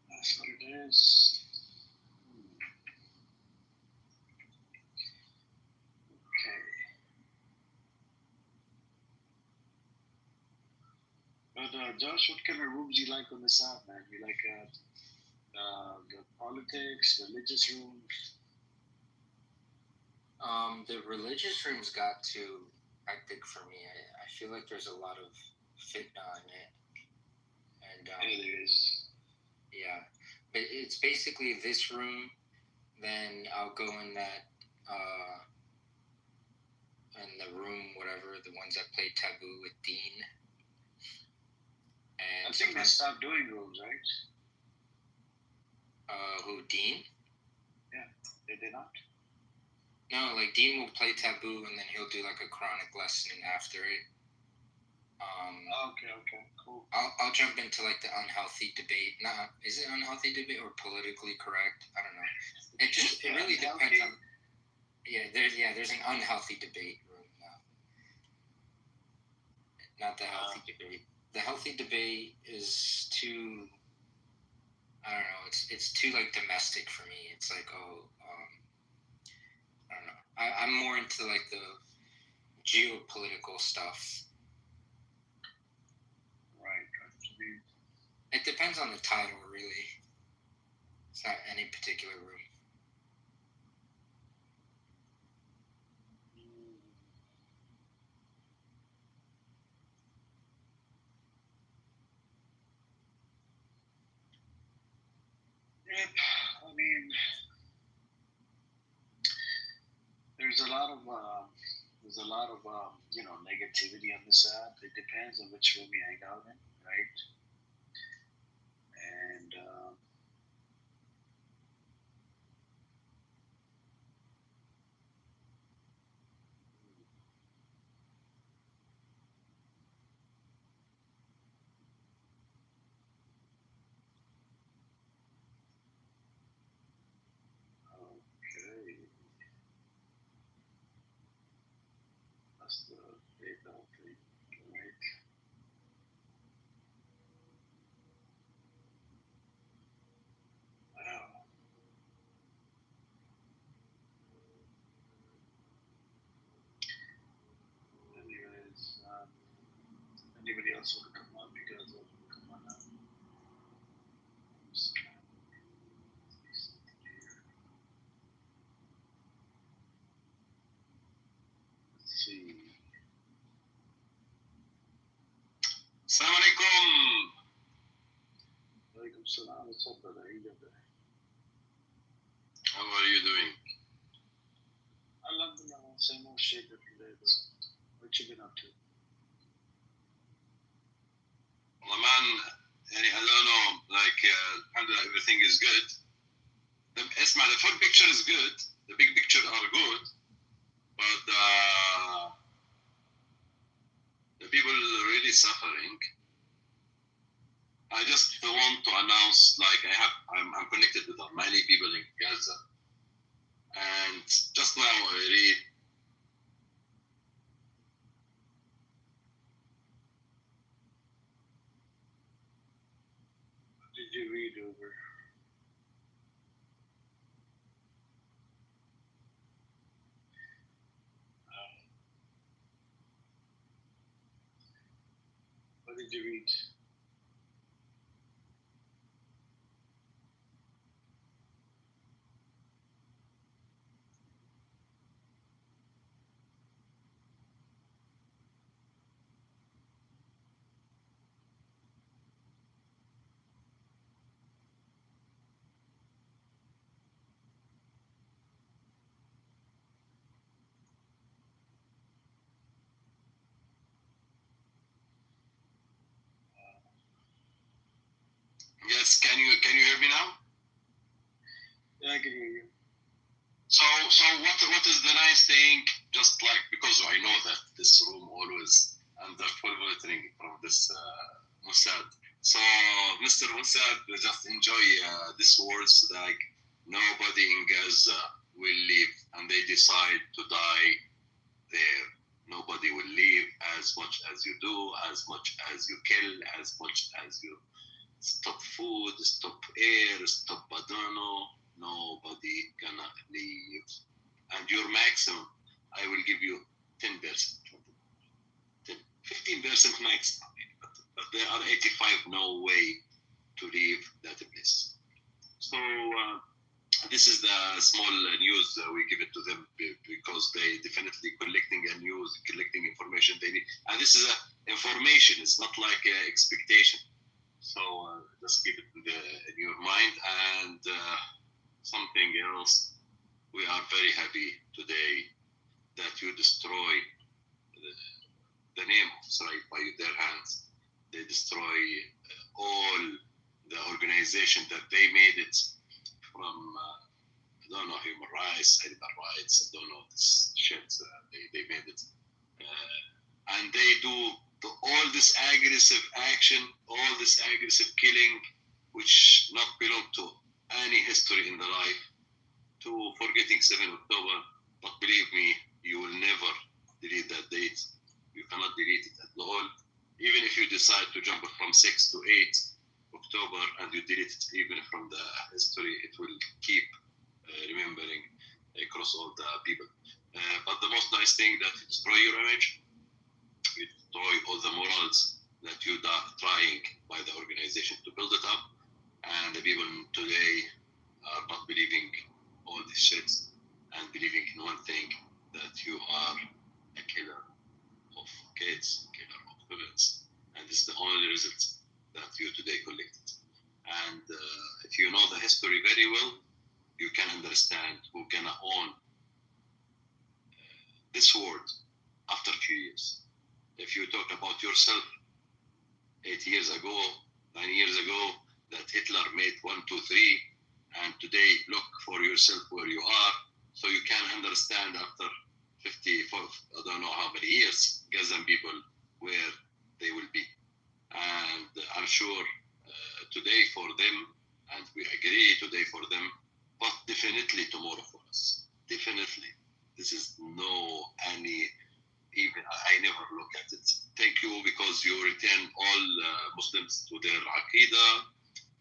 That's what it is. Okay. But Josh, what kind of rooms you like on this app, man? You like the politics, religious rooms? The religious rooms got too hectic for me. I feel like there's a lot of fitna in it. And it is. Yeah. But it's basically this room, then I'll go in that in the room, whatever, the ones that play Taboo with Dean. And I think they stopped doing rooms, right? Who, Dean? Yeah, did they not? No, like Dean will play Taboo and then he'll do like a chronic lesson after it. Okay, cool. I'll jump into like the unhealthy debate. Is it unhealthy debate or politically correct? I don't know. It really depends on. There's an unhealthy debate room now. Not the healthy debate. The healthy debate is too. I don't know. It's too like domestic for me. It's like I don't know. I'm more into like the geopolitical stuff. Right. It depends on the title, really. It's not any particular room. Yep. I mean, there's a lot of negativity on this app. It depends on which room you hang out in, right? And okay, that's the PayPal thing, right? Wow. Anyways, anybody else want to come on? You guys want to come on now? Just trying to see something here. Let's see. Assalamu alaikum. Walaikum salam. What's up, brother? How you doing? How are you doing? Alhamdulillah, same old shit every day, bro. What you been up to? Well, man, I don't know. Like, alhamdulillah, everything is good. The full picture is good. The big picture are good. But the people are really suffering. I just want to announce, like, I'm connected with many people in Gaza. And just now I read you read over? What did you read? Yes, can you hear me now? Yeah, I can hear you. So what is the nice thing? Just like, because I know that this room always under full monitoring from this Mossad. So Mr. Mossad, just enjoy these words like nobody in Gaza will leave, and they decide to die there. Nobody will leave as much as you do, as much as you kill, as much as you stop food, stop air, stop Badano. Nobody gonna leave. And your maximum, I will give you 10%. 15% max. But there are 85 no way to leave that place. So this is the small news we give it to them because they definitely collecting a news, collecting information they need. And this is a information. It's not like expectation. So just keep it in your mind. And something else, we are very happy today that you destroy the name of Israel by their hands. They destroy all the organization that they made it from, I don't know, human rights, animal rights, I don't know, this shit, they made it. And they do all this aggressive action, all this aggressive killing, which not belong to any history in the life, to forgetting 7 October. But believe me, you will never delete that date. You cannot delete it at all. Even if you decide to jump from 6 to 8 October and you delete it even from the history, it will keep remembering across all the people. But the most nice thing that you destroy your image, you destroy all the morals that you are trying by the organization to build it up, and the people today are not believing all this shit and believing in one thing, that you are a killer of kids, killer of women, and this is the only result that you today collected. And if you know the history very well, you can understand who can own this world after a few years. If you talk about yourself 8 years ago, 9 years ago, that Hitler made 1, 2, 3, and today look for yourself where you are, so you can understand after 54, I don't know how many years, Gazan people where they will be. And I'm sure today for them, and we agree today for them, but definitely tomorrow for us. Definitely. This is no any, even I never look at it. Thank you because you return all Muslims to their Aqidah.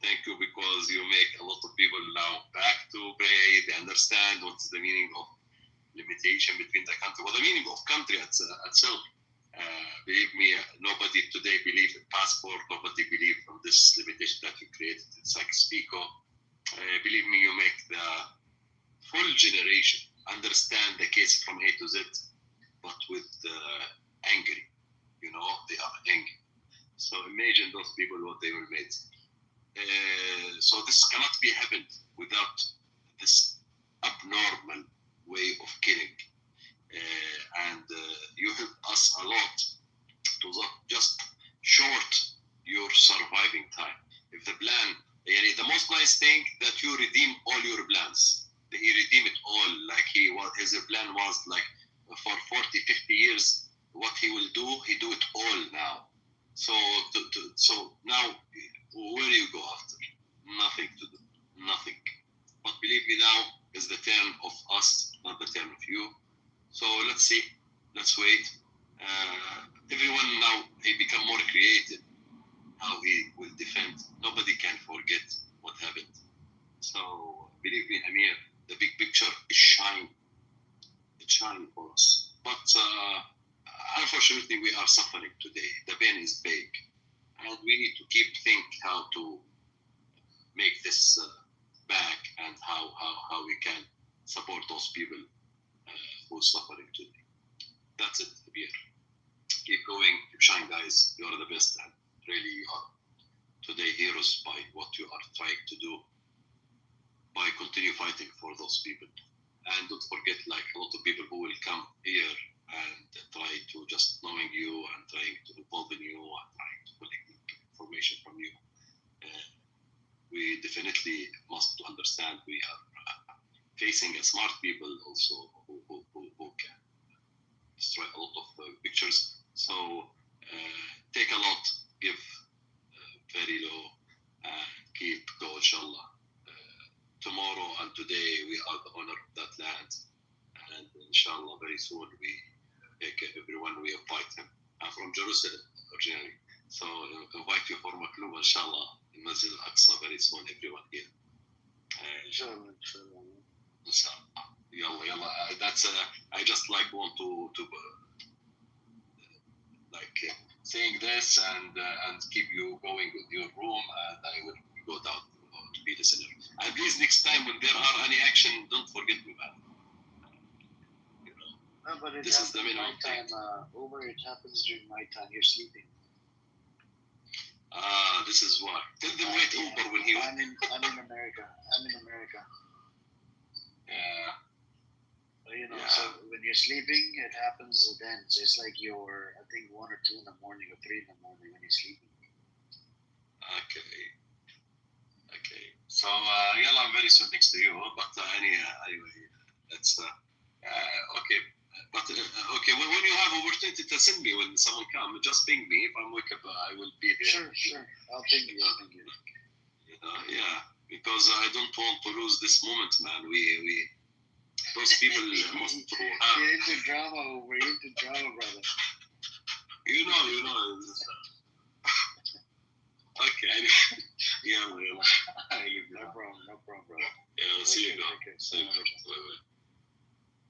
Thank you because you make a lot of people now back to pray. They understand what's the meaning of limitation between the country. Well, the meaning of country itself. Believe me, nobody today believes in passport. Nobody believes in this limitation that you created. It's like Spico. Believe me, you make the full generation understand the case from A to Z, but with angry. You know, they are angry. So imagine those people what they will make. So this cannot be happened without this abnormal way of killing. And you help us a lot to just short your surviving time. If the plan, the most nice thing that you redeem all your plans. He redeemed it all. Like his plan was like for 40, 50 years, what he will do, he do it all now. So now, where do you go after? Nothing to do, nothing. But believe me, now is the turn of us, not the turn of you. So let's see, let's wait. Everyone now, he become more creative, how he will defend. Nobody can forget unfortunately, we are suffering today. The pain is big, and we need to keep think how to make this back and how we can support those people who are suffering today. That's it, Kabir. Keep going, keep shining, guys. You are the best, and really you are today heroes by what you are trying to do, by continue fighting for those people. And don't forget, like a lot of people who will come here and try to just knowing you and trying to involve in you and trying to collect information from you. We definitely must understand we are facing a smart people also who can destroy a lot of pictures. So take a lot, give very low, and keep go, inshallah. Tomorrow and today we are the owner of that land, and inshallah very soon we take everyone, we invite him. I'm from Jerusalem originally, so invite you for Maklub, inshallah, in Masjid al-Aqsa very soon, everyone here. Inshallah. Yalla. That's I just like want to saying this and keep you going with your room, and I will go down to be listener. And please, next time when there are any action, don't forget me, man. No, but this is the minimum time. Over, it happens during night time. You're sleeping. This is why. Tell them wait Uber when he. I'm in America. Yeah. So when you're sleeping, it happens then. So it's like you're, I think, 1 or 2 in the morning or 3 in the morning when you're sleeping. Okay. So I'm very soon next to you. But anyway, that's okay. But okay, when you have opportunity to send me when someone comes, just ping me. If I'm wake up, I will be there. Sure. I'll ping you. Yeah, because I don't want to lose this moment, man. We those people must have. You're into drama, brother. You know. Okay. Yeah. No problem, brother. Yeah, see you, guys.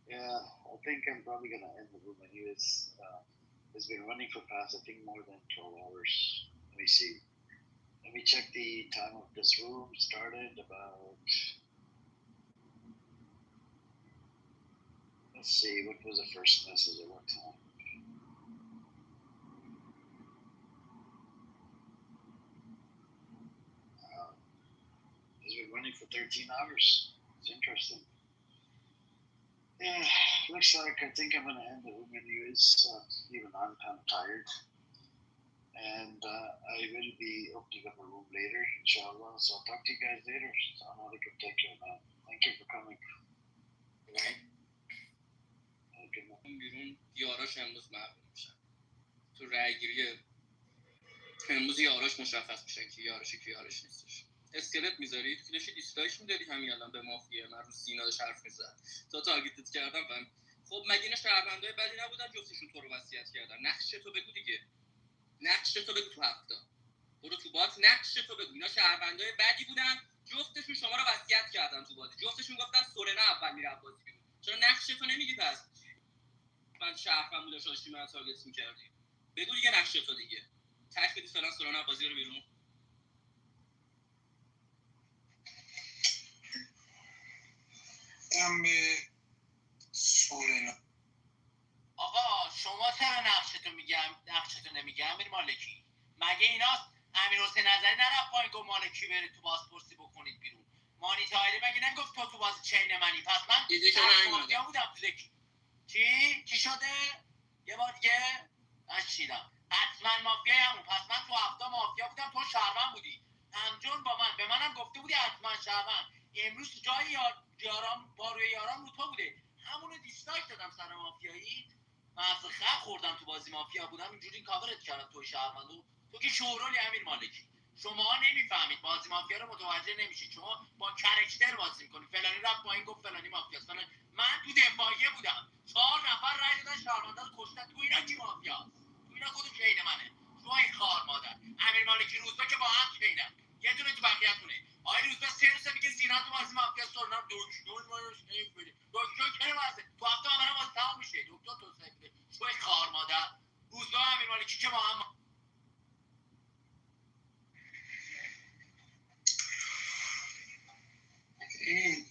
Yeah, I think I'm probably gonna end the room. Anyways, it's been running for past, I think, more than 12 hours. Let me see. Let me check the time of this room. Started about. Let's see. What was the first message at what time? It's been running for 13 hours. It's interesting. Yeah, looks like I think I'm going to end the room anyways. Even I'm kind of tired. And I will be opening up a room later, inshallah. So I'll talk to you guys later. Take care, man. Thank you for coming. بیرون یاراش امروز معلوم میشن تو رای گیری امروز یاراش مشخص میشن که یارشه که یارش نیستش. اسکلت میذاری تو داشتی دیسلایک میدادی همین الان به مافیا من رو سینا داشت حرف میزد تا تارگتت کردم فهم. خب مگه اینا شهروندای بدی نبودن جفتشون تو رو وصیت کردن؟ نقش تو بگو دیگه، نقش تو بگو تو هفته برو تو بات، نقش تو بگو. اینا شهروندای بدی بودن جفتشون شما رو وصیت کردن تو بازی، جفتشون گفتن سورنا اول میره بازی بیرون. چرا نقش تو نمیگی پس؟ من شهروند بودم داشتی من تارگت می‌کردی، بگو دیگه نقش تو دیگه. تک بدی فلان سورنا بازی رو بیرون. به سورنا. آقا شما چرا نقشتو نمیگی امیر مالکی؟ مگه اینا امیر حسین نظری نرفت پایین گفت مالکی بره تو بازپرسی بکنید بیرون؟ مانی طاهری مگه نگفت تو بازی چین منی؟ پس من مافیا بودم تو دکی. چی شده؟ یه بار دیگه نشیدم. حتما مافیای همون. پس من تو هفته مافیا بودم، تو شهروند بودی، همجون با من، به منم گفته بودی حتما شهروند. امروز جای یارام باروی یارام رو تو بوده، همونو دیسلایک دادم سر مافیایی. مغز خر خوردم تو بازی مافیا بودم اینجوری کاورت کردم تو شهروندو. تو که شورولی امیر مالکی. شما نمیفهمید بازی مافیا رو متوجه نمیشید. شما با کرکتر بازی میکنید. فلانی رفت پایین گفت فلانی مافیاست. من تو دفاعیه بودم، 4 نفر رای دادن شهروندا رو کشتن. تو اینا کی مافیاست؟ تو اینا کدوم چین منه؟ تو این خار مادر امیر مالکی روزبه که با هم چینن، یه دونه تو بقیه‌تونه. آقای روزبه سه میگه سینا تو بازی مافیا سورنا دکتر ماش این بده. دکتر که واسه تو هفته برام واسه تمام میشه. دکتر تو سیده. تو خار مادر امیر مالکی که با هم این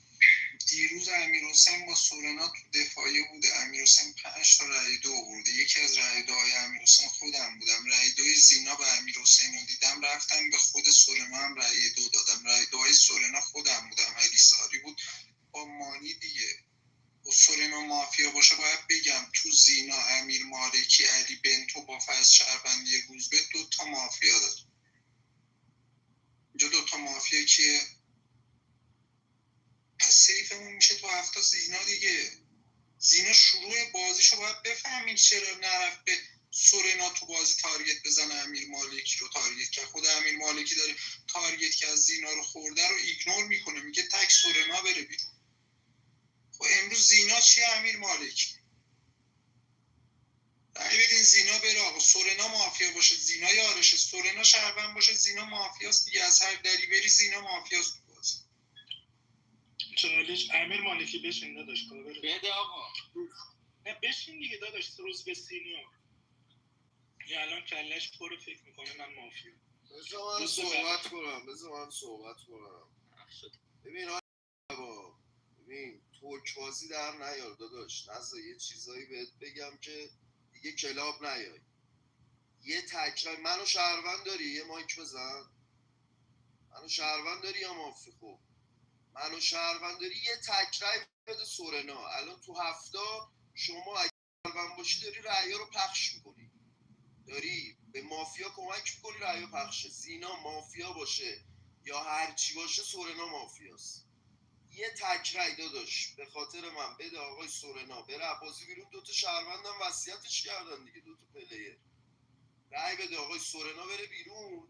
دیروز امیر حسین با سورنا تو دفاعیه بوده. امیر حسین 5 تا رأی دو آورده. یکی از رأی دوهای امیر حسین خودم بودم. رأی دوی زینا به امیر حسین رو دیدم، رفتم به خود سورنا هم رأی دو دادم. رأی دوهای سورنا خودم بودم، علی ساری بود با مانی دیگه. و سورنا مافیا باشه باید بگم تو زینا، امیر مالکی، علی بنتو با فاز شهروندی روزبه 2 تا مافیا داره. اینجا 2 تا مافیا که پس سیفمون میشه تو هفته زینا دیگه. زینا شروع بازیشو باید بفهمید چرا نرفت به سورنا تو بازی تارگت بزنه، امیر مالکی رو تارگت کرد. خود امیر مالکی داره تارگت که از زینا رو خورده رو ایگنور میکنه، میگه تک سورنا بره بیرون. خب امروز زینا چیه امیر مالکی؟ رأی بدین زینا بره آقا. سورنا مافیا باشه زینا یارشه، سورنا شهروند باشه زینا مافیاست دیگه. از هر دری بری زینا مافیاست تو بازی. چالش امیر مالکی بشین داداش کاور بده آقا. نه بشین دیگه داداش. روز به سینیور یا الان کلش پر فکر میکنه من مافیا. بذار من صحبت کنم. ببین آقا، ببین ترک بازی در نیار داداش. نذار یه چیزایی بهت بگم که دیگه کلاب نیای. یه تکرار منو شهروند داری؟ یه مایک بزن. منو شهروند داری یا مافی؟ خوب منو شهروند داری یه تکرای بده سورنا. الان تو هفته شما اگه شهروند باشی داری رأیا رو پخش میکنی، داری به مافیا کمک میکنی رأیا پخشه. زینا مافیا باشه یا هر چی باشه سورنا مافیاست. یه تکرای داداش به خاطر من بده آقای سورنا بره بازی بیرون. 2 تا شهروندم وصیتش کردن دیگه، 2 تا پلیر. رأی بده آقای سورنا بره بیرون.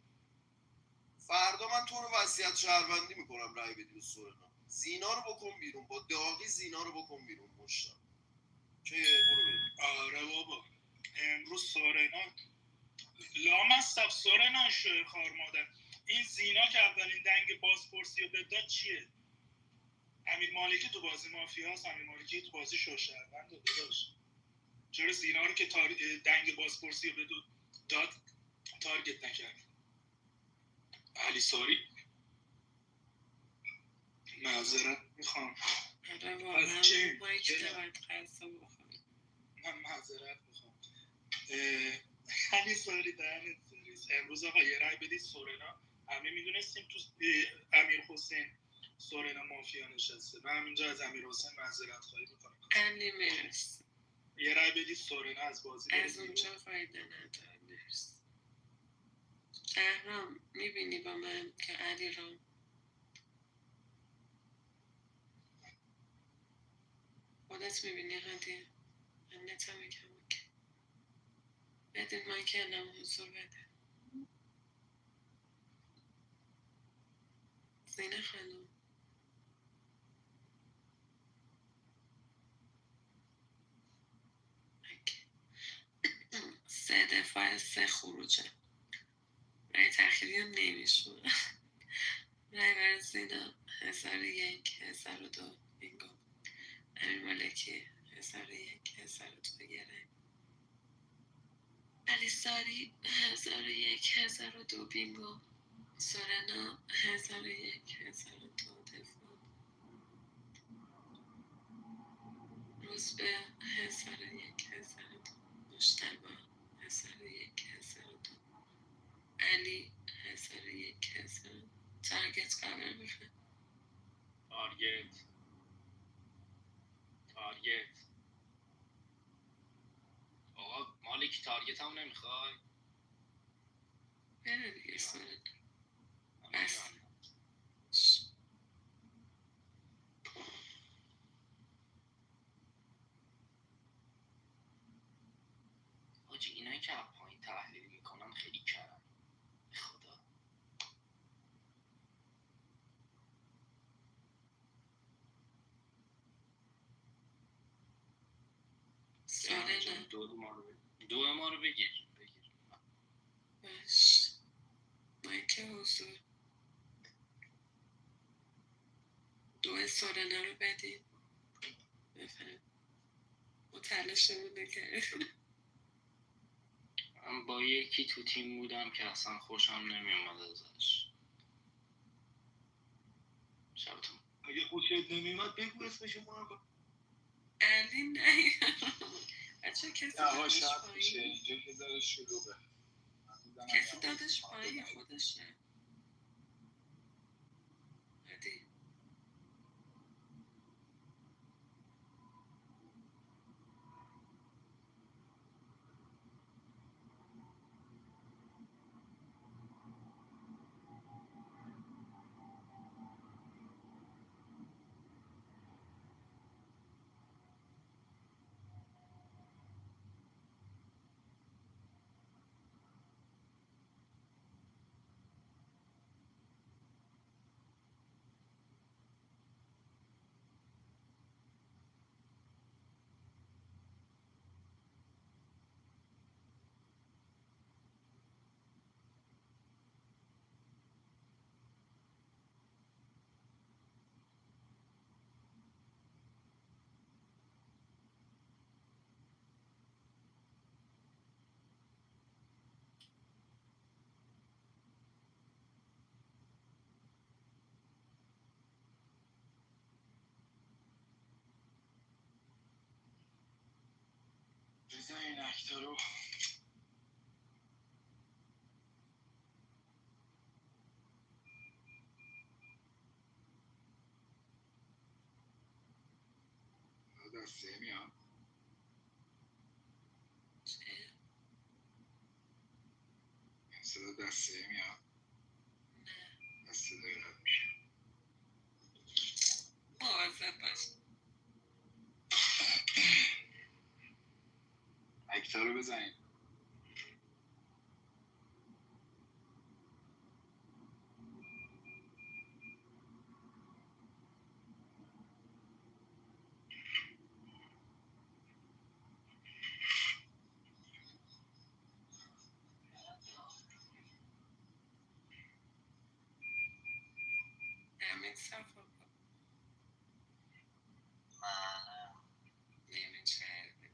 فردا من تو رو وصیت شهروندی میکنم. رأی بدی به سورنا. زینا رو بکن بیرون، با داغی زینا رو بکن بیرون. مشتاق که برو بریم. آره بابا امروز سورنا لامصب سورنا شوی خار مادر. این زینا که اولین دنگ بازپرسی رو بداد چیه؟ امیر مالکی تو بازی مافیاست. امیر مالکی تو بازی شوشهروند داداش. چرا زینا رو که دنگ بازپرسی رو داد تارگت نکرد؟ علی ساری معذرت میخوام. از چه؟ من معذرت میخوام. علی ساری دهنت سرویس. امروز آقا یه رای بدید سورنا. همه میدونستیم تو امیر حسین سورنا مافیا نشسته. من همینجا از امیر حسین معذرت خواهی میکنم. علی مرسی. یه رای بدید سورنا از بازی برید. از اونجا فایده نداره. مرسی. شهرام میبینی با من که علی رام خودت میبینی هدیه. من نتم میگم اوکی. بدید من که الان حضور بده. زینه خانم 3 دفاع 3 خروجه. رای تأخیری هم نمیشونه. رای برای زینا 1001 1002 بینگو. امیر مالکی 1001 1002 یه رای. علی ساری 1001 1002 بینگو. سورنا 1001 1002 دفاع. روزبه 1001 1002 مجتبی 1001 1002 علی 1001 1002 تارگت کاور میخواد. تارگت آقا مالکی تارگت هم نمیخوای؟ بره دیگه سورنا بس. حاجی اینایی که از پایین تحلیل میکنن خیلی کرم. خدا سورنا دو ما رو بگیر. باش مایک حضور. 2 سورنا رو بدید. بفهم متعلق شمون نکرد. من با یکی تو تیم بودم که اصلا خوشم نمیومد ازش. شبتون اگه خوشت نمیومد بگو اسمشو ما. علی نه بچه کسی دادش پایین اینجا یه ذره شلوغه. کسی دادش پایین خودشه عادی. بزن این اکتا رو. دسته میاد. صدا دسته میاد. دسته داره رد میشه. مواظب باش. اکتا رو بزنید. امین صفا نمیچرده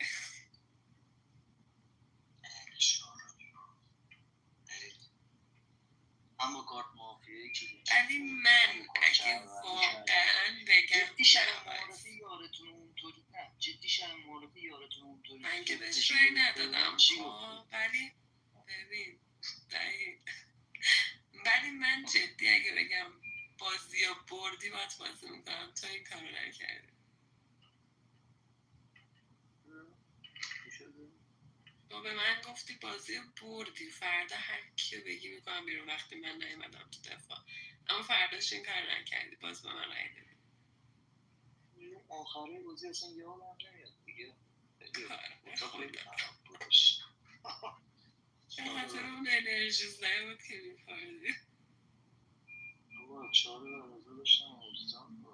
من با کارت مافیایی که ولی من اگه واقعا بگم جدی شب معارفه یارتون اونطوری نه جدی شب معارفه یارتون اونطوری من که بهش رای ندادم ولی ببین ولی من جدی اگه بگم بازی ها بردی باید بازی میکنم تو این کارو نکردی. تو به من گفتی بازی رو بردی فردا هر کیو بگی میکنم بیرون وقتی من نیومدم تو دفاع اما فرداش این کار نکردی باز به من رای دادی. آخره بازی اصلا یادم نمیاد دیگه به خاطر اون انرژی نبود که میخوردی بابا 4 دقیقه داشتم عزیزم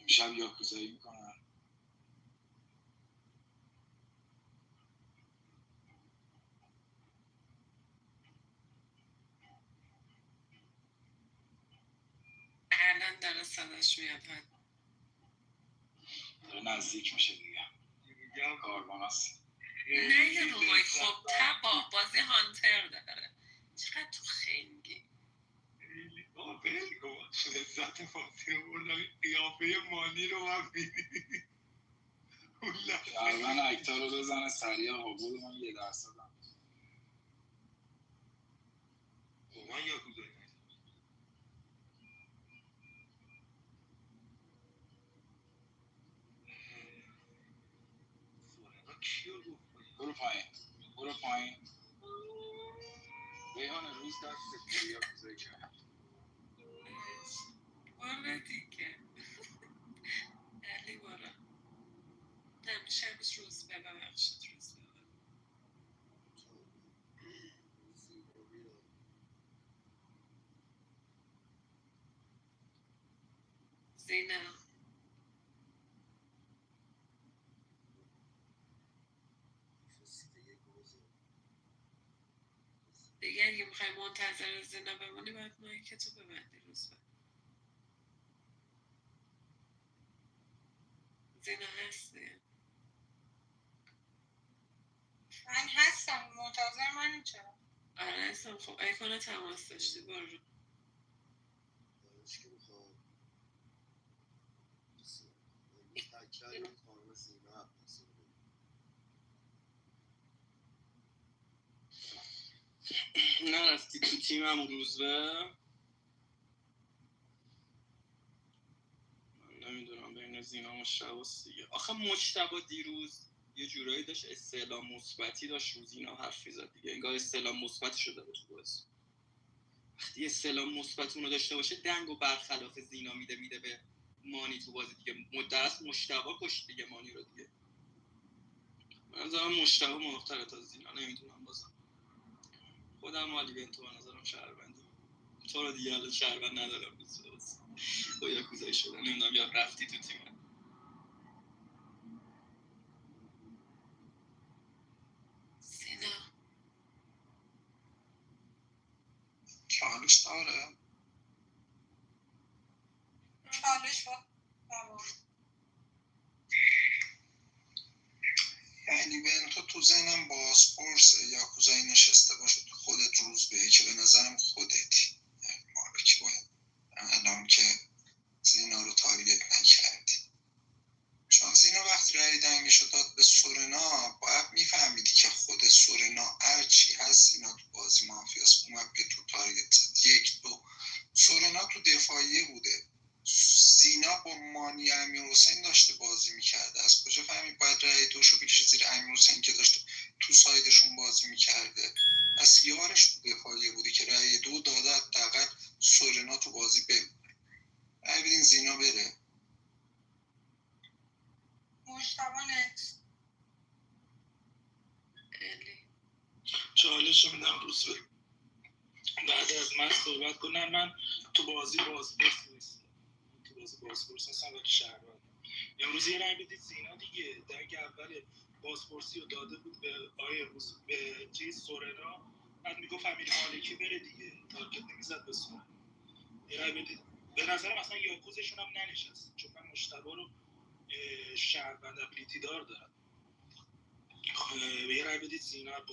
امشب یاکوزایی میکنن. الان داره صداش میاد داره نزدیک میشه دیگه کاروان هست. نه یه رو مای خب تبا بازی هانتر داره چقدر تو خنگی بل کن لذت فاطمه بردم قیافه مانی رو من بیدی شهرمن اکتا رو بزنه سریع آبود من 1% هم من یا کدایی برو پایین برو پایین دست یا کوزایی کرد والا دیگه علی والا نمیشه امروز روز ببخشید روز زینا دیگه اگه میخوای منتظر زینا بمونی باید مایک تو ببندی روز زینا هستی؟ من هستم منتظر منی چرا؟ آره هستم. خب ایکون تماس داشتی برو دانش که میخواد تکرار این خانم زینا عباسی نرفتی تو تیمم روزبه؟ من نمیدونم بین زینا مشتباست دیگه. آخه مجتبی دیروز یه جورایی داشت استعلام مثبتی داشت رو زینا حرف می‌زد دیگه، انگار استعلام مثبتی شده بود تو بازی. وقتی استعلام مثبت اونو داشته باشه دنگو برخلاف زینا میده به مانی تو بازی دیگه. درست مجتبی کشت دیگه مانی رو دیگه. من نظرم مجتبی مهم‌تره تا زینا، نمیدونم بازم. خودم علی بنتو به نظرم شهروندی. تو رو دیگه الان شهروند ندارم بس. با یاکوزایی شده نمیدونم یا رفتی تو تیم. زینا چالش داره چالش با یعنی بنتو تو ذهنم بازپرسه یا کوزایی نشسته باشه تو خودت روز بهی که به نظرم خودتی یعنی مالکی باید الان که زینا رو تارگت نکردی، چون زینا وقتی رأی دنگش رو داد به سورنا باید میفهمیدی که خود سورنا هرچی هست زینا تو بازی مافیاست اومد به تو تارگت زد. یک دو سورنا تو دفاعیه بوده، زینا با مانی امیر حسین داشته بازی میکرده، از کجا فهمید باید رأی دوشو بکشه زیر امیر حسین که داشته تو سایدشون بازی میکرده؟ پس یارش تو دفاعیه بوده که رأی دو داده حداقل سورنا تو بازی بمونه. رأی بدین زینا بره. مجتبی نکس چالش رو میدم روز به بعد از من صحبت کنم. من تو بازی بازپرس نیستم، تو بازی بازپرس هستم و شهروند. امروز یه رای بدید زینا دیگه. دنگ اول بازپرسی رو داده بود به آیه روز به چیز سورنا، بعد میگفت امیر مالکی بره دیگه، تارگت نمیزد به سورنا. یه رای بدید. به نظرم اصلا یاکوزشون هم ننشست، چون من مجتبی رو شهروند ابیلیتی دار دارم. یه رای بدید زینا.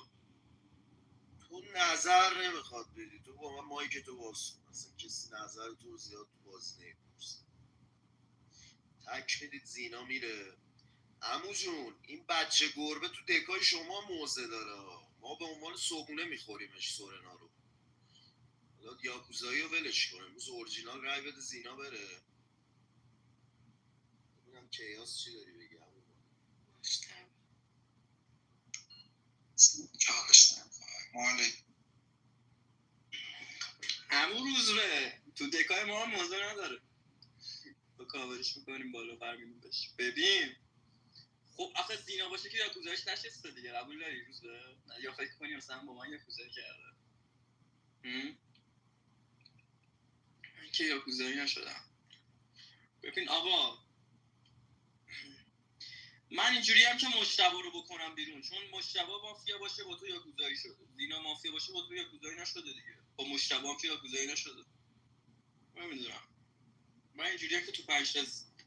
تو نظر نمیخواد بدی، تو با من مایک تو باز کن، اصلا کسی نظر تو زیاد تو بازی نمیپرسه. تک میدید زینا میره. عمو جون این بچه گربه تو دکای شما موزه داره، ما به عنوان صبحونه میخوریمش سورنا رو. حالا یاکوزایی رو ولش کنه، امروز اورجینال رای بده زینا بره. ببینم کیاس چی داری بگی عمو. چالش نمیخواه مالک همون روز به تو دکای ما هم موضوع نداره، با کاورش میکنیم بالا برمیدیم بهش. ببین خب آخه زینا باشه که یاکوزایش نشسته دیگه، قبول داری روز به؟ یا فکر کنی مثلا با من یاکوزایی کرده؟ من که یاکوزایی نشدم. ببین آقا من اینجوری هم که مجتبی رو بکنم بیرون، چون مجتبی مافیا باشه با تو یاکوزایی شده، زینا مافیا باشه با تو یاکوزایی نشده دیگه، با مجتبی هم که یاکوزایی نشده. نمیدونم من اینجوری هم که تو 5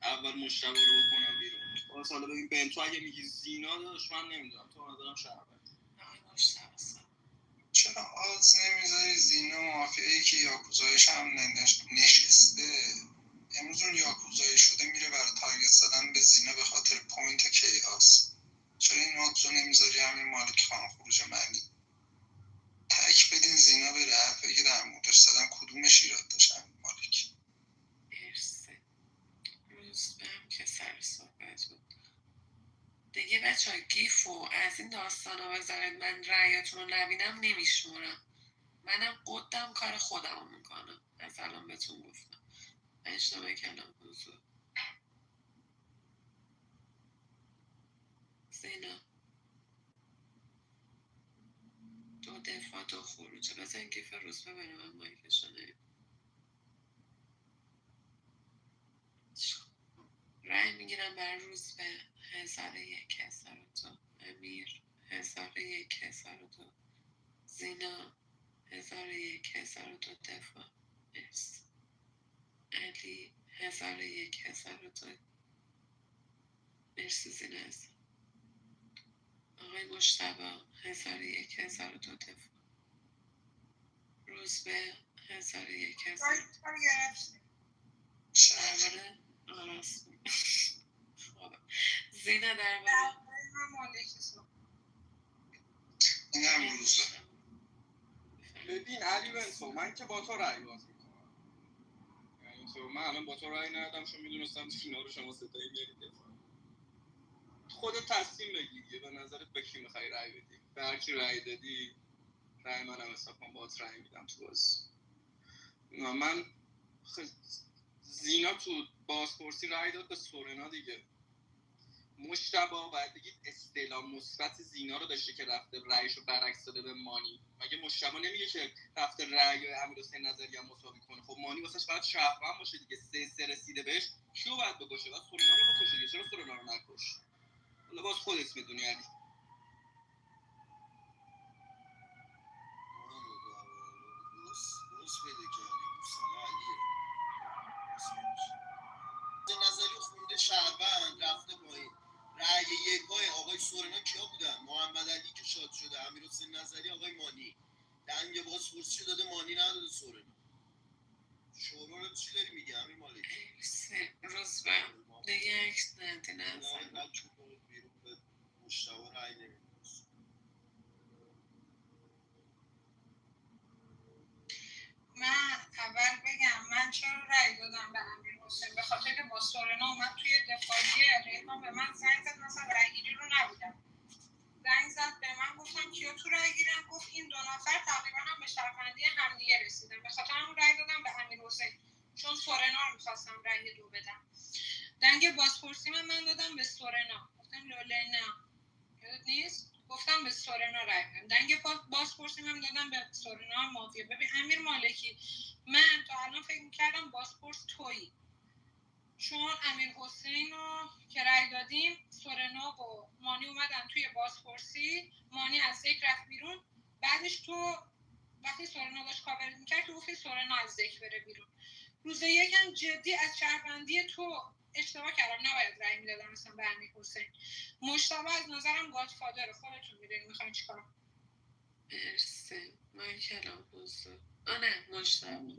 اول مجتبی رو بکنم بیرون. واسه حالا ببین بنتو اگه میگی زینا داشت، من نمیدونم، تو ندارم شهروند. چرا آز نمیذاری زینا مافیایی که یاکوزایش هم نشسته امروز اون یاکوزایی شده میره برای تارگت زدن به زینا به خاطر پوینت کیاس؟ چرا این آدزو نمیذاری همین مالک خان خروج منی؟ تک بدین زینا بره. حرفایی که در موردش زدن کدومش ایراد داشت همین مالک؟ مرسی. روز بهم که سر صحبت بود دیگه. بچه ها گیف و از این داستان ها بذارید، من رأیاتون رو نبینم نمیشمورم. منم قدم کار خودمو میکنم. از الان بهتون گفتم اشتباه کردم. حضور زینا دو دفاع دو خروجه. بزن گیف روز ببینم من مایکشونه. رای میگیرم بر روز به 1001 1002 امیر 1001 1002 زینا 1001 1002 دفاع. مرسی. علی 1001 1002 مرسی زینا هست. آقای مجتبی 1001 1002 دفاع. روز به 1001 1002 درباره آراست زینا درباره اینم روزه. ببین علی بنتو من که با تو رأی باز میکنم. یعنی تو من الان با تو رأی ندادم چون میدونستم اینا رو شما ستایی میارید دفاع. خودت تصمیم بگیر به نظرت به کی میخوای رأی بدی. به هر کی رأی دادی رأی منم حساب کن باهات رأی میدم تو بازی. من زینا تو بازپرسی رأی داد به سورنا دیگه. مجتبی باید بگید استعلام مثبت زینا رو داشته که رفته رأیشو برعکس داده به مانی. مگه مجتبی نمیگه که رفته رأی امیرحسین نظری هم مساوی کنه؟ خب مانی واسش باید شهروند باشه دیگه. 3 رسیده بهش کیو باید بکشه؟ باید سورنا رو بکشه دیگه. چرا سورنا رو نکش؟ حالا باز خودت میدونی علی. روز پیدا کردی دوستان علیه. نظری خونده شهروند رفته پایین. رأی یکای آقای سورنا کیا بودن؟ محمد علی که شاد شده، امیرحسین نظری، آقای مانی. دنگ بازپرسی داده مانی نداده سورنا. شورا چی داری میگی امیر مالکی؟ روز به دیگه عکس ندی نه بیرون به مشتبه رأی نمیده. من اول بگم من چرا رأی دادم به امیرحسین؟ به خاطر که با سورنا اومد توی دفاعیه. ریحان به من زنگ زد، مثلا رأیگیری رو نبودم، زنگ زد به من، گفتم کیا تو رأی گیرن؟ گفت این دو نفر تقریبا هم به شهروندی همدیگه رسیدن. به خاطر همون رأی دادم به امیرحسین چون سورنا رو می‌خواستم رأی دو بدم. دنگ بازپرسی من دادم به سورنا. گفتم لوله نه یادت نیست؟ گفتم به سورنا رأی بدم. دنگ بازپرسی من دادم به سورنا مافیا. ببین امیر مالکی، من تا الان فکر می‌کردم بازپرس تویی، چون امیر حسین رو که رأی دادیم سورنا و مانی اومدن توی بازپرسی. مانی از ذکر رفت بیرون. بعدش تو وقتی سورنا داشت کاور میکرد تو گفتی سورنا از ذکر بره بیرون. روز یکم جدی از شهروندی تو اشتباه کردم، نباید رأی میدادم مثلا به امیر حسین. مجتبی از نظرم گادفادره. خودتون میدونید میخواین چیکار. مرسی. من کلام حضور نه مجتبی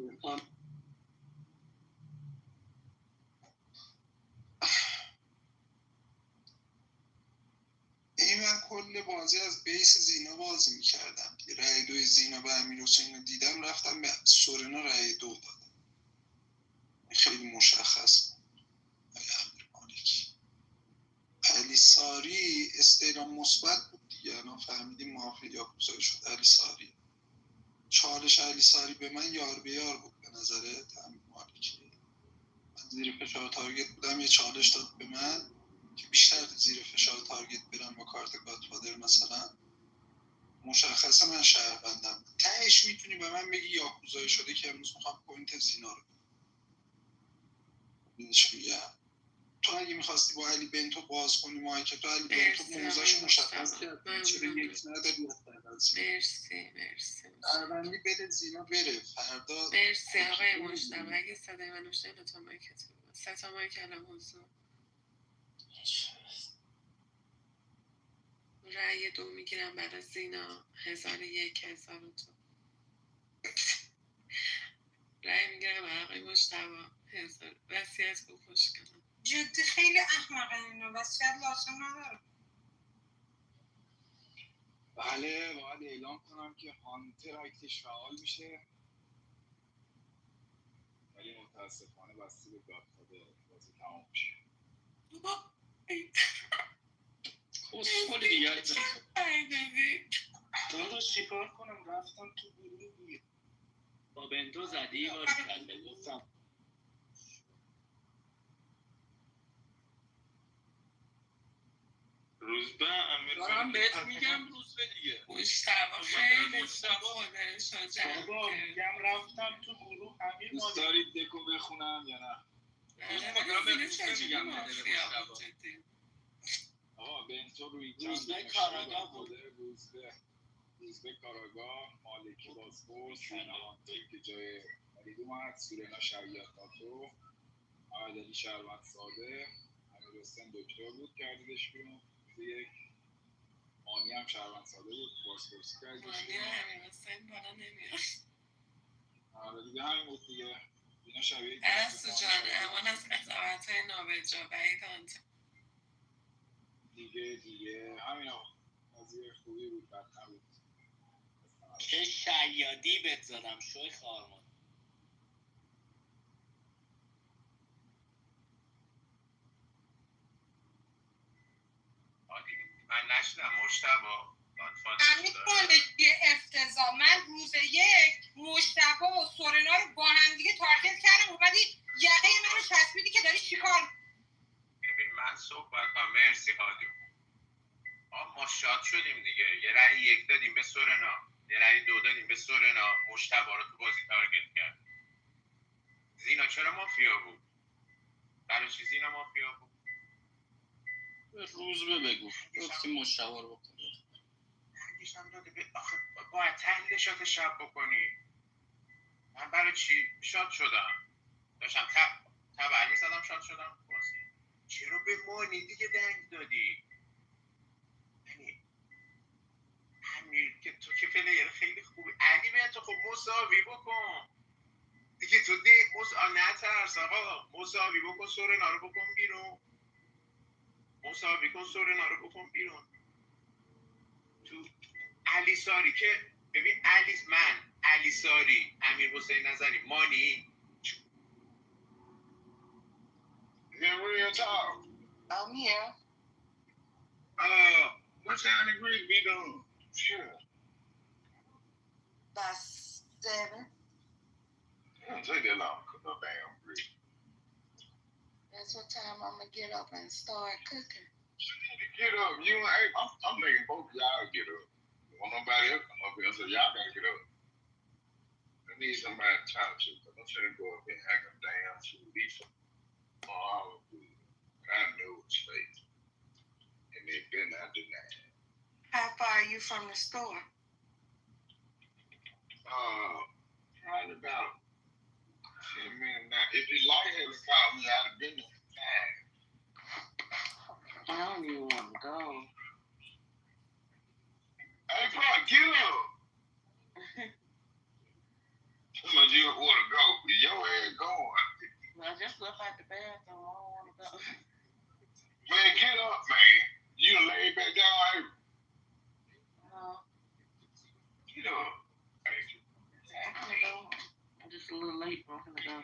این من کل بازی از بیس زینا بازی میکردم. رأی دوی زینا به امیر حسین رو دیدم رفتم به سورنا رأی دو دادم. خیلی مشخص امیر مالکی. علی ساری استعلام مثبت بود دیگه. الان فهمیدیم مافیا یاکوزایی شد. علی ساری چالش علی ساری به من یار به یار بود به نظرت امیر مالکی؟ من زیر فشار تارگت بودم، یه چالش داد به من که بیشتر زیر فشار تارگت برم با کارت گادفادر مثلا. مشخصه من شهروندم. تهش میتونی به من بگی یاکوزایی شده که امروز میخوام پوینت زینا رو بگیرم. چی میگم؟ تو اگه میخواستی با علی بنتو باز کنی مایک تو، علی بنتو موزه‌شو مشخص کرد. چرا یک ندادی؟ مرسی اروندی بده زینا بره فردا. مرسی آقای مجتبی. اگه صدای من میشه لطفا مایکتون رو 3 تا مایک الان حضور. رأی دو میگیرم برای زینا 1001 1002. رأی میگیرم برای آقای مجتبی 1000. وصیت کن خوشگلم. جدی خیلی احمقه اینا، وصیت لازم نداره. بله باید اعلام کنم که هانتر اکتش فعال میشه، ولی متاسفانه بسته به گادفادر بازی تمام میشه. کسخولی دیگه داداش چیکار کنم رفتم تو گروه دیگه. با بنتو زدی باری کله گفتم روزبه امیر دارم بهت میگم روزبه دیگه مشتبه خیلی خودش رو بابا میگم رفتم تو گروه امیر دوست مالکی دارید دکو بخونم یا نه؟ دارم به روزبه میگم بده به مشتبه آقا بنتو روی روزبه کاراگاه بود. روزبه کاراگاه، مالکی بازپرس، هانتر که جای ولید اومد، سورنا شیاد ناتو، محمد علی شهروند ساده، امیر حسین دکتر بود کردیدش بیرون یک، مانی هم شهروند ساده بود بازپرسی کردیدش مانی بیرون. امیر حسین بالا نمیاد. آره دیگه همین بود دیگه. اینا شبیه ارسطو جان امان از قضاوت های نابجا وحید هانتر دیگه همین آقا قضیه خوبی بود بد نبود. چه شیادی بهت زدم شوی خارمان. من نشدم مشتبا امیر مالکی افتضاح. من روز یک مشتبه و سورنا رو با هم دیگه تارگت کردم، اومدی یقه منو چسبیدی که داری چیکار. ببین من صحبت کنم. مرسی هادی. ما شاد شدیم دیگه. یه رأی یک دادیم به سورنا، یه رأی دو دادیم به سورنا. مشتبه رو تو بازی تارگت کرد. زینا چرا مافیا بود؟ برای چی زینا مافیا بود؟ روزبه بگو گفتی مشتبه رو بکن. هم داده به آخه باید تحلیل شات شب بکنی. من برای چی شاد شدم؟ داشتم تبر می‌زدم شاد شدم. چرا به مانی دیگه دنگ دادی؟ یعنی همین که تو که پلیر خیلی خوبی علی به تو خب مساوی بکن دیگه. تو نترس آقا. مساوی بکن سورنا رو بکن بیرون. مساوی کن سورنا رو بکن بیرون. تو علی ساری که ببین علی ساری، امیر حسین نظری، مانی. In real talk. I'm here. What time the grid be done? Sure. That's 7. It don't take that long to cook no damn grid. That's what time I'm gonna get up and start cooking. Get up. I'm making both of y'all get up. Want nobody else come up here, so y'all gotta get up. I need somebody to talk to, because I'm trying to go up and act a damn fool. I know it's fake. And they better not deny it. How far are you from the store? Probably about 10 minutes now. If your light hadn't called me, I'd have been there. I don't even want to go. Hey, Paul, get up. How much you want to go? Your ass going. I just left out the bathroom. I don't want to go. Man, get up, man. You lay back down here. Get up. I'm gonna go. I'm just a little late, but I'm gonna go.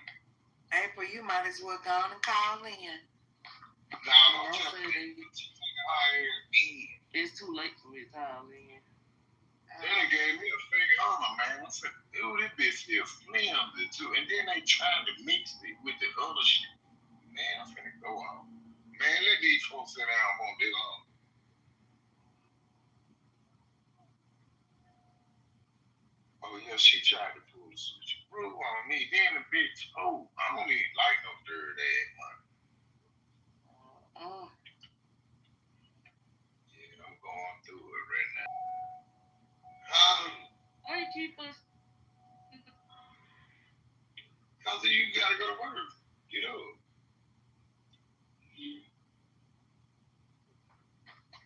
April, you might as well go on and call in. No, it's too late for me to call in. They gave me a fake armor, man. I said, dude, this bitch is flimsy too. And then they trying to mix it with the other shit. Man, I'm finna go on. Man, let these folks sit down on this long. Oh, yeah, she tried to pull the switch. Brew on me. Then the bitch, I don't even like no dirty ass money. Yeah, I'm going through it right now. Why you keep us? Because you gotta go to work. Get up.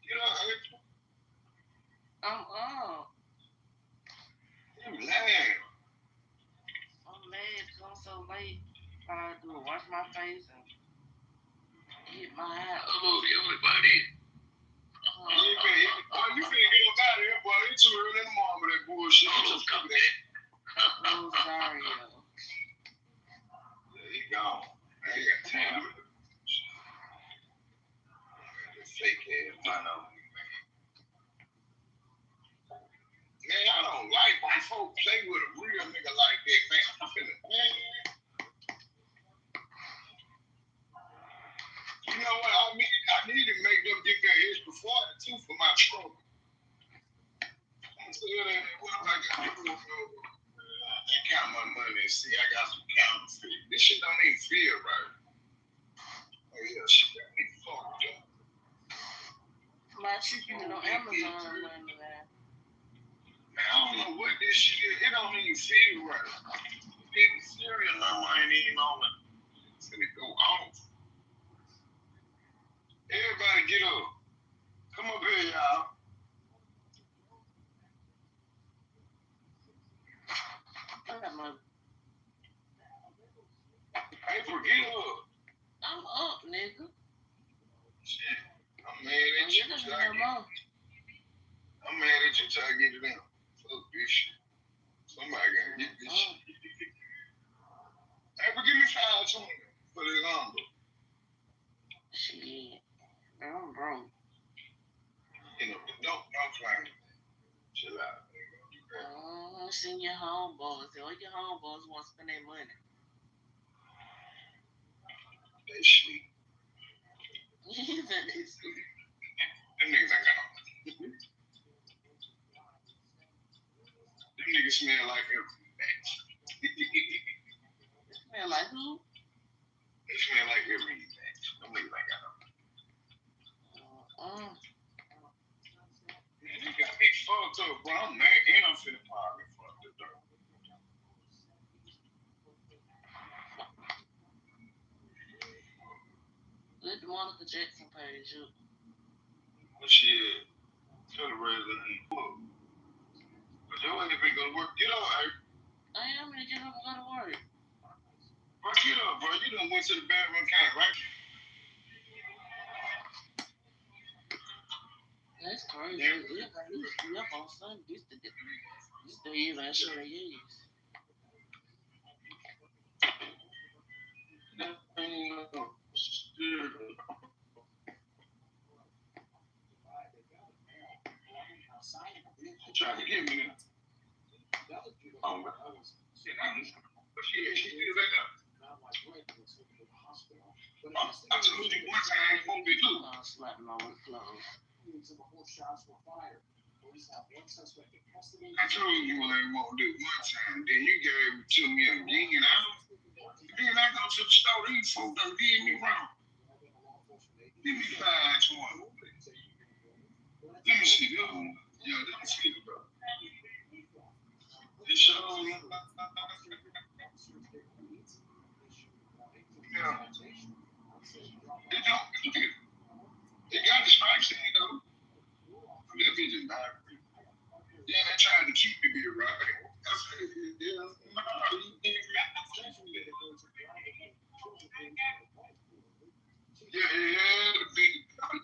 Get up, April. I'm up. You lying. I'm mad because I'm so late. All I do is wash my face and get my hair. Hello, everybody. You finna get up out of here, boy. It's too early in the morning with that bullshit. Just come back. I'm sorry, yo. There you go. I ain't got time. Fake ass, I know. the 42 for my trouble. I'm still there. What if I got people I count my money and see I got some counterfeit. This shit don't even feel right. Oh yeah, she got me fucked up. My chicken on Amazon money, man. I don't know what this shit is. It don't even feel right. The cereal number ain't even on it. It's gonna go off. Everybody get up. Come up here, y'all. April, get up. I'm up, nigga. Shit. I'm mad at you. I'm mad at you trying to get it down. Fuck this shit. Somebody gotta get this shit. April, give me 520 for this number. Shit. I'm broke. You know, don't fly. Chill out. Send your homeboys. All your homeboys want to spend their money. They sleep. They sleep. Them niggas ain't got no money. Them niggas smell like every match. Smell like who? They smell like every match. Them niggas ain't got no money. Man, you got me fucked up, bro. I'm mad and I'm finna park me fucked up, though. Let the Monica Jackson page up. Well, shit. Tell the resident. But y'all ain't been gonna work. Get up, April. I am gonna get up and go to work. Bro, get up, bro. You done went to the bathroom kind, right? That's crazy. Everybody used to be up on Sunday. This the even sure they is. Trying to get me there. Oh, man. She did that up. I told you one time I ain't gonna be good. I'm slapping on the clothes. I told you what I want to do one time, then you gave it to me again. Then I go to the store, these folks done did me wrong. Give me 520. Let me see this one. Yeah, let me see it, bro. It shows. Yeah. It don't. It got the stripes in it, though. I mean, that bitch is not. Yeah, they tried to keep me here, right? I said, yeah, no, yeah, the big,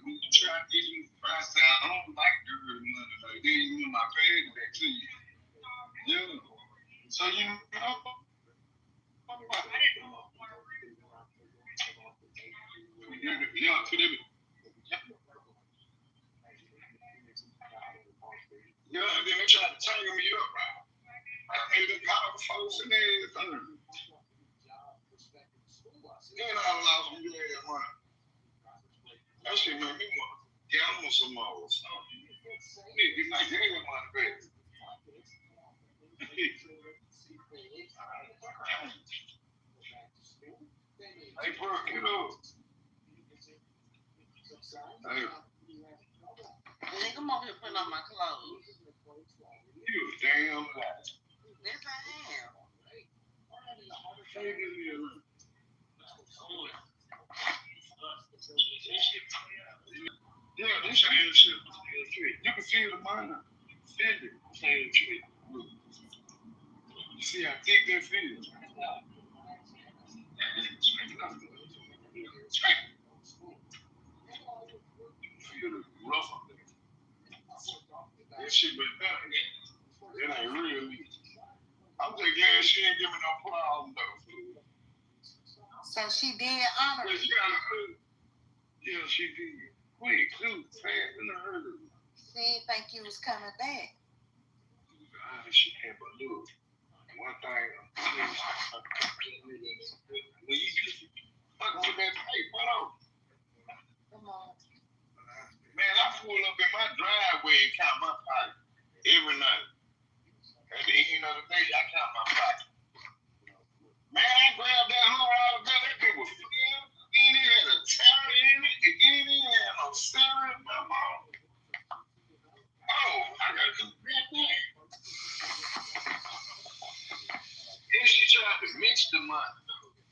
you try to get me price down. I don't like the real money. Like, they ain't in my pay that to you. Yeah. So, you know, yeah, for them. Yeah, and then they tried to tangle me up, right? I made them call the folks and everything. Then I lost me that money. That shit made me want to gamble some more. I need to get my game money back. Hey, bro, get up. Hey. Nigga, come over here putting on my clothes. You a damn lie. Yes, I am. Yeah, this ain't shit. You can feel the money. Feel it. Same tree. You see how thick that feels? Feel the rough up there. That shit been done. It ain't real. I'm just glad she ain't give me no problem though. So she did honor She got a hood. Yeah, she did. Quick, too, fast in the hood. She didn't think you was coming back. She had but look. One thing, when you just fucking with that pipe, what on? Come on. Man, I I went and count my pocket every night. At the end of the day, I count my pocket. Man, I grabbed that $100 bill. That bitch was filled. It ain't even had a towel in it. It ain't even had no cereal in my mouth. Oh, I got to grab that. Then she tried to mix the money.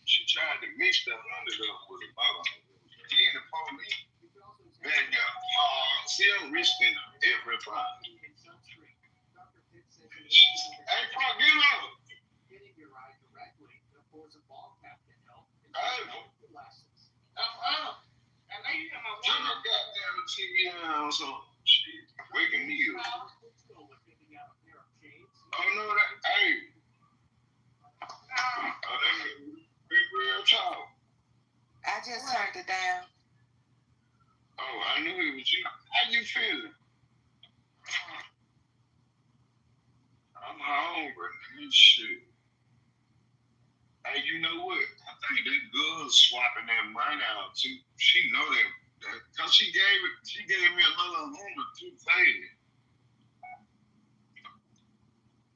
She tried to mix the $100 up with the $1. Then the police back up. See, I'm risking everybody. Hey, bro, get up. Turn my goddamn TV on, so she waking me up. Oh no, that hey. Oh, that big real talk. I just turned it down. Oh, I knew it was you. How you feeling? I'm hungry. Shit. Hey, you know what? I think that girl swapping that money out too. She know that cause she gave me another $100 too fast.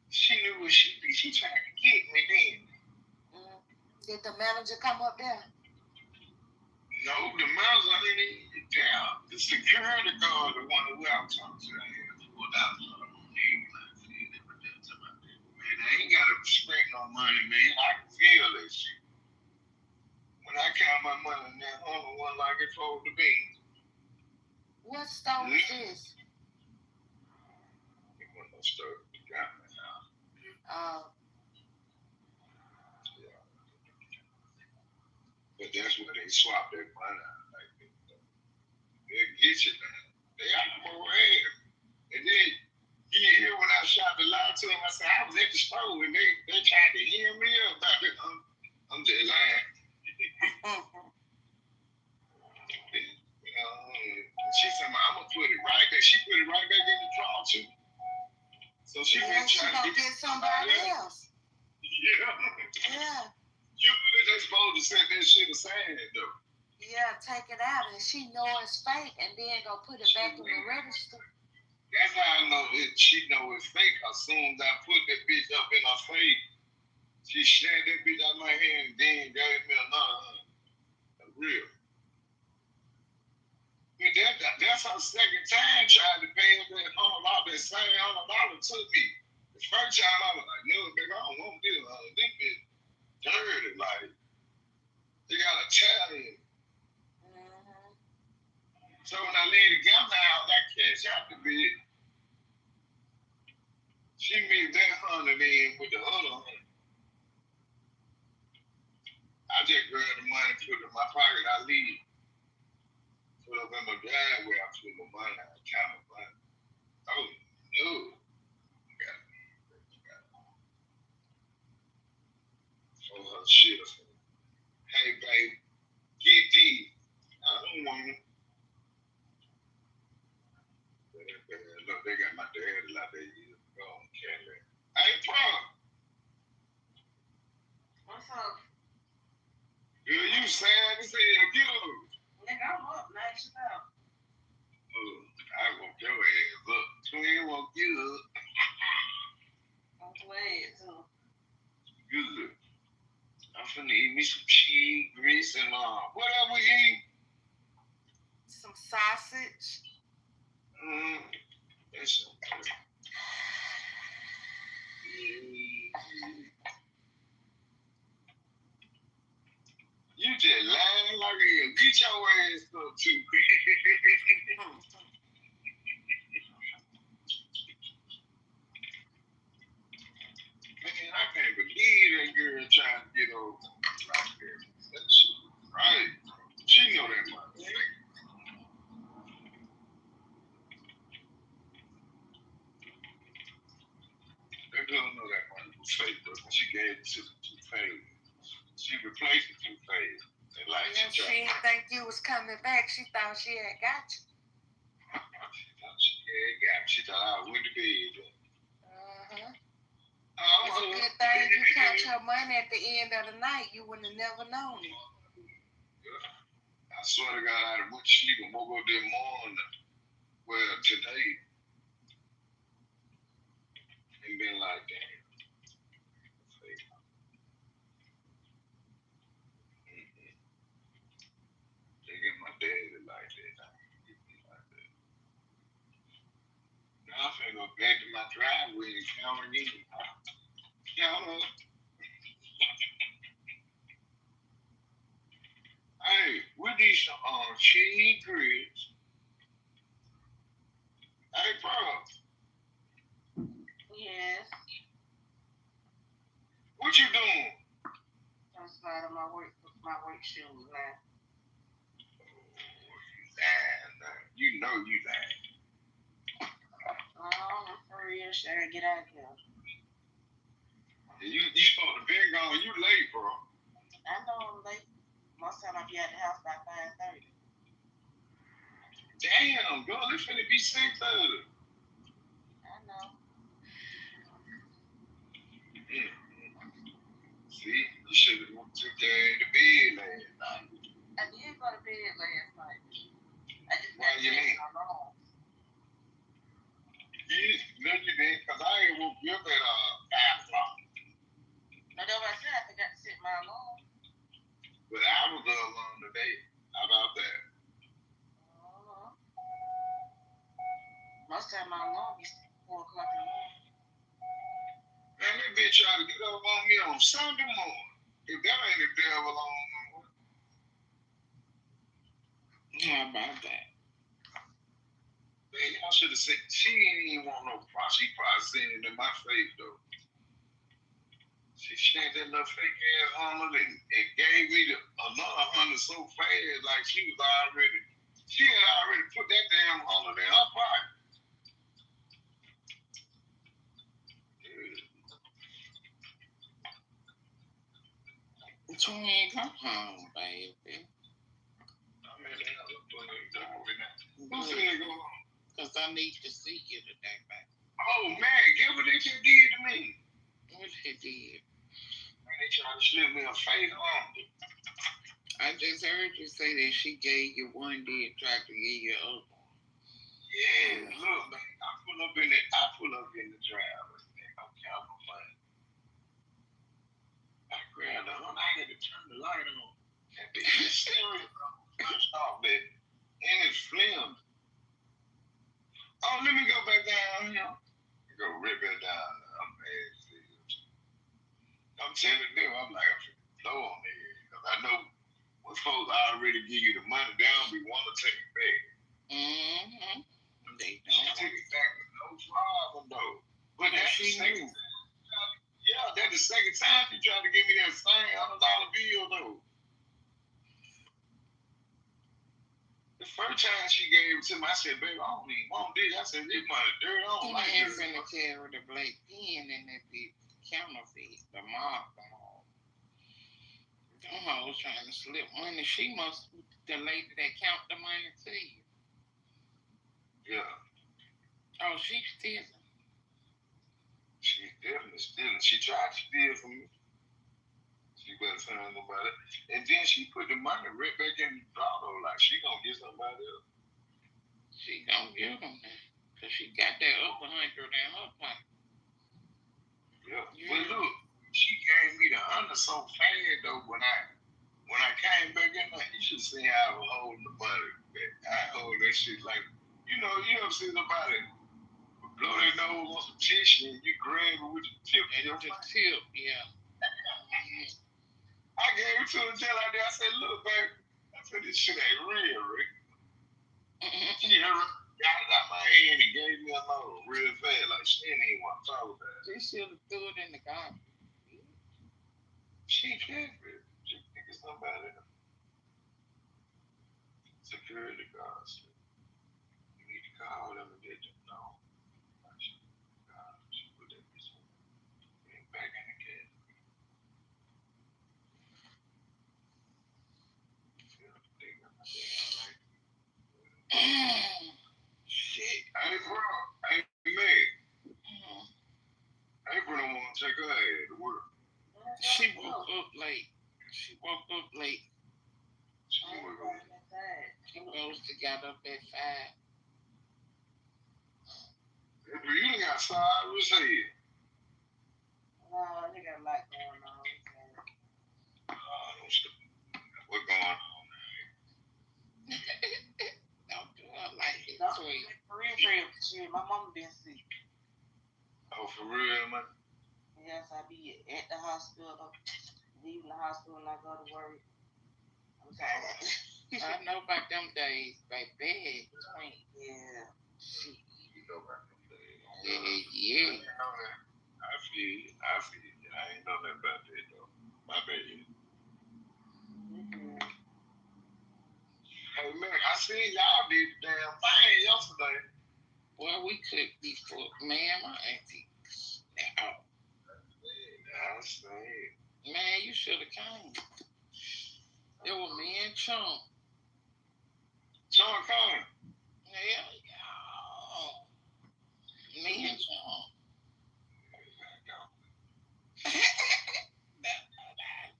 She knew what she be. She tried to get me then. Did the manager come up there? No, the manager ain't even down. The security guard, the one who I talked to, man, I ain't got to spend no money, man. I can feel that shit. When I count my money, man, only one like it's supposed to be. What store is this? It wasn't no store. It got me now. Yeah. But that's where they swap that money out. Like, they'll get you, man. They got more air. And then, you hear when I shot the lie to them, I said, I was at the store and they tried to hear me up about it. I'm just lying. She said, I'm going to put it right there. She put it right back in the drawer, too. So she went trying to get somebody else. Yeah. Usually they're supposed to set that shit aside, though. Yeah, take it out and she know it's fake and then go put it back in the register. That's how I know she know it's fake. As soon as I put that bitch up in her face, she snapped that bitch out my hand and then gave me another $100. Real. But that's her second time trying to pay her that $100, that same $100 to me. The first time I was like, no, baby, I don't want this. This bitch dirty, like, they got a talent. So when I laid the gun out, I cash out the bitch. She mixed that $100 in with the other $100. I just grabbed the money, put it in my pocket, I leave. Put up in my driveway, I put my money, I count my money. Oh, no. For her shit. Hey, babe, get these. I don't want them. Look, they got my dad a lot of years ago on camera. Hey, Pop. What's up? Girl, you sad as hell. Get up. Nigga, I'm up. Nice about. I woke your ass up. Twin woke you up. I'm glad, too. Good. I'm finna eat me some cheese, grease, and whatever we eat. Some sausage. That's okay. You just lying like hell. Get your ass up too. Man, I can't believe that girl trying to get over right there. That shit right. She know that money. That girl know that money was fake, but she gave it to the two-phase. She replaced the two-phase. Like yeah, she didn't think you was coming back. She thought she had got you. She thought I went to bed. It's a good thing you caught your money at the end of the night. You wouldn't have never known it. I swear to God, I had a much sleep and woke up this morning. Well, today, and been like, damn. They get my daddy like that. Now I'm finna go back to my driveway and count again. Count up. Hey, with these cheese grits. Hey, bro. Yes. What you doing? I'm sliding my work shoes now. You know you lying. Oh, for real, sure. Get out of here. You supposed to be gone. You late, bro. I know I'm late. Most time I be at the house by 5:30. Damn, girl, it's finna be 6:30. I know. See, you should have took that to bed last night. I did go to bed last night. I just Why you mean? No, you didn't, because I ain't woke you up at 5 o'clock. No, that's what I said. I forgot to set my alarm. But I was up alone today. How about that? Most time my alarm be 4 o'clock in the morning. Man, that bitch try to get up on me on Sunday morning. If that ain't the devil on me. How about that? Man, y'all should have said, she didn't even want no problem. She probably seen it in my face, though. She changed that little fake ass Honda and gave me another Honda so fast, like she had already put that damn Honda in her pocket. Twin, come home, baby. Who said go home? Because I need to see you today, baby. Oh, man, get what they just did to me. What they did? Man, they tried to slip me a fake Honda. I just heard you say that she gave you one day and tried to give you other one. Yeah, look, man, I pull up in the driveway, man. I'm counting money. I grabbed the Honda. I had to turn the light on. That bitch is serious, bro. First off, baby. And it's flimmed. Oh, let me go back down here. Go rip it down. I'm mad. I'm telling them, I'm like, I'm finna blow on there. Because I know when folks already give you the money, they don't be want to take it back. Mm-hmm. They don't take it back with no problem, though. But that's the second time. Yeah, that's the second time she tried to give me that same $100 bill, though. The first time she gave it to me, I said, baby, I don't even want this. I said, this money dirt. I don't like it. You're finna carry the black pen in that big counterfeit, the mark. Them hoes trying to slip money. She must be the lady that count the money to you. Yeah. Oh, she's stealing. She's definitely stealing. She tried to steal from me. She wasn't telling nobody. And then she put the money right back in the dollar like she gonna get somebody else. She gonna give them that. Because she got that upper 100 in her pocket. Yeah. But look, she gave me the under so fast though when I came back in there, you should see how I was holding the money. I hold that shit like, you ever see somebody blow their nose on some tissue and you grab it with the tip. And the tip, yeah. I gave it to her just like that. I said, look, baby. I said, this shit ain't real, Rick. She got it out my hand and gave me a load real fast. Like, she didn't even want to talk about it. She should have threw it in the garbage. She can't be. She thinking somebody else. Security guards. You need to call them and let them know. She put that bitch back in the cat. Shit, April mad. April don't want to take her ass to work. She woke up late. She supposed to got up at 5. April, you done got sorry as hell. No, they got a lot going on. What's going on? Don't do her like it, No, sweet. for real, shit. My mama been sick. Oh, for real, man? Yes, I be at the hospital, leaving the hospital, and I go to work. I'm tired. I know about them days, baby. Yeah. You know about them days. Yeah. I feel you. I ain't know nothing about that, though. My bad. Mm-hmm. Hey, man, I seen y'all did the damn thing yesterday. Well, we cooked before. Man, my auntie. Now, I see. man, you should have came. It was me and Chunk. Sean Conn. Hell yeah. Me and Chunk.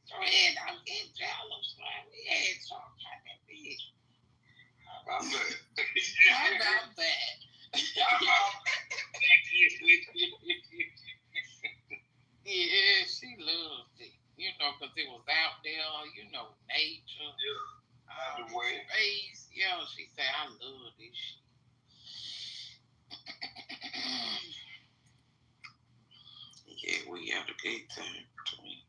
Fred, I'm getting jealous, man. We had Chunk like that big. How about that? How about that? Yeah, she loved it. You know, because it was out there, you know, nature. Yeah. The way. Space. Yo, she said, I love this shit. Yeah, we had a good time between.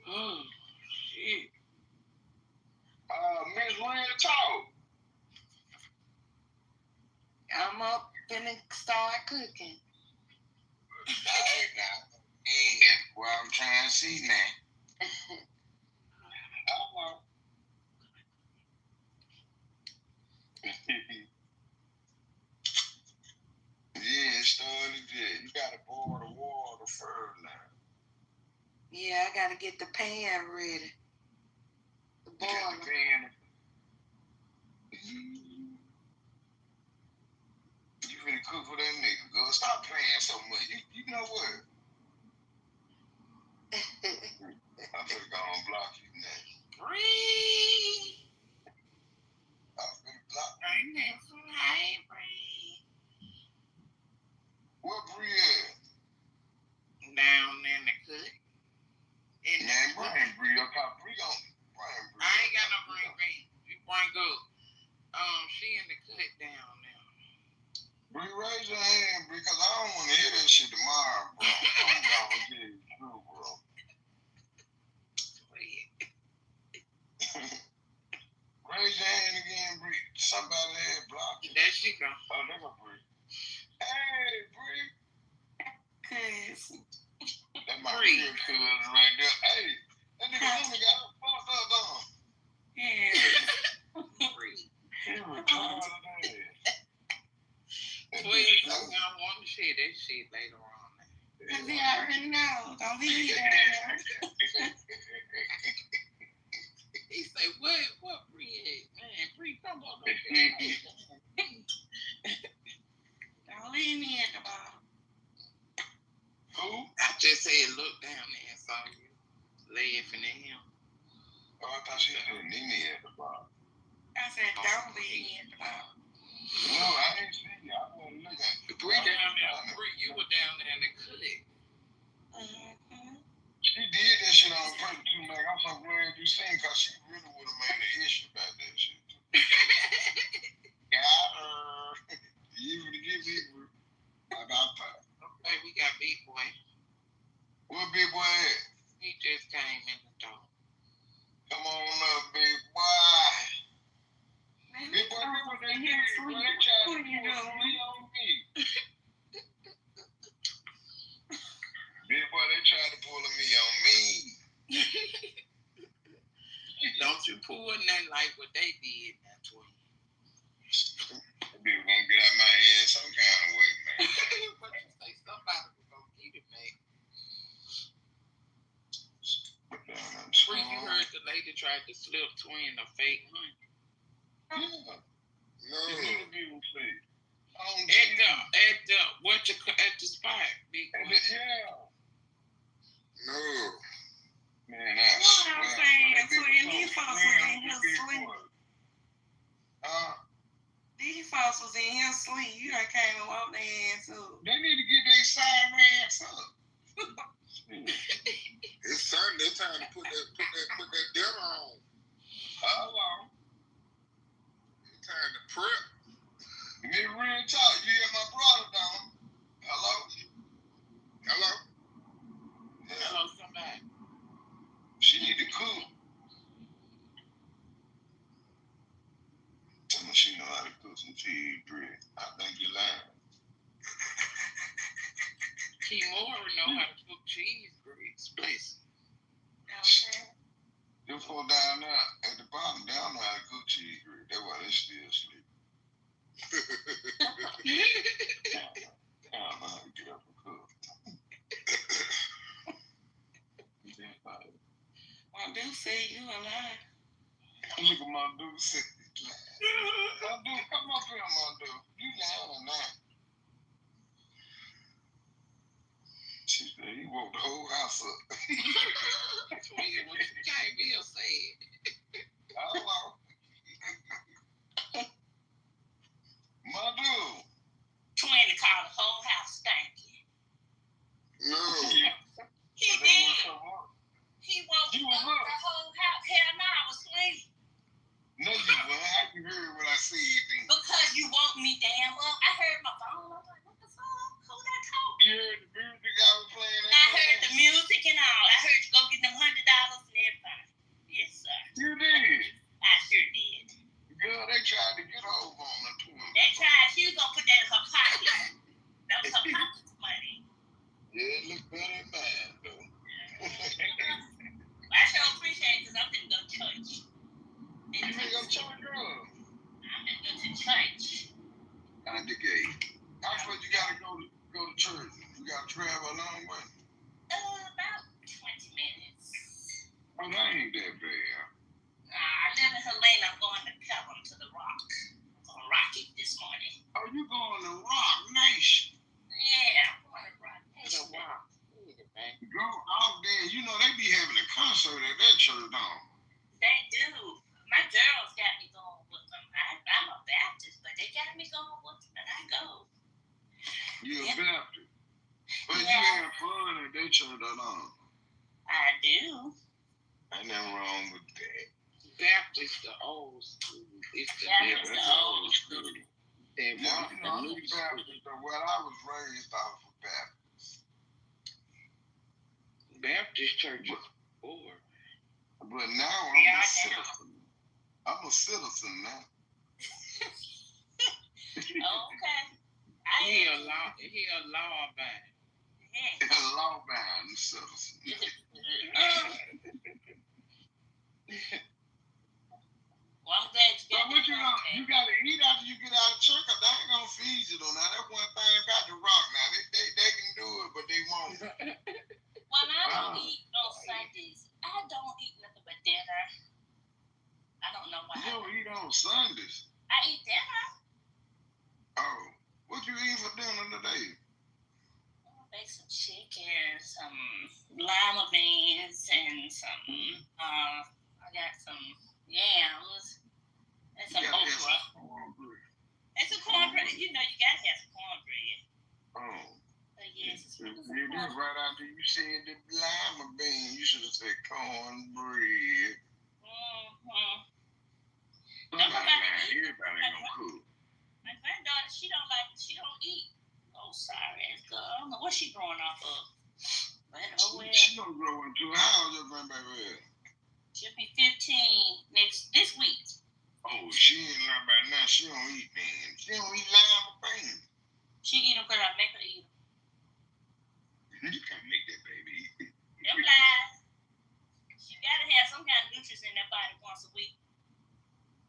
Oh, shit. Miss Real Talk. I'm up finna start cooking. Alright now. Yeah, well, I'm trying to see now. Yeah, it started there. You gotta boil the water first now. Yeah, I gotta get the pan ready. The You got boiler. the pan. You finna cook for that nigga, girl. Stop playing so much. You know what? I'm finna go and block you now. Bree! I'm finna block you. Ain't that some high, Bree? Where Bree at? Down in the cook. Man, bring Bree up. Bree gon' bring Bree. I ain't got no bring Bree. You bring up. She in the cook down there. Bree, raise your hand, Bree, cause I don't wanna hear that shit tomorrow, bro. I'm gonna get it through, bro. Raise your hand again, Bree. Somebody had blocked you. There she go. Oh, there go Bree. Hey, Bree. Cousin. That's my real cousin right there. Hey, that nigga Lemon got us fucked up on. Yeah. Bree. He retarded ass. Well, I want to share that shit later on. Cause he already know. Don't be there. He say, what Bree at? Man, Bree, come on. Don't leave me at the bottom. Who? I just said, look down there and saw you laughing at him. Oh, I thought she said Nene at the bottom. I said, don't leave me at the bottom. No, I didn't see you. I wasn't looking. Bree down there. Bree, you were down there in the clique. She did that shit on purpose too, man. I'm so glad you seen, cause she really would have made an issue about that shit too. Got her. You would have given me about that. Okay, we got Big Boy. What Big Boy at? He just came in the door. Come on up, Big Boy. Big Boy, what they did? They tried to put me on me. Big Boy, they tried to pull me on me. Don't you pull nothing like what they did. That's what. That bitch gonna get out my head some kind of way, man. What you say? Somebody was gonna get it, man. Bree, you heard the lady tried to slip twin a fake honey. Yeah. No. The interview was fake. At the spot, Big Boy. Yeah. No. Man, What I'm saying, twin, these folks was in here sweet. Huh? These folks boss was in here asleep. You done came and woke their ass up. They need to get their side ass up. It's Sunday. It's time to put that dinner on. Hello. It's time to prep. You need real talk. You hear my brother down. Hello. Hello. Yeah. Hello, somebody. She need to cook. Tell me she know how to cook some cheese bread. I think you're lying. Kitover know how to cook cheese grits. Please. Okay. Them folk down there at the bottom, they don't know how to cook cheese bread. That's why they still asleep. I don't know how to get up and cook. My dude said you a lie. Look at my dude say he's lying. My dude, come up here, my dude. You lying or not? She said he woke the whole house up. That's what you came here saying. Hello. My dude. Twin called the whole house stinking. No. He did. He woke You up was up. the whole house. Hell no, I was asleep. No, you weren't. How you heard what I said then? Because you woke me damn up. I heard my phone. I was like, what the fuck? Who that talking? You heard the music I was playing? I heard the music and all. I heard you go get them $100 and everything. Yes, sir. You did. I sure did. Girl, they tried to get over on the twin. They tried. She was gonna put that in her pocket. That was her pocket's money. Yeah, it looked better than mine, though. I sure appreciate it because I'm gonna go to church. You finna go to church, girl? I'm gonna go to church. At the gate. How far you gotta go to church? You gotta travel a long way. About 20 minutes. Oh, that ain't that bad. I live in Helena. I'm going to Pelham to the Rock. I'm going to rock it this morning. Oh, you going to Rock Nation? Yeah, I'm going to rock Nation. Go out there. You know, they be having a concert at that church, don't They do. My girls got me going with them. I'm a Baptist, but they got me going with them, and I go. You a Baptist. But you have fun at that church, don't I do. Ain't nothing wrong with that. Baptist, the old school. It's the old school. And I'm a Baptist. Well, I was raised off of Baptist. Baptist church is over. But now I'm a citizen. I'm a citizen now. Okay. He a law-abiding. A law-abiding citizen. Well, I'm glad you got what you gotta eat after you get out of church, 'cause they ain't gonna feed you though. Now that's one thing about the Rock. Now they can do it, but they won't. Well, I don't eat on Sundays. I don't eat nothing but dinner. I don't know why. You don't eat on Sundays. I eat dinner. Oh, what you eat for dinner today? I'll make some chicken, some lima beans, and some. I got some yams and some okra. And some cornbread. You know, you gotta have some cornbread. Oh. Yes. You did right after you said the lima bean. You should have said cornbread. Mm-hmm. Everybody gonna cook. My granddaughter, she don't eat. Oh, sorry, girl. I don't know what she growing off of. But oh well. She gonna grow into how old your grandbaby is? She'll be 15 this week. Oh, she ain't learned by now. She don't eat beans. She don't eat lima beans. She eat them because I make her eat them. You can't make that baby eat. Them lies. She gotta have some kind of nutrients in that body once a week.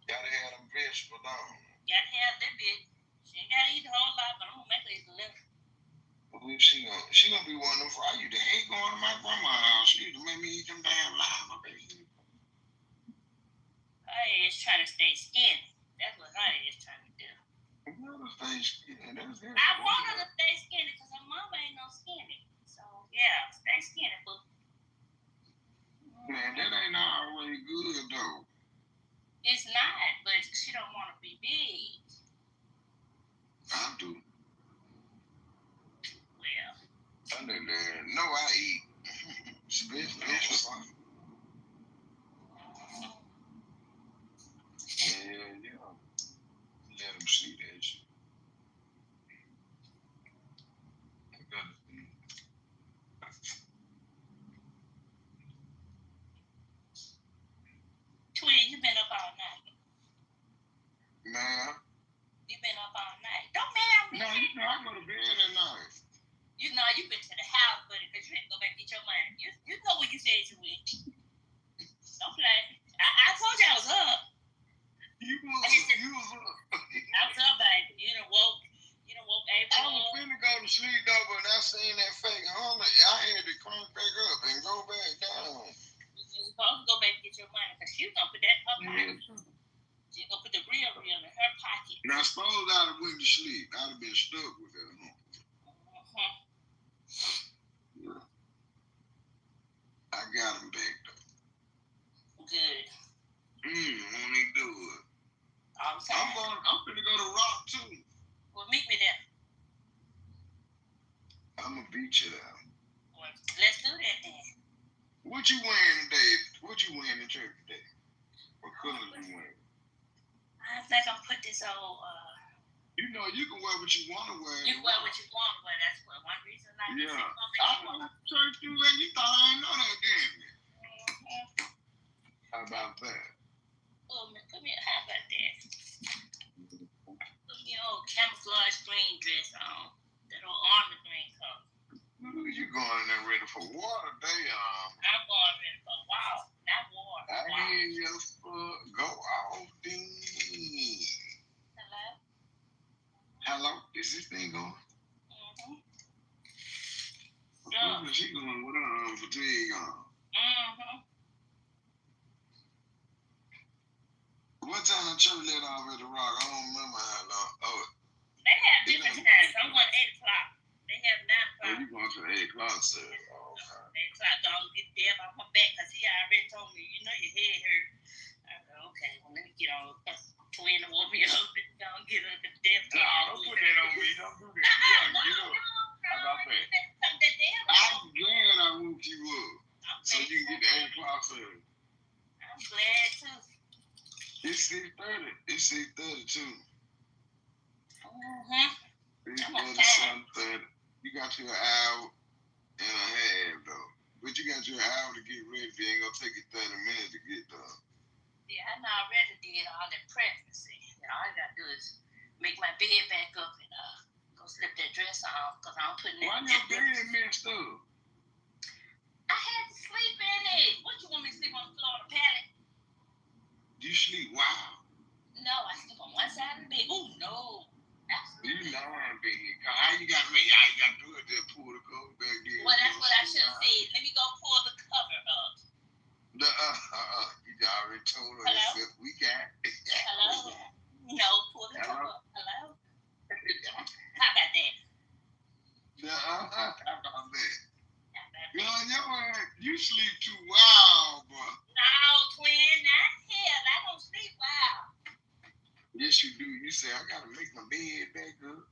Gotta have them vegetables on. Gotta have that bit. She ain't gotta eat the whole lot, but I'm gonna make her eat the liver. She gonna be one of them. I used to hate going to my grandma's house. She used to make me eat them damn lima beans. Her is trying to stay skinny. That's what her is trying to do. I want her to stay skinny because her mama ain't no skinny. So yeah, stay skinny, boo. Man, that ain't always good though. It's not, but she don't want to be big. know I eat. Especially. Yeah. Let them see that shit. Twin, you been up all night. Ma'am? You been up all night. Don't ma'am me. No, you know I go to bed at night. You know you been to the house, buddy, because you had to go back and get your money. You know what you said you went. Don't play. I told you I was up. You was up. I was up, baby. You done woke April. I was finna go to sleep though, but I seen that fake homie. I had to crank back up and go back down. You supposed to go back and get your money, because she was going to put that in her pocket. She gonna put the real in her pocket. Now, suppose I'd have went to sleep. I'd have been stuck with that. Yeah. I got him back, though. Good. Won't he do it? I'm finna go to Rock, too. Well, meet me there. I'm gonna beat you there. Well, let's do that then. What you wearing today? What you wearing in church today? What color you wearing? I think I'm put this old. You know, you can wear what you want to wear. You can wear what you want to wear. That's what one reason I yeah. I went to church too, and you thought I didn't know that, didn't you? How about that? Oh, man, come here. How about that? Put me an old camouflage green dress on. That old army green color. You going in there ready for war today, I'm going ready for war, not war. I hear your foot go off, ding. Hello? Hello? Is this thing going? Where is she going with her fatigue on? What time the church let off at the Rock? I don't remember how long. Oh. They have different times. I'm going 8 o'clock. They have 9 o'clock. Oh, you going to the 8 o'clock service? Oh, okay. 8 o'clock, don't get there on my back, because he already told me, you know your head hurt. I said, okay, well, let me get on. Twin woke me up and don't get up the death. No, don't put that on me. Don't do that. Yeah, get up. How about that? I'm glad I woke you up. So you can get the 8 o'clock service. I'm glad too. It's 6:30. It's 6:30 too. 6:30. You got your hour and a half though. But you got your hour to get ready. It ain't gonna take you 30 minutes to get done. Yeah, I already did all that pregnancy. All I gotta do is make my bed back up and go slip that dress on, because I'm putting it. Why your bed messed up? I had to sleep in it. What, you want me to sleep on the floor on the pallet? You sleep wild? No, I sleep on one side of the bed. Oh no. Absolutely. You lying, baby. How you gotta do it to pull the cover back there? Well, that's what I should have said. Let me go pull the cover up. You already told her. Hello? We got it. Hello? No, pull the cover up. Hello? How about that? How about that? You sleep too wild, bro. No, twin, not hell. I don't sleep wild. Yes, you do. You say, I gotta make my bed back up.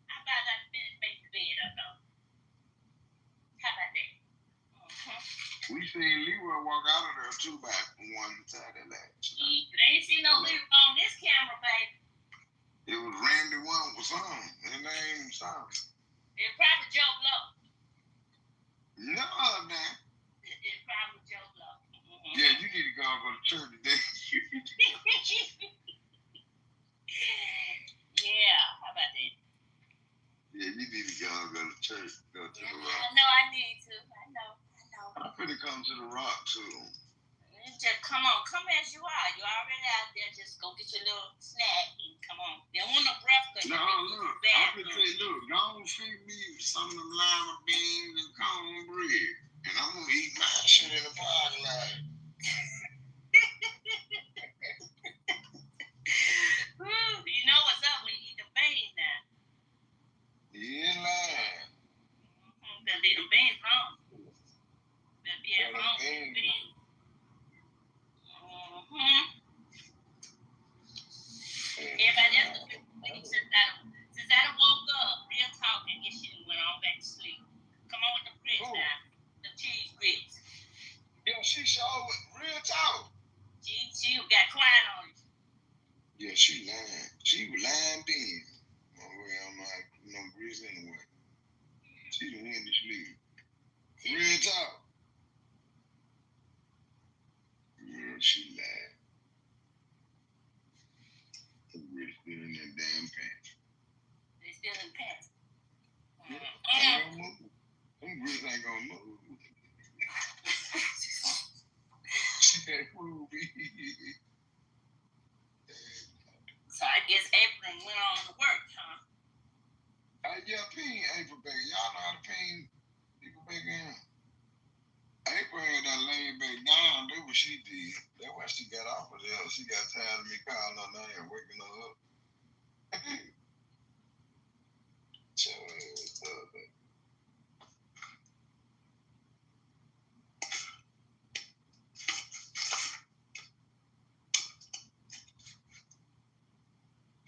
How about I finish making the bed up, though? How about that? We seen Leroy walk out of there too by one side of that. You ain't seen no Leroy on this camera, baby. It was Randy one was on. His name Simon. It's probably Joe Blow. No, man. It's probably Joe Blow. Yeah, you need to go to church today. Yeah, how about that? Yeah, you need to go to church. Go to the Rock. I know I need to. I know. I'm finna come to the Rock too. Just come on, come as you are. You already out there. Just go get your little snack and come on. They don't want no breakfast. No, look. I'm gonna say, look, don't feed me some of them lima beans and cornbread, and I'm gonna eat my shit in the parking lot. You know what's up when you eat the beans now. Yeah, lying. Better leave the beans home. Better be at home with the beans. Everybody else is sleeping since I woke up, real talk, and get shit and went on back to sleep. Come on with the press now. she showed real talk. She got quiet on you. Yeah, she lying. She was lying then. I'm not no grease anyway. She the one to sleep. Real talk. Yeah, she lied. I'm really still in that damn pants. They still in pants. Ain't gonna move. Them grits ain't gonna move. She had food. So I guess April went on to work, huh? Yeah, ping April back. Y'all know how to ping people back in. April had that laid back down. That's what she did. That's why she got off of there. She got tired of me calling her name and waking her up. So,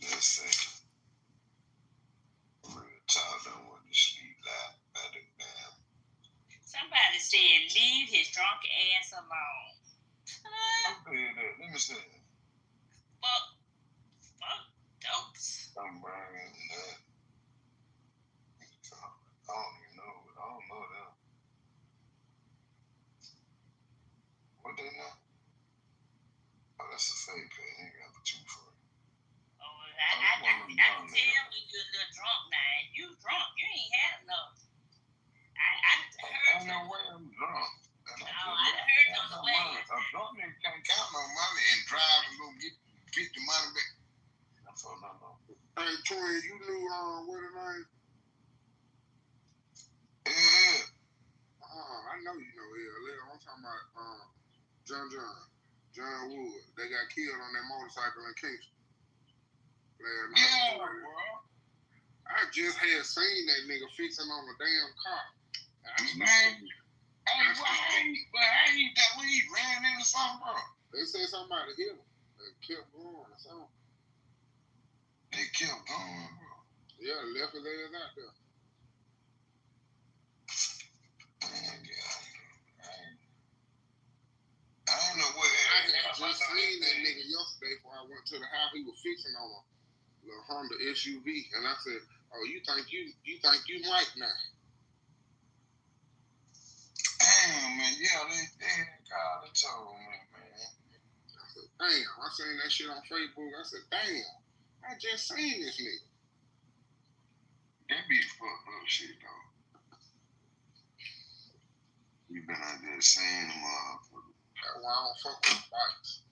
let's see. Child don't want to sleep like by the damn. Somebody said, leave his drunk ass alone. Let me see. Fuck dopes. I'm bringing that. I don't even know. I don't know them. What they know? Oh, that's a fake pay. Ain't got the two for it. Oh, I can tell when you're a little drunk now. You drunk. You ain't had enough. I heard no way I'm drunk. I heard those ways. A drunk nigga can't count no money and drive and go get the money back. That's all I know. Hey, Twin, you knew what the name? Yeah. I know you know L. I'm talking about John Wood. They got killed on that motorcycle in Kingston. Yeah, bro. I just had seen that nigga fixing on the damn car. Man, how you that weed ran into something, bro? They said somebody hit him. They kept going or something. They kept going, bro. Yeah, left his ass out there. I don't know what I had just seen that nigga yesterday before I went to the house. He was fixing on a little Honda SUV, and I said, "Oh, you think you Mike now?" Damn, man, yeah, they called and told me, man. I said, damn, I seen that shit on Facebook. I said, damn, I just seen this nigga. That be fucked up shit, though. You been out there saying them, that's why I don't fuck with bikes.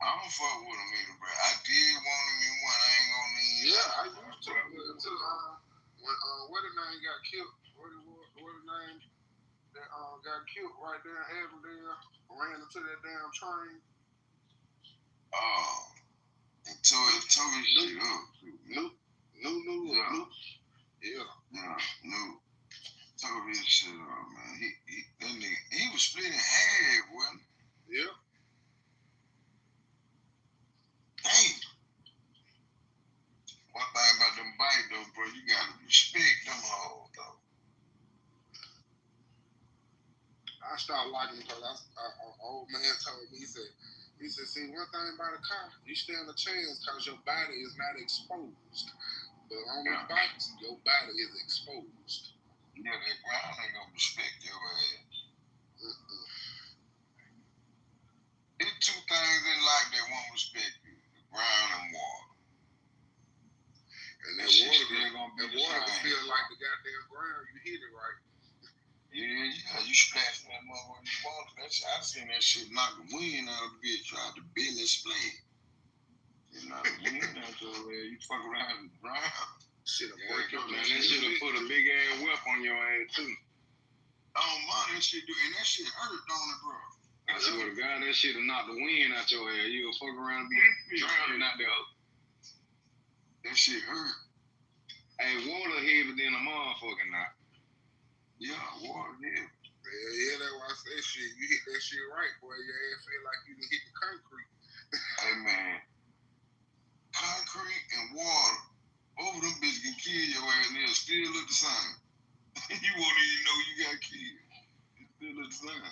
I don't fuck with them either, bro. I did want them in one. I ain't gonna need. Yeah, I used to. Until when what the name got killed? What the name that got killed right there in Avondale? Ran into that damn train. Oh, and tore his shit up. No. Yeah. No. Tore his shit up, man. That nigga, he was split in half, wasn't he? Yeah. Damn. One thing about them bikes, though, bro, you gotta respect them hoes, though. I started liking them because an old man told me, he said, see, one thing about a car, you stand a chance because your body is not exposed. But on the bikes, your body is exposed. Yeah, that ground ain't gonna respect your ass. There's two things in life that won't respect you: the ground and water. And that water can feel like the goddamn ground. You hit it right. Yeah, you splash that motherfucker in the water. I seen that shit knock the wind out of the bitch, tried to bend and split. You know, the wind out your ass, you fuck around and drown. Shit, break your man. That shit will put a big ass whip on your ass, too. Oh, man, that shit do, and that shit hurt, don't it, bro? I swear to God, that shit will knock the wind out your ass. You'll fuck around and be drowning out there. That shit hurt. Hey, water heavy than a motherfucker now. Yeah, water heavy. Yeah, that's why I say shit. You hit that shit right, boy. Your ass feel like you done hit the concrete. Hey, man. Concrete and water. Both of them bitches can kill your ass and they'll still look the same. You won't even know you got killed. It still look the same.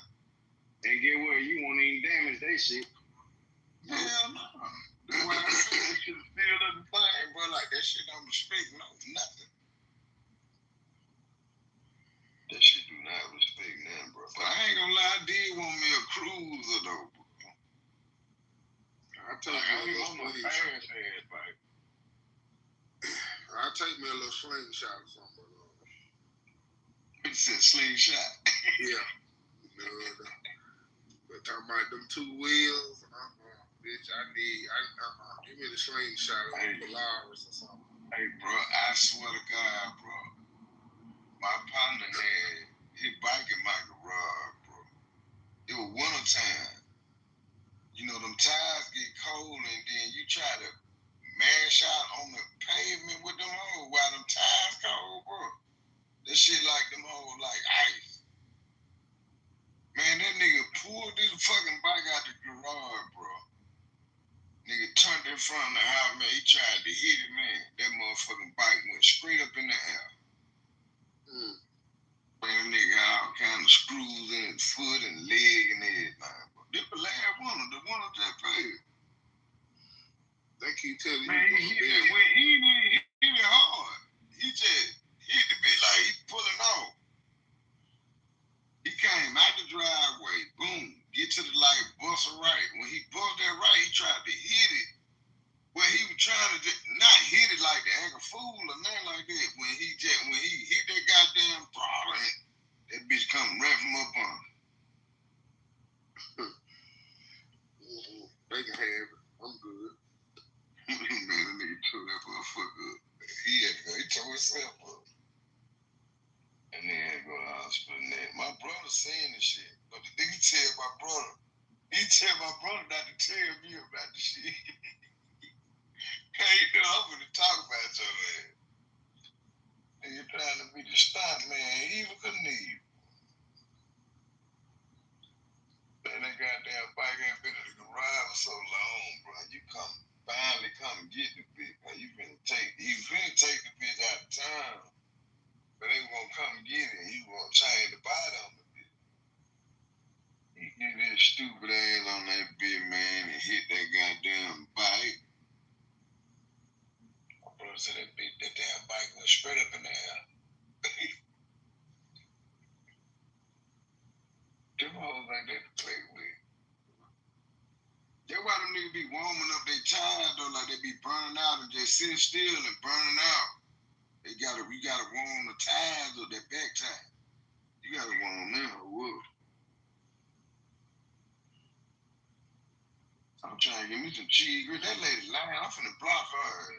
And get what? You won't even damage that shit. Hell no. That's why I said that shit still doesn't thing, bro. Like, that shit don't respect nothing. That shit do not respect nothing, bro. But I ain't gonna lie, I did want me a cruiser, though, bro. I'll take me a little slingshot. I'll take me a little slingshot or something. You said slingshot? Yeah. No. But talking about them 2 wheels, bitch, give me the slingshot or the Polaris or something. Hey, bro, I swear to God, bro. My partner had his bike in my garage, bro. It was wintertime. You know, them tires get cold and then you try to mash out on the pavement with them hoes while them tires cold, bro. That shit like them hoes like ice. Man, that nigga pulled this fucking bike out the garage, bro. Nigga turned in front of the house, man. He tried to hit it, man. That motherfucking bike went straight up in the air. Man, nigga, all kind of screws in his foot and leg and everything. This the last one, the one that just paid. They keep telling you. Man, he hit it when he didn't hit it hard. He just hit the bitch like he pulling off. He came out the driveway, boom, get to the light, bust a right. When he bust that right, he tried to hit it. Well, he was trying to not hit it like to act a fool or nothing like that. When he hit that goddamn throttle, that bitch come right from up on him. They can have it. I'm good. Man, that nigga tore that motherfucker up. He tore himself up. And then had to go to the hospital and that. My brother saying this shit. But the nigga tell my brother not to tell me about the shit. Hey, you know, I'm gonna talk about your ass. Nigga trying to be the stunt man, even Knievel. Man, that goddamn bike ain't been in the garage for so long, bro. You finally come get the bitch. Man, you finna take the bitch out of town. But they won't come get it. He won't change the body on the bitch. He get his stupid ass on that bitch, man, and hit that goddamn bike. My brother said that damn bike went straight up in the air. Them hoes ain't that to play with. That's why them niggas be warming up their tires though, like they be burning out and just sitting still and burning out. We gotta warm the tires or that back tire. You gotta warm them or what? I'm trying to get me some cheese grits. That lady lying. I'm finna block her.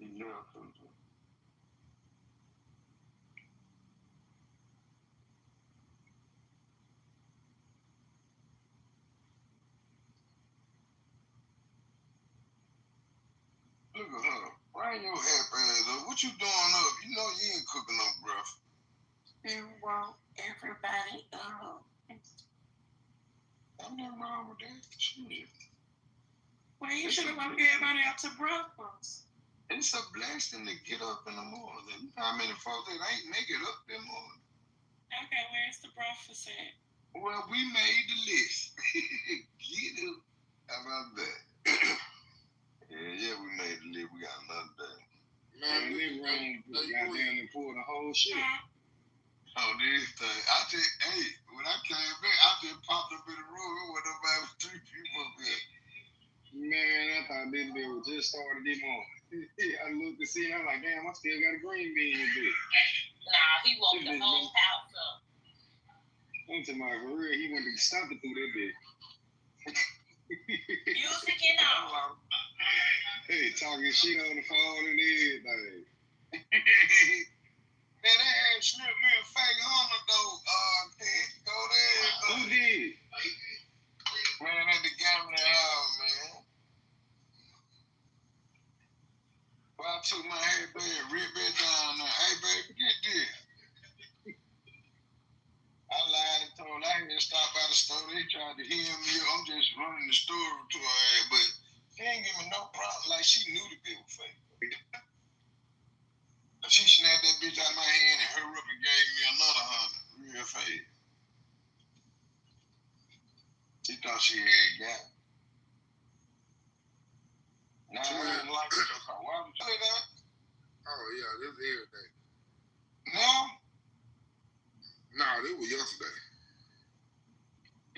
Yeah. Look at her. Why ain't your happy ass up? What you doing up? You know you ain't cooking no breakfast. You woke everybody up. Ain't nothing wrong with that. Shit. Well, you should have woke everybody up to breakfast. It's a blessing to get up in the morning. You know how many folks that ain't make it up in the morning? Okay, where's the breakfast at? Well, we made the list. Get up. How about that? Yeah, we made the list. We got another day. Man, nigga ran goddamn and pulled the whole shit. Oh, this thing. When I came back, I just popped up in the room. It wasn't nobody but 3 people up there. Man, I thought this bill just started this morning. I looked to see, and I'm like, damn, I still got a green bean in this. Nah, he woke the whole house up. I'm talking about for real, he went to stop it through that bitch. Music and all. Hey, talking shit on the phone and everything. Man, they had slipped me a fake Hummer though. Go there. Who did? Man, at the gambling house, man. Well, I took my headband, ripped it down there. Hey, baby, get this. I lied and told her I didn't stop by the store. They tried to hear me. I'm just running the store to her ass, but she ain't give me no problem. Like, she knew the bill was fake. She snapped that bitch out of my hand and hurried up and gave thought she had got it. Nah, I didn't like it. Why would you say that? Oh, yeah, this is everything. No? No, this was yesterday.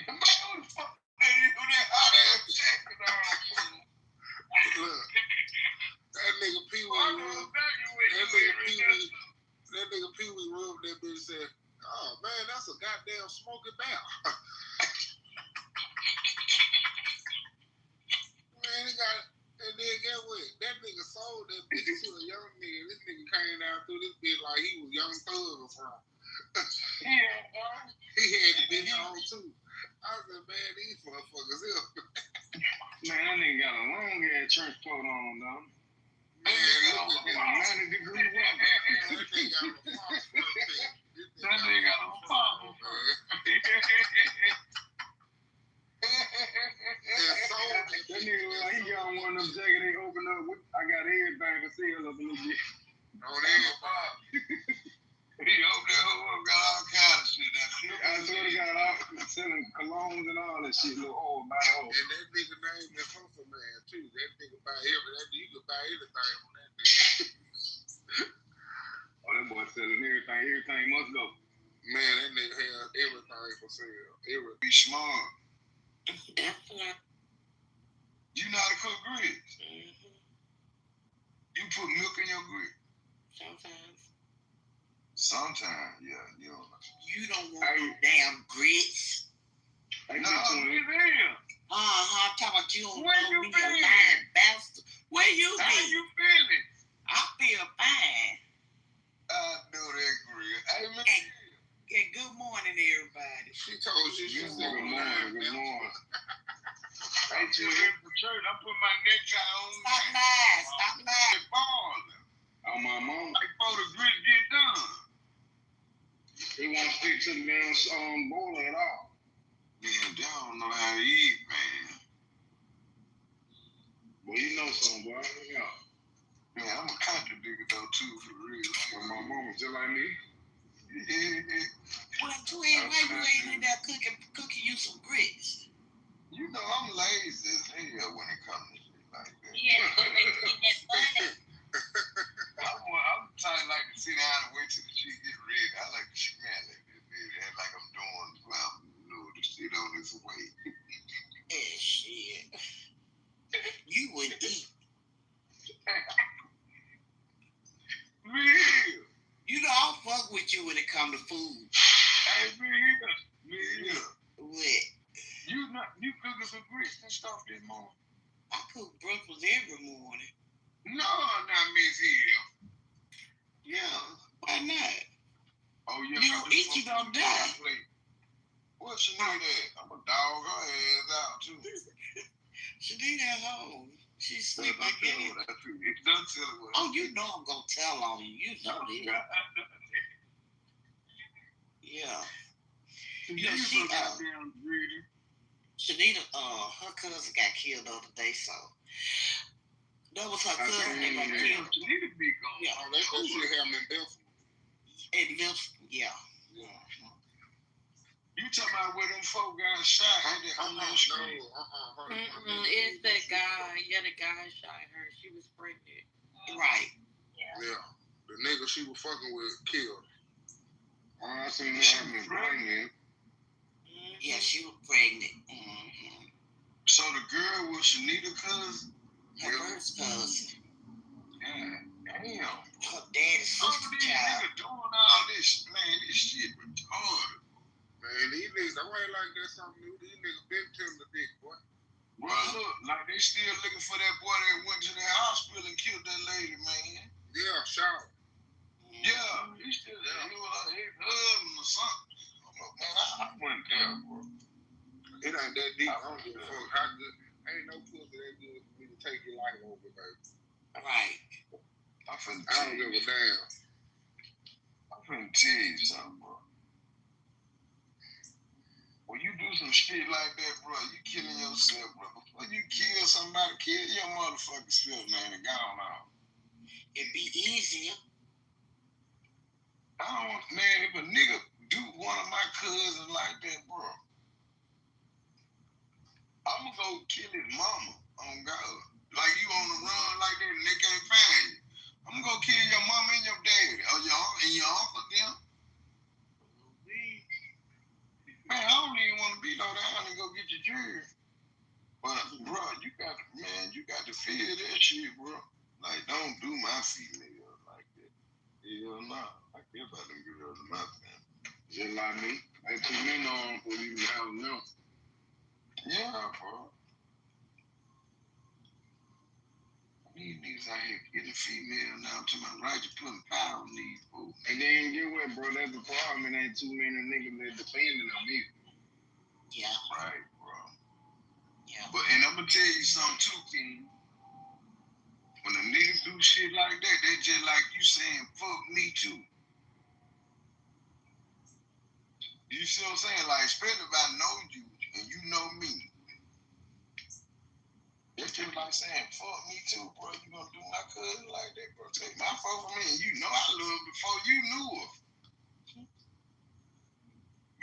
Man, what the fuck did you do that hot ass shit? Look, that nigga Pee-wee rubbed that bitch and said, oh, man, that's a goddamn smoky bear. Man, he got it. And then get what? That nigga sold that bitch to a young nigga. This nigga came down through this bitch like he was Young Thug or something. He had the bitch on too. I said, man, these motherfuckers here. Man, that nigga got a long ass trench coat on, though. Man, look at that 90-degree weather. That nigga got a phosphor pit. That nigga got a phosphor pit. That nigga look like he got one of them jackets they open up with. I got everything for sale up in this shit. On everybody. He opened that whole up, got all kinds of shit. I swear to God, all selling colognes and all that shit. Little old by old. And that nigga name is Hustle Man too. That nigga buy everything. You can buy anything on that nigga. Oh, that boy selling everything. Everything must go. Man, that nigga has everything for sale. Everything. Be smart. Definitely. You know how to cook grits? Mm-hmm. You put milk in your grits? Sometimes. Sometimes, yeah. You don't know. You don't want no damn grits. No, you there. I'm talking about you don't Where know you me, been? you lying bastard. Where you How been? you feeling? I feel fine. I know that grit. Hey, man. Hey, good morning, everybody. She told you she said good morning. Good morning. I just went for church. I put my necktie on. Stop lying. Stop lying. On my mom. Like before the grits get done. They won't stick to the damn boiler at all. Man, they don't know how to eat, man. Well, you know something, boy. Yeah. Man, I'm a country nigga though too, for real. Well, my mama just like me. Well, twin, why you ain't in there cooking you some grits? You know I'm lazy as hell when it comes to shit like that. Yeah, but it's funny. I'm trying to like to sit down and wait till the shit get ready. I like to smell it. And like I'm doing, well, you know, the shit on its way. Shit. You would eat. Real. You know, I'll fuck with you when it comes to food. Hey, real. What? You cooking some grits and stuff this morning? I cook breakfast every morning. No, not Miss Hill. Yeah, why not? Oh, yeah. You don't eat, you gonna die. What she know that? I'm a dog her ass out, too. She need at home. She sleep like any. Don't tell her what. Oh, you know I'm gonna tell on you. You know that. Yeah. You know, Shanita, her cousin got killed the other day, so that was her cousin that got killed. Shanita be gone. Yeah. Oh, they should have him in Belfast. And Milford, yeah. You talking about where them folk got shot? It's that guy. Yeah, the guy shot her. She was pregnant. Right. Yeah. The nigga she was fucking with killed. I seen her pregnant. Yeah, she was pregnant. Mm-hmm. So the girl was Shanita's cousin? Her first cousin. Yeah. Damn. Her daddy's sister child. Nigga doing all this, man, this shit retarded. Man, these niggas, that ain't like that something new. These niggas been telling the dick, boy. Bro, look, like they still looking for that boy that went to that hospital and killed that lady, man. Yeah, shout. Yeah, he still there. He was like his husband or something. Man, I went there, bro. It ain't that deep. I don't give a fuck how good. Ain't no pussy that good for me to take your life over, baby. Right. I don't give a damn. I'm finna tell you something, bro. When you do some shit like that, bro, you killing yourself, bro. Before you kill somebody, kill your motherfucking self, man, and gone on. It'd be easier. I don't want, man, if a nigga do one of my cousins like that, bro, I'ma go kill his mama on God. Like you on the run like that and they can't find you. I'm gonna go kill your mama and your daddy or your uncle them. Man, I don't even want to be low down and go get your jury. But bro, you got to feel that shit, bro. Like, don't do my female like that. Hell no. I care about them girls in my family. Just like me. Ain't too many on for you to have them. Yeah, bro. These niggas out here getting female now to my right to putting power on these folks. And then get what, bro? That's the problem. It ain't too many niggas that depending on me. Yeah. Right, bro. Yeah. But and I'm gonna tell you something too, King. When a nigga do shit like that, they just like you saying, fuck me too. You see what I'm saying? Like, especially if I know you and you know me. It's just like saying, fuck me too, bro. You gonna do my cousin like that, bro? Take my phone from me and you know I love her before you knew her.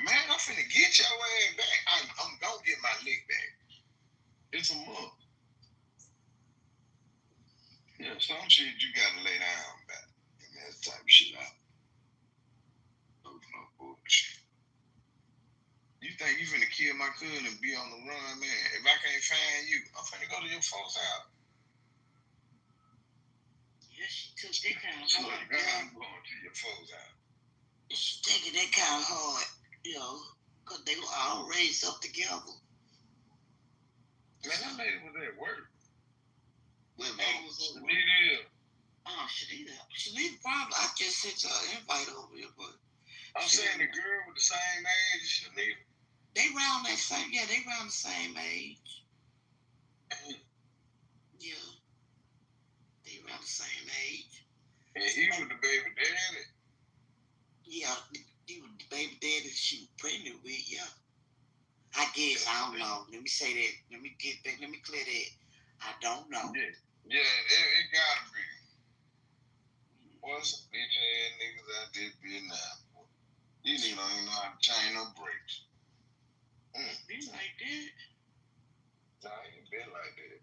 Man, I'm finna get your ass back. I'm gonna get my lick back. It's a month. Yeah, some shit you gotta lay down back. And that type of shit out. No bullshit. You think you finna kill my cousin and be on the run, man? If I can't find you, I'm finna go to your folks' house. Yeah, she took that kind of Swear hard. to God, I'm going to your folks' house. She taking that kind of hard, you know, because they were all raised up together. Man, that lady was at work. When lady was at work? Shanita. Oh, Shanita probably. I just sent her an invite over here, but I'm saying the girl with the same age as Shanita. They around that same, yeah, they around the same age. Yeah. They around the same age. And he was the baby daddy. Yeah, he was the baby daddy she was pregnant with, yeah. I guess, I don't know. Let me say that. Let me clear that. I don't know. Yeah, it gotta be. What's some bitch ass niggas out there being now? These niggas don't even know how to change no brakes. Be like that. Nah, it ain't been like that.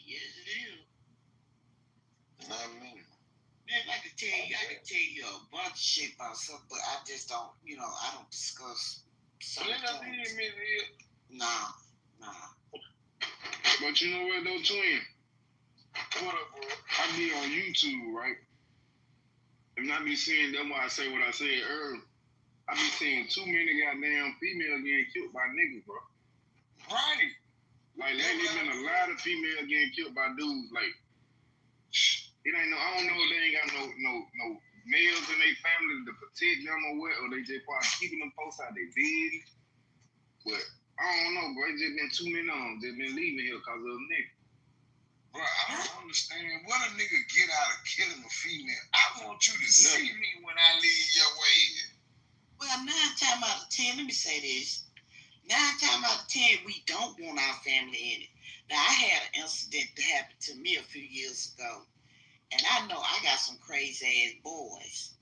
Yes, it is. Not me. Man, I can tell you a bunch of shit about something, but I just don't, I don't discuss some things. Nah. But you know what though, twin? What up, bro? I be on YouTube, right? And I be seeing, that's why I say what I said earlier. I be seeing too many goddamn females getting killed by niggas, bro. Right. Like lately been a lot of females getting killed by dudes. Like it ain't no, I don't know if they ain't got no males in their family to protect them or what, or they just probably keeping them folks out they business. But I don't know, bro. It just been too many of them just been leaving here because of a nigga. Bro, I don't understand what a nigga get out of killing a female. I want you to see me when I leave your way. Well, 9 times out of 10, let me say this. 9 times out of 10, we don't want our family in it. Now, I had an incident that happened to me a few years ago, and I know I got some crazy ass boys.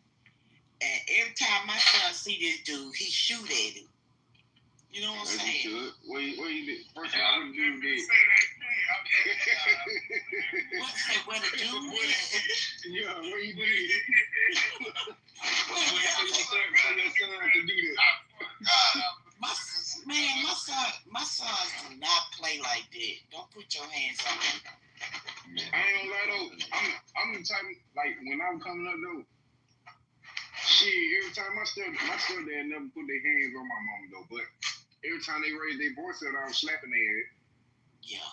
And every time my son see this dude, he shoot at him. You know what I'm saying? What you did? First of all, what the dude did? What the dude did? Yeah, what you did? Tell your son to do that. My sons do not play like that. Don't put your hands on them. I ain't gonna lie though. I'm the type like when I'm coming up though. Shit, every time my stepdad never put their hands on my mama though, but every time they raise their voice out, I'm slapping their head. Yeah.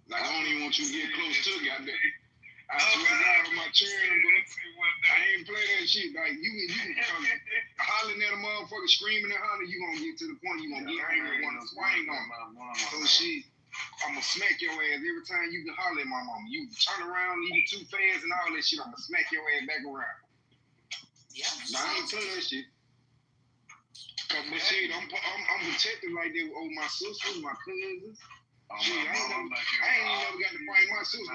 Like I don't even want you to get close to it. I swear to God on my children, bro. I ain't play that shit. Like you hollering at a motherfucker, screaming and hollering, you gonna get to the point you gonna get angry and wanna swing on my. So shit, I'ma smack your ass every time you can holler at my mama. You turn around, leave you too fast and all that shit. I'ma smack your ass back around. Yeah. Nah, I ain't play that shit. But shit, I'm protected like that over my sisters, my cousins. Shit, I ain't even never got to fight my sister.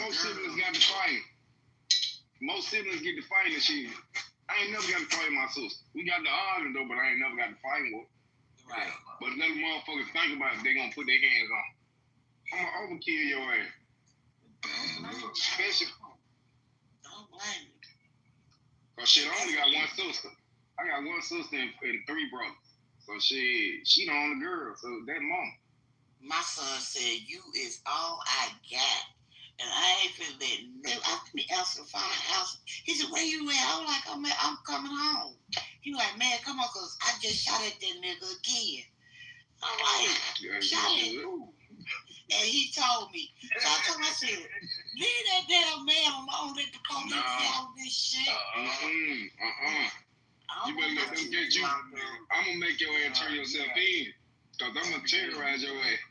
Most siblings got to fight. Most siblings get to fight and shit. I ain't never got to fight my sister. We got the argument though, but I ain't never got to fight with. Right. But let the motherfuckers think about it, they gonna put their hands on. I'm gonna overkill your ass. Especially. Don't blame me. Cause shit, I only got one sister. I got one sister and 3 brothers. So she the only girl. So that mama. My son said, "You is all I got." And I ain't finna let no. I finna answer the phone. He said, "Where you at?" I was like, I'm coming home. He was like, "Man, come on, cause I just shot at that nigga again." I'm like, "Shot at who?" And he told me. So I told him, I said, "Leave that damn man alone. Let the police handle this shit." You better let them get you. I'm gonna make your ass turn yourself in. Cause I'm gonna terrorize your ass.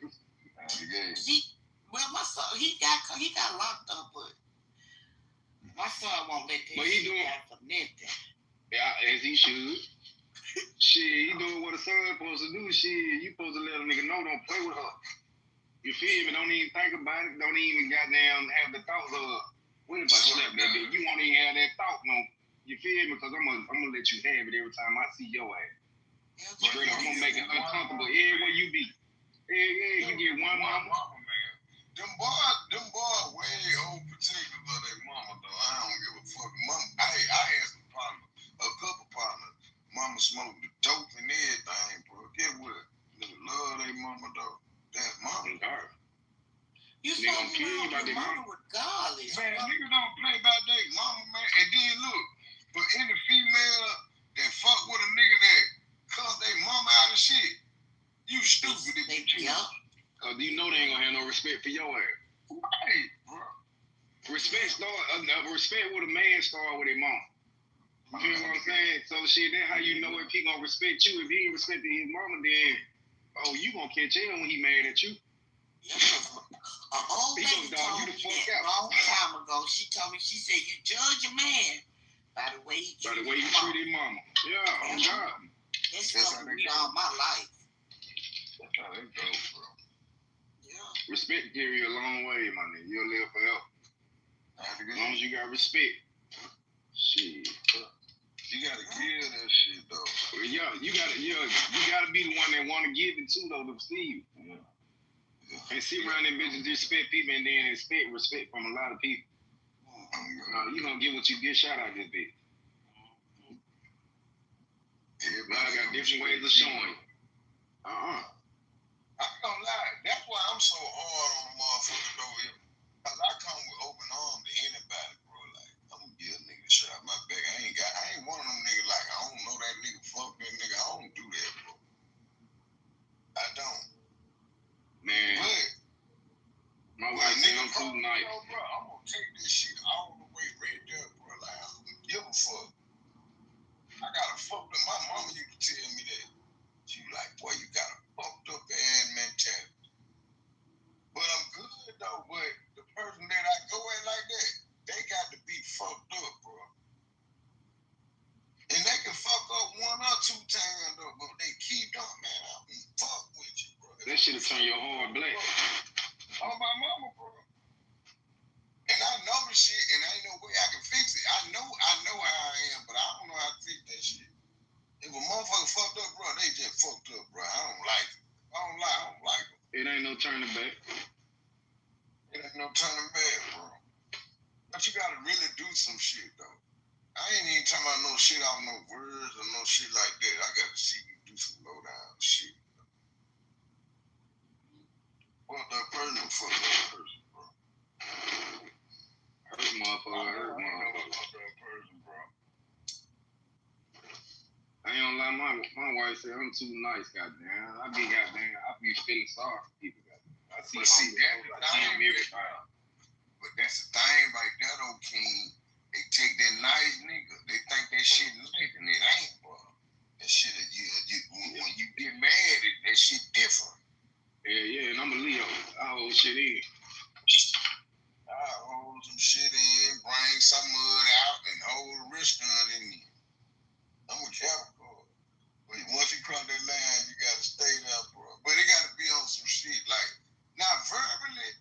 My son, he got locked up, but my son won't let this shit happen for nothing. Yeah, as he should. Shit, he doing what a son supposed to do. Shit, you supposed to let a nigga know, don't play with her. You feel me? Don't even think about it. Don't even goddamn have the thoughts of, what if I slap that bitch? You won't even have that thought, no. You feel me? Because I'm gonna let you have it every time I see your ass. Straight up, I'm gonna make it uncomfortable everywhere you be. Yeah, you get one mama. Them boys way overprotective of their mama, though. I don't give a fuck. I had some partners, a couple partners. Mama smoked the dope and everything, bro. Get what? Nigga love their mama, though. That mama. You supposed to love your mama regardless. Man, niggas don't play about their mama, man. And then look, but any female that fuck with a nigga that cuss their mama out of shit, you stupid if you choose. Cause you know they ain't gonna have no respect for your ass. Right, bro. Respect with a man start with his mama. You know what I'm saying? So shit, that's how you know if he gonna respect you. If he ain't respecting his mama, then you gonna catch him when he mad at you. An old lady told me that a long time ago. She told me, she said, "You judge a man by the way he treat his mama." Yeah, on God. That's fucked me all my life. That's how they go, bro. Respect carry you a long way, my nigga. You'll live forever. As long as you got respect. Shit. You gotta give that shit, though. Well, yeah, you gotta be the one that wanna give it to, though, to Steve. Yeah. And sit around and bitches disrespect people and then expect respect from a lot of people. You gonna get what you get shot out this bitch. Everybody got different ways of showing. I ain't gonna lie, that's why I'm so hard on the motherfucker though. Cause I come with open arms to anybody, bro. Like, I'm gonna give a nigga a shot out my back. I ain't one of them niggas like, I don't know that nigga, fuck that nigga. I don't do that, bro. I don't. Man. But my wife said I'm too nice. Bro, I'm gonna take this shit all the way right there, bro. Like, I don't give a fuck. I got a fucked up, my mama used to tell me that. She was like, boy, you got a fucked up ass mentality. But I'm good though, but the person that I go at like that, they got to be fucked up, bro. And they can fuck up 1 or 2 times though, but they keep on, man, I don't fuck with you, bro. That shit'll turn your heart black. On my mama, bro. And I know the shit, and ain't no way I can fix it. I know how I am, but I don't know how to fix that shit. If a motherfucker fucked up, bro, they just fucked up, bro. I don't like it. I don't like it. It ain't no turning back. It ain't no turning back, bro. But you gotta really do some shit, though. I ain't even talking about no shit off no words or no shit like that. I gotta see you do some low down shit. Fuck that person, fuck that person, bro. Hurt motherfucker. Bro. I ain't gonna lie, my wife said I'm too nice, goddamn. I be feeling sorry for people, goddamn. I see everything. But that's the thing right there, though, King. They take that nice nigga. They think that shit nice, and it ain't, bro. That shit, when you get mad, that shit different. Yeah, and I'm a Leo. I hold shit in. I hold some shit in, bring some mud out, and hold the rest of it in there. I'm a Capricorn. But once you cross that line, you gotta stay there, bro. But it gotta be on some shit, like, not verbally.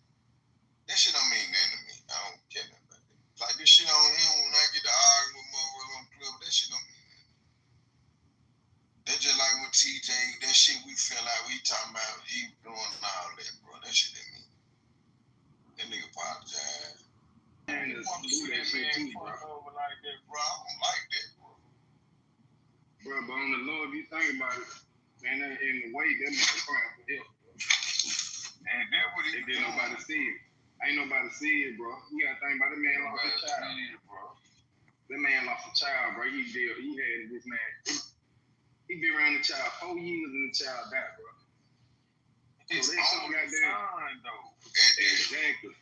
That shit don't mean nothing to me. I don't care nothing about that. Like this shit on him, when I get to argue with motherfuckers on club, that shit don't mean nothing. That's just like when T TJ, that shit we fell out. We talking about he doing all that, bro. That shit didn't mean. That nigga apologized. Man, You want to see that man fuck over like that, bro? I don't like that, bro. Bro, but on the low, if you think about it, man, in the way that man crying for help, bro. And that what he didn't nobody see it. Ain't nobody see it, bro. You gotta think about that man lost a child. Bro. That man lost a child, bro. He had this man. He been around the child 4 years and the child died, bro. It's so on the sign, though. Exactly.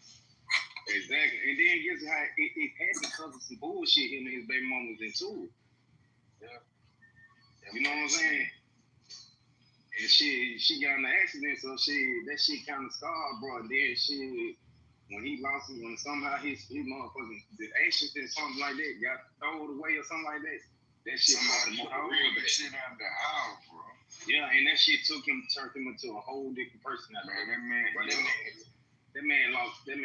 And then guess how it had because of some bullshit him and his baby mom was into it. Yeah. You know what I'm saying? And she got in an accident, so that shit kind of scarred, bro. And then when somehow his motherfucking the actions and something like that got thrown away or something like that, that shit somebody put the shit out the house, bro. Yeah, and that shit turned him into a whole different person. That man lost his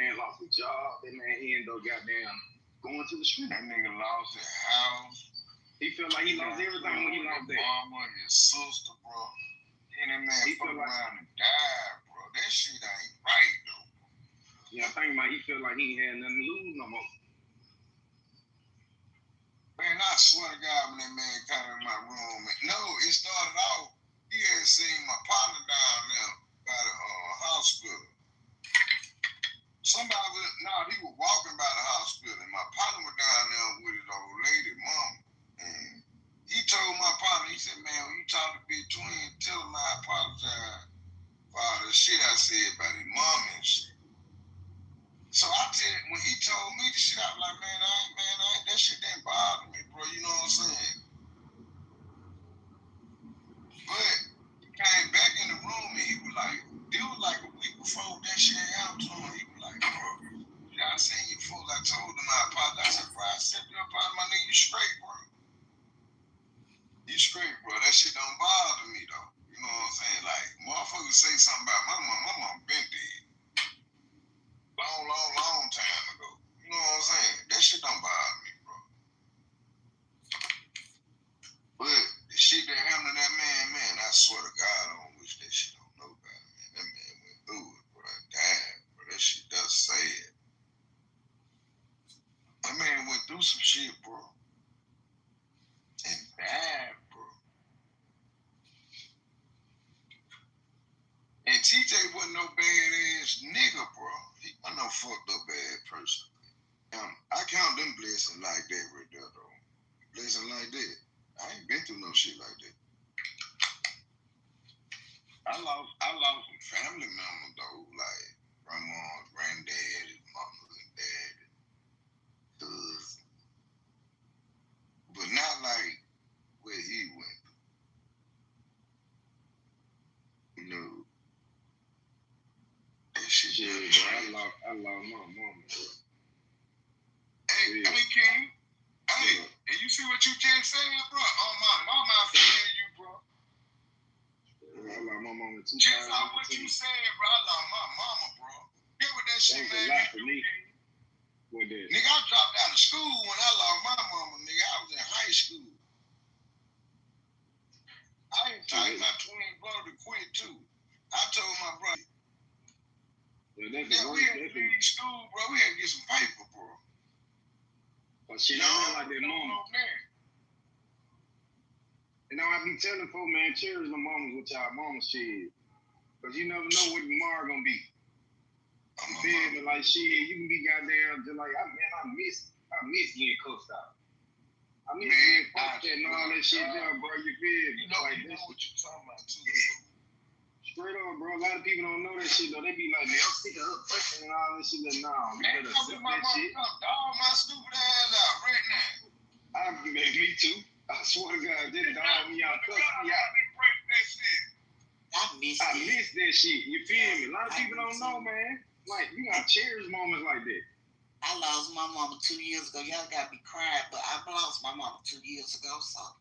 job. That man he ended up goddamn going to the street. That nigga lost his house. He felt like he lost everything when he lost that. Mama, his sister, bro. And that man fucked around and died, bro. That shit ain't right, though. Yeah, I think about he felt like he ain't had nothing to lose no more. Man, I swear to God, when that man came in my room, no, it started off, he had seen my partner down there by the hospital. He was walking by the hospital, and my partner was down there with his old lady, mama. And he told my partner, he said, man, when you talk to Big Twin, tell him I apologize for all the shit I said about his mom and shit. So when he told me the shit, I was like, man, that shit didn't bother me, bro. You know what I'm saying? But he came back in the room and he was like, it was like a week before that shit happened to him. He was like, bro, I seen you fools. I told him I apologize. I said, bro, I said you apologize, my nigga, you straight, bro. You straight, bro. That shit don't bother me, though. You know what I'm saying? Like, motherfuckers say something about my mom been dead. Long time ago. You know what I'm saying? That shit don't bother me, bro. But the shit that happened to that man, I swear to God, I don't wish that shit on nobody, man. That man went through it, bro. Damn, bro. That shit does sad. That man went through some shit, bro. And died, bro. And TJ wasn't no badass nigga, bro. He wasn't no fucked up bad person. I count them blessings like that right there, though. Blessings like that. I ain't been through no shit like that. I lost some family members, though, like grandma, granddad, mama, and dad, cousin. But not like where he went. You know. That shit, yeah, bro. I lost my mama, bro. Hey, King. Hey, and you see what you just said, bro? Oh, my mama, I feel you, bro. I lost my mama too. Just like what you said, bro. I lost my mama, bro. Get what that shit, man. That was a lot for me. What that? Nigga, I dropped out of school when I lost my mama, nigga. I was in high school. I ain't telling my twin brother to quit, too. I told my brother, we had to leave school, bro. We had to get some paper, bro. But shit, I don't like that mama. You know, I be telling folks, man, cherish the mamas with y'all mama shit. Because you never know what tomorrow gonna be. You feel me? Like, shit, you can be goddamn, just like, I miss getting cussed out. I miss getting fucked and all that shit down, bro. You feel me? You know, like, you know what you talking about, too. Straight up, bro. A lot of people don't know that shit, though. They be like, man, I'm sick of her fucking and all that shit. Like, nah, you better accept that shit. Dog my stupid ass out right now. Me too. I swear to God, this dog me out, cuss me out. I miss that shit. You feel me? A lot of people don't know, man. Like, you gotta cherish moments like that. I lost my mama 2 years ago. Y'all got me crying, but I lost my mama 2 years ago, so.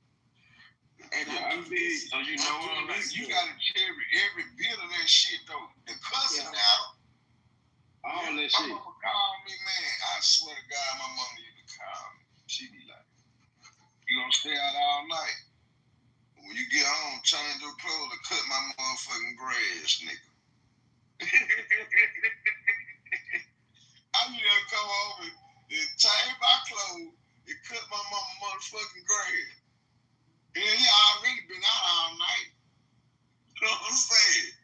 And so you know what? Like, you gotta cherish every bit of that shit, though. The cussing out. All that my shit. mama call me, man. I swear to God, my mama used to call me. She be like, you gonna stay out all night? When you get home, change your clothes, and cut my motherfucking grass, nigga. I need to come home and change my clothes and cut my mama motherfucking grass. And he already been out all night. You know what I'm saying?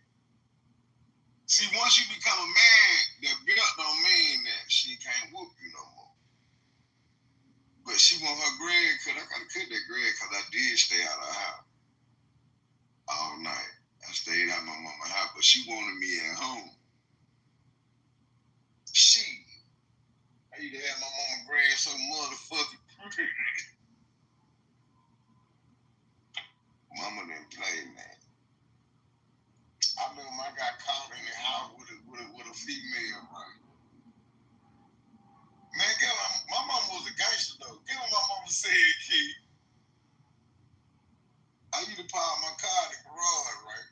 See, once you become a man, that belt don't mean that she can't whoop you no more. But she want her grass cut. I gotta cut that grass because I did stay out of the house all night. I stayed at my mama's house, but she wanted me at home. I used to have my mama grass so motherfucking pretty. Mama didn't play, man. I remember I got caught in the house with a female, right? Man, my mama was a gangster, though. Get what my mama said, kid. I used to park my car in the garage, right?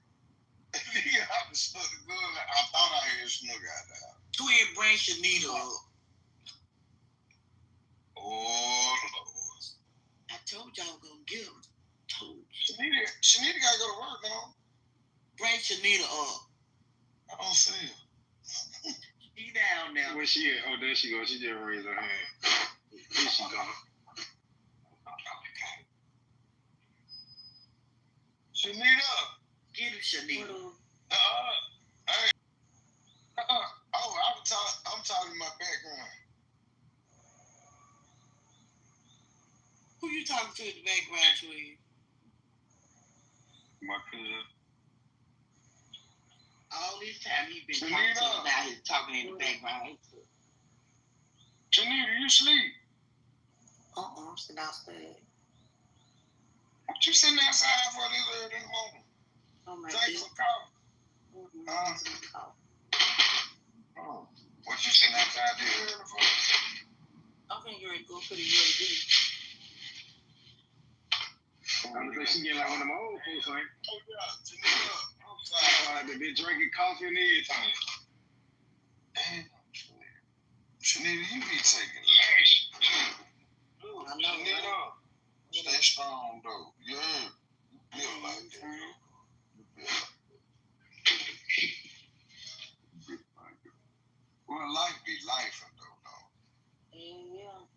And then I just snuck the gun. I thought I had snuck out the house. Twin bring Shanita up. Oh, Lord. I told y'all gonna get him. Shanita gotta go to work now. Bring Shanita up. I don't see her. She down now. Where she at? Oh, there she goes. She just raised her hand. Here she goes. Shanita. Get him, Shanita. I'm talking my background. Who you talking to in the background, Twin? My cousin. All this time he been talking to us, now he's talking in the background. Shanita, you sleep? I'm sitting outside. What you sitting outside for this early in the morning? Oh my Take God. some coffee. What you sitting outside this early for? I'm finna get ready to go put a UAV. I'm think she get like one of them old folks, ain't? Oh, yeah. Shanita, I'm sorry. They be drinking coffee and everything. Damn, Shanita, you be taking lash. I know, Shanita, right? stay strong, though. You heard? You feel like that, though. You feel like that. Well, life be life, though, dog. Yeah.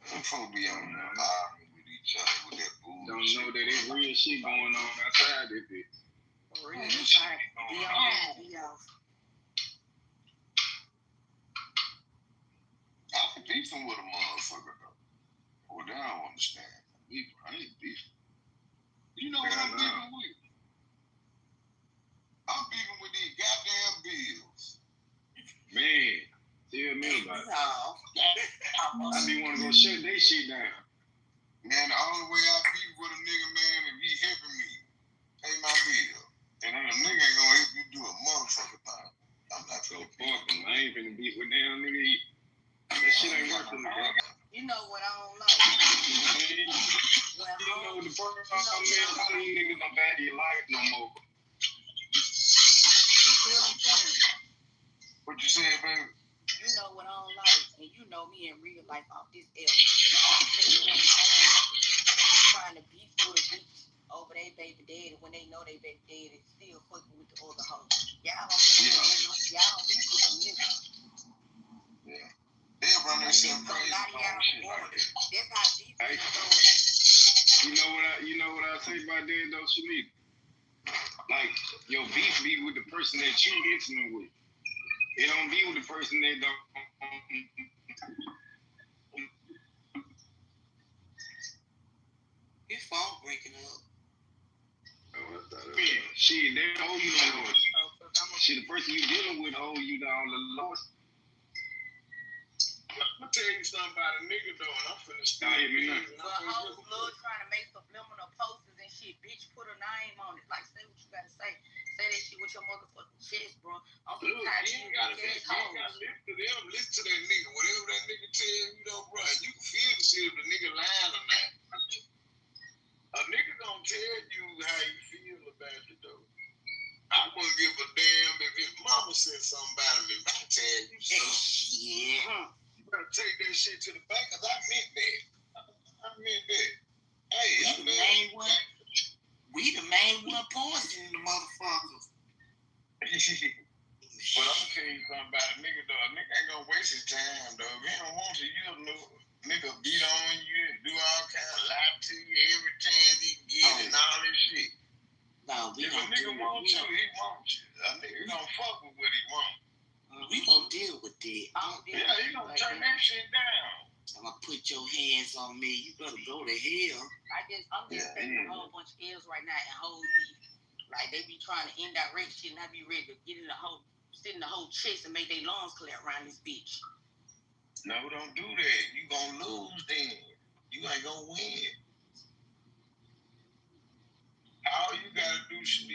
Some folk be on there arguing with each other with that bullshit. Don't know that there's real shit going on outside this bitch. For real, it's like, be off. I'm beefing with a motherfucker, though. Well, they don't understand. I ain't beefing. You know what I'm beefing with? I'm beefing with these goddamn bills. Man, tell me about it. I be want to go shut they shit down. Man, the only way I beef with a nigga, man, is he helping me pay my bill. And then a nigga ain't gonna help you do a motherfucker thing. I'm not So fuck him. I ain't finna beef with damn nigga either. That shit ain't working, bro. You know what I don't like? You know the first time I met all these niggas don't value your life no more. You feel what I'm saying? What you saying, baby? You know what I don't like, and you know me in real life off this L. They trying to beef with a bitch over their baby daddy when they know they baby daddy still fucking with the other hoe. Y'all don't beef with them niggas. Yeah. They'll run themselves crazy. That's how deep hey, you know what I say about that though, Shanita? Like your beef be with the person that you intimate with. It don't be with the person that don't. Your phone breaking up. Shit, they owe you the lowest. Shit, the person you dealing with owe you down the lowest. I'm gonna tell you something about a nigga though, and I'm finna start. But hoes love trying to make subliminal posters and shit. Bitch, put a name on it. Like, say what you gotta say. Say that shit with your motherfucking chest, bro. I'm so tired of you gotta listen to them. Listen to that nigga. Whatever that nigga tell you, though, bro, you can feel the shit if the nigga lying or not. A nigga gonna tell you how you feel about it, though. I wouldn't give a damn if his mama said something about him. If I tell you something, you better take that shit to the bank, because I meant that. I meant that. Hey, we the main one. We the But I'm gonna tell you something about a nigga though. A nigga ain't gonna waste his time though. If he don't want to, you don't know. Nigga beat on you and do all kind of lie to you every chance he get and all this shit. No, we if a nigga want you, he want you. A nigga gonna fuck with what he want. We gonna deal with it. Yeah, he gonna turn that shit down. I'm gonna put your hands on me. You better go to hell. I'm just taking a whole bunch of L's right now and hold these. Like they be trying to indirect shit and I be ready to get in the whole, sit in the whole chest and make their lungs clear around this bitch. No, don't do that. You gonna lose then. You ain't gonna win. All you gotta do is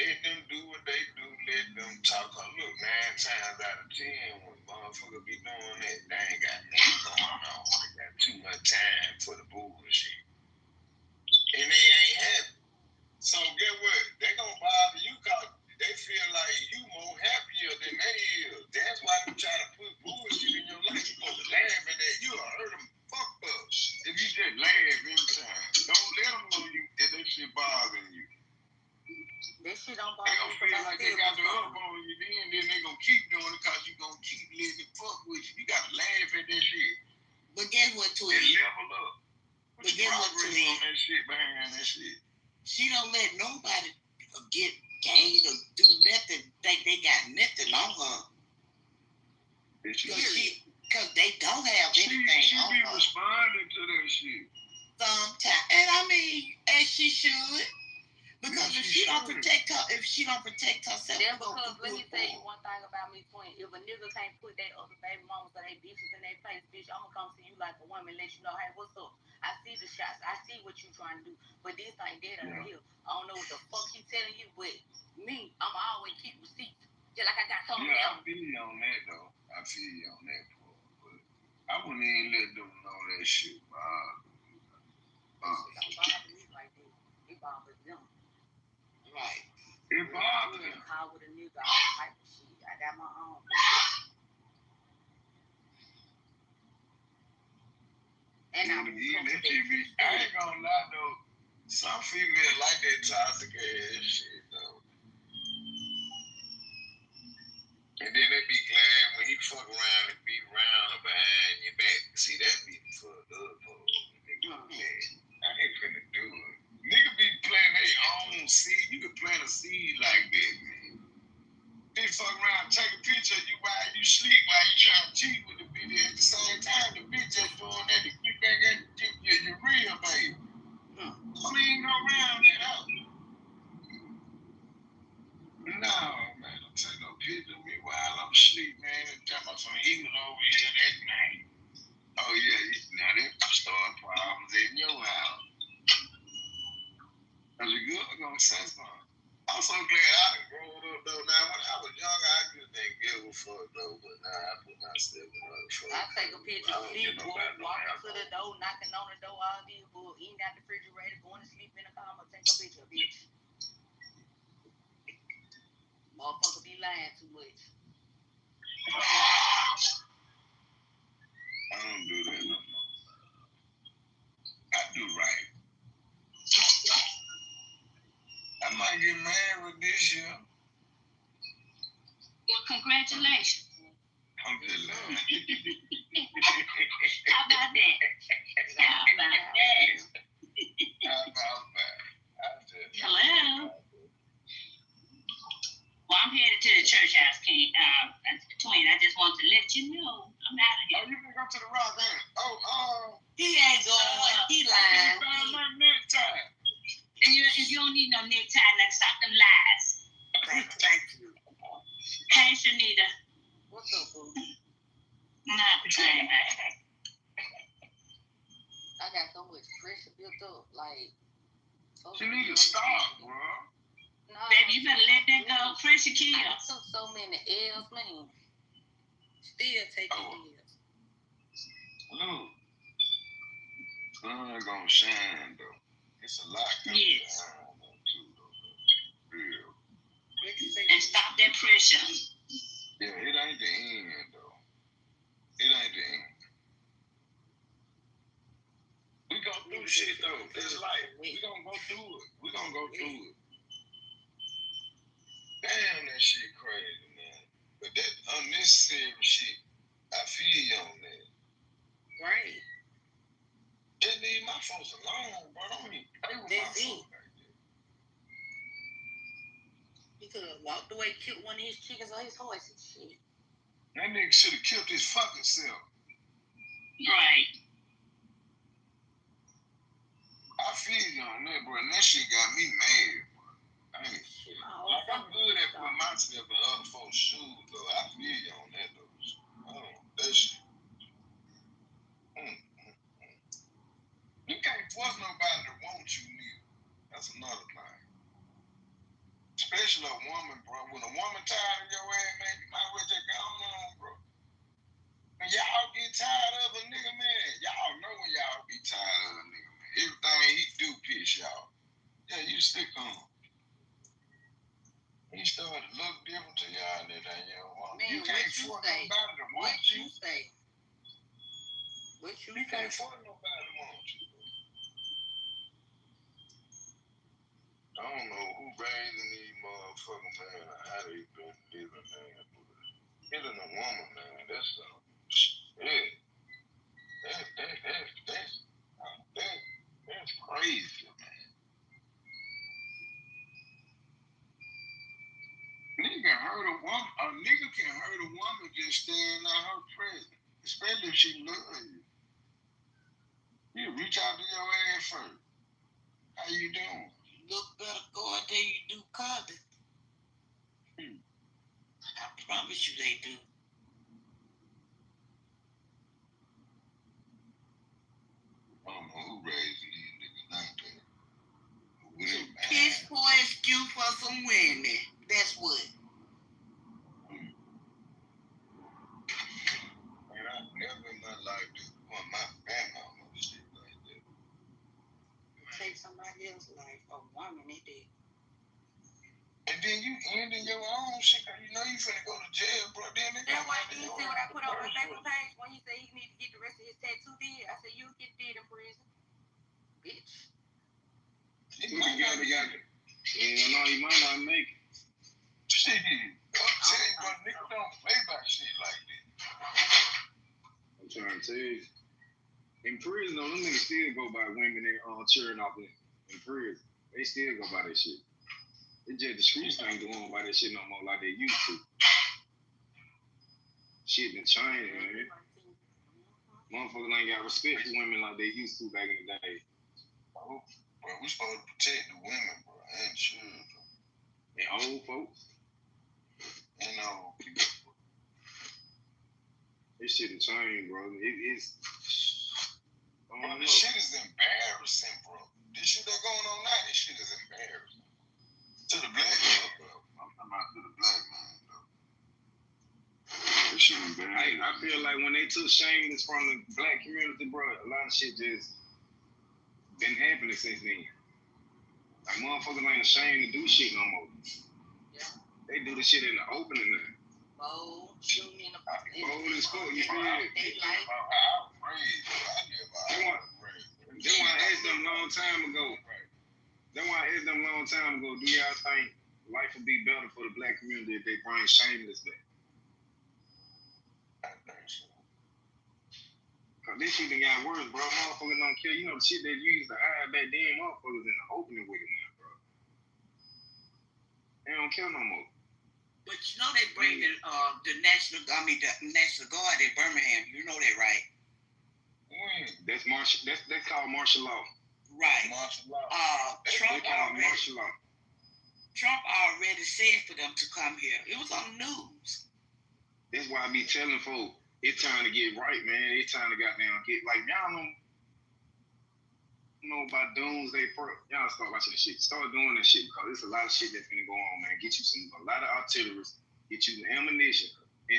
let them do what they do. Let them talk. Look, 9 times out of 10, when motherfuckers be doing that, they ain't got nothing going on. They got too much time for the bullshit. And they ain't happy. So get what? They gonna bother you because they feel like you more happier than they is. That's why they try to put bullshit in your life. You supposed to laugh at that. You'll hurt them fucked up. If you just laugh every time. Don't let them know that shit bothering you. That shit don't bother you. They gonna feel like they got the up on you then they gonna keep doing it because you gonna keep letting it fuck with you. You gotta laugh at that shit. But guess what, Tweet? And level up. But guess what, Tweet? On that shit behind that shit. She don't let nobody get gained or do nothing, think they got nothing on her. Because they don't have anything she on be her. Responding to that shit. Sometimes, and I mean, as she should. Because if she don't protect herself, yeah, because let me tell you one thing about me, Twin. If a nigga can't put their other baby mamas or they bitches in their face, bitch, I'm gonna come to you like a woman, let you know, hey, what's up? I see the shots, I see what you trying to do, but this ain't dead on here. I don't know what the fuck he telling you, but me, I'm always keep receipts. Just like I got something else. I feel you on that though. I feel you on that part, but I wouldn't even let them know that shit. Don't bother me like that. It bothers them. Right. It bothers them. Call with a nigga, all type of shit. I got my own. And I ain't gonna lie though. Some females like that toxic ass shit though. And then they be glad when he fuck around and be around or behind your back. See, that be fucked up for nigga. I ain't finna do it. Nigga be planting their own seed. You can plant a seed like that, man. They fuck around, take a picture of you while you sleep, while you trying to cheat with the bitch. At the same time, the bitch just doing that to get back at your real baby. I mean, go around that out. No, man, don't take no picture of me while I'm asleep, man. And tell my son he was over here that night. Oh, yeah, now they start problems in your house. Cause you good gonna say something. I'm so glad I done grown up though. Now when I was young, I just didn't give a fuck though. But now I put myself in other fuck. I take a picture, sleep, walking to the door, knocking on the door, all these bull, eating out the refrigerator, going to sleep in the car. I'm gonna take a picture, bitch. Motherfucker be lying too much. I don't do that no more. I do right. I might get married this year. Well, congratulations. I'm just lying. How about that? How about that? Hello. Well, I'm headed to the church house, King. Twin, I just want to let you know I'm out of here. Oh, you can go to the rock, man. Oh, he ain't going. He lying. I my necktie. If you don't need no necktie, like stop them lies. Thank you. Hey, Shanita. What's up, boo? Not the same. I got so much pressure built up, like. You need to stop, bro. No, baby, you better let that go. Pressure kill. I took so many L's, man. Still taking L's. Look, sun gonna shine though. It's a lot coming down too, though. Real. And stop that pressure. Yeah, it ain't the end though. It ain't the end. We gonna do shit though. It's life. We gonna go through it. We gonna go through it. Damn, that shit crazy, man. But that unnecessary shit, I feel you on that. Right. Just leave my folks alone, bro. Don't even play with my folks like that. He could have walked away, killed one of his chickens or his horse and shit. That nigga should have killed his fucking self. Right. I feel you on that, bro. And that shit got me mad, bro. I ain't shit. Like, I'm good at putting myself in other folks' shoes, though. I feel you on that, though. That shit. You can't force nobody to want you, nigga. That's another thing. Especially a woman, bro. When a woman tired of your ass, man, you might as well just go on, bro. When y'all get tired of a nigga, man, y'all know when y'all be tired of a nigga, man. Everything he do piss y'all. Yeah, you stick on. He started to look different to y'all than you want. Man, you can't force nobody to want you. You can't force nobody to want you. I don't know who raising these motherfuckers, man, or how they been living, man. Killing a woman, man, that's shit. That's crazy, man. Nigga hurt a woman. A nigga can hurt a woman just staying out her presence, especially if she love you. You reach out to your ass first. How you doing? Look better going than you do cousin. I promise you they do. I don't know who raising these niggas like that. Piss poor excuse for some women. That's what. Man, I never in my life want my family on no shit like that. Take somebody else's life, a woman, they did. And then you ending your own shit. You know you finna go to jail, bro. That's why he said what I put on my Facebook page when he said he need to get the rest of his tattoo did. I said, you'll get did in prison. Bitch. You might not be got it. Yeah, no, you might not make it. Shit. I'm telling you, bro, niggas don't play by shit like that. I'm trying to tell you. In prison, though, them niggas still go by women that cheering off in prison. They still go by that shit. It's just the streets ain't going by that shit no more like they used to. Shit been changed, man. Motherfuckers ain't got respect for women like they used to back in the day. Bro, we supposed to protect the women, bro, and children. And old folks. And old people. This shit done changed, bro. It's... Bro, this shit is embarrassing, bro. This shit that's going on now, this shit is embarrassing. To the black man, bro. I'm talking about to the black man, though. This shit embarrassing. I feel like when they took shameless from the black community, bro, a lot of shit just been happening since then. Like, motherfuckers ain't ashamed to do shit no more. Yeah. They do the shit in the opening now. Bold, shooting in the bold as fuck, you feel me? That's why I asked them a long time ago. That's why I asked them a long time ago, do y'all think life would be better for the black community if they bring shameless back? I think so. Cause this shit done got worse, bro. Motherfuckers don't care. You know the shit they used to hide back then, motherfuckers in the opening with it now, bro. They don't care no more. But you know they bring the National Guard in Birmingham. You know that, right? That's called martial law. Right. Martial law. Trump already said for them to come here. It was on the news. That's why I be telling folks, it's time to get right, man. It's time to goddamn get, like, y'all know about doomsday prep. Y'all start watching this shit. Start doing that shit because there's a lot of shit that's gonna go on, man. Get you a lot of artillery, get you the ammunition, and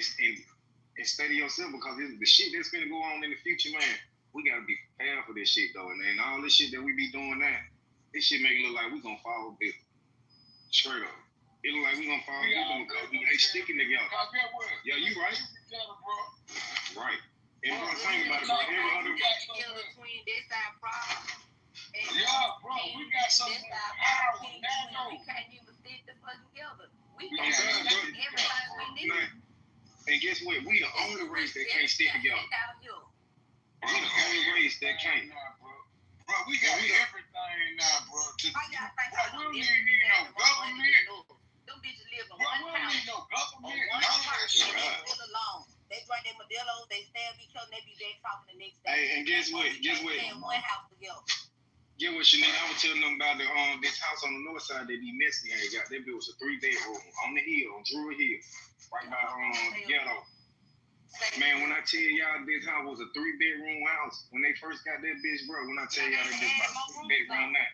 study yourself because the shit that's gonna go on in the future, man. We gotta be prepared for this shit though, and then all this shit that we be doing now, this shit make it look like we gonna fall bit. Straight up. It look like we gonna fall bit because we ain't sticking together. Yeah, you right. Right. And what I'm saying about it, bro, every other... between this side problem. Yeah, bro, we got something. We can't even stick the fuck together. We got everything we need. And guess what? We the only race that can't stick together. We the only race that can't. Bro, we got everything now, bro. We don't even need no government. Them bitches live in Bro, one we don't house. need no government. One None of that house. shit. They live alone. They drink their Modelo's, they stab each other, they be back talking the next day. Hey, and guess what? Stay in one house together. Get what Shanae, I was telling them about this house on the north side that these Mexicans had got. That bill was a 3-bedroom on the hill, on Druid Hill, right by the ghetto. Man, when I tell y'all this house was a 3-bedroom house, when they first got that bitch, bro, when I tell y'all that bitch about 6 bedroom now.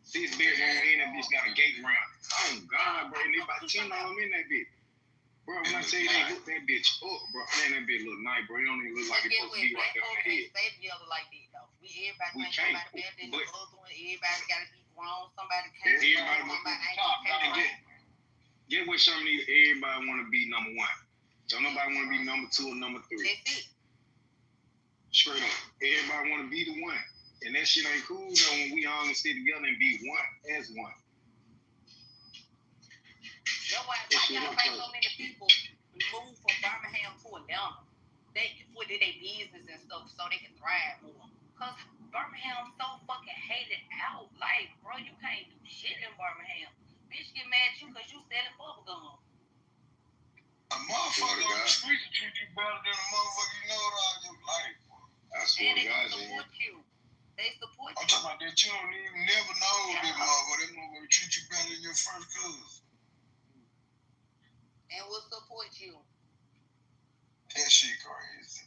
6 bedroom and that bitch got a gate around. Oh God, bro, and they about 10 of them in that bitch. Bro, when I tell you they hooked that bitch up, bro, man, that bitch look nice, bro. It don't even look like it's supposed to be right there on the head. Stay together like that, though. Everybody We think can't. somebody better than the other one. Everybody got to be grown. Somebody can't. Everybody want to be top. Get what some of these, everybody want to be number one. Don't nobody want to be number 2 or number 3. That's it. Straight up. Everybody want to be the one. And that shit ain't cool, though, when we all can stay together and be one as one. That's why y'all think so many people move from Birmingham to Atlanta. They put their business and stuff so they can thrive more. Because Birmingham so fucking hated out. Like, bro, you can't do shit in Birmingham. Bitch get mad at you because you selling bubble gum. A motherfucker on the street will treat you better than a motherfucker you know all your life. I swear to God, they support you. I'm talking about that you don't even never know that motherfucker. That motherfucker treat you better than your first cousin. And will support you. That shit crazy.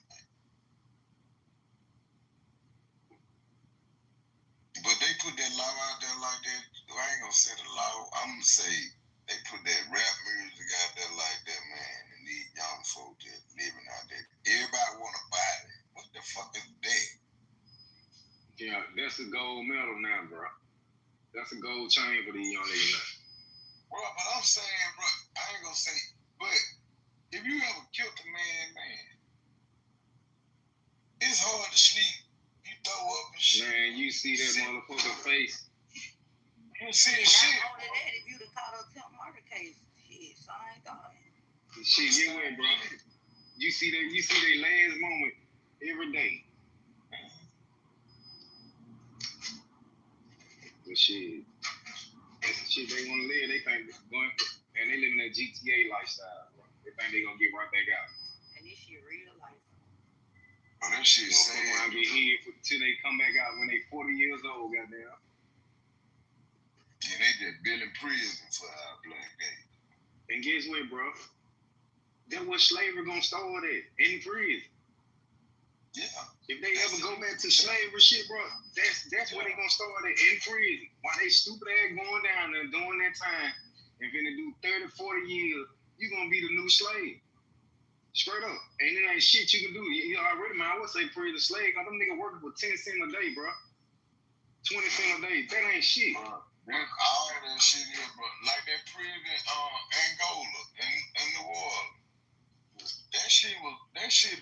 But they put that law out there like that. I ain't gonna say the law. I'm gonna say they put that rap music out there like that, man. And these young folk that living out there. Everybody wanna buy it. What the fuck is that? Yeah, that's a gold medal now, bro. That's a gold chain for these young niggas now. Bro, but I'm saying, bro, I ain't gonna say, but if you ever killed a man, it's hard to sleep. You throw up and shit. Man, you see that motherfucker face. You see his shit. Not only that, if you'd have caught a attempt murder case, shit, so I ain't thought it. Shit, get away, bro. You see their last moment every day. But shit, that's the shit they want to live. They think they're going for, and they living that GTA lifestyle, bro. They think they gonna get right back out. And this shit real life. Oh, that shit sad. Come around, get hit till they come back out when they 40 years old, goddamn. Yeah, they just been in prison for our black days. And guess what, bro? That's what slavery gonna start at, in prison. Yeah. If they ever go back to slavery shit, bro, that's where they gonna start at, in prison. While they stupid ass going down there during that time, and finna do 30, 40 years, you gonna be the new slave. Straight up. And it ain't shit you can do. You already, man, I would say prison slave, cause them niggas working for 10 cents a day, bro. 20 cents a day. That ain't shit. All that shit is, bro. Like that prison Angola in New Orleans. That shit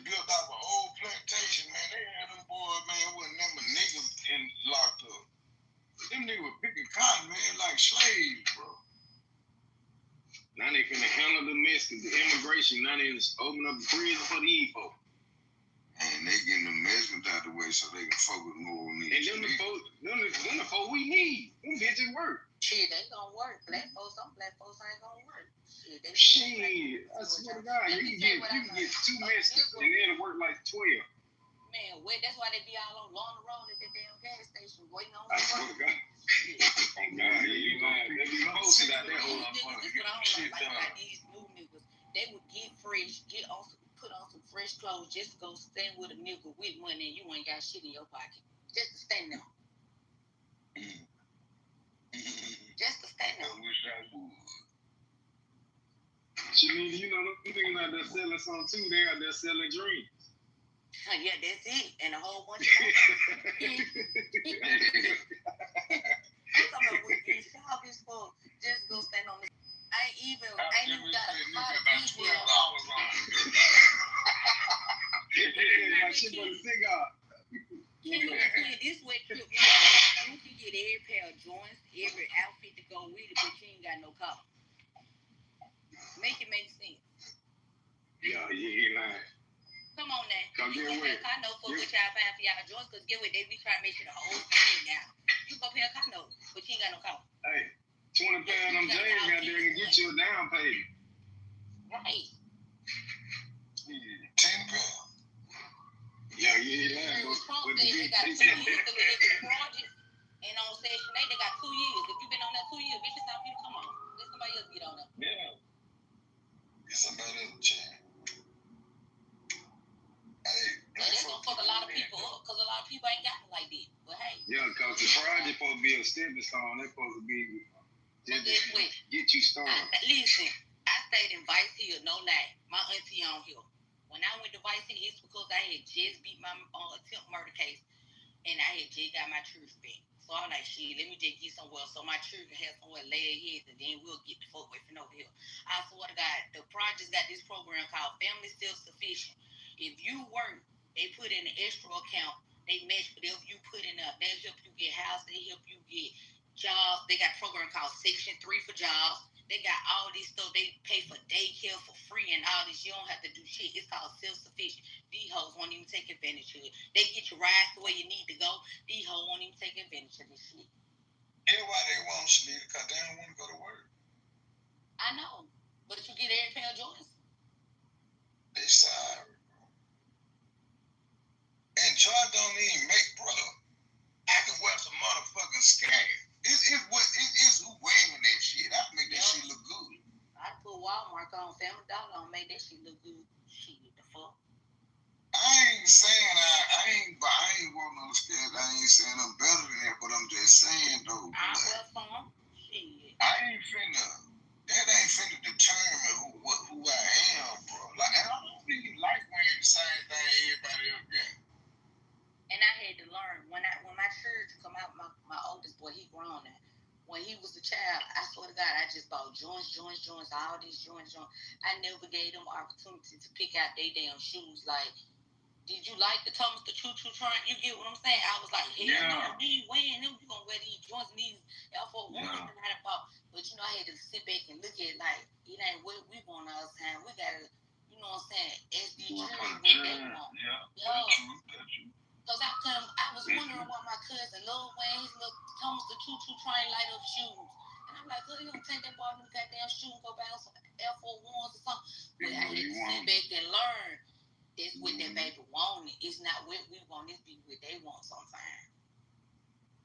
built out of an old plantation, man. They had them boys, man, wasn't them niggas locked up. Them niggas were picking cotton, man, like slaves, bro. Now they finna handle the immigration. Now they just open up the prison for these folks. And they getting the Mexicans out the way so they can focus more on these. And them the folks we need. Them bitches work. Shit, they gonna work. Some black folks ain't gonna work. Shit, I swear to God, you can get 2 Mexicans and it'll work like 12. Man, that's why they be all on the road at that damn gas station waiting on I swear to God. Oh God, you lying. They be posted out there. This is what I don't like these new niggas. They would get fresh, put on some fresh clothes just to go stand with a nigga with money and you ain't got shit in your pocket. Just to stand there. Just to stand there. I wish I would. You know, them niggas out there selling something too. They out there selling dreams. Yeah, that's it. And a whole bunch of I'm talking about with these childish folks just go stand on this. I ain't even got a pot of $12 on it. Shit for the cigar. This way, you joints, every outfit to go with it, but you ain't got no car. Make it make sense. Yeah, you ain't lying. Come on now. Come You get go pay with a car note for what y'all find for y'all joints, because get what they be trying to make sure the whole family down. You go pay a car note, but you ain't got no car. Hey, 20 pair of them J's got there to get you a down payment. Right. 10 pounds. Yeah, you ain't lying. Trump said they got 2 years to live in the project, and on Section 8 they got 2 years. If you been on that 2 years, bitch, it's time for you to come on. Let somebody else get on that. Yeah. Get somebody else to change. Hey, that's gonna fuck a lot of people up, because a lot of people ain't got it like that. But hey. Yeah, because the project supposed to be a stepping stone. They're supposed to be just get you started. Listen, I stayed in Vice Hill, no lie. My auntie on here. When I went to Vice Hill, it's because I had just beat my attempt murder case, and I had just got my truth back. So I'm like, shit, let me just get somewhere so my children have somewhere to lay their heads, and then we'll get the fuck away from over here. I swear to God, the project's got this program called Family Self-Sufficient. If you work, they put in an extra account, they match whatever you put in up. They help you get house, they help you get jobs. They got a program called Section 3 for jobs. They got all this stuff. They pay for daycare for free and all this. You don't have to do shit. It's called self-sufficient. These hoes won't even take advantage of it. They get you rides the way you need to go. These hoes won't even take advantage of this shit. Yeah, why they want Shanita? Because they don't want to go to work. I know. But you get every pair of Jordans. They sorry, bro. And Jordan don't even make, brother. I can wear some motherfucking skag. It's who wearing that shit. I make that shit look good. I put Walmart on, Family Dollar on, make that shit look good. Shit, the fuck. I ain't saying I ain't wearing no skag. I ain't saying I'm better than that, but I'm just saying though. I wear some. Shit. I ain't finna. That ain't finna determine who I am, bro. Like, and I don't really like wearing the same thing everybody else got. And I had to learn when my children come out, my oldest boy, he grown now. When he was a child, I swear to God, I just bought joints, all these joints. I never gave them opportunity to pick out their damn shoes. Like, did you like the Thomas the Choo Choo Trunk? You get what I'm saying? I was like, hell no, we ain't wearing them. You gonna wear these joints and these L4 ones and I bought. But you know, I had to sit back and look at it like it ain't what we want all the time. We gotta, you know what I'm saying? SDG what they want. That's true. Cause I was wondering why my cousin loved wearing his little Thomas the Choo Choo Train light up shoes. And I'm like, you don't take that boy them goddamn shoes and go buy some L4 ones or something. But I had to sit back and learn. That's what that baby wanted. It's not what we want. It's be what they want sometimes.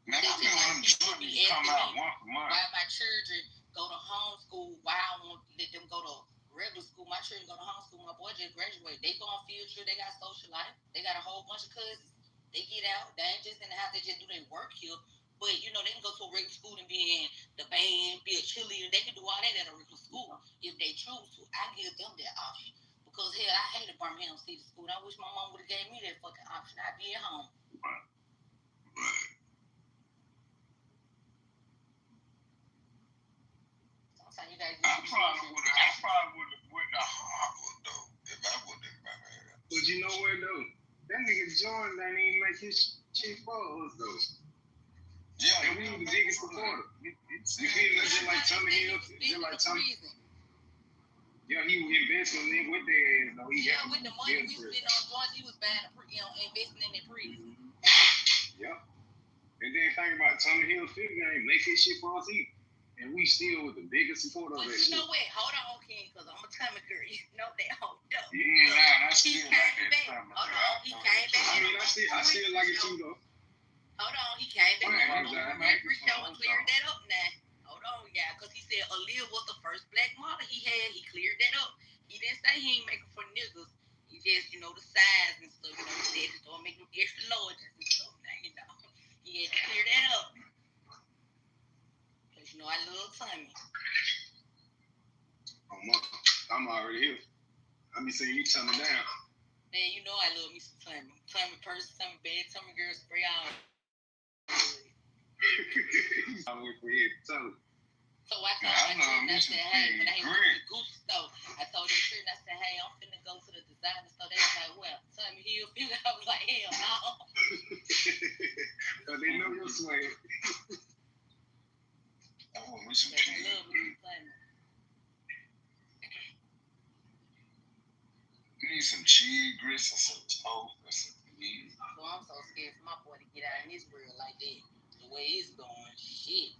Man, I mean, when them children come out once a month. Why my children go to homeschool? Why I won't let them go to regular school? My children go to homeschool. My boy just graduated. They go on field trip. They got social life. They got a whole bunch of cousins. They get out. They ain't just in the house. They just do their work here. But, you know, they can go to a regular school and be in the band, be a cheerleader. They can do all that at a regular school if they choose to. I give them that option. Because, hell, I hated Birmingham City School. I wish my mom would have gave me that fucking option. I'd be at home. Right. Sometimes you guys I probably would have went to Harvard, though, if I would have been there. But you know what, though? That nigga Jordan didn't even make his shit for us, though. Yeah, and we were the biggest supporter. You feel me? Just like Tommy Hill, just like Tommy. Yeah, he was investing in with their ass, though. With the money we spent on joints, he was buying, investing in the prison. Yep. And then think about Tommy Hill figure game, make his shit for us either. And we still with the biggest supporter of that shit. But you know what? Hold on, King, because I'm a Tommy girl. You know that hold up. Yeah, nah, I still like that. Hold on, he came back. I mean, I still like it too, though. Hold on, he came back. Every show and cleared that up now. Hold on, yeah, because he said Aaliyah was the first black model he had. He cleared that up. He didn't say he ain't making for niggas. He just, you know, the size and stuff. You know, he said he started making extra larges and stuff. Now, you know, he had to clear that up. Because, you know, I love Tommy. I'm already here. I be saying you turn me down. Man, you know I love me some Tommy. Tommy person, Tommy bad, Tommy girl, spray all. I'm with for it. So I told him, I said, hey, when I hit the Gucci store, I told him, sure, and I said, hey, I'm finna go to the designer store. They was like, well, Tommy Hilfiger. I was like, hell no. But they know your swag. some They cheese. love me some funny. You need some cheese, grits, and some toast, and some meat. So I'm so scared for my boy to get out in this world like that. The way it's going, shit.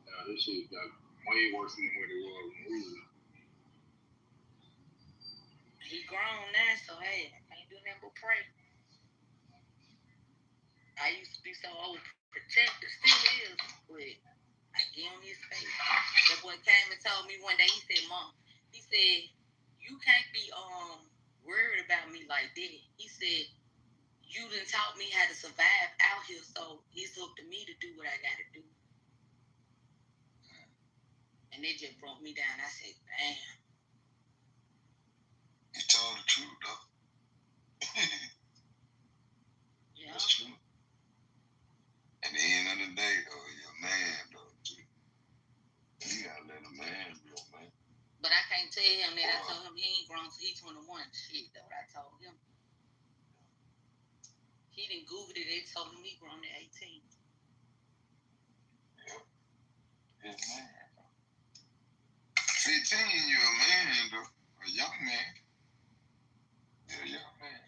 Yeah, this shit got way worse than what it was when we was. He grown now, so hey, I can't do nothing but pray. I used to be so overprotective, still is, but I get on his face. That boy came and told me one day, he said, Mom, he said, you can't be worried about me like that. He said, you done taught me how to survive out here, so it's up to me to do what I gotta do. And they just broke me down. I said, damn. You told the truth, though. Yeah. That's true. At the end of the day, though, you're a man, though, too. You gotta let a man be a man. But I can't tell him that. I told him he ain't grown till he's 21. Shit, that's what I told him. He didn't Google it. They told him he grown at 18. Yeah. Yes, man. 15, you're a man, though. A young man. Yeah, young man.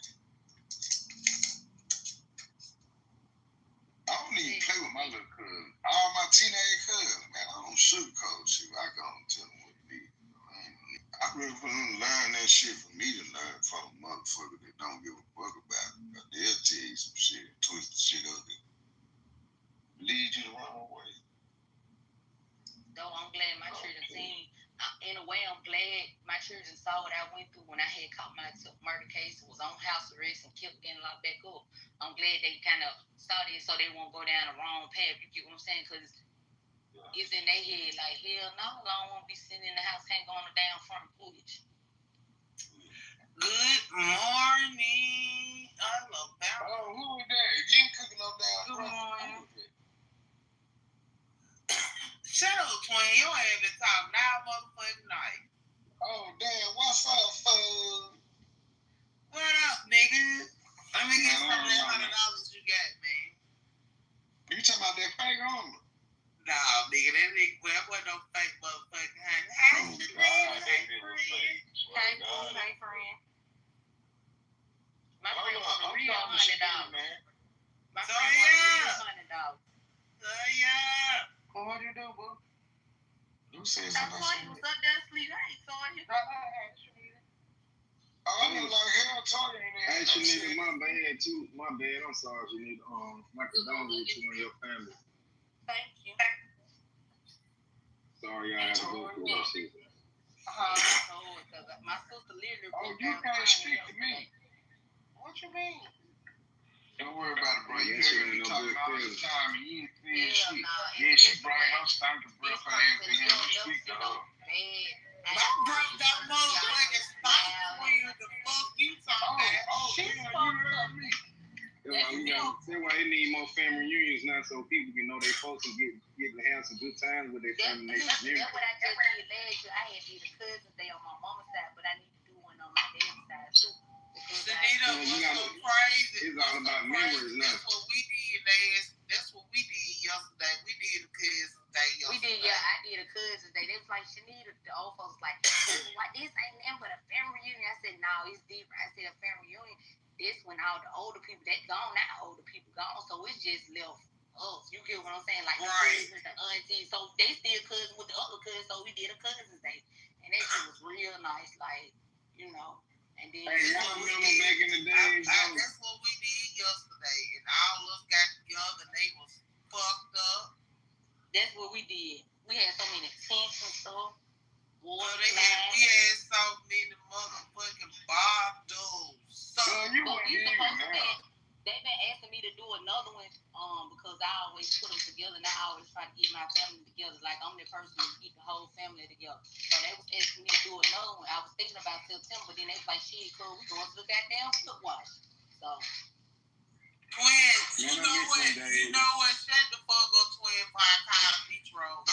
I don't even play with my little cousin. All my teenage cousins, man, I don't sugarcoat shit. I go and tell them what it is. I really for them to learn that shit for me to learn from a motherfucker that don't give a fuck about it. But they'll tell you some shit, twist the shit up, and lead you the wrong way. Though I'm glad my children seen. In a way, I'm glad my children saw what I went through when I had caught my murder case, was on house arrest, and kept getting locked back up. I'm glad they kind of saw this so they won't go down the wrong path. You get what I'm saying? Because it's in their head like, hell no, I don't want to be sitting in the house, can't go on the damn front porch. Good morning, Alabama. Oh, who was that? You ain't cooking no damn Good breakfast. morning. Shut up, twin. Your ass been talking all motherfucking night. Oh, damn. What's up, fool? What up, nigga? Let me get some of that $100 you got, man. You talking about that fake armor? Nah, nigga, that wasn't no fake motherfucking honey. Hey, friend. My friend want a real $100. My friend want a real $100. So, yeah. What you do, boo? You said I something. thought he was up there asleep. I ain't saw him. Oh, I was like, hell, talking in there. Hey, Shanita, my bad, too. My bad. I'm sorry, Shanita. My condolences to you and your family. Thank you. Sorry, y'all had to go through that shit. Because my sister literally Oh, you can't speak to me. What you mean? Don't worry about it, bro. You heard me talking all this time and you ain't saying shit. Yeah, she brought up stinking breath and everything and you speak to her. My breath got motherfucking stink when the fuck you talking about. Oh, shit, you heard me. That's why they need more family reunions now so people can know they folks and get to have some good times with their family. That's what I just did last year. I had did a cousin's day on my mama's side, but I need to do one on my dad's side too. Shanita, what's so crazy? It's all about memories now. That's what we did yesterday. We did a cousin's day yesterday. We did, yeah. I did a cousin's day. They was like, Shanita, the old folks was like, this ain't nothing but a family reunion. I said, no, it's different. I said, a family reunion. This when all the older people, they gone now, older people gone. So it's just left us. You get what I'm saying? Like the cousins, the aunties. So they still cousins with the other cousins. So we did a cousin's day. And that shit was real nice. Like, you know. And then hey, y'all remember back in the day? That's what we did yesterday. And all of us got together and they was fucked up. That's what we did. We had so many tents and stuff. We had so many motherfucking bottles. So you supposed to be. They've been asking me to do another one because I always put them together and I always try to get my family together. Like I'm the person to get the whole family together. So they was asking me to do another one. I was thinking about September, but then they was like, shit, cool, we going to the goddamn foot wash. So twin, you know what? Shut the fuck up, twin, before I call Beach Road.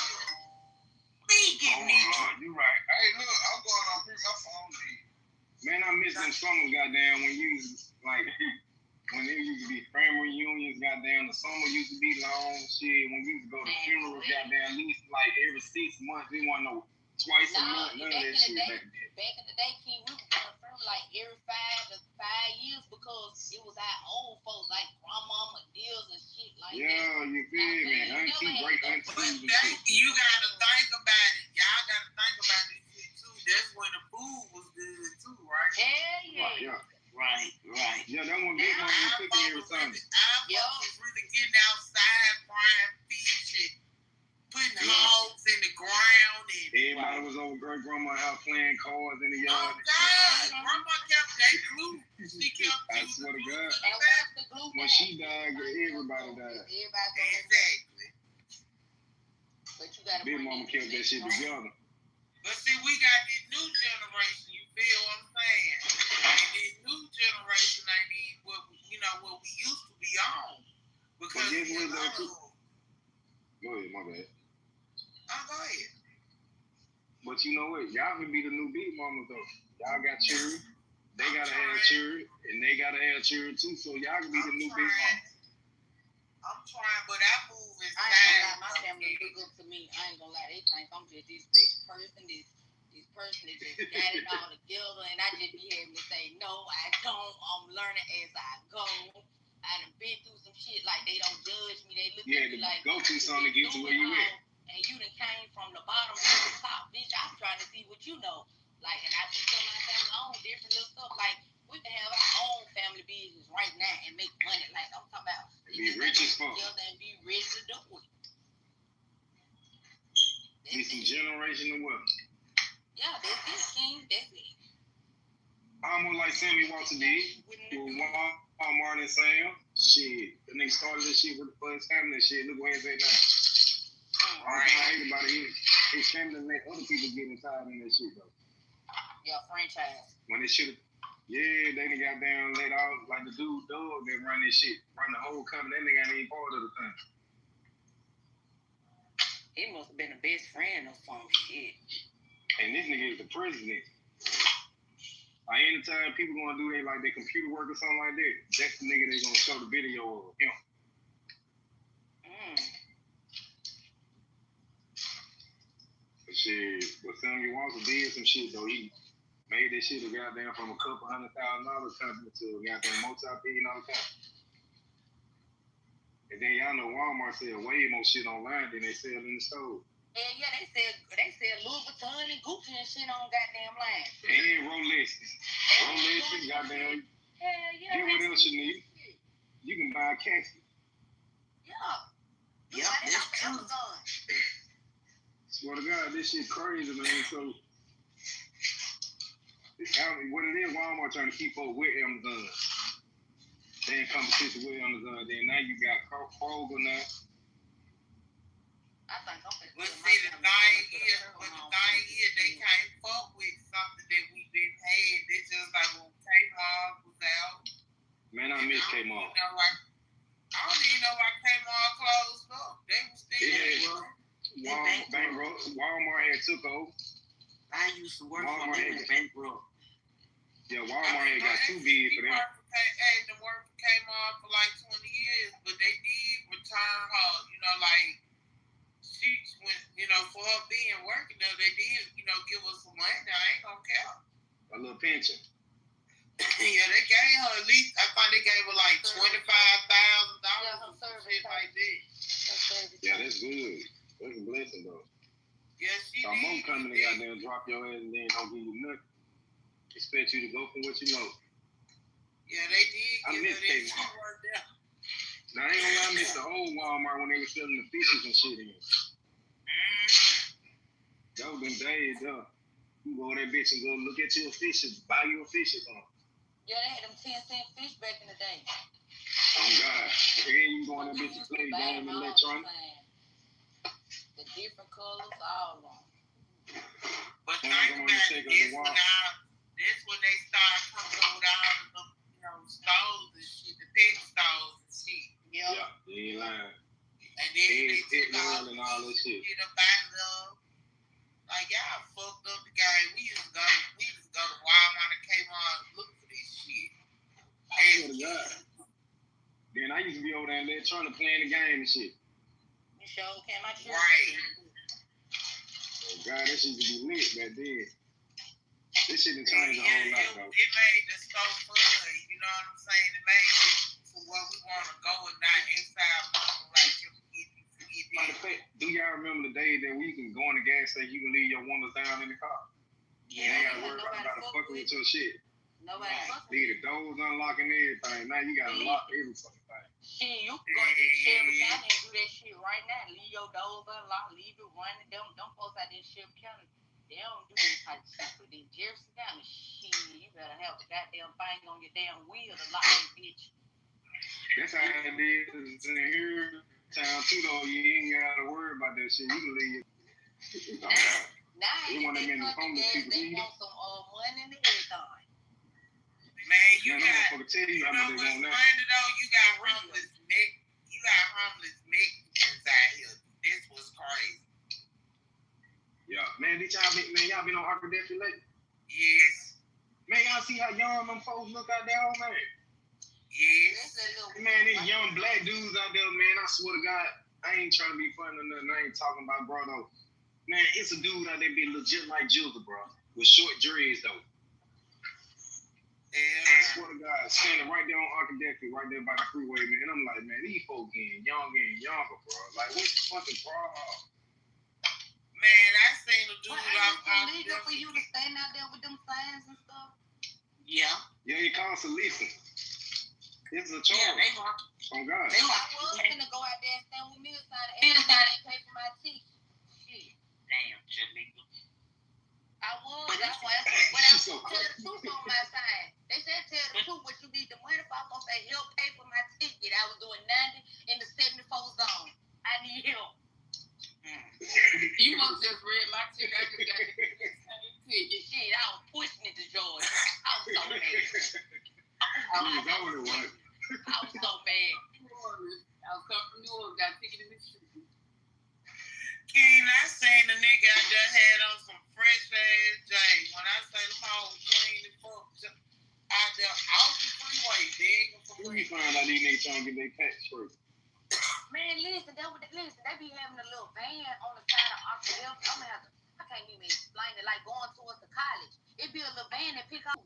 You right. Hey, look, I'm going on bring my phone to you. Man, I miss them summers, goddamn, when you like when there used to be family reunions, goddamn, the summer used to be long, shit. When we used to go to funerals, goddamn, at least like every 6 months. They want no twice a month. None of that shit back then. Back in the day, King, we were going from like every 5 years because it was our old folks, like grandmama deals and shit like that. Yeah, you feel me? Auntie, great auntie. You gotta think about it. Y'all gotta think about this shit too. That's when the food was good too, right? Hell yeah. Right. Yeah, that one big mama was cooking every Sunday. Our folks was really getting outside, frying fish and putting hogs in the ground. And everybody was over great grandma out playing cards in the yard. Oh God, grandma kept that glue. She kept. I swear to God. And once the glue When she died, everybody died. Exactly. But you gotta big mama kept that shit together. But see, we got this new generation. You feel what I'm saying? And this new generation ain't even what we used to be on. Because but guess what though too? Go ahead, my bad. Go ahead. But you know what? Y'all can be the new big mamas though. Y'all got children. They gotta have children, and they gotta have children too. So y'all can be the new big mamas. I'm trying, but I move inside. I ain't gonna lie, my family look up to me. I ain't gonna lie, they think I'm just this rich person, this person that just got it all together, and I just be having to say, no, I don't. I'm learning as I go. I done been through some shit, like they don't judge me. They look at me like, go through something to get to where you at. And you done came from the bottom to the top, bitch. I'm trying to see what you know. Like, and I be telling my family on different little stuff. Like, we can have our own family business right now and make money. Like, I'm talking about be rich as fuck. And be ready to do it. Get some generational wealth. Yeah, that's it, King. That's it. Almost like Sammy Walter did with Walmart and Sam. Shit, the nigga started this shit with the first family and shit. Look where it's at now. All right, I hate about it. His family let other people get inside in that shit though. Yeah, franchise. When they should have, they done got down let off like the dude Doug that run this shit, run the whole company. That nigga ain't even part of the thing. He must have been the best friend or some shit. And this nigga is the president. Like anytime people gonna do their computer work or something like that, that's the nigga they gonna show the video of him. But shit, but Sammy Walker did some shit though. He made that shit a goddamn from a couple $100,000 company to a goddamn multi-billion-dollar company. And then y'all know Walmart sell way more shit online than they sell in the store. Yeah, they sell Louis Vuitton and Gucci and shit on goddamn line. And Rolexes, goddamn. Hell yeah. Get what else you need. You can buy a casket. Yeah. Yeah, that's true. Swear to God, this shit crazy, man. So, what it is, Walmart trying to keep up with Amazon. They in competition with Amazon. Then now you got Kroger now. I think I'm but see, the thing is, they can't fuck with something that we been had. It's just like when Kmart was out. Man, I miss Kmart. I don't even know why Kmart closed up. They was still Walmart had took over. I used to work for them bankrupt. Yeah, Walmart had got too big for them. I had to work for Kmart for like 20 years, but they did return her, for her being working there, they did, give us some money. I ain't gonna care. A little pension. Yeah, they gave her at least, I thought they gave her like $25,000 or shit like that. Yeah, that's good. That's a blessing though. Yeah, she so did. Most companies out there drop your ass and then don't give you nothing. Expect you to go for what you know. Yeah, they did. I miss Kmart. Now I ain't gonna lie, I miss the old Walmart when they were selling the fishes and shit in. That was them days, though. You go to that bitch and go look at your fishes, buy your fishes on. Yeah, they had them 10-cent fish back in the day. Oh God! Again, you go in that bitch and play game and electronic. The different colors, all of them. But think about it, this when they start coming up with all of the stores and shit, the pet stores and shit. Yeah, you ain't lying. And then they took all that shit. Like y'all fucked up the game. We used to go to Walmart and Kmart and look for this shit. Then I used to be over there trying to play the game and shit. You sure came out here. Right. Oh, God, that shit could be lit back then. This shit done changed a whole lot, though. It made the stuff fun, you know what I'm saying? It made it for where we want to go and not exile people like you forget Matter of fact, do y'all remember the day that we can go in the gas station, you can leave your windows down in the car? Yeah. You ain't gotta worry about fucking with your shit. Nobody fucking Leave the doors unlocked and everything. Now you gotta lock every fucking thing. Shit, you can go to the Shelby County and do that shit right now. Leave your doors unlocked, leave it running. Them folks out there in Shelby County, they don't do this type of shit. But in Jefferson County, shit, you better have a goddamn thing on your damn wheel to lock that bitch. That's how it is in here town too, though. You ain't gotta worry about that shit. You can leave. Now they want them in the homeless people. They want some money and everything. Man, you man, got, I'm gonna tell you how much they want now. funny though, you got homeless Mexicans out here. This was crazy. Yeah, man, y'all been on Arkadelphia lately? Yes. Man, y'all see how young them folks look out there, man? Yes. Man, these young black dudes out there, man, I swear to God, I ain't trying to be funny or nothing. I ain't talking about bro, though. Man, it's a dude out there be legit like Jilda, bro, with short dreads, though. I swear to God, standing right there on Arkadelphia, right there by the freeway, man. I'm like, man, these folks getting younger, bro. Like, what's the fucking problem? Man, I seen a dude out there. Is it illegal for you to stand out there with them signs and stuff? Yeah. Yeah, it costs a leasing. It's a charge. Yeah, they want. Oh, God. I was gonna go out there and stand with me and pay for my ticket. Shit. Damn, illegal. I was. That's why. But I was tell the truth on my side. They said tell the truth. What you need the money for? I'm gonna say help pay for my ticket. I was doing 90 in the 74 zone. I need help. You must just read my ticket. I just got the ticket. Shit, I was pushing it to Georgia. I was so mad. I was so mad. I was coming from New Orleans, got a ticket in Mississippi. King, I seen the nigga out there had on some fresh ass J's. When I say them all clean and fuck out there off the freeway, begging for When you find out these niggas trying to get their packs straight. Man, listen, they be having a little van on the side of Arkadelphia. I can't even explain it, like going towards the college. It be a little van that pick up.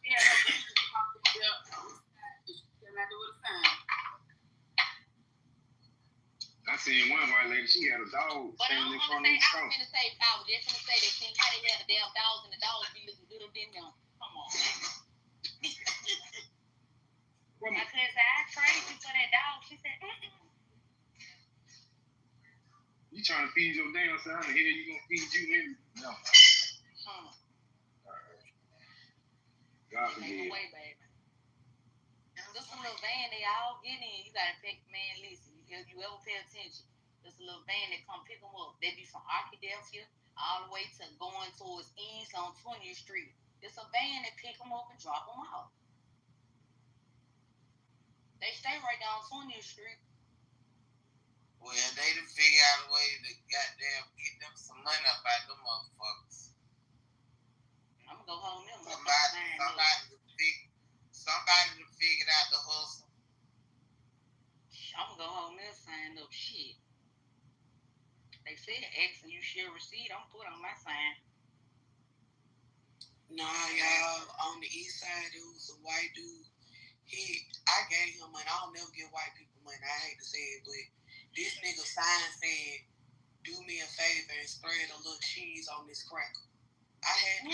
Yeah, I seen one white lady, she had a dog standing in front of the store. I was just gonna say that thing, how they had a damn dogs and the dogs be looking good up in them. Come on. My cousin said, I trade you for that dog. She said, You trying to feed your damn son, and here you gonna feed you in? No. God forbid. Away, baby. Just a little van they all get in. You gotta pick, man, listen, if you ever pay attention, there's a little van that come pick them up. They be from Arkadelphia all the way to going towards East on 20th Street. It's a van that pick them up and drop them off. They stay right down 20th Street. Well, they done figure out a way to goddamn get them some money up out them motherfuckers. I'm gonna go home them. Somebody done figured out the hustle. I'm gonna go home and sign up. Shit. They said X and you share receipt. I'm put on my sign. Nah, y'all, on the east side, it was a white dude. I gave him money. I don't never give white people money. I hate to say it, but this nigga sign said, do me a favor and spread a little cheese on this cracker. I had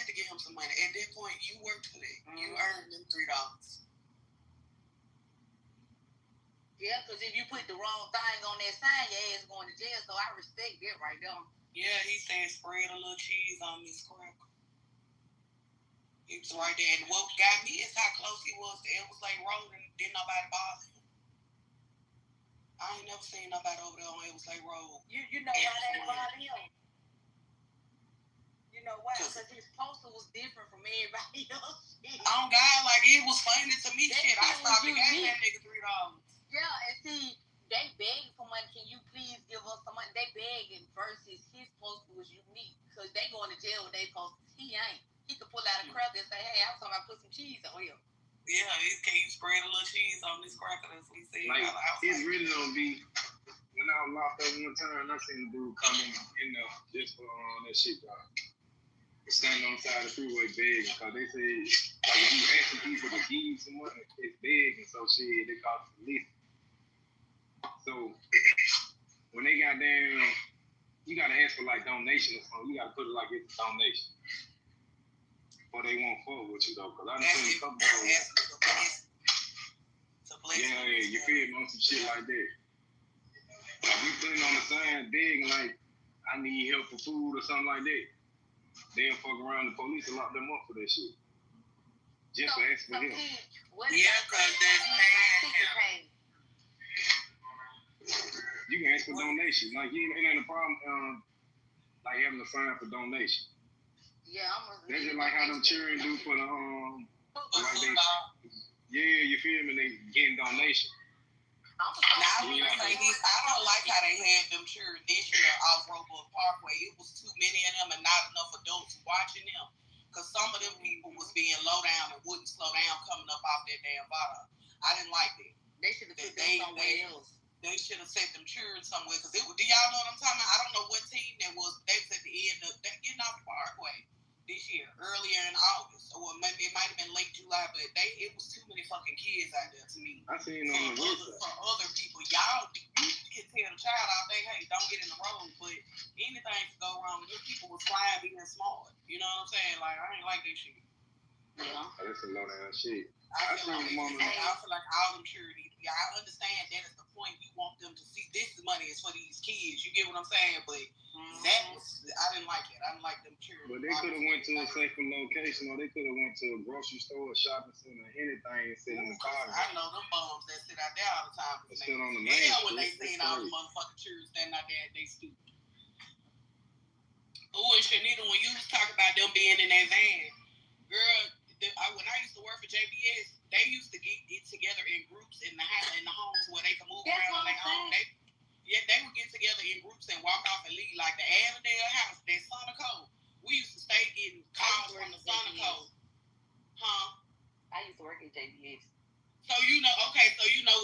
to give him some money. At that point, you worked for that. You earned them $3. Yeah, because if you put the wrong thing on that sign, your ass going to jail. So I respect that right there. Yeah, he said spread a little cheese on this cracker. He was right there. And what got me is how close he was to Elvis Lake Road and didn't nobody bother him. I ain't never seen nobody over there on Elvis Lake Road. You know why they bother him? You know why? Because his poster was different from everybody else. Oh God, like it was funny to me. Shit, I stopped and gave that nigga $3. Yeah, and see, they begging for money. Can you please give us some money? They begging versus his poster was unique because they going to jail with their posters. He ain't. He could pull out a cracker and say, "Hey, I'm talking about put some cheese on here." Yeah, can you spread a little cheese on this cracker? That's what he said. Like, it's really gonna be when our locked up one time. I seen a dude come in there just for that shit, dog. Standing on the side of the freeway begging because they say like if you asking people to give you some money, it's big and so shit, they cost the least. So when they got down, you gotta ask for like donation or something. You gotta put it like it's a donation. Or they won't fuck with you though, because I done seen a couple of yeah, you feel me on some shit like that. Like we putting on the sign begging like I need help for food or something like that. They'll fuck around, the police will lock them up for that shit. Just for asking for help. Yeah, because that's paying. You can ask for donation. Like, it ain't a problem, like, having a sign for donation. Yeah, that's just like how them children do for the, like they, yeah, you feel me? They getting donation. Now, I was gonna say this. I don't like how they had them children this year off Roebuck Parkway. It was too many of them and not enough adults watching them. Because some of them people was being low down and wouldn't slow down coming up off that damn bottom. I didn't like that. They should have put them somewhere else. They should have set them children somewhere. Because do y'all know what I'm talking about? I don't know what team that was. They was at the end of getting off the Parkway this year, earlier in August, or maybe it might have been late July, but it was too many fucking kids out there to me. I seen on the website. For other people, y'all, you can tell the child out there, hey, don't get in the road, but anything could go wrong. These people was flying, being smart. You know what I'm saying? Like, I ain't like that shit. Yeah. That's a low down shit. I feel like all them charities. Yeah, I understand that is the point. You want them to see this money is for these kids. You get what I'm saying? But that was, I didn't like it. I didn't like them charities. But they could have went to a safer location, or they could have went to a grocery store, a shopping center, anything, and sit in the car. I know them bums that sit out there all the time. They sit on the main. Yeah, when they seen all the motherfucking charities standing out there, they stupid. Oh, and Shanita, when you was talking about them being in that van, girl, when I used to work for JBS, they used to get together in groups in the homes where they could move around on their own. They would get together in groups and walk off and leave. Like the Avondale house, that Sonico. We used to stay getting calls from the Sonico. Huh? I used to work at JBS. So you know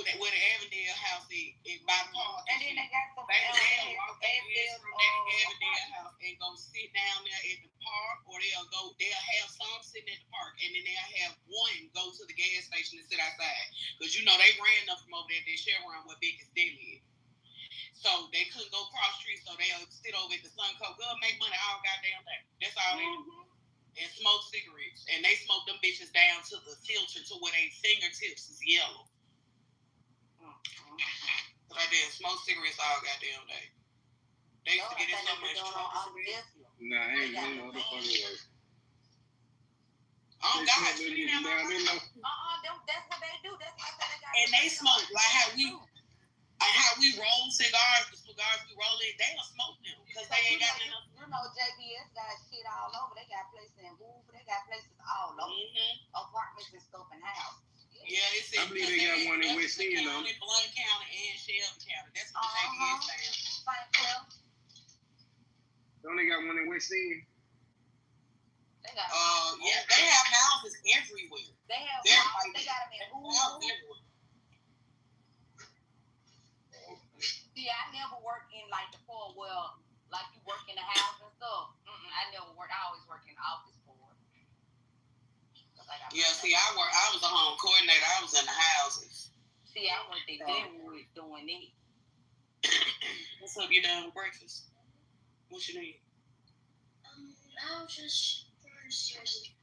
that where the Avondale house is by the park. And then they got some Avondale from that Avondale house and go sit down there at the park, or they'll have some sitting at the park, and then they'll have one go to the gas station and sit outside. Because you know they ran up from over there at that Chevron where Biggest Deli is. So they couldn't go cross street, so they'll sit over at the Sunco. Go make money all goddamn day. That's all they do. And smoke cigarettes. And they smoke them bitches down to the filter to where their fingertips is yellow. But I didn't smoke cigarettes all goddamn day. They used to get in so much trouble. Nah, I ain't doing motherfucker like. Oh God, that's what they do. That's why I said they got. And they smoke like how we roll cigars. The cigars we roll in, they don't smoke them because they ain't got enough. You know, JBS got shit all over. They got places in Hoover. They got places all over. Apartments and stuff and houses. Yeah, it's I believe they got one in West End, though. Blount County and Shelby County. That's what the JBS stands. St. Clair. Don't they got one in West End? They got they have houses everywhere. They got them in Hoover. See, I never worked in like the floor where like you work in the house and stuff. I never worked. I always work in the office for it. Yeah, see, I was a home coordinator. I was in the houses. See, I worked at Denwood doing it. What's up? You done with breakfast? What you need? I was just trying to see.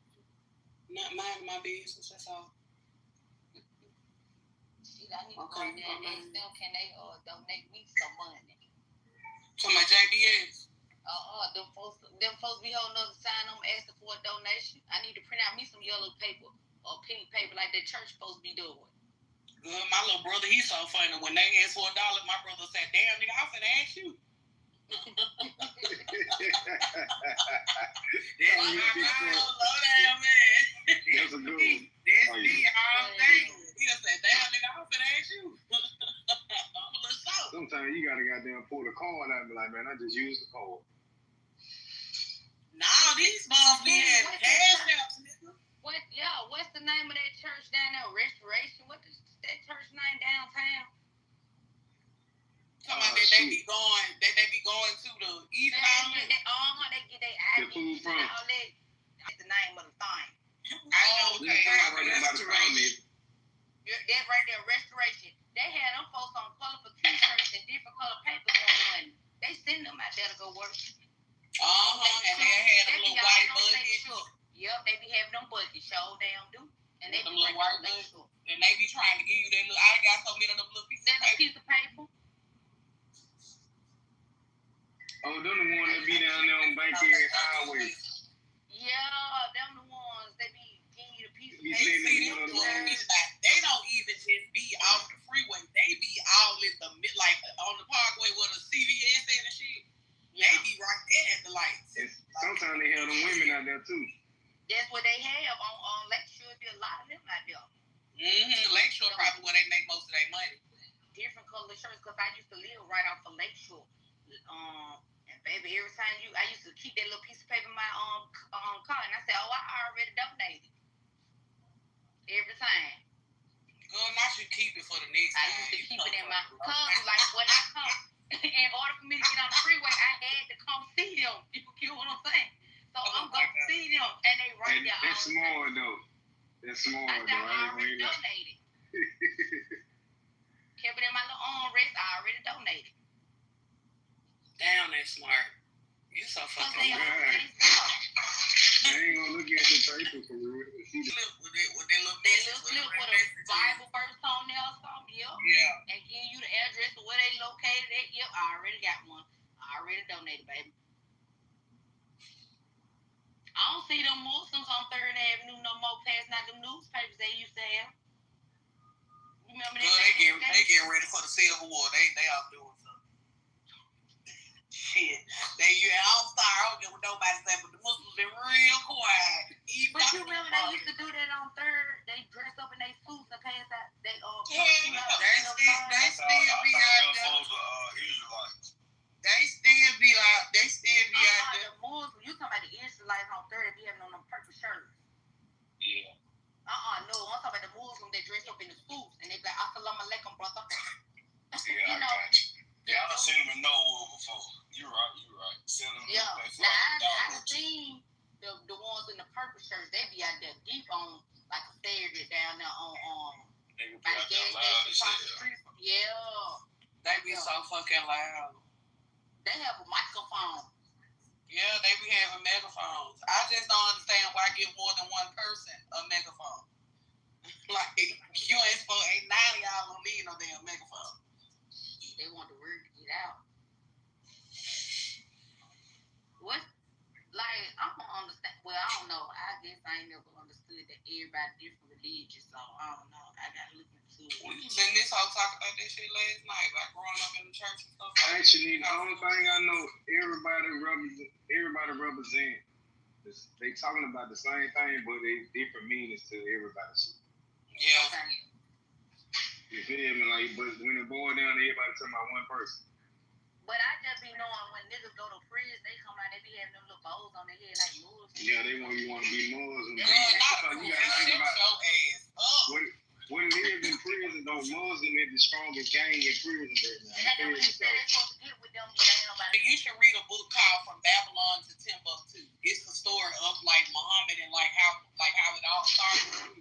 Not mind my business. That's all. I need to go in there and ask them, can they donate me some money? To my JBS? Them folks be holding up a sign on asking for a donation. I need to print out me some yellow paper or pink paper like the church supposed to be doing. Good, my little brother, he's so funny. When they asked for $1, my brother said, damn, nigga, I'm finna ask you. Slow down, man. That's a good one. That's me all day. He'll say, damn, nigga, I'm finna ask you. I'm a little soft. Sometimes you gotta goddamn pull the card out and be like, man, I just used the card. Nah, these moms be in cash apps, nigga. What's the name of that church down there? Restoration? What is that church name downtown? talking about that they be going to the eat out. They get their The food from. That's the name of the thing. I know. Okay. That's right there, restoration. They had them folks on colorful t-shirts and different color papers on money. They send them out there to go work. And they had them little white buckets. Yep, they be having them buckets. Show damn do. And they them little white buckets. And they be trying to give you that little. I got so many of them little pieces of paper. Oh, them the ones that be down there on Bankhead Highway. Yeah, them the ones that be giving you the piece of paper. They don't even just be off the freeway. They be all in the like on the parkway where the CVS and shit. Yeah. They be right there at the lights. Sometimes they have them women out there too. That's what they have on Lakeshore. Be a lot of them out there. Lakeshore probably where they make most of their money. Different color shirts because I used to live right off of Lakeshore. And baby, every time I used to keep that little piece of paper in my car, and I said, I already donated. Every time. Girl, not you keep it for the next time. I used to keep it in my car. Like when I come, in order for me to get on the freeway, I had to come see them. You get what I'm saying? So I'm going to see them, and they right there. That's small though. That's small though. I already donated. Kept it in my little armrest. I already donated. Damn, that's smart. You so fucking good. I ain't gonna look at the paper for real. With that little slip with a Bible verse on there or something, yeah. And give you the address of where they located at. Yep, I already got one. I already donated, baby. I don't see them Muslims on 3rd Avenue no more passing out them newspapers they used to have. Remember that? They getting ready for the Civil War. They all doing something. Shit. I don't get what nobody say, but the Muslims been real quiet. But you remember they used to do that on 3rd? They dress up in their suits and pass out. They they still be out there. They still be out there. The Muslims, you talking about the Israelites on 3rd, be having on them purple shirts. Yeah. No, I'm talking about the Muslims that dress up in the suits and they be like, Assalamu alaikum, brother. Yeah, I got you. Yeah, I've seen them in Norwood before. You're right. Yeah. Now, I've seen the ones in the purple shirts. They be out there deep on, like a Saturday down there on they be out there loud as hell. Yeah. They be so fucking loud. They have a microphone. Yeah, they be having megaphones. I just don't understand why give more than one person a megaphone. Like, you ain't none of y'all gonna need no damn megaphone. They want the word to get out. What? Like, I don't understand. Well, I don't know. I guess I ain't never understood that everybody different religions, so I don't know. I gotta look into it. Then this whole talk about that shit last night, about growing up in the church and stuff. Actually, the only thing I know, everybody represent. They talking about the same thing, but they different meanings to everybody. Yeah. Okay. You feel me? Like, but when it boils down, everybody talking about one person. But I just be knowing when niggas go to prison, they come out, they be having them little bows on their head like Muslims. Yeah, they want to be Muslim. You gotta think about what it is in prison, though, Muslim is the strongest gang in prison right now. You should read a book called From Babylon to Timbuktu. It's the story of like Muhammad and like how it all started.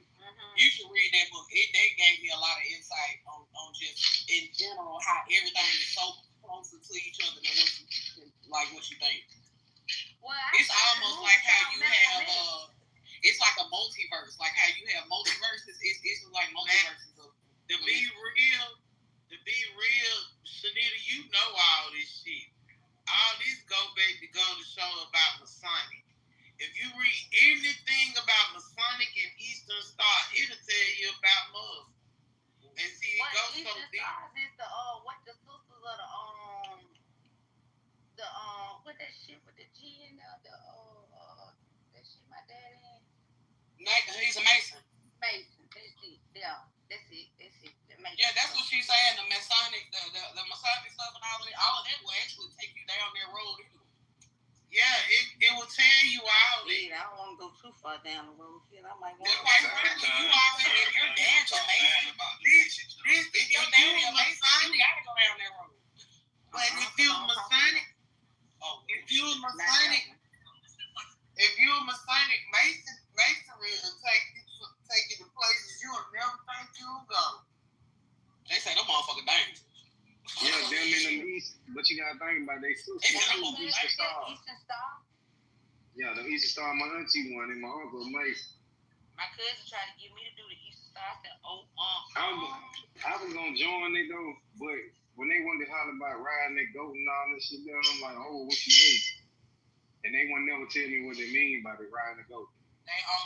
You should read that book. That gave me a lot of insight on just in general how everything is so close to each other than what you think. Well, it's almost like how you have it's like a multiverse. Like how you have multiverses. It's like multiverses. To be real, Shanita, you know all this shit. All this go to show about Masonic. If you read anything about Masonic and Eastern Star, it'll tell you about Muslims. And see, it goes so deep. Is the what the sisters of what that shit with the G in there, that shit my dad in. He's a Mason. Mason, that's it. Yeah, that's it. Yeah, that's what she's saying. The Masonic, the Masonic stuff and all of that will actually take you down that road. Yeah, it will tell you all that. I don't want to go too far down the road. I might want to. You already, if your dad's a Mason, if your dad's a Mason, you gotta go down that road. Masonic, masonry will take you to places you would never think you would go. They say them motherfucking dangerous. Yeah, them in the east, but you gotta think about they still Eastern Star. Yeah, the Eastern Star, my auntie one and my uncle Mason. My cousin tried to get me to do the Eastern Star. I said, I was gonna join it though, but when they wanted to holler about riding that goat and all that shit down, I'm like, oh, what you mean? And they wouldn't never tell me what they mean by the riding the goat.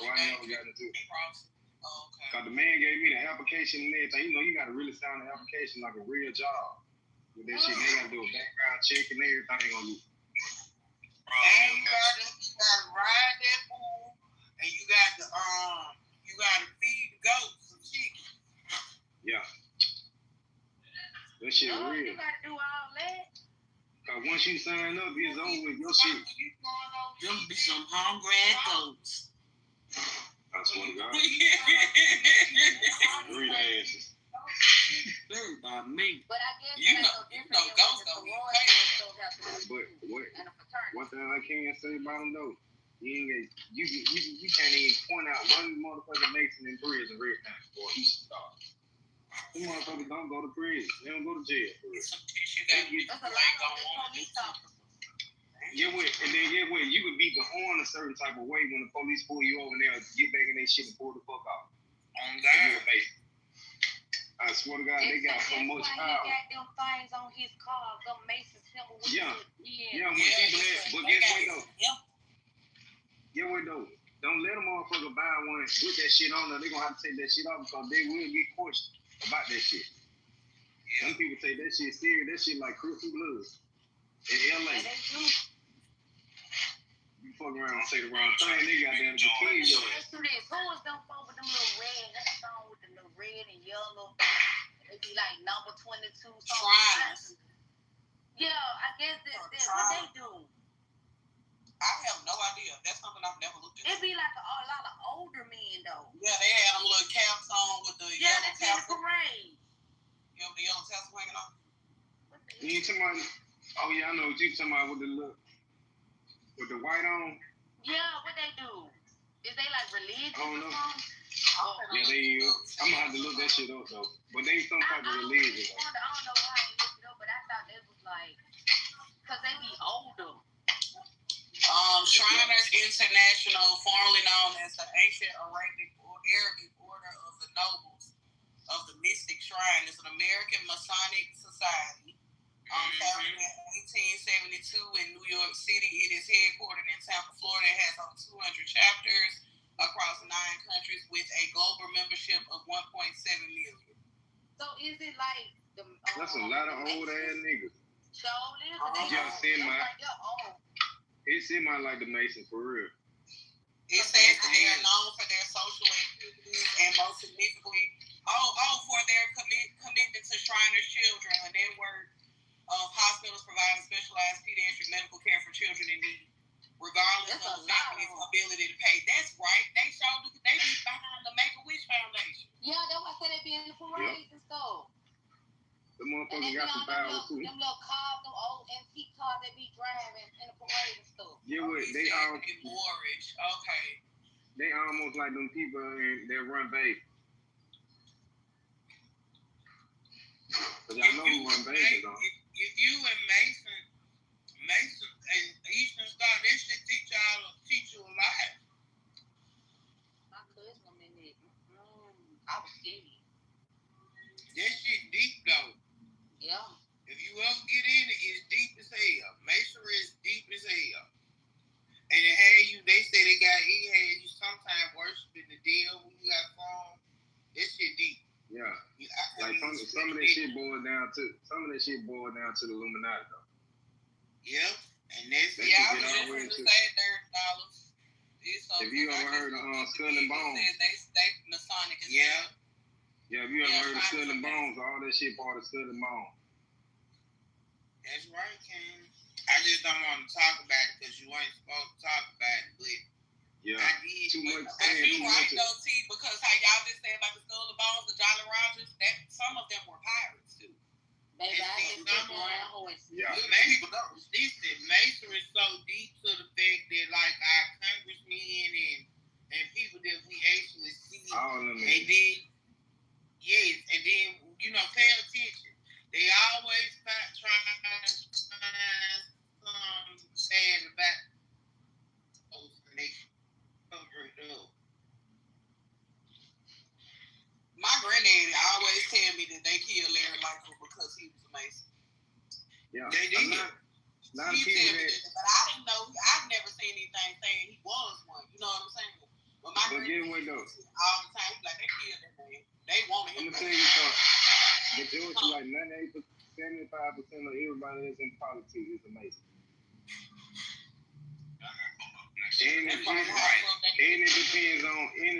So I never got into it. Okay. Cause the man gave me the application and everything. You know, you gotta really sign the application like a real job. With that shit, they gotta do a background check and everything on you. And you gotta ride that bull, and you gotta feed the goats some chicken. Yeah. That shit real. You gotta do all that. Cause once you sign up, it's over with your shit. Them be some hungry ass goats. I swear to God. Great asses. Very by me. But I guess you know goats don't get paid. But one thing I can say about them though, you can't even point out one motherfucking Mason in prison right now or Eastern Star. Them motherfuckers don't go to prison. They don't go to jail. That's a lot of police officers. And then get what? You could beat the horn a certain type of way when the police pull you over there, get back in their shit and pull the fuck off. On God. I swear to God, they got so much power. He got them things on his car, them Mason's symbol. Yeah, when people have, but guess what though? Get what though? Don't let a motherfucker buy one with that shit on there. They're gonna have to take that shit off because they will get questioned about that shit. Some people take that shit serious. That shit like Crips and Bloods in LA. You fuck around and say the wrong thing, they got them to kill you. Who is them folks with them little red? That song with the little red and yellow. They be like number 22 songs. Yeah, I guess that's what they do. I have no idea. That's something I've never looked at. It be like a lot of older men though. Yeah, they had them little caps on with the yellow tassel. Parade. Yeah, with the yellow tassel hanging on. You ain't talking about? Oh yeah, I know what you talking about with the look. With the white on? Yeah, what they do? Is they like religious or something? Yeah, they is. I'm gonna have to look that shit up though. But they some type of religion. I don't know why they looked it up, but I thought they was like, cause they be older. Shriners International, formerly known as the Ancient Arabic Order of the Nobles of the Mystic Shrine, is an American Masonic society. Founded in 1872 in New York City, it is headquartered in Tampa, Florida. It has over 200 chapters across 9 countries with a global membership of 1.7 million. So is it like the? That's a lot of old ass niggas. It's in my like the Mason for real. It says that they are known for their social activities and most significantly, for their commitment to Shriners children, a network of hospitals providing specialized pediatric medical care for children in need, regardless of the family's ability to pay. That's right. They be behind the Make-A-Wish Foundation. Yeah, that's why I said they be in the parades and stuff. The motherfuckers got some power too. Them little cars, them old antique cars they be driving in the parade and stuff. Yeah, they all Moorish. Okay. They almost like them people that run Vegas. Cause y'all know who run Vegas though. If you and Mason and Eastern Star, they should teach you a lot. My cousin in it. I was scared. That shit deep though. Yeah. If you ever get in it, it's deep as hell. Masonry is deep as hell. And it had you, they say he had you sometimes worshiping the deal when you got phone. That shit deep. Yeah. Like some of that shit boiled down to the Illuminati though. Yep. And that's I was just going to say $30. Have you ever heard of Skull and Bones? They Masonic as well. Yeah, have you ever heard of Skull and Bones? All that shit part of Skull and Bones. That's right, Ken. I just don't want to talk about it because you ain't supposed to talk about it, but yeah, I did. Too much. You right though, T, because how y'all just said about the Skull and Bones, the Jolly Rogers, that some of them were pirates too. Baby, I see just some put down horses. Yeah. Listen, Mason is so deep to the fact that like our congressmen and people that we actually see, All of them. and then yes, and then pay attention. They always trying to find something sad about folks and they cover it up. My granddaddy always tell me that they killed Larry Lightfoot because he was a Mason. Yeah. They did. A lot of He people tell me that, but I didn't know. I've never seen anything saying he was one. You know what I'm saying? But my get away though. All the time, like they killed that man. They wanted him. I'm gonna tell you something. The majority, like 75% of everybody that's in politics is amazing. And it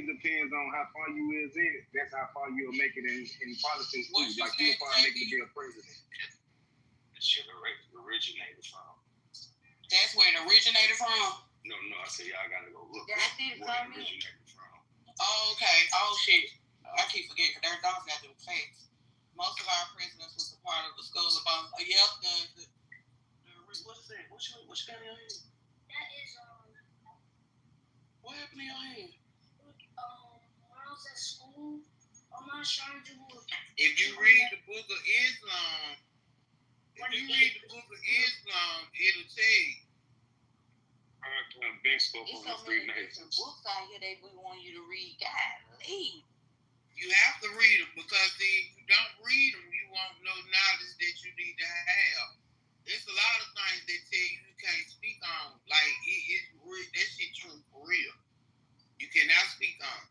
depends on how far you is in it. That's how far you'll make it in politics too. Like you'll probably make it to be a president. That shit originated from. That's where it originated from? No, I said y'all gotta go look Yeah, I see where it originated from. Oh, okay. Oh shit. I keep forgetting because their dogs got them facts. Most of our presidents was a part of the Skull of Bones. Yep, what is that? What you got in your hand? That is What happened to your hand? when I was at school, I'm not trying to do it. If you read the Book of Islam, it'll tell you. Ben spoke It's on so the three many nations. books out here that we want you to read. Golly. You have to read them because if you don't read them, you won't know knowledge that you need to have. It's a lot of things that tell you can't speak on. Like that shit true for real. You cannot speak on.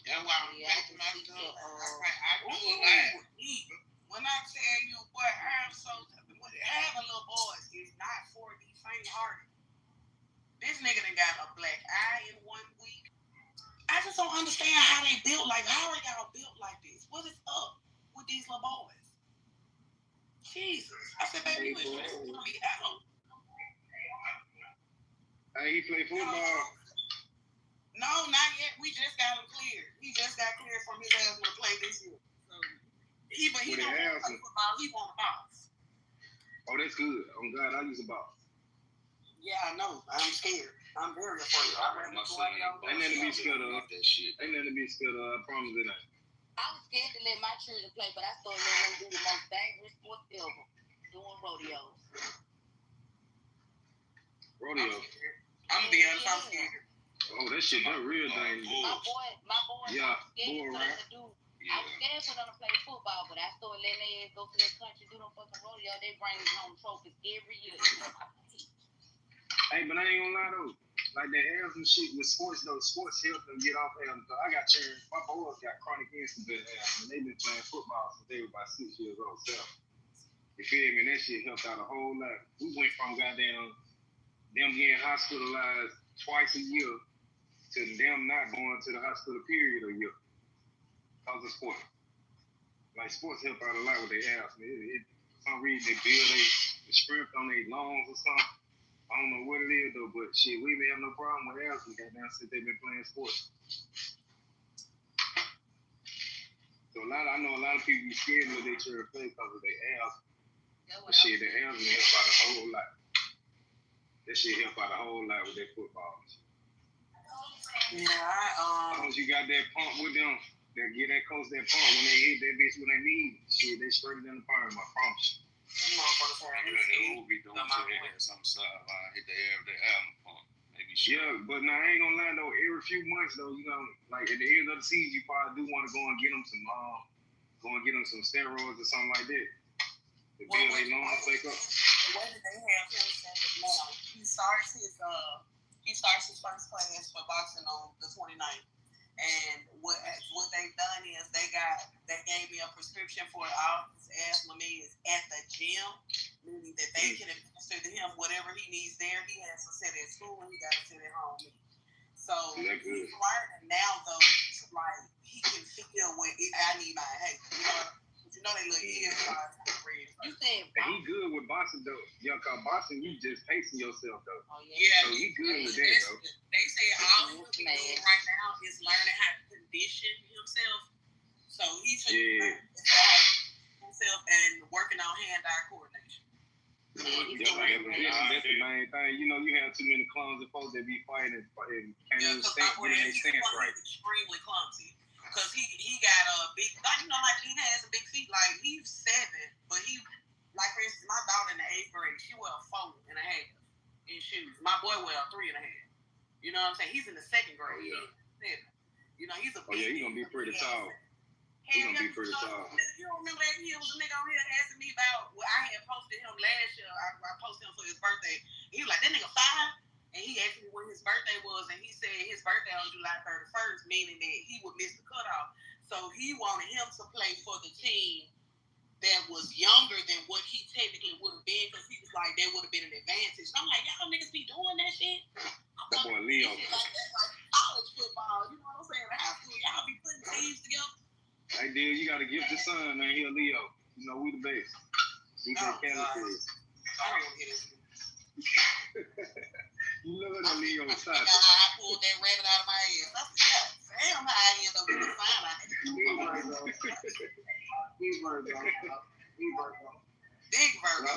That's why I'm packing my stuff. I do a lot. When I tell you, boy, I'm so having little boys is not for the faint-hearted. This nigga done got a black eye in 1 week. I just don't understand how they built. Like, how are y'all built like this? What is up with these little boys? Jesus. I said, baby, you ain't supposed to be out. Hey, he play football. No, not yet. We just got him cleared. He just got cleared from his asthma to play this year. But he don't want to play football. He want to box. Oh, that's good. I'm glad I use a box. Yeah, I know. I'm scared. I'm very afraid. Ain't nothing to be scared of. That shit. Ain't nothing to be scared of. I promise it ain't. I was scared to let my children play, but I started letting them do the most dangerous sport ever, doing rodeos. Rodeo. I'm gonna be honest. I'm scared. Oh, that shit, that real dangerous. My boy, yeah, scared for them to do. I was scared for them to play football, but I started letting their ass go to their country, do them fucking rodeo. They bring home trophies every year. Hey, but I ain't gonna lie though. Like that asthma shit with sports though, sports help them get off asthma. I got parents, my boys got chronic insulin asthma, and they've been playing football since they were about 6 years old. So, you feel me? That shit helped out a whole lot. We went from goddamn them getting hospitalized twice a year to them not going to the hospital period a year because of sports. Like sports help out a lot with their asthma. For some reason they build the strength on their lungs or something. I don't know what it is though, but shit, we ain't have no problem with asthma goddamn since they've been playing sports. So I know a lot of people be scared of their children play because of their asthma. But shit, their asthma help out a whole lot. That shit help out a whole lot with their football. Yeah, as long as you got that pump with them, they get that coach that pump when they hit that bitch when they need shit, they straight it in the farm, I promise you. They will be doing some hit the air of the album pump. Maybe sure. Yeah, but now I ain't gonna lie though, every few months though, you know, like at the end of the season you probably do want to go and get them some steroids or something like that. To build their lungs back up. The way that they have him set up now, he starts his first class for boxing on the 29th. And what they've done is they gave me a prescription for all his asthma meds at the gym, meaning that they can administer to him whatever he needs there. He has to sit at school and he got to sit at home. So he's learning now though, like he can feel when I need my hey, you know they look ears. You said he good with boxing though. Yeah, cause boxing you just pacing yourself though. Oh yeah. So he good with that though. They say all he's doing right now is learning how to condition himself. So he's himself and working on hand-eye coordination. That's the main thing. You know, you have too many clumsy folks that be fighting and can't even stand, getting their stance right. He's extremely clumsy. Because he got a big, like, you know, like he has a big feet. Like, he's 7, but he, like, for instance, my daughter in the 8th grade, she wear a 4.5 in shoes. My boy wear a 3.5. You know what I'm saying? He's in the 2nd grade. You know, he's a big he's going to be pretty tall. He's going to be pretty tall. You don't remember that? He was a nigga on here asking me about, well, I had posted him last year. I posted him for his birthday. He was like, that nigga 5? And he asked me when his birthday was, and he said his birthday on July 31st, meaning that he would miss the cutoff. So he wanted him to play for the team that was younger than what he technically would have been, because he was like, that would have been an advantage. And I'm like, y'all niggas be doing that shit? That boy Leo. Like, that's like college football, you know what I'm saying? High school, y'all be putting teams together. Hey, dude, you got to give the son, man. He a Leo. You know, we the best. We the I don't want to hear this. You look at the Leo side. I pulled that rabbit out of my ass. I said, damn, how I end up with this Big Virgo.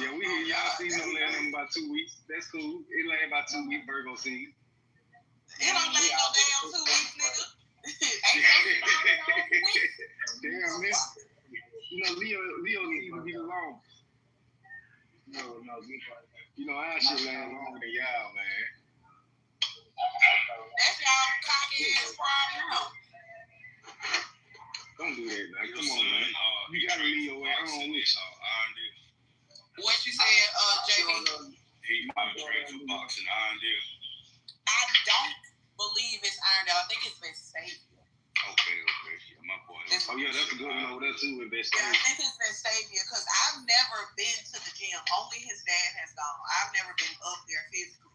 Yeah, we hear y'all season land in about 2 weeks. That's cool. It lay about 2 weeks Virgo season. It don't lay no damn 2 weeks, nigga. Damn, man. You know, Leo needs to be the longest. No, you know, our shit land longer than y'all, man. That's y'all cocky ass problem. Don't do that, man. Come on, man. You got to Leo at home with you. What you said, JB? He might train for boxing Irondale. I don't believe it's Irondale. I think it's Vestavia. Okay. Yeah, my boy. That's a good one over there, too, with Vestavia. Yeah, I think it's Vestavia, because I've never been to the gym. Only his dad has gone. I've never been up there physically.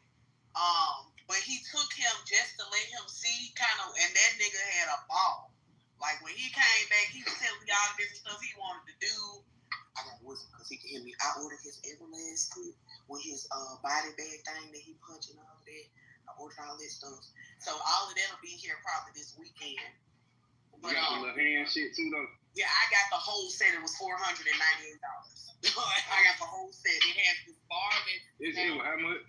But he took him just to let him see, kind of, and that nigga had a ball. Like, when he came back, he was telling me all the different stuff he wanted to do. I got to listen because he can hear me. I ordered his Everlast clip with his body bag thing that he punched and all of that. I ordered all that stuff. So all of that will be here probably this weekend. But, you got the little hand shit too, though? Yeah, I got the whole set. It was $498. I got the whole set. It has this bar that... How much?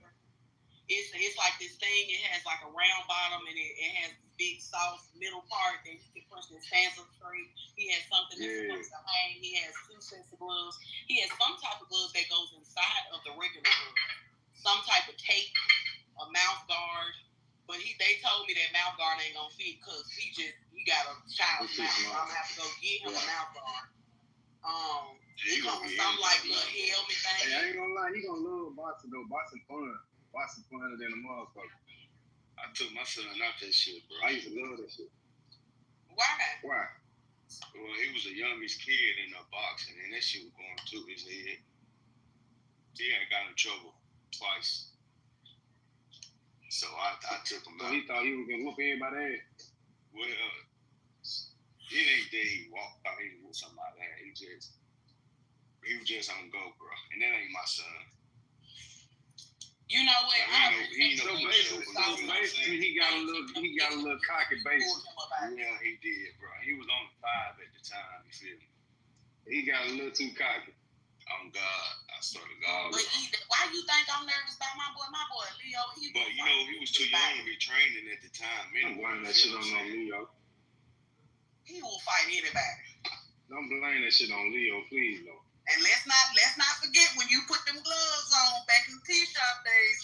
It's like this thing. It has like a round bottom, and it has this big soft middle part that you can punch that stands up straight. He has something that's supposed to hang. He has 2 sets of gloves. He has some type of gloves that goes inside of the regular glove. Some type of tape, a mouth guard. But they told me that mouth guard ain't gonna fit because he got a child's mouth. So I'm gonna have to go get him a mouth guard. He come with some like little helmet thing. Hey, I ain't gonna lie, he gonna love boxing though. Boxing fun. Boxing funner than a motherfucker. I took my son out that shit, bro. I used to love that shit. Why? Well, he was the youngest kid in boxing, and that shit was going to his head. He had got in trouble twice. So I took him out. So he thought he was going to whoop everybody ass? Well, it ain't that he walked out he whooped somebody ass. He was just on go, bro. And that ain't my son. You know what? So basically, he got a little cocky base. Yeah, he did, bro. He was on 5 at the time. You feel me? He got a little too cocky. On God, I swear to God. But why you think I'm nervous about my boy? My boy Leo. But you know, he was too young to be training at the time. I'm blaming that shit on Leo. He will fight anybody. Don't blame that shit on Leo, please, though. And let's not forget when you put them gloves on back in T-shop days,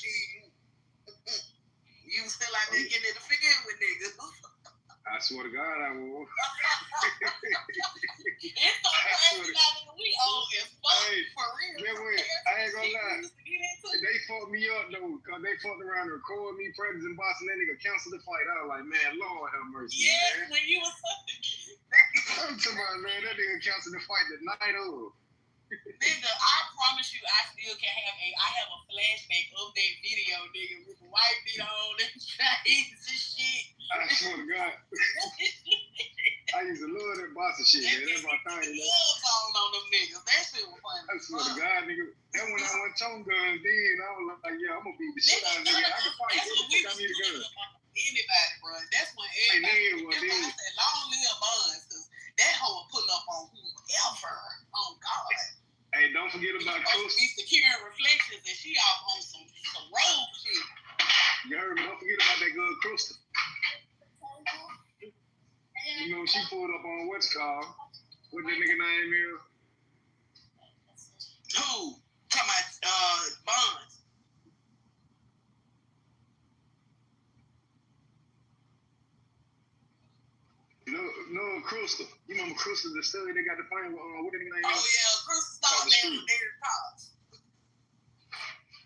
you still out there getting it to fit in with niggas. I swear to God, I will. It's so crazy now, we old as fuck, for real. I ain't gonna lie. They fucked me up, though, because they fucked around and recorded me practicing boxing. That nigga canceled the fight. I was like, man, Lord have mercy. Yes, when you was I'm talking about, man, that nigga canceled the fight the night of. Nigga, I promise you, I still can have a flashback of that video, nigga, with the white beat on and chains and shit. I swear to God. I used to love that boxing shit, man. That's my thing. Gloves on them niggas. That shit was funny. I swear to God, nigga. That when I went Tone Gun, then I was like, yeah, I'm gonna beat the shit out of nigga. I can fight. They got me the gun. anybody, bro. That's when everybody. That's why I said long live Buns, because that hoe will pull up on whoever. Oh God. Hey, don't forget about Coast. Be securing reflections, and she off on some road shit. You heard me? Don't forget about that good Crystal. You know, she pulled up on what's called. What the nigga name is? Who? Talking about Bonds. No, Crystal. You remember Crystal, the study they got the plane with, what the nigga name is? Oh, yeah, Crystal started down with Derek Cox.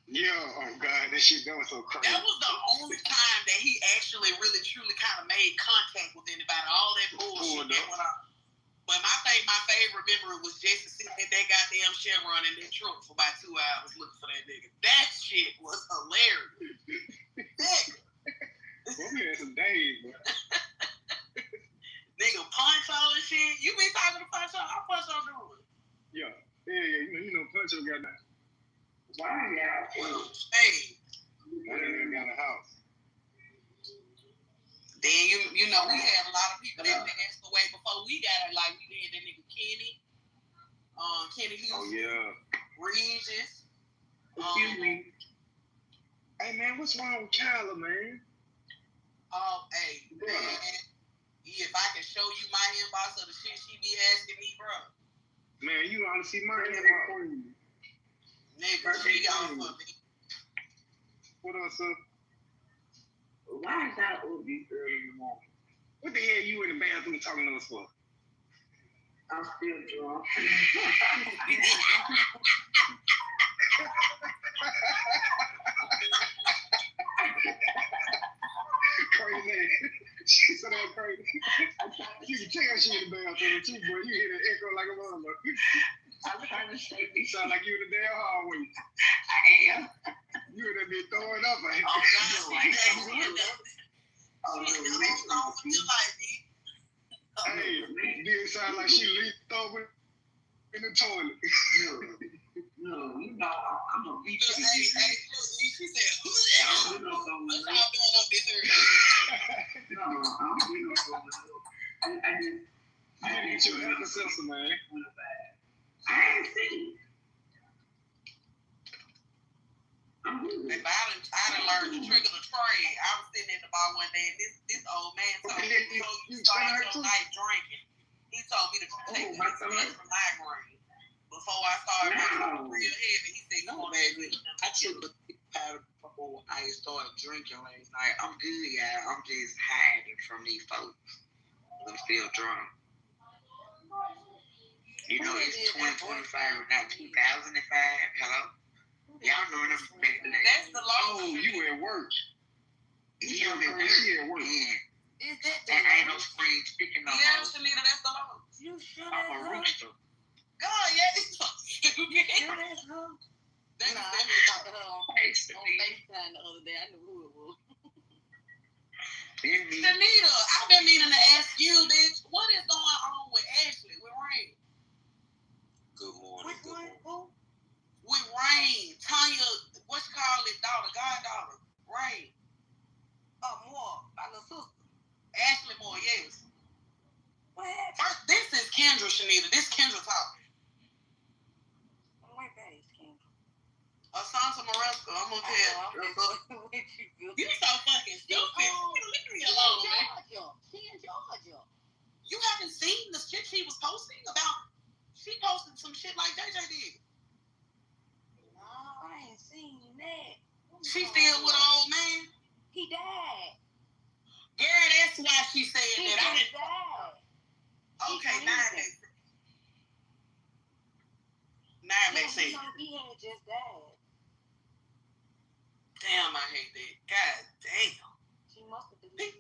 Yeah, oh God, that was so crazy. That was the only time that he actually really truly kind of made contact with anybody. All that bullshit that went on. But my favorite memory was Jason sitting at that goddamn Chevron in that trunk for about 2 hours looking for that nigga. That shit was hilarious. We had some days, bro. Nigga Punch all and shit. You been talking to Punch on? I Punch on doing. Yeah. You know, Punch got that. Wow. Hey. That nigga got a house. Then you know we had a lot of people that passed away before we got it. Like we had that nigga Kenny Houston. Oh yeah. Regis. Excuse me. Hey man, what's wrong with Kyla, man? Hey, man. If I can show you my inbox of the shit she be asking me, bro. Man, you ought to see my inbox. Nigga, she got for me. What up, sir? Why is that up this early in the morning? What the hell you in the bathroom talking to us for? I'm still drunk. Crazy. She said that crazy. You can tell she in the bathroom too, boy. You hear that echo like a motherfucker. I'm trying to say You sound like you in the damn hallway. I am. You would have been throwing up. Oh, Hey, did sound like she leaked over in the toilet. No, you know, I'm gonna beat you. Hey, she said, you know something. What y'all doing up this early? No, I'm doing something. I didn't get your health assessment, man. I ain't seen. If I done learned to trigger the trade. I was sitting at the bar one day, and this old man told me, you started your night drinking. He told me to take this extra migraine. Before I started real heavy, he said, "Come on, baby." I took a powder before I started drinking last night. I'm good, y'all. I'm just hiding from these folks. I'm still drunk. You know, it's 2025, not 2005. Hello? Y'all know enough back in the day. That's the law. Oh, you at work. Yeah, I'm at work. She at work. Yeah. Is that the ain't no spring speaking no more. Yeah, Shanita, that's the law. You sure I'm a rooster. God, yeah, it's so stupid. Sure that's her. They No, said I talked to her on FaceTime the other day. I knew who it was. Shanita, I've been meaning to ask you, bitch, what is going on with Ashley, with Rain? Good morning. Which one? Who? With Rain. Tanya, what's called his daughter, goddaughter? Rain. Moore, my little sister. Ashley Moore, yes. What? First, this is Kendra, Shanita. This Kendra talking. What that is, Kendra? Asanta Maresca, I'm gonna tell you. You so fucking stupid. Leave me alone, man. She in Georgia. You haven't seen the shit she was posting about? She posted some shit like JJ did. No, I ain't seen that. She still with an old man? He died. Girl, that's why she said He that. I didn't. died. Okay, now it makes sense. Now it makes sense. He had just died. Damn, I hate that. God damn. She must have been.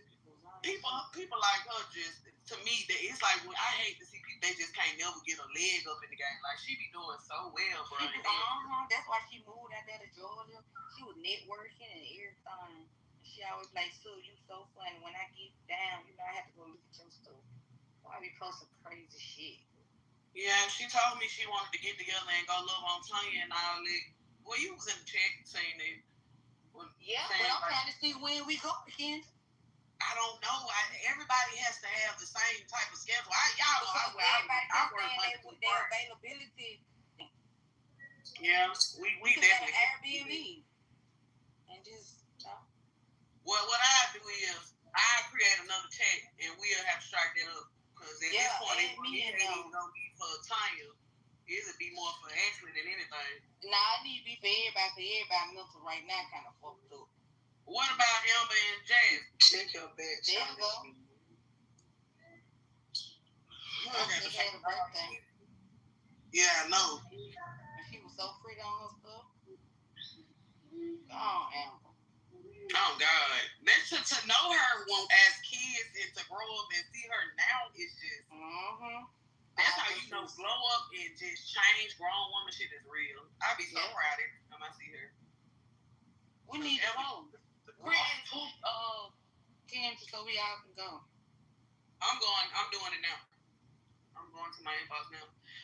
People like her just, to me, it's like when I hate to see people, they just can't never get a leg up in the game. Like, she be doing so well, bro. That's why she moved out there to Georgia. She was networking and everything. She always like, "So you so funny. When I get down, you know, I have to go look at your stuff. Why we posting crazy shit?" Yeah, she told me she wanted to get together and go love on Tanya and all that. Well, you was in the chat saying that. Yeah, but I'm trying to see when we go again. I don't know. Everybody has to have the same type of schedule. Y'all know I work Monday through Friday. Availability. Yeah, we definitely Airbnb and just talk. Well, what I do is I create another chat and we'll have to strike that up because at this point it ain't even gonna be for Tanya. It'll be more for Ashley than anything. Nah, it need to be for everybody. Mental right now kind of fucked up. What about Amber and Jazz? Check your back. There you go. She had a birthday. Yeah, I know. She was so pretty on her stuff. Oh, Amber. Oh, God. That's to know her as kids and to grow up and see her now is just... That's how you know glow up and just change. Grown woman shit is real. I be so proud every time I see her. We need to go. Kansas, so we all can go. I'm doing it now. I'm going to my inbox now.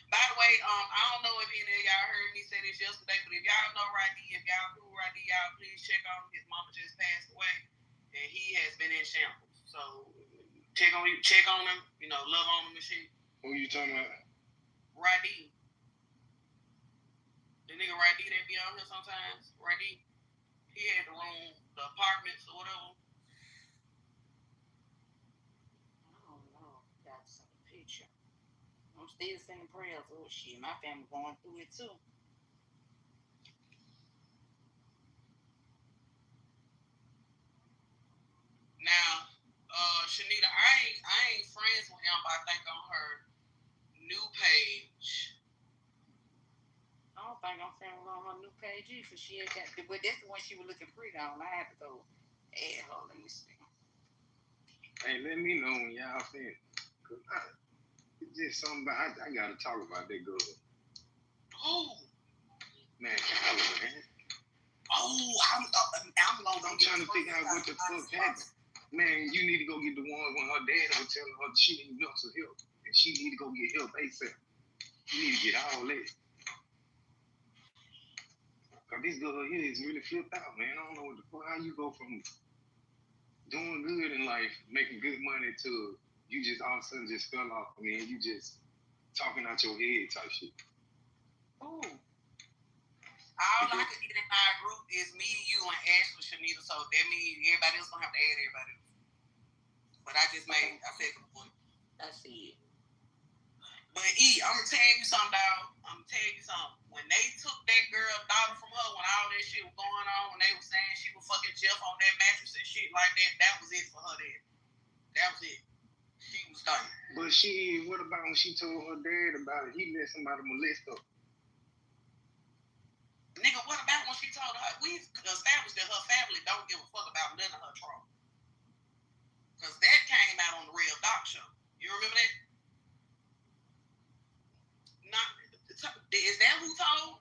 By the way, I don't know if any of y'all heard me say this yesterday, but if y'all know Rodney, if y'all cool Rodney, y'all please check on him. His mama just passed away, and he has been in shambles. So check on him, love on him and shit. Who you talking about? Rodney. The nigga Rodney that be on here sometimes. Rodney. He had the room, the apartments or whatever. I don't know. Got some picture. I'm still sending prayers. Oh shit, my family going through it too. Now, Shanita, I ain't friends with him, but I think on her new page. I don't think I'm friends with her on her new page either. She ain't got, but that's the one she was looking pretty on. I have to go add her. Let me see. Hey, let me know when y'all finish. It's just something about, I gotta talk about that girl. Who? Man, Kyla, man. Oh, I'm trying to figure out what the fuck happened. Man, you need to go get the one when her dad was telling her she needs mental help. And she need to go get help ASAP. You need to get all that. Cause this girl here is really flipped out, man. I don't know what the fuck, how you go from doing good in life, making good money to you just all of a sudden just fell off. I mean, you just talking out your head type shit. Ooh. All I can get in my group is me, you, and Ashley, Shanita. So that means everybody else gonna have to add everybody else. But I said the point. I see it. But I'm gonna tell you something, dog. When they took that girl daughter from her, when all that shit was going on, when they were saying she was fucking Jeff on that mattress and shit like that was it for her there. That was it. She was done. But what about when she told her dad about it? He let somebody molest her. Nigga, what about when she told her? We established that her family don't give a fuck about none of her trauma. Because that came out on the Real Doc Show. You remember that? Is that who told?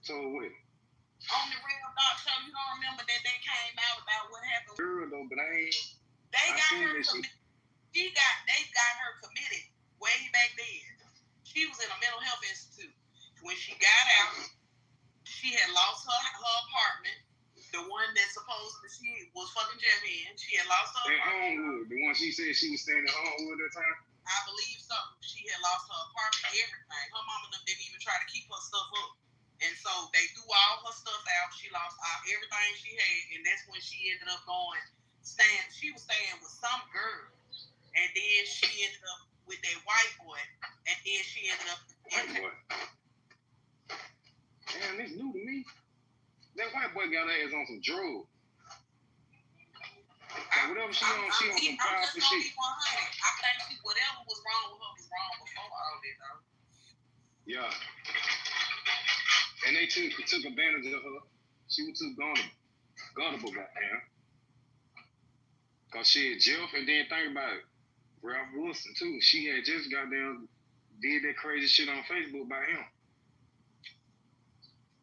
So what? On the Real Doc Show, you don't remember that came out about what happened? Girl, though, but I ain't. They got her committed way back then. She was in a mental health institute. When she got out, she had lost her apartment. The one that supposedly she was fucking Jeff in. She had lost her apartment. Homewood, the one she said she was staying at Homewood at the time? I believe so. She had lost her apartment, everything. Her mama didn't even try to keep her stuff up. And so they threw all her stuff out. She lost everything she had. And that's when she ended up she was staying with some girl. And then she ended up with that white boy. And then she ended up white boy. Damn, this new to me. That white boy got her ass on some drugs. Whatever she on some powerful shit. I think whatever was wrong with her was wrong before all that, though. Yeah. And they took advantage of her. She was too gullible, goddamn. Cause she had Jeff, and then think about it, Ralph Wilson too. She had just goddamn did that crazy shit on Facebook by him.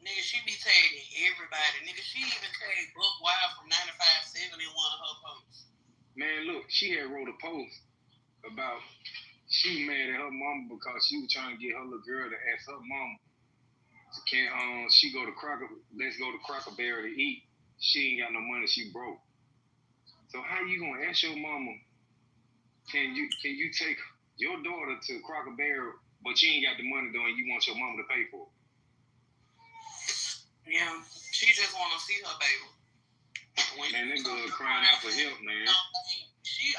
Nigga, she be tagging everybody. Nigga, she even tagged Buck Wild from 95.7 in one of her posts. Man, look, she had wrote a post about she was mad at her mama because she was trying to get her little girl to ask her mama, let's go to Cracker Barrel to eat. She ain't got no money, she broke. So how you gonna ask your mama? Can you take your daughter to Cracker Barrel, but you ain't got the money though, and you want your mama to pay for it? Yeah, she just want to see her baby. Man, that girl crying out for help, man. She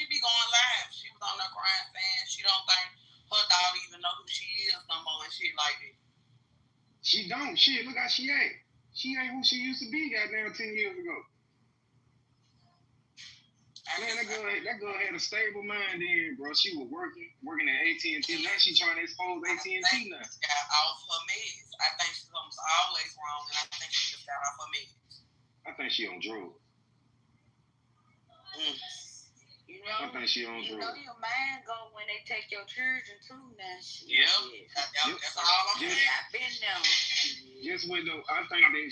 be going live. She was on there crying, saying she don't think her daughter even know who she is no more and shit like that. She don't. Shit, look how she ain't. She ain't who she used to be, goddamn, 10 years ago. Man, that girl had a stable mind then, bro. She was working at AT&T. Now she trying to expose AT&T now. Got off her meds. I think something's always wrong, and I think she just got off her meds. I think she on drugs. You know, I think she on drugs. You know your mind go when they take your children too now. That's all I'm saying. I've been there. Guess what though? I think that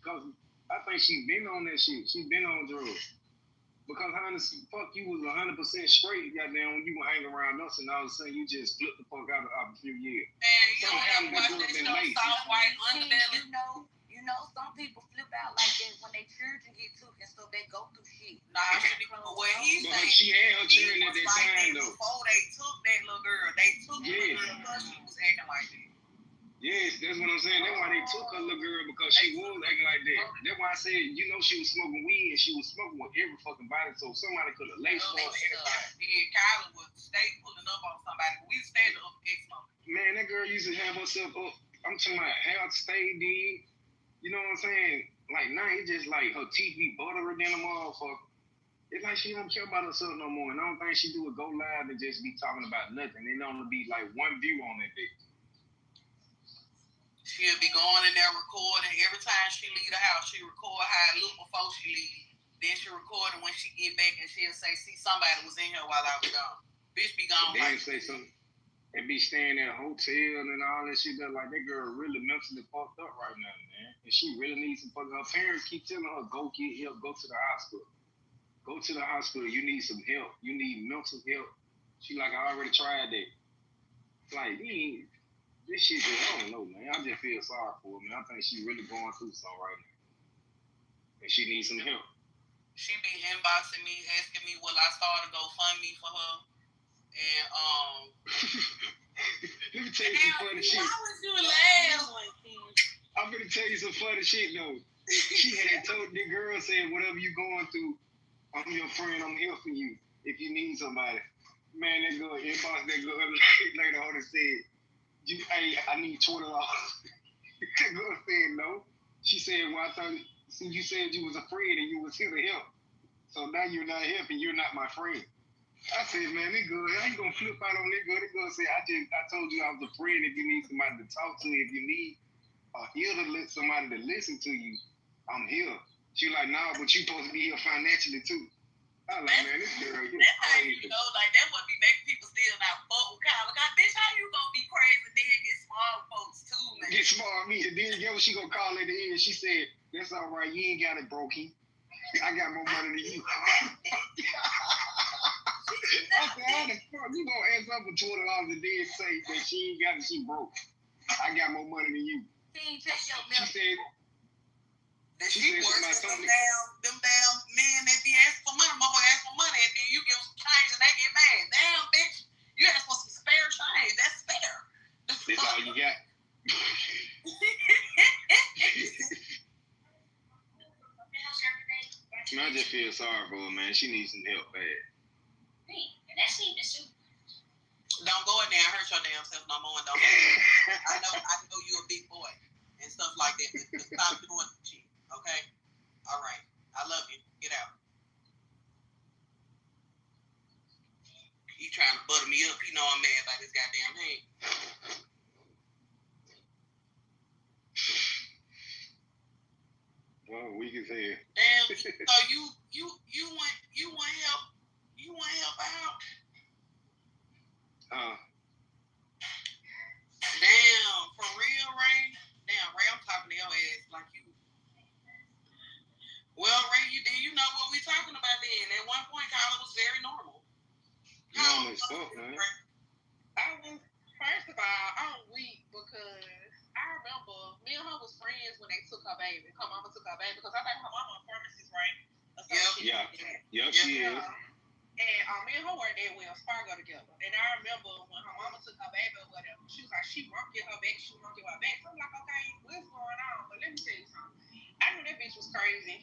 cause I think she been on that shit. She been on drugs. Because honestly, fuck, you was 100% straight, goddamn, when you were hanging around us, and all of a sudden you just flipped the fuck out of a few years. Man, you don't have to watch that show, Soft White Underbelly. You know, some people flip out like that when their children get took and stuff. They go through shit. Nah, what he's saying, she had her children at that time, though. Before they took that little girl, they took the little girl because she was acting like that. Yes, that's what I'm saying. That's why they took her little girl, because she was acting like that. That's why I said, you know, she was smoking weed and she was smoking with every fucking body, so somebody could have laced her. Kyla would stay pulling up on somebody, but we stand up against smoking. Man, that girl used to have herself up. I'm talking about how it stayed in. You know what I'm saying? Like, now it's just like her teeth be buttery than a motherfucker. It's like she don't care about herself no more, and I don't think she do a go live and just be talking about nothing. It only be like one view on that bitch. She'll be going in there recording. Every time she leave the house, she record how it look before she leave. Then she record it when she get back, and she'll say, see, somebody was in here while I was gone. Bitch be gone. Then say something. And be staying at a hotel and all that shit. That like, that girl really mentally fucked up right now, man. And she really needs some fucking. Her parents keep telling her, go get help, go to the hospital. Go to the hospital. You need some help. You need mental help. She like, I already tried that. Like, this shit, I don't know, man. I just feel sorry for her, man. I think she really going through something right now. And she needs some help. She be inboxing me, asking me will I start a GoFundMe for her. And let me tell you some funny shit. Why was you laughing? I'm gonna tell you some funny shit though. She had told the girl, said, whatever you going through, I'm your friend, I'm here for you if you need somebody. Man, that girl inbox that girl later on and said, hey, I need $20. That girl said no. She said, well, I thought you said you was a friend and you was here to help. So now you're not helping, you're not my friend. I said, man, this girl, how you gonna flip out on this girl? This girl said, I told you I was a friend. If you need somebody to talk to, if you need a ear to let somebody to listen to you, I'm here. She like, nah, but you supposed to be here financially too. I like, man, this girl, you crazy. You know, like that would be making people still not fuck with Kyle. Like, bitch, how you gonna be crazy then get small folks too, man? Get small me, and then get what she gonna call at the end. She said, that's all right, you ain't got it, brokey. I got more money than you. I said, how the fuck you gonna ask her for $20 and then say that she ain't got it, she broke? I got more money than you. She said, she works with them damn men that be asking for money. Motherfucker ask for money and then you give them some change and they get mad. Damn, bitch, you ask for some spare change. That's spare. That's all you got. I just feel sorry for her, man. She needs some help bad. Don't go in there and hurt your damn self no more. Don't. I know you a big boy and stuff like that, but stop doing that shit. Okay? All right. I love you. Get out. You trying to butter me up. You know I'm mad about this goddamn hand. Oh, weak as hell. Damn. So you want help? You want help out? Damn. For real, Ray? Damn, Ray, I'm talking to your ass like you. Well, Ray, you know what we talking about then. At one point, Kyla was very normal. Normal as fuck, man. First of all, I'm weak because I remember me and her was friends when they took her baby. Her mama took her baby because I think her mama a pharmacist, right? Yep. she Yeah. did that. Yep, she is. And me and her worked at Wells Fargo together. And I remember when her mama took her baby or whatever, she was like, she won't get her back, she won't get her back. So I'm like, okay, what's going on? But let me tell you something. I knew that bitch was crazy.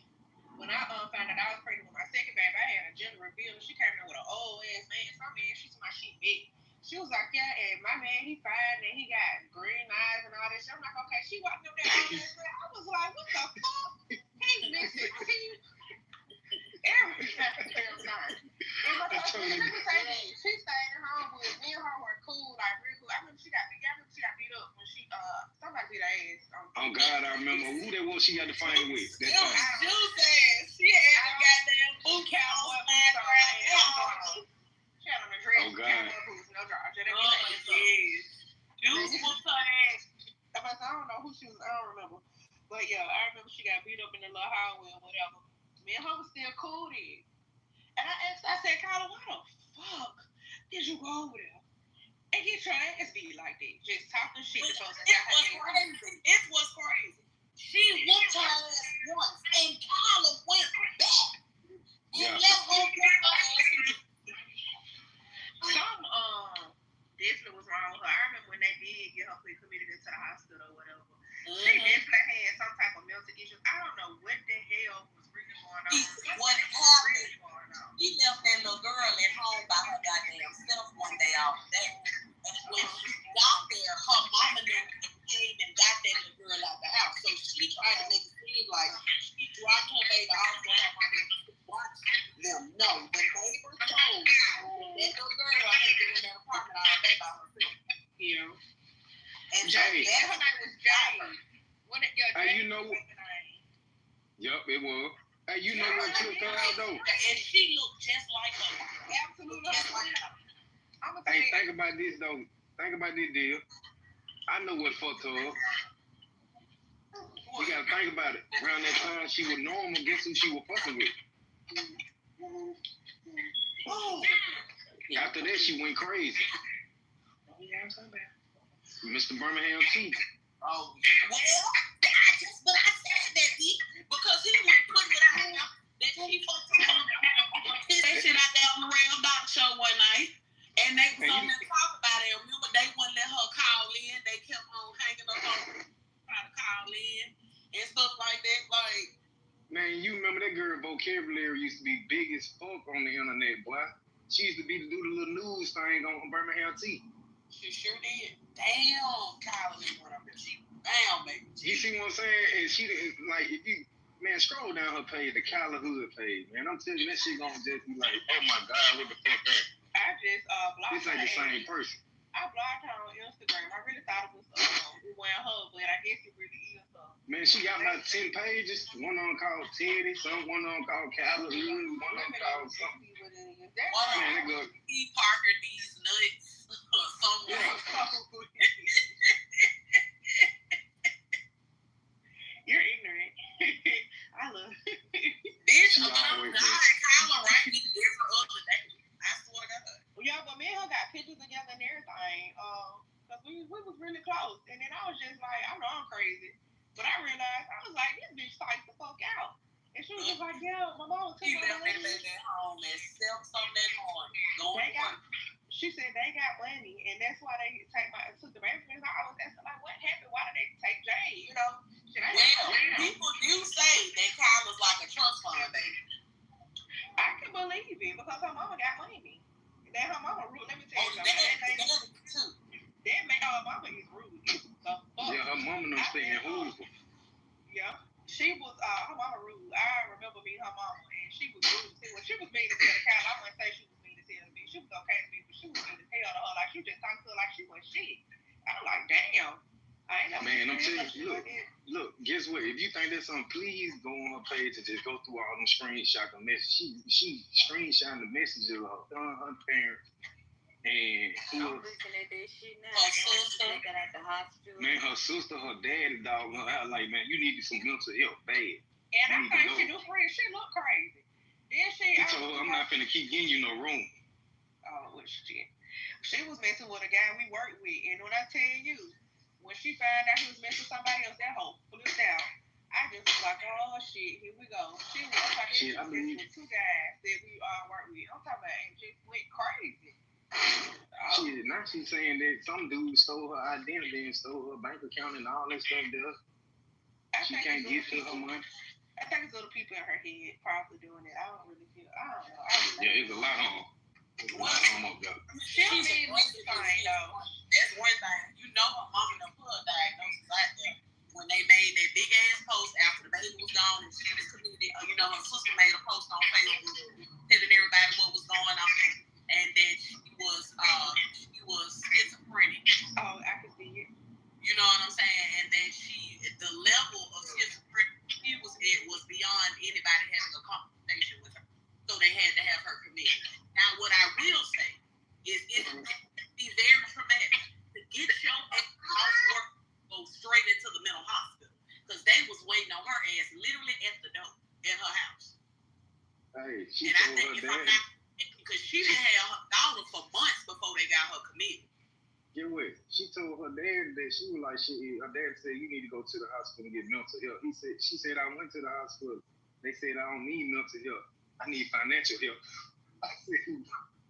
When I found out I was pregnant with my second baby, I had a gender reveal, and she came in with an old ass man. Some man, she told my shit big. She was like, yeah, and my man, he fine, and he got green eyes and all that shit. I'm like, okay, she walked up that old ass man. I was like, what the fuck? He missing teeth. Every damn time. And my cousin, let me say this. She stayed at home with me and her were cool, like real cool. I remember she got beat up when she somebody beat her ass. Oh God, I remember who that was she got to fight with. That time. She had a goddamn boot cowboy boots on. She had on a dress, cowboy boots, no drawers. I don't know who she was. I don't remember. But yeah, I remember she got beat up in the little hallway or whatever. Me and her was still cool then. And I said, Kyla, why the fuck did you go over there and get your ass beat like that? Just talking shit. It was crazy. She whooped her ass once, and Kyla went back and let her whoop her ass. Some definitely was wrong with her. I remember when they did get her committed into the hospital or whatever. She definitely had some type of mental issues. I don't know what the hell was really going on. What happened? She left that little girl at home by her goddamn self one day off that. And when she got there, her mama came and got that little girl out the house. So she tried to make it seem like she dropped her baby off for her mama to watch them. No, the neighbor told that little girl had been in that apartment all day by herself. Yeah. And Jay. Her name was Jay. Hey, you know what? Yup, it was. Hey, you know what took her out though? And she looked just like her. Absolutely just like her. Hey, think about this though. Think about this deal. I know what fucked her up. You gotta think about it. Around that time she was normal, guess who she was fucking with? After that she went crazy. Mr. Birmingham T. Oh, well, but I said that, because he was putting it out there that she fucked that shit out there on the Real Doc show one night, and they was on there talking about it. Remember, they wouldn't let her call in. They kept on hanging up on her, trying to call in and stuff like that. Like, man, you remember that girl vocabulary used to be big as fuck on the internet, boy. She used to be to do the little news thing on Birmingham T. She sure did. Damn, Kyla didn't want to damn, baby. You see what I'm saying? And she didn't, like, if you, man, scroll down her page, the Kyla Hood page, man. I'm telling you, that shit gonna just be like, oh my God, what the fuck happened? I just blocked This ain't the same person. I blocked her on Instagram. I really thought it was wearing her, but I guess it really is her. Man, she got about 10 pages. One on called Teddy, one on called Kyla Hood, one on called something. Man, go. He Parker these nuts. Somewhere. You're ignorant. I love it. Bitch, Kyla right me different other day. I swear to God. Well, yeah, but me and her got pictures together and everything. Cause we was really close. And then I was just like, I know I'm crazy. But I realized, I was like, this bitch psyched the fuck out. And she was just like, yeah, my mom took my money. He left that home at 7 something that morning. She said they got money, and that's why they took the baby. And I was asking, like, what happened? Why did they take Jay? You know? People do say that Kyla's like a trust fund baby. I can believe it because her mama got money. Then her mama rude. Let me tell you something. That made her mama is rude. Yeah, her mama don't stay in Hoover. Yeah. She was her mama rude. I remember meeting her mama, and she was rude too. When she was mean to tell the Kyla, I wouldn't say she was mean to tell me. She was okay to me, but she was mean to tell to her. Like, she just talked to her like she was shit. I was like, damn. I ain't know. Man, I'm telling you, look, guess what? If you think that's something, please go on her page and just go through all them screenshots and messages. She screenshotting the messages of her parents. And I'm looking at that shit now. Her sister got at the hospital. Man, her sister, her daddy dog her out like, man, you need some mental help bad. And I think she do friends. She look crazy. Then he told her, I'm not finna keep getting you no room. Oh, well, shit. She was messing with a guy we worked with. And when I tell you, when she found out he was messing with somebody else, that hoe flipped out. I I just was like, oh shit, here we go. She was like, Shit, I mean- with 2 guys that we all work with. I'm talking about, and just went crazy. Shit, now she's saying that some dude stole her identity and stole her bank account and all that stuff there. She can't get to her money. I think it's little people in her head probably doing it. I don't really feel. I don't know. Yeah, it's a lot on her. It's a lot on her, though. She's a great thing, though. That's one thing. You know her mama done put her diagnosis out there. When they made that big ass post after the baby was gone and she was committed, her sister made a post on Facebook telling everybody what was going on and that she was schizophrenic. Oh, I can see it. You know what I'm saying? And then the level of schizophrenia she was at was beyond anybody having a conversation with her. So they had to have her committed. Now, what I will say is it can be very traumatic to get your housework go straight into the mental hospital because they was waiting on her ass literally at the door in her house. Hey, she And I told think her if I'm dad. not, because she didn't have her daughter for months before they got her committed. Get what? She told her dad that she was like, her dad said, you need to go to the hospital and get mental help. She said, I went to the hospital. They said, I don't need mental help. I need financial help. I said,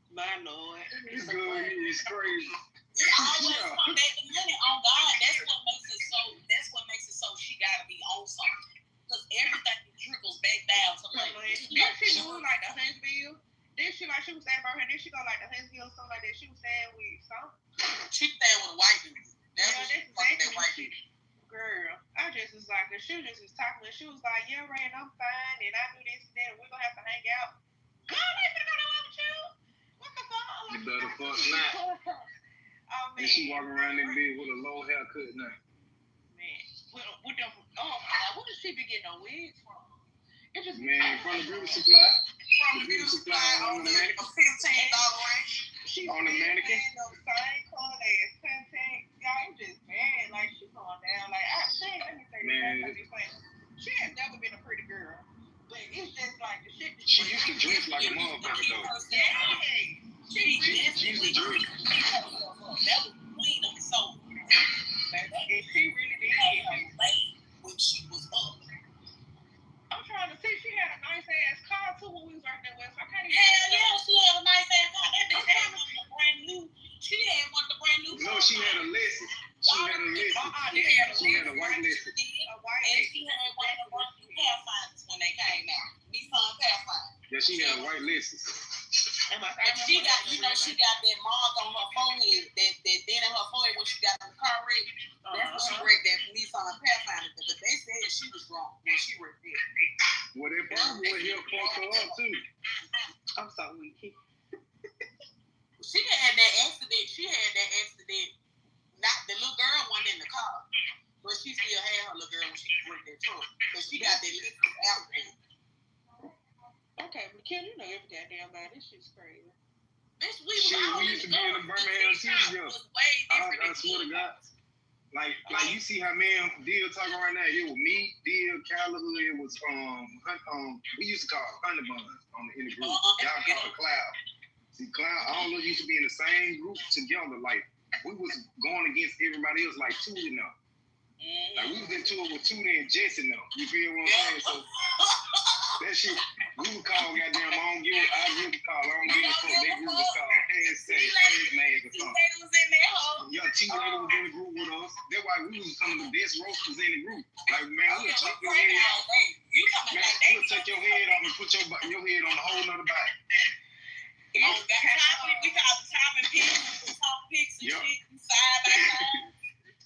my Lord. It's good. It's crazy. It always come back to money on God. That's what makes it so she gotta be on something. Because everything trickles back down to money. Then she do like the Huntsville. Then she was saying about her. Then she go like the Huntsville or something like that. She was saying with something. She staying with a white dude. That's what she fucking that white dude. Girl, I just was like, she was just talking. She was like, yeah, Ray, I'm fine, and I do this and that, and we're gonna have to hang out. Girl, I ain't gonna go with you. What the fuck? You better fuck not. Oh man. And she walking around in bed with a low haircut now. Man, with them. Oh God, where did she be getting her wigs from? It just from the beauty supply. From the beauty supply on the $15 range. She's on the mannequin. The same color as Pantene. Y'all, it just bad. Like she going down. Like let me say this. She has never been a pretty girl, but it's just like the shit. She used to dress like a motherfucker though. She used to dress. That was queen of the soul. And she really did. When she was up. I'm trying to see. She had a nice ass car too when we was working at West. I can't even. Hell yeah, she had a nice ass car. That bitch had one of the brand new. She had one of the brand new. No, she had a Lexus. She had a Lexus. She had a white Lexus. And she had one of the brand new Pathfinders when they came out. Nissan Pathfinder. Yeah, she had a white Lexus. And she got, she got that mark on her forehead, that dent in her forehead when she got in the car wreck. That's when she wrecked that Nissan Pathfinder. But they said she was wrong when she wrecked it. Well, that probably would help fuck her up too. I'm so weak. She had that accident. Not the little girl wasn't in the car, but she still had her little girl when she wrecked that truck. Because she got that little outfit. Okay, but Kim, you know every goddamn about this shit's crazy. Bitch, we used to be in the Birmingham studio. I swear to God. Like you see how man Deal talking right now. It was me, Deal, Callagher. It was we used to call it Honey Buns in the group. Y'all call it Cloud. See, Cloud, all of us used to be in the same group together. Like we was going against everybody else, like Tootie and them. Like we was in tour with Tootie and Jesse and them. You feel what I'm saying? So that shit, we would call goddamn. I give the call. I don't give a fuck. They group was called Heads names or something. Yeah, T-Lady was in the group with us. That's why we was some of the best roasters in the group. Like, man, we'll chop your head off. We'll take your head off and put your head on a whole nother body. We call the chopping pigs. We talk pigs and shit side by side.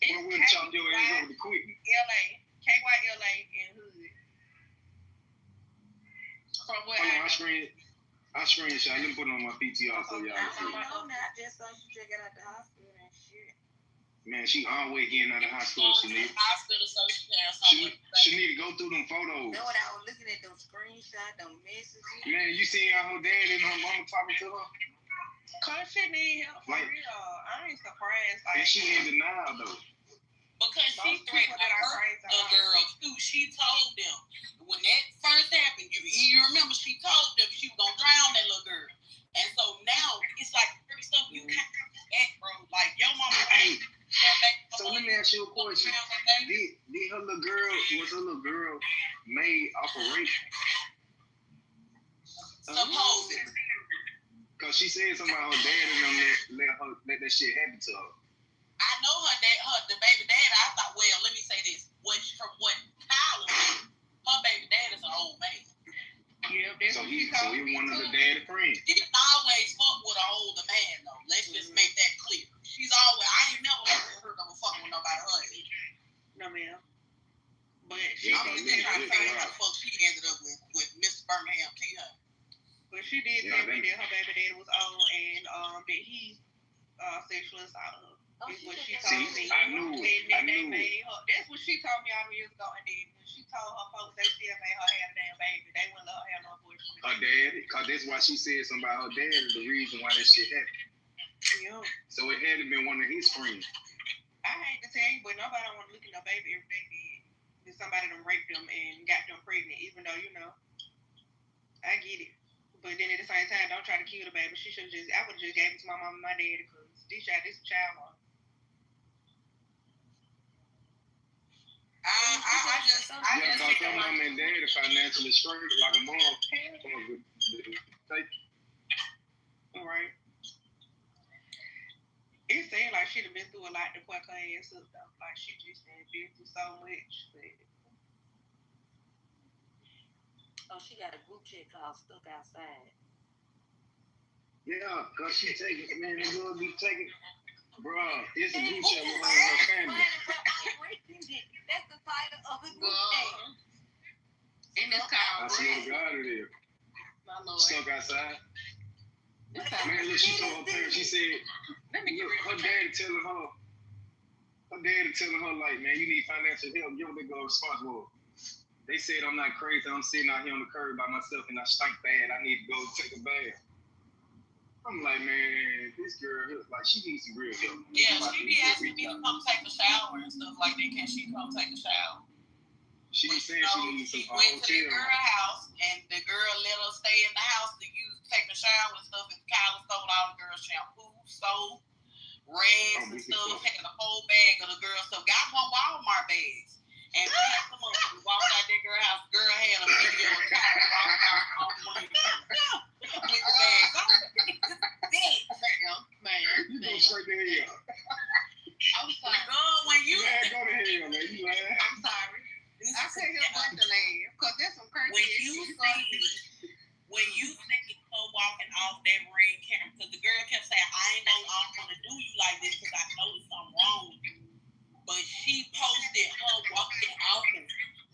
Well, we'll chop your ass over the quick. LA, KYLA, and Hood. From where I screenshot. Let me put it on my PTR so y'all see. I know that. Just so you check it out the hospital and shit. Man, she always getting out of the hospital. She need to go through them photos. Know what I was looking at? Them screenshots, them messages. Man, you seen how her dad and her mama talking to her? Cause she need help for real. I ain't surprised. And she in denial though. Because she threatened to hurt the girl too. She told them when that first happened. You remember she told them she was gonna drown that little girl. And so now it's like every stuff you can't act, bro. Like your mama. Hey, so let me ask you a question. Did her little girl made operation? Supposedly. Cause she said something about her dad and them let that shit happen to her. I know the baby dad. I thought, well, let me say this. From what Tyler said, her baby dad is an old man. Yeah, that's so what he she told me. one of the daddy friends. She didn't always fuck with an older man though. Let's just make that clear. She's always. I ain't never heard of her fucking with nobody her age. No, ma'am. But she I'm just trying to figure out how the fuck she ended up with Mr. Birmingham T. But she did tell me that her baby daddy was old and that he sexually assaulted her. Is what she told me. I knew it. That's what she told me all the years ago. And then when she told her folks they still made her have a damn baby, they wouldn't let her have no abortion. Her daddy, cause that's why she said something about her dad is the reason why that shit happened. Yeah. So it had to been one of his friends. I hate to tell you, but nobody want to look at no baby every day. Then somebody done raped them and got them pregnant, even though I get it. But then at the same time, don't try to kill the baby. I would have just gave it to my mom and my daddy because this child on. I just her mom and dad are financially straight like a mom. Right. It seemed like she'd have been through a lot to fuck her ass up though. Like she just had been through so much. But... Oh, she got a group chat called Stuck Outside. Yeah, cause she taking man, they gonna be taking. Bro, it's a group chat with her family. That's the title of the group chat. And it's called. I swear to God it is. My Lord. Stuck outside. Man, look, she told her parents, she said, look, her daddy telling her like, man, you need financial help. Give what they go responsible. They said I'm not crazy. I'm sitting out here on the curb by myself and I stink bad. I need to go take a bath. I'm like, man, this girl, like, she needs some real help. Yeah, she be asking me to come take a shower and stuff like that. Can she come take a shower? She was saying she needs some went to the hotel. girl house and the girl let her stay in the house to take a shower and stuff. And Kyla stole all the girl's shampoo, soap, rags and stuff. Had a whole bag of the girl's stuff. Got more Walmart bags. And packed them up and walked out that girl house. Girl had a video of Kyla walking out on one of the bags. Man. You go straight to hell. I'm sorry. When you go to hell, man. You laugh. I'm sorry. I couldn't help but to laugh because that's some crazy when you see her walking off that ring camera, because the girl kept saying, I ain't gonna do you like this because I noticed something wrong with you. But she posted her walking off him.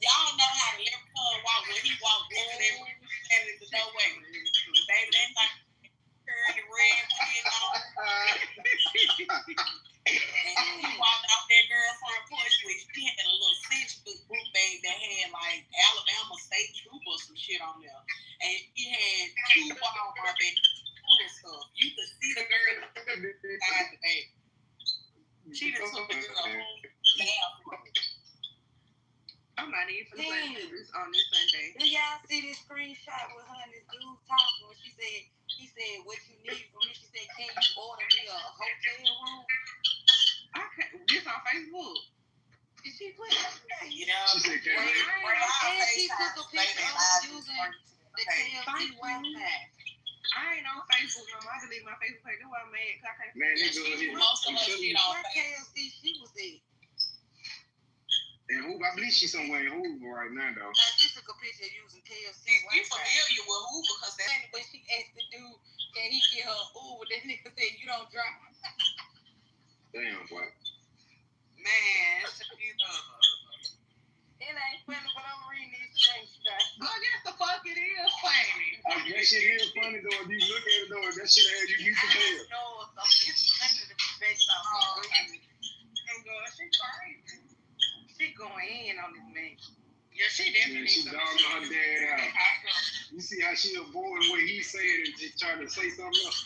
Y'all know how to let her walk when he walked over there standing in the doorway. Baby, that's like curly red with his on. And he walked off that girl front porch, which she had a little cinch book bag that had like Alabama State Trooper or some shit on there. And she had 2 Walmart bags full of stuff. You could see the girl inside the bag. She just took the girl home. I'm not even for the on this Sunday. Do y'all see this screenshot with her and this dude talking? He said, what you need from me? She said, can you order me a hotel room? This on Facebook. Did she put it? Yeah. She said, can and she took a picture of us using the TLC Wi-Fi. I ain't on Facebook no more. I deleted my Facebook page. That's why I'm mad. Cause I can't. Man, you doing here. Most of her shit on TLC she was at. And Hoover, I believe she's somewhere in Hoover right now, though. Now, she took a picture using TLC Wi-Fi. You familiar with Hoover because that's when she asked the dude, can he get her Uber? That nigga said, you don't drive. Damn, boy. Man, it ain't funny, but I'm reading these screenshots. But yes, the fuck it is funny. That shit is funny, though. If you look at it, though, that shit had you used to I know it's funny to be based off of reading. And girl, she crazy. She going in on this man. Yeah, she definitely. She dogging her dad out. You see how she avoiding what he said and just trying to say something else.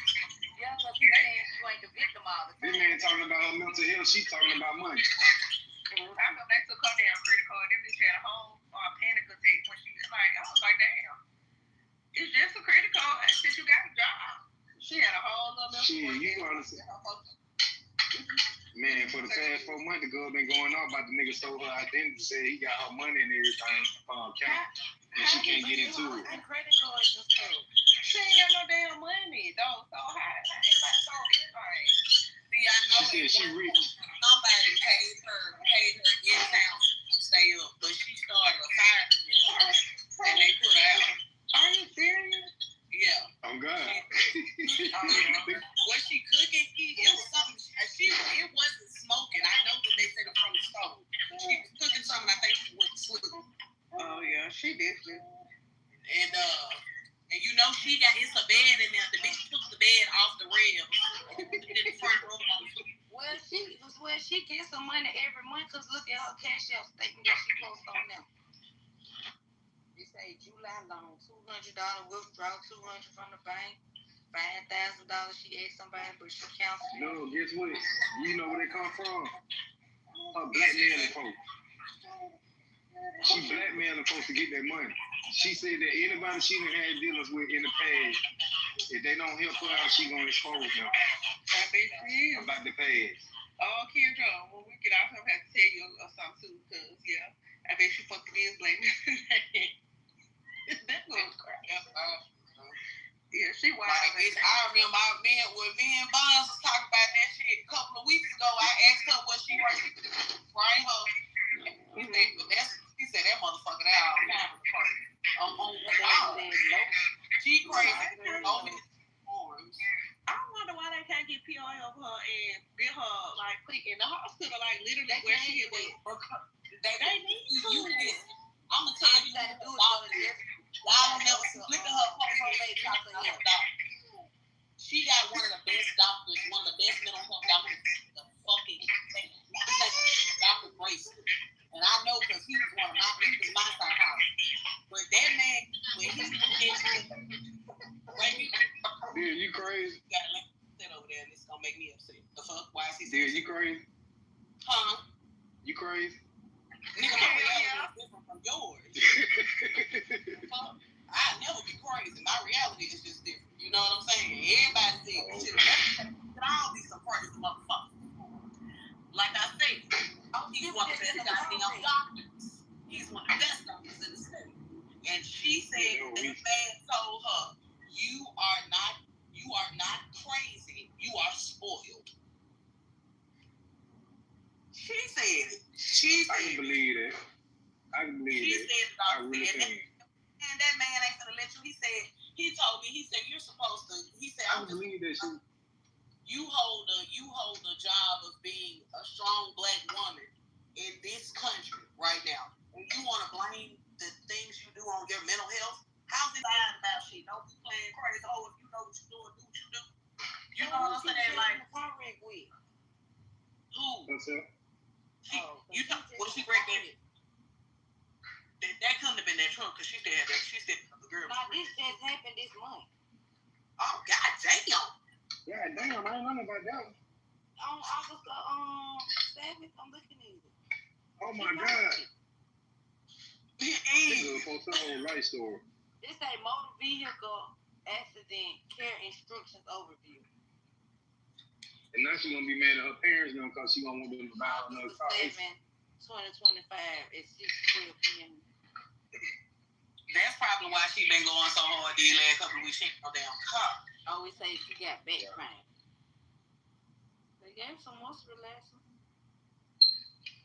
Yeah, because he's saying you ain't the victim all the time. This man talking about her mental health, she talking about money. I know they took her damn credit card. That bitch had a whole panic attack when she like, I was like, damn. It's just a credit card since you got a job. She had a whole little Shit, you understand. Man, for the past 4 months, the girl been going on about the nigga stole her identity, said he got her money and everything, and she can't get into it. And credit cards and stuff. She ain't got no damn money, though. So how everybody sold everything? See, I know she said she rich. Somebody paid her in town to stay up, but she started a fire and they put her out. Are you serious? Yeah. Oh God. Was she cooking? It was something. It wasn't smoking. I know that they said it from the stove. She was cooking something. I think she went to sleep. Oh yeah, she did. And you know it's a bed in there. The bitch took the bed off the rail in the front room on the floor. Well, she gets some money every month because look at her cash out statement that she posts on them. It say July loan, $200 withdrawal, $200 from the bank, $5,000 she asked somebody, but she counted. No, guess what? You know where they come from? Her blackmailing folks. She blackmailing folks to get that money. She said that anybody she done had dealings with in the past, if they don't help her out, she gonna expose them. I bet she is. About the past. Oh, Kendra, when we get off, I'm gonna have to tell you something too, because yeah, I bet she fucking is blackmailing. That goes crap. Yeah, she wild. I remember when me and Bonds was talking about that shit a couple of weeks ago. I asked her what she was bring her. He said that motherfucker that all kind of crazy. She crazy. I wonder why they can't get PO of her and get her like quick in the hospital, like literally where she is. They need you. I'm gonna tell you that y'all never look at her post her face talking to him. She got one of the best doctors, one of the best mental health doctors in the fucking thing. Dr. Grayson. And I know because he was my psychologist. But that man, when he Dude, you crazy? You gotta let him sit over there and it's gonna make me upset. The fuck? Why is he Dude, you crazy? Huh? You crazy? Nigga, my reality is different from yours. I never be crazy. My reality is just different. You know what I'm saying? Everybody said we should all be some crazy motherfuckers. Like I said, he's one of the best goddamn doctors. He's one of the best doctors in the state. And she said this man told her, you are not crazy. You are spoiled. She said it. I can believe that. She said it. I really can. And that man ain't gonna let you. He told me, you're supposed to. He said, I believe that shit. You hold a job of being a strong black woman in this country right now. And you want to blame the things you do on your mental health? How's it lying about shit? Don't be playing crazy. Oh, if you know what you're doing, do what you do. You know what I'm saying? Like, who? What's up? You know what she break in? That couldn't have been that trunk because she said the girl. Now this just happened this month. Oh God damn! Yeah, damn, I ain't know about that. On August 7th, I'm looking at it. Oh my God! This is a whole life story. This a motor vehicle accident care instructions overview. And now she's gonna be mad at her parents now because she gonna want them to buy her another car. 7/2025 at 6:12 p.m. That's probably why she been going so hard these last couple of weeks. She ain't no damn car. Oh, we say she got back pain. They gave some muscle relaxant.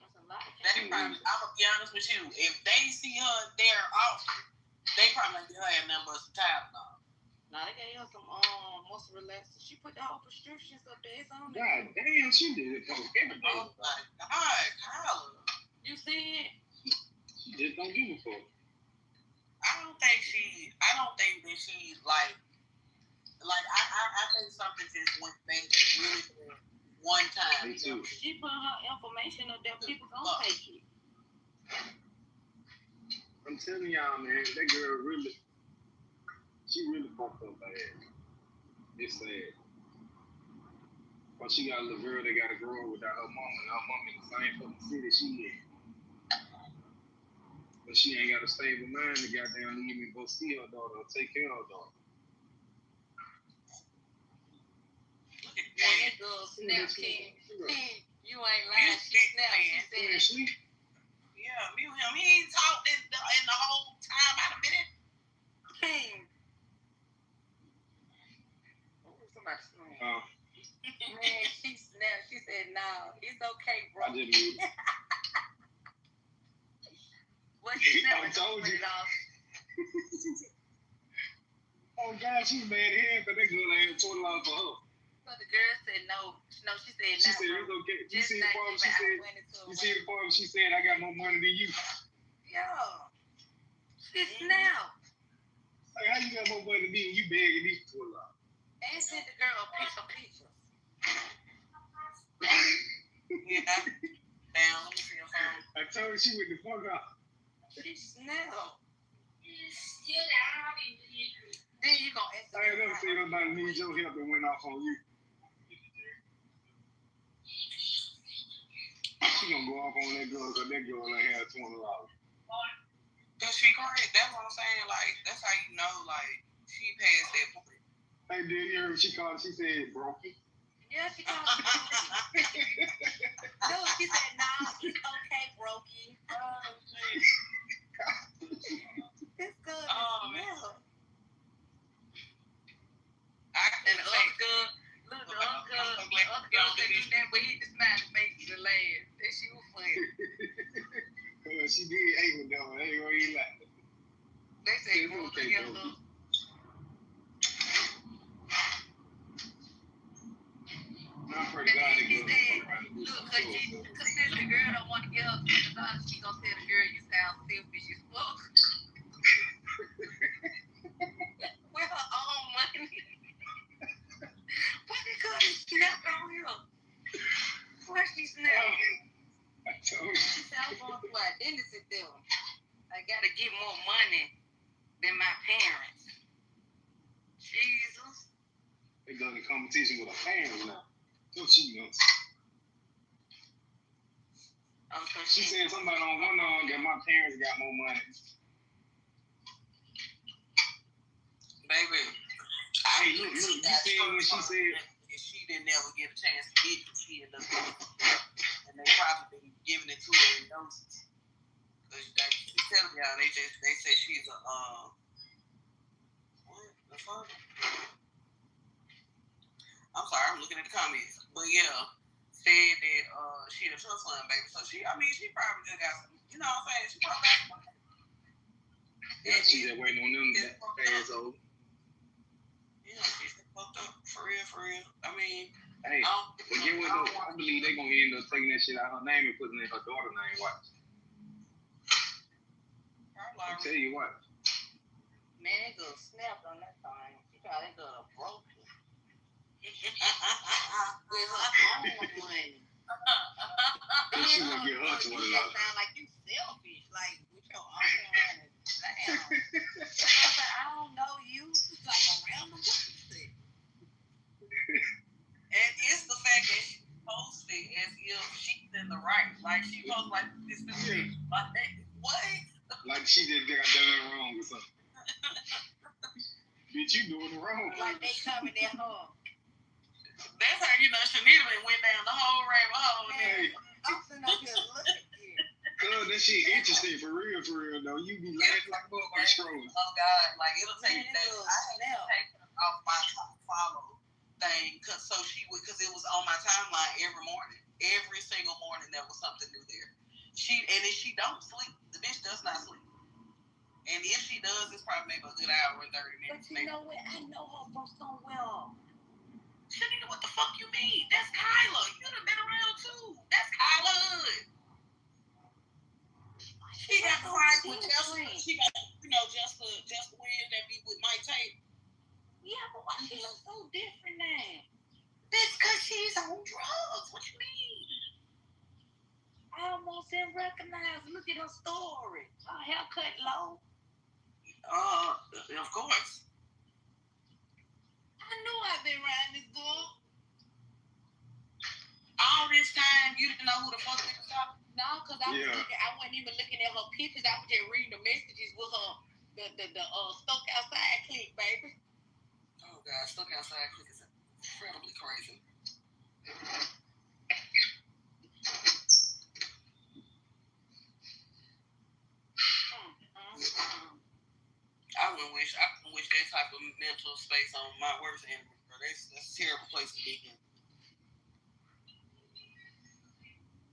That's a lot. I'm gonna be honest with you. If they see her there often, they probably get her at number some Tylenol. Now they gave her some muscle relaxant. She put the whole prescriptions up there. It's on there. God damn, she did it for everybody. Oh my God, Kyla. You see it? She just don't give a fuck. I don't think that she's like I think something just went bad really one time. Me too. She put her information up there. People gonna take it. I'm telling y'all, man, that girl she really fucked up bad. It's sad. But she got a little girl that got to grow up without her mom, and her mom in the same fucking city she in. But she ain't got a stable mind to goddamn leave me go see her daughter or take care of her daughter. When that girl Snapchat, you sleep. Yeah, mute him. He ain't talked in the whole time. Out a minute. Somebody snoring. Man, she snapped. She said, "No, it's okay, bro." I didn't mute. What she said? I told you. Oh God, she's mad at him because they girl ain't $20 for her. So the girl said no. No, she said She no. said it's okay. You Just see the like farm? you She went said. out into a You see the farm? She said I got more money than you. Yeah. She snapped. Like how you got more money than me and you begging me for $20? And sent the girl a picture. Yeah. Down. Let me see your phone. I told her she went the fuck out. She snapped. Still down. Then you gonna answer. I ain't never seen nobody need your help and went off on you. She gonna go off on that girl because that girl ain't had $20. Cause she crazy. That's what I'm saying. Like, that's how you know, like, she passed that point. Hey, did you hear what she called? She said brokey. Yeah, she called me brokey. No, she said, "Nah, it's okay, brokey." It's good. Oh, man. And the other girl, look, the other girl said do that, but he just smiled and face and laughed. That she was funny. She did hate with them. They ain't gonna eat like that. They say go together. I pray to God they He go said, look, cause since the girl don't want to give her $20, she gonna tell the girl you sound selfish as fuck. With her own money. What the girl is snapped on here? Where she snapped? I told you. She said, I'm going through identity them. I gotta get more money than my parents. Jesus. They go in competition with a family now. So she knows. Oh, so She said somebody on one arm that my parents got more money. Baby, Hey, look, you seen when she said she didn't ever get a chance to get the kid, and they probably been giving it to her in doses. Cause like she telling y'all, they say she's a what the fuck? I'm sorry, I'm looking at the comments, but yeah, said that she a trust fund baby. So she probably just got some, you know what I'm saying? She probably got some money. yeah, she just waiting on them assholes. Yeah, she's fucked up for real. I mean, hey, but get what though? I believe they gonna end up taking that shit out her name and putting it in her daughter's name. Watch. I'll tell you what. man, they go snapped on that thing. She probably got a broken. With her own money. She gonna get her $20. Sound like you selfish, like with your own money. Damn. I don't know you. It's like a random person. And it's the fact that she posted as if she's in the right. Like she posted like this is like what? Like she just got done wrong or something. Bitch, you doing it wrong. Like they coming at her. That's how you know Shanita went down the whole rabbit hole. Hey. I'm sitting up here looking at you. Cause that shit interesting for real though. You be laughing like motherfucker scrolling. Oh God, like it'll take that. I had to take her off my top follow thing because it was on my timeline every morning. Every single morning there was something new there. If she don't sleep, the bitch does not sleep. And if she does, it's probably maybe a good hour and 30 minutes. But you know what? I know her from somewhere. Shanita, what the fuck you mean? That's Kyla. You done been around too. That's Kyla Hood. She got friends with Jessica. She got, Jessica Williams that be with Mike Tate. Yeah, but why she look so different now? That's because she's on drugs. What you mean? I almost didn't recognize. Look at her story. Her haircut low. Of course. I knew I'd been riding this girl. All this time, you didn't know who the fuck we was talking? No, because I wasn't even looking at her pictures. I was just reading the messages with her, the Stuck Outside clip, baby. Oh, God, Stuck Outside clip is incredibly crazy. wish that type of mental space on my worst enemy, bro. That's a terrible place to be in.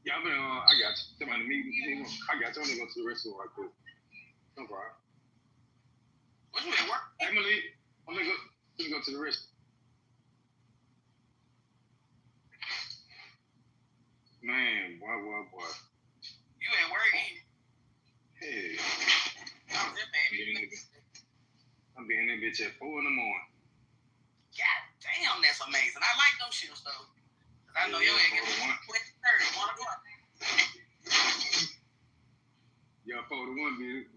Yeah, I got you. Somebody meet me. I got you. I'm gonna go to the restaurant right quick. No problem. What you at work? Emily, I'm gonna go to the restaurant. Man, boy. You at work, ain't you? Hey. I'm being that bitch at 4 in the morning. God damn, that's amazing. I like them shifts, though. Cause I know your ass get 20:30, 1 o'clock. Yeah, 4 to 1, dude.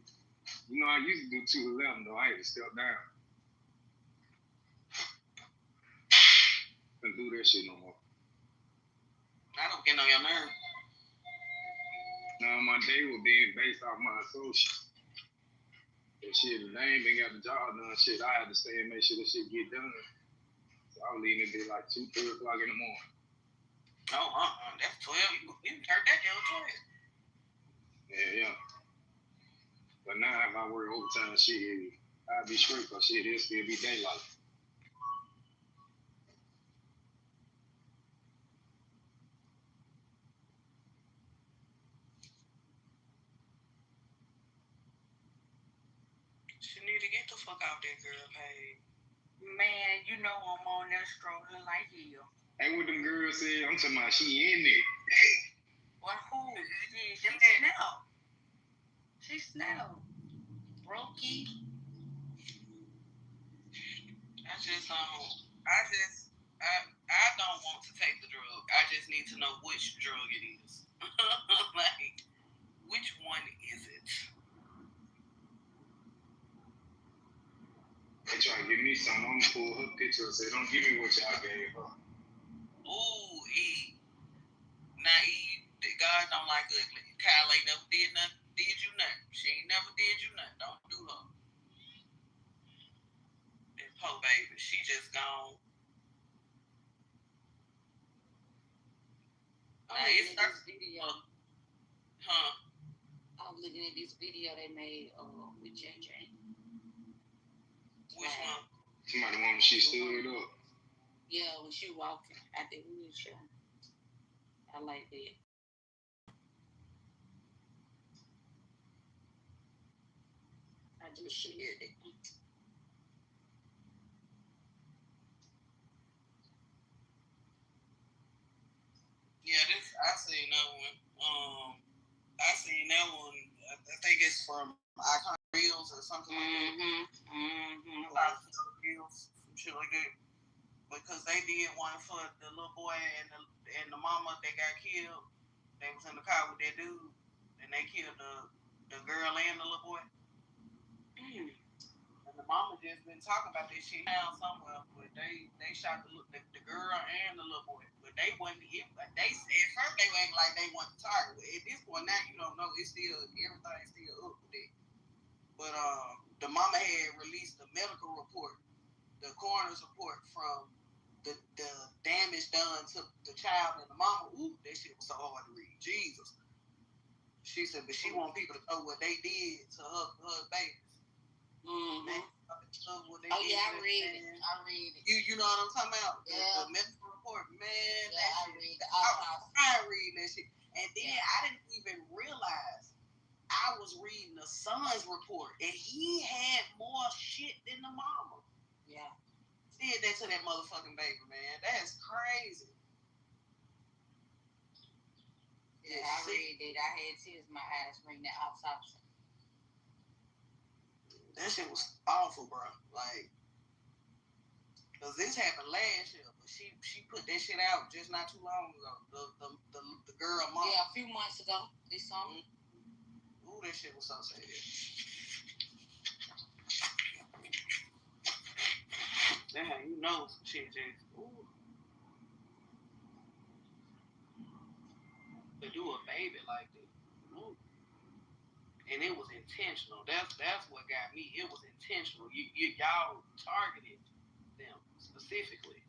You know, I used to do 2 to 11, though. I had to step down. Couldn't do that shit no more. I don't get on your nerves. Now, my day was being based off my associates. But shit, if they ain't been got the job done, shit, I had to stay and make sure the shit get done. So I was leaving it like 2, 3 o'clock in the morning. Oh, that's 12. You can turn that down 12. Yeah. But now if I work overtime, shit, I'll be straight, because shit, it'll still be daylight. She need to get the fuck out that girl page. Man, you know I'm on there struggling like hell. Hey, what them girls said? I'm talking about she in there. Well, who? She snap. She snap. Brokey. I don't want to take the drug. I just need to know which drug it is. Like, which one is it? They try to give me something. I'm gonna pull her picture and say, don't give me what y'all gave her. Ooh, E. Now, E, God don't like ugly. Kyle ain't never did you nothing. She ain't never did you nothing. Don't do her. And poor baby, she just gone. It's this video. Huh? I was looking at this video they made with JJ. Which one? Somebody wanted she stood up. Yeah, when she walking out the wheelchair. I like that. I just shared it. Yeah, I seen that one. I seen that one. I think it's from Icon Reels or something like that. Like Reels, some shit like that. Because they did one for the little boy and the mama that got killed. They was in the car with that dude, and they killed the girl and the little boy. And the mama just been talking about this shit now somewhere, but they shot the girl and the little boy. But they wasn't. They at first they were like they want the target. At this point now you don't know. It's still everything's still up with it. But the mama had released the medical report, the coroner's report from the damage done to the child and the mama. Ooh, that shit was so hard to read. Jesus. She said, but she want people to know what they did to her babies. Oh yeah, I read it. You know what I'm talking about? Yeah. The medical report, man. Yeah, I read the I read that shit. And then I didn't even realize I was reading the son's report, and he had more shit than the mama. Yeah. Did that to that motherfucking baby, man. That's crazy. Yeah, I read it. I had tears in my eyes reading that autopsy. That shit was awful, bro. Like, cause this happened last year, but she put that shit out just not too long ago. The girl mom. Yeah, a few months ago. This summer. Ooh, that shit was so sad. That's how you know some shit just ooh. To do a baby like that. Ooh. And it was intentional. That's what got me. It was intentional. Y'all targeted them specifically.